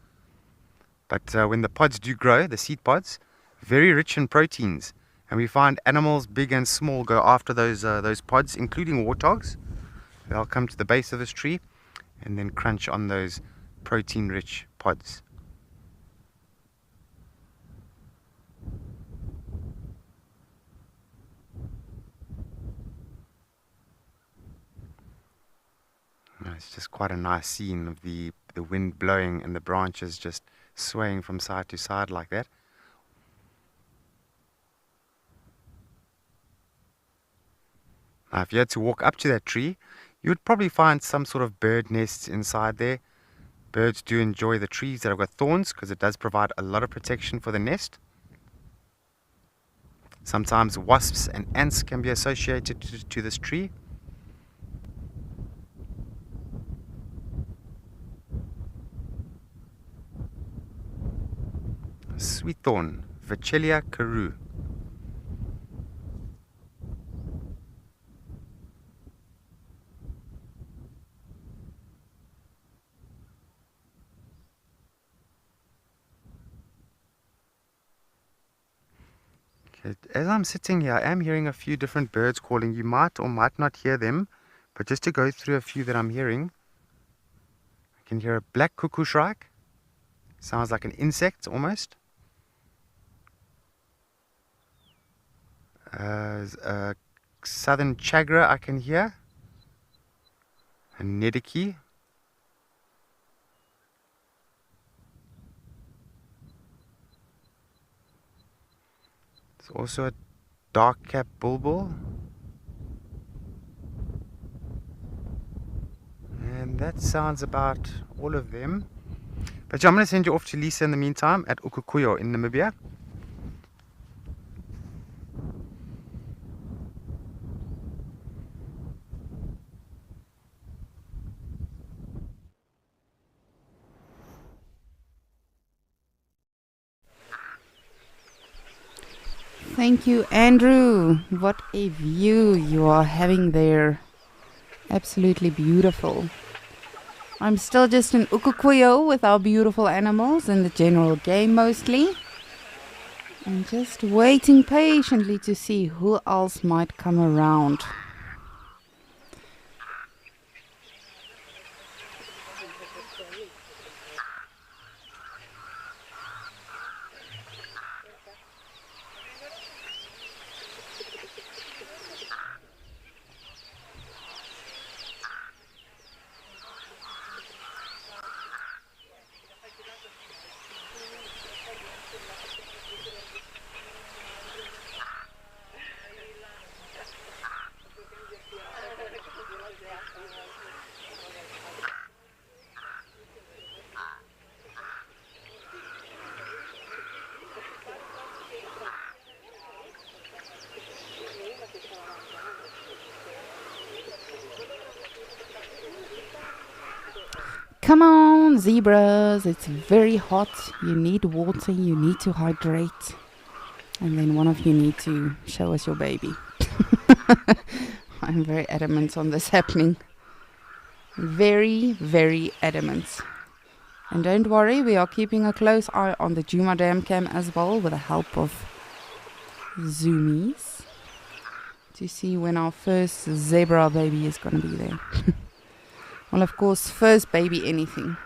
but when the pods do grow, the seed pods, very rich in proteins. And we find animals big and small go after those pods, including warthogs. They'll come to the base of this tree and then crunch on those protein-rich pods. It's just quite a nice scene of the wind blowing and the branches just swaying from side to side like that. Now, if you had to walk up to that tree, you would probably find some sort of bird nests inside there. Birds do enjoy the trees that have got thorns because it does provide a lot of protection for the nest. Sometimes wasps and ants can be associated to this tree. Sweet thorn, Vachellia carew. Okay, as I'm sitting here, I am hearing a few different birds calling. You might or might not hear them, but just to go through a few that I'm hearing, I can hear a black cuckoo shrike. Sounds like an insect almost. A southern chagra I can hear. A nediki. There's also a dark-capped bulbul. And that sounds about all of them. But yeah, I'm going to send you off to Lisa in the meantime at Ukukuyo in Namibia. Thank you, Andrew. What a view you are having there. Absolutely beautiful. I'm still just in Ukukuyo with our beautiful animals and the general game mostly. I'm just waiting patiently to see who else might come around. Come on, zebras, it's very hot. You need water, you need to hydrate. And then one of you need to show us your baby. I'm very adamant on this happening. Very, very adamant. And don't worry, we are keeping a close eye on the Djuma Dam cam as well with the help of zoomies to see when our first zebra baby is going to be there. Well, of course, first baby anything.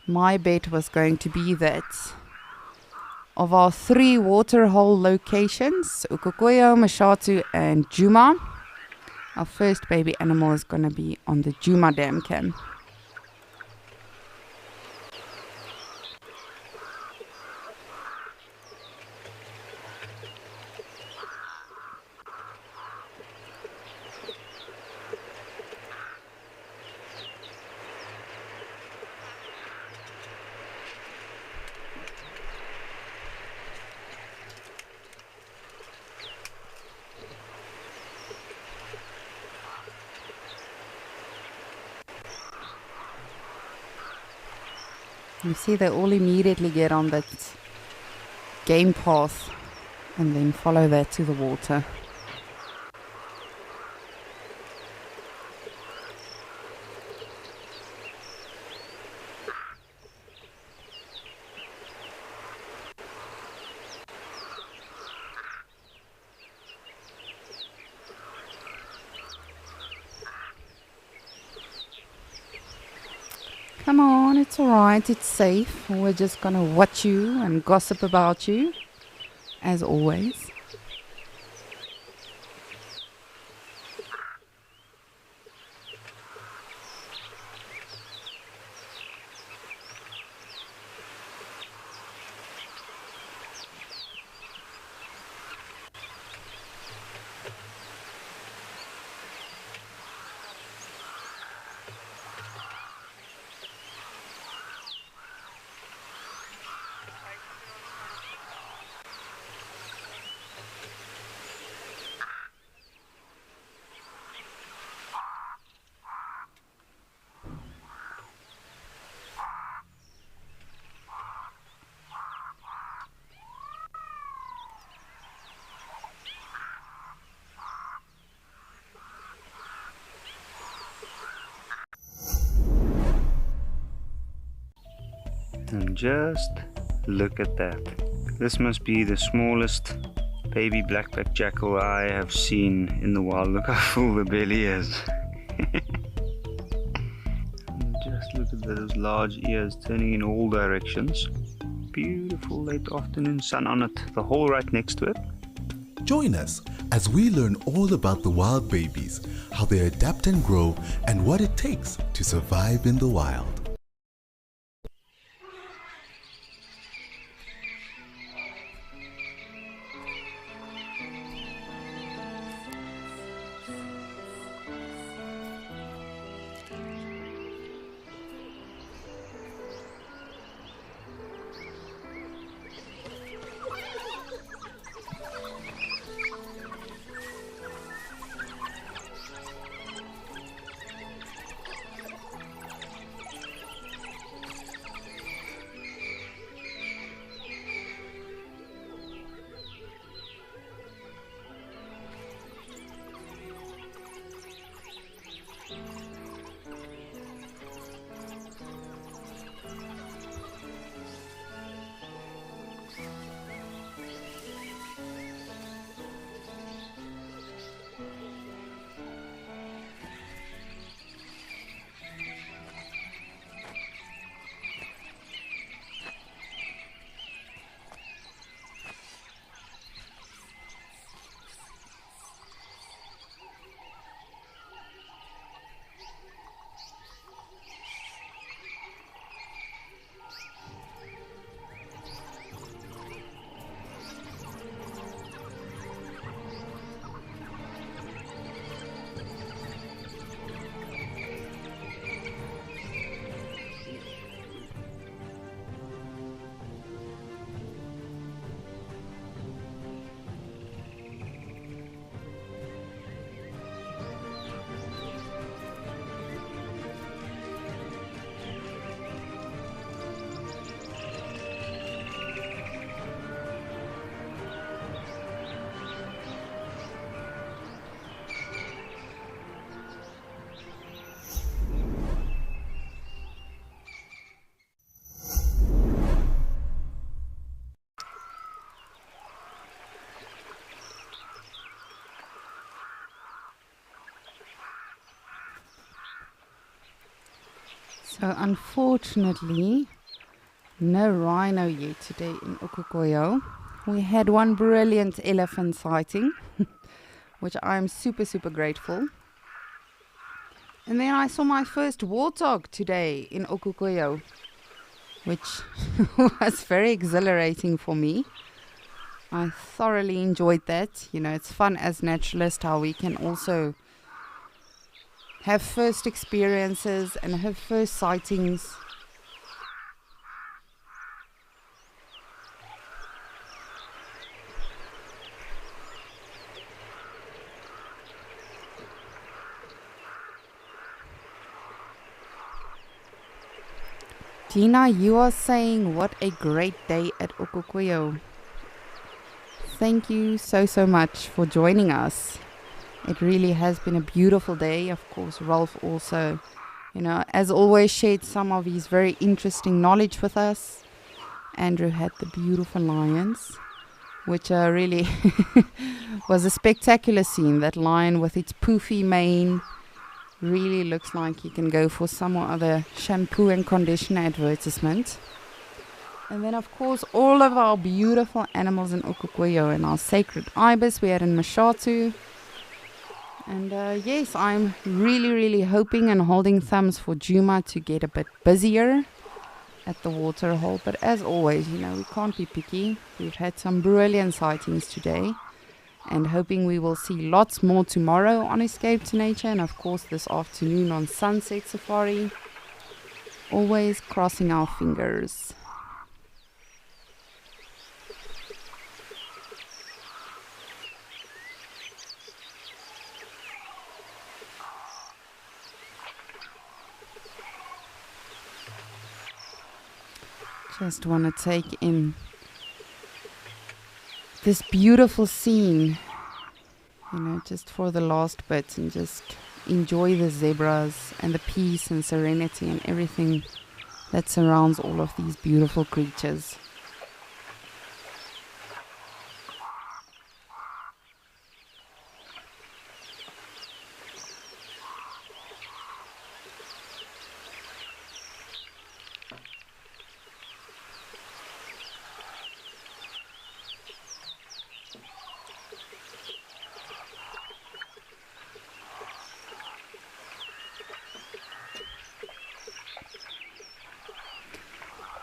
My bet was going to be that of our 3 waterhole locations, Ukukuyo, Mashatu and Djuma, our first baby animal is going to be on the Djuma Dam cam. You see, they all immediately get on that game path and then follow that to the water. Come on, it's alright, it's safe. We're just gonna watch you and gossip about you, as always. And just look at that. This must be the smallest baby black-backed jackal I have seen in the wild. Look how full the belly is. Just look at those large ears turning in all directions. Beautiful late afternoon sun on it, the hole right next to it. Join us as we learn all about the wild babies, how they adapt and grow, and what it takes to survive in the wild. So unfortunately, no rhino yet today in Okukoyo. We had one brilliant elephant sighting, which I'm super, super grateful. And then I saw my first warthog today in Okukoyo, which was very exhilarating for me. I thoroughly enjoyed that. You know, it's fun as naturalists how we can also have first experiences and have first sightings. Gina, you are saying what a great day at Okukoyo. Thank you so much for joining us. It really has been a beautiful day. Of course, Rolf also, you know, as always, shared some of his very interesting knowledge with us. Andrew had the beautiful lions, which really was a spectacular scene. That lion with its poofy mane really looks like you can go for some other shampoo and conditioner advertisement. And then, of course, all of our beautiful animals in Okukoyo and our sacred ibis we had in Mashatu. And yes, I'm really hoping and holding thumbs for Djuma to get a bit busier at the waterhole. But as always, you know, we can't be picky. We've had some brilliant sightings today. And hoping we will see lots more tomorrow on Escape to Nature. And of course this afternoon on Sunset Safari. Always crossing our fingers. Just want to take in this beautiful scene, you know, just for the last bit, and just enjoy the zebras and the peace and serenity and everything that surrounds all of these beautiful creatures.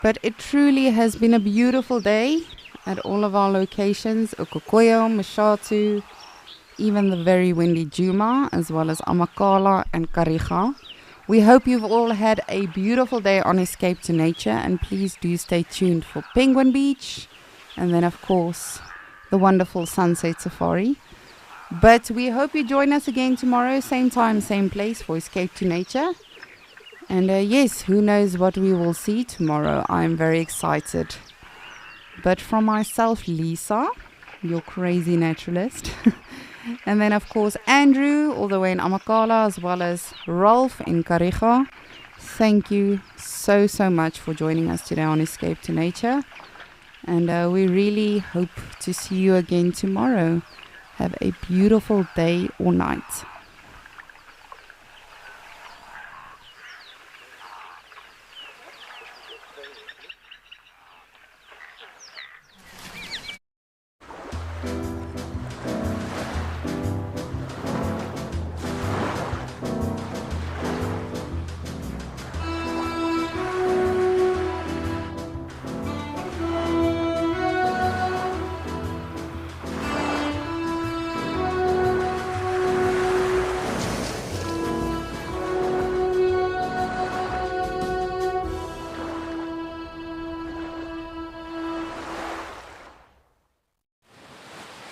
But it truly has been a beautiful day at all of our locations, Ukokoyo, Mashatu, even the very windy Djuma, as well as Amakala and Kariga. We hope you've all had a beautiful day on Escape to Nature, and please do stay tuned for Penguin Beach, and then of course the wonderful Sunset Safari. But we hope you join us again tomorrow, same time, same place, for Escape to Nature. And yes, who knows what we will see tomorrow. I'm very excited. But from myself, Lisa, your crazy naturalist, and then of course Andrew, all the way in Amakala, as well as Rolf in Kariga. Thank you so much for joining us today on Escape to Nature. And we really hope to see you again tomorrow. Have a beautiful day or night.